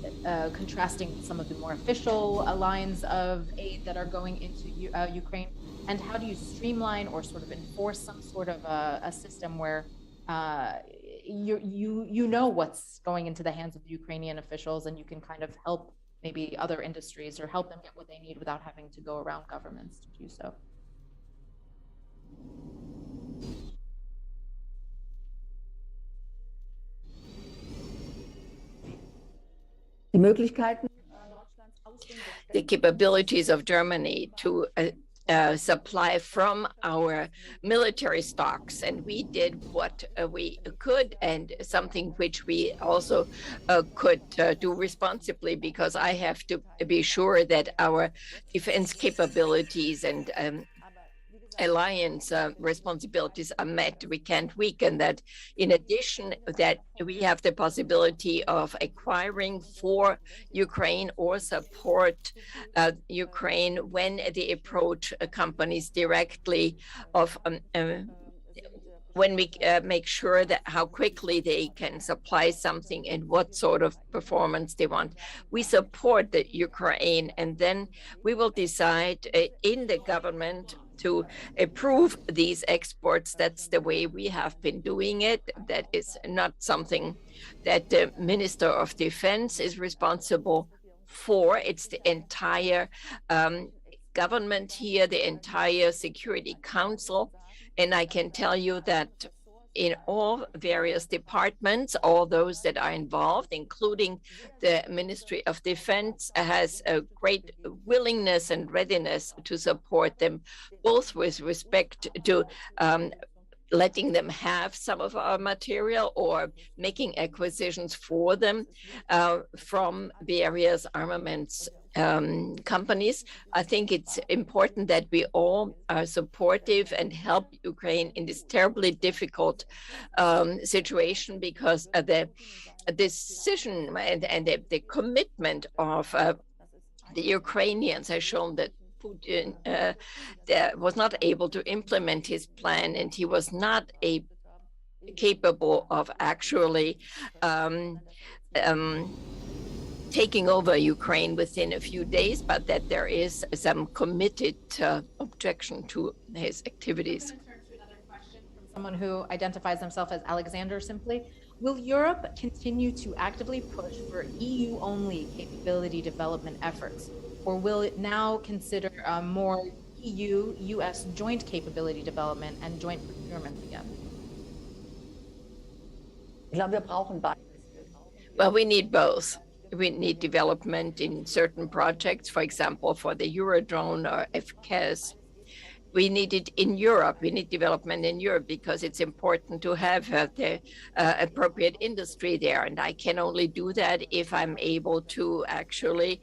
contrasting with some of the more official lines of aid that are going into Ukraine? And how do you streamline or sort of enforce some sort of a system where you know what's going into the hands of the Ukrainian officials, and you can kind of help maybe other industries or help them get what they need without having to go around governments to do so? The capabilities of Germany to supply from our military stocks, and we did what we could, and something which we also could do responsibly, because I have to be sure that our defense capabilities and alliance responsibilities are met. We can't weaken that. In addition, that we have the possibility of acquiring for Ukraine or support Ukraine when they approach companies directly of when we make sure that how quickly they can supply something and what sort of performance they want. We support the Ukraine, and then we will decide in the government to approve these exports. That's the way we have been doing it. That is not something that the Minister of Defense is responsible for. It's the entire government here, the entire Security Council. And I can tell you that in all various departments, all those that are involved, including the Ministry of Defense, has a great willingness and readiness to support them, both with respect to letting them have some of our material or making acquisitions for them from various armaments companies. I think it's important that we all are supportive and help Ukraine in this terribly difficult situation, because the decision and the commitment of the Ukrainians has shown that Putin was not able to implement his plan, and he was not capable of actually taking over Ukraine within a few days, but that there is some committed objection to his activities. Someone who identifies themselves as Alexander simply. Will Europe continue to actively push for EU-only capability development efforts, or will it now consider more EU-US joint capability development and joint procurement again? Well, we need both. We need development in certain projects, for example, for the Eurodrone or FCAS. we need it in Europe. We need development in Europe because it's important to have the appropriate industry there. And I can only do that if I'm able to actually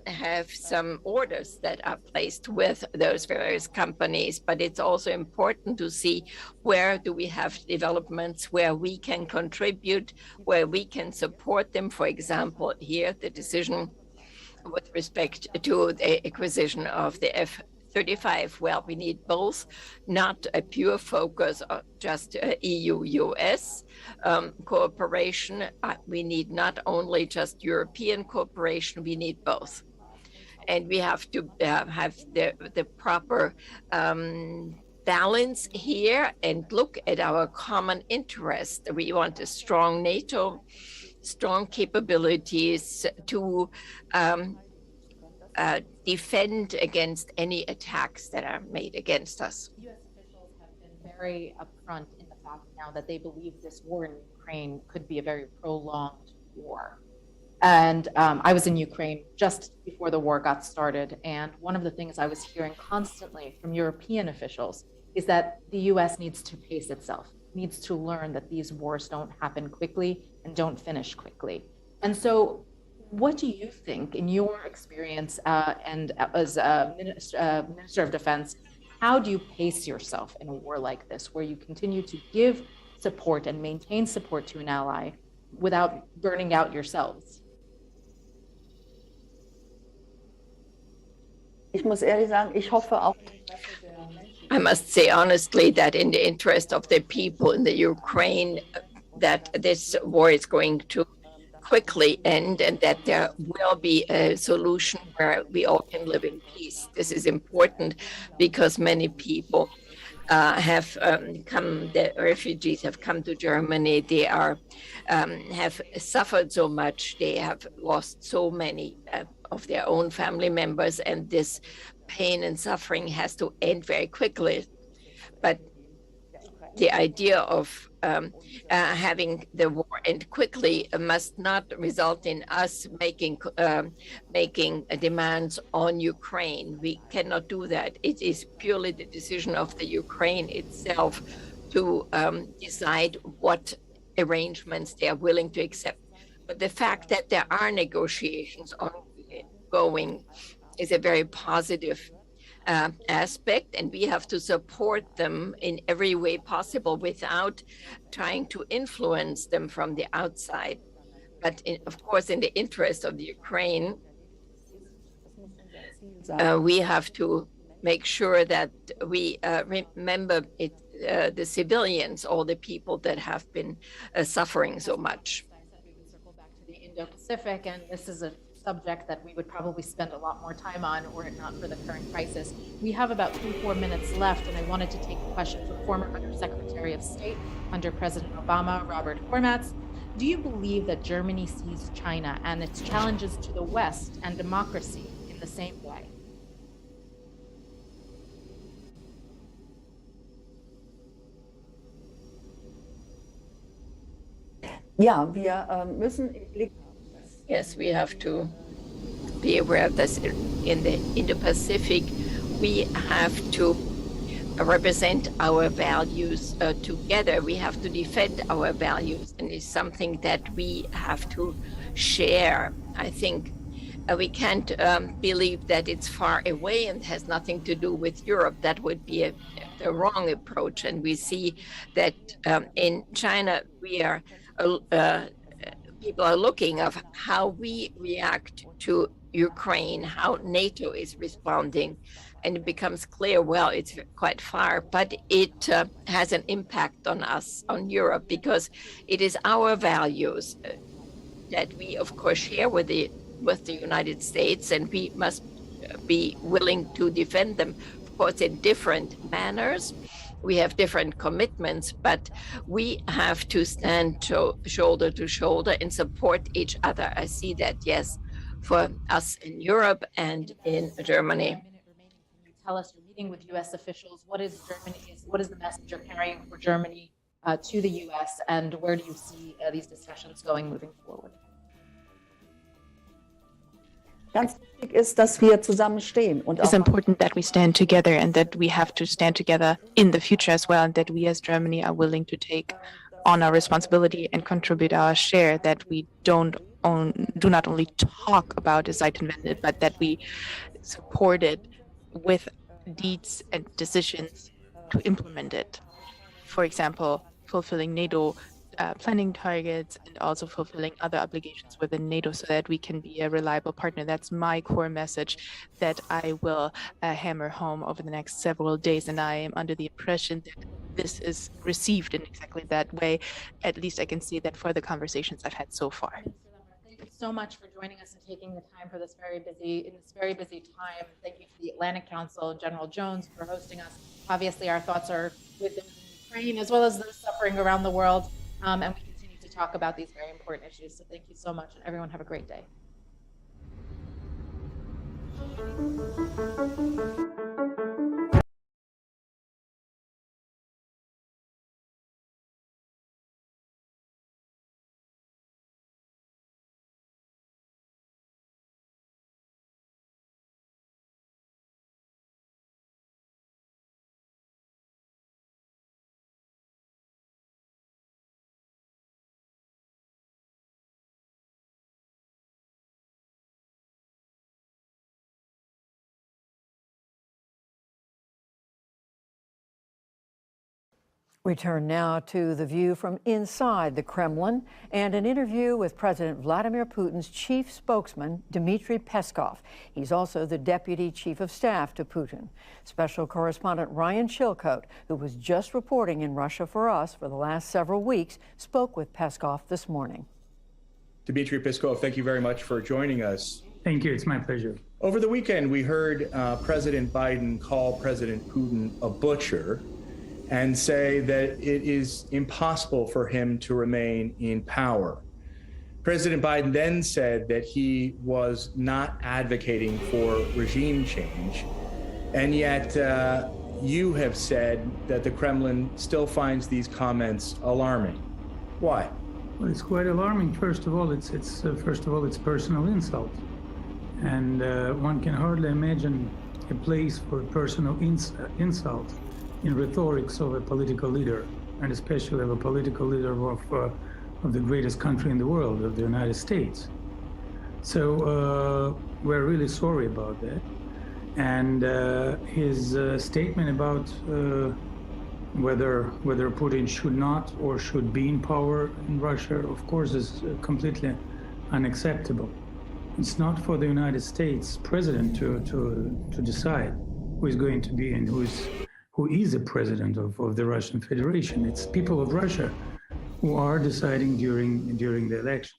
have some orders that are placed with those various companies. But it's also important to see where do we have developments where we can contribute, where we can support them. For example, here, the decision with respect to the acquisition of the F-35. Well, we need both, not a pure focus on just EU-US cooperation. We need not only just European cooperation, we need both. And we have to have the proper balance here and look at our common interest. We want a strong NATO, strong capabilities to defend against any attacks that are made against us. U.S. officials have been very upfront in the fact now that they believe this war in Ukraine could be a very prolonged war. And I was in Ukraine just before the war got started. And one of the things I was hearing constantly from European officials is that the U.S. needs to pace itself, needs to learn that these wars don't happen quickly and don't finish quickly. And so what do you think, in your experience and as Minister of Defense, how do you pace yourself in a war like this, where you continue to give support and maintain support to an ally without burning out yourselves? I must say honestly that in the interest of the people in the Ukraine, that this war is going to quickly end and that there will be a solution where we all can live in peace. This is important because many people have come, the refugees have come to Germany. They are have suffered so much. They have lost so many of their own family members, and this pain and suffering has to end very quickly. But the idea of having the war end quickly must not result in us making demands on Ukraine. We cannot do that. It is purely the decision of the Ukraine itself to decide what arrangements they are willing to accept. But the fact that there are negotiations ongoing is a very positive aspect, and we have to support them in every way possible without trying to influence them from the outside. But of course, in the interest of the Ukraine, we have to make sure that we remember the civilians, all the people that have been suffering so much. We would circle back to the Indo-Pacific, and this is a subject that we would probably spend a lot more time on were it not for the current crisis. We have about 3-4 minutes left, and I wanted to take a question from former Undersecretary of State under President Obama, Robert Hormats. Do you believe that Germany sees China and its challenges to the West and democracy in the same way? Yes, we have to be aware of this. In the Indo-Pacific, we have to represent our values together. We have to defend our values, and it's something that we have to share. I think we can't believe that it's far away and has nothing to do with Europe. That would be a wrong approach. And we see that in China, we are people are looking of how we react to Ukraine, how NATO is responding, and it becomes clear, well, it's quite far, but it has an impact on us, on Europe, because it is our values that we, of course, share with the United States, and we must be willing to defend them, of course, in different manners. We have different commitments, but we have to stand shoulder to shoulder and support each other. I see that, yes, for us in Europe and in Germany. Can you tell us, you're meeting with U.S. officials, what is the message you're carrying for Germany to the U.S., and where do you see these discussions going moving forward? ist, dass wir zusammenstehen und It's important that we stand together and that we have to stand together in the future as well, and that we as Germany are willing to take on our responsibility and contribute our share, that we do not only talk about the Zeitenwende, but that we support it with deeds and decisions to implement it. For example, fulfilling NATO planning targets and also fulfilling other obligations within NATO so that we can be a reliable partner. That's my core message that I will hammer home over the next several days. And I am under the impression that this is received in exactly that way. At least I can see that for the conversations I've had so far. Thank you so much for joining us and taking the time for this very busy time. Thank you to the Atlantic Council, General Jones, for hosting us. Obviously, our thoughts are with those in Ukraine as well as those suffering around the world. And we continue to talk about these very important issues. So thank you so much, and everyone have a great day. We turn now to the view from inside the Kremlin and an interview with President Vladimir Putin's chief spokesman, Dmitry Peskov. He's also the deputy chief of staff to Putin. Special correspondent Ryan Chilcote, who was just reporting in Russia for us for the last several weeks, spoke with Peskov this morning. Dmitry Peskov, thank you very much for joining us. Thank you. It's my pleasure. Over the weekend, we heard President Biden call President Putin a butcher and say that it is impossible for him to remain in power. President Biden then said that he was not advocating for regime change, and yet you have said that the Kremlin still finds these comments alarming. Why? Well, it's quite alarming. First of all, it's personal insult, and one can hardly imagine a place for personal insult in rhetorics of a political leader, and especially of a political leader of the greatest country in the world, of the United States. So we're really sorry about that. And his statement about whether Putin should not or should be in power in Russia, of course, is completely unacceptable. It's not for the United States president to decide who is going to be and who is the president of the Russian Federation. It's people of Russia who are deciding during the election.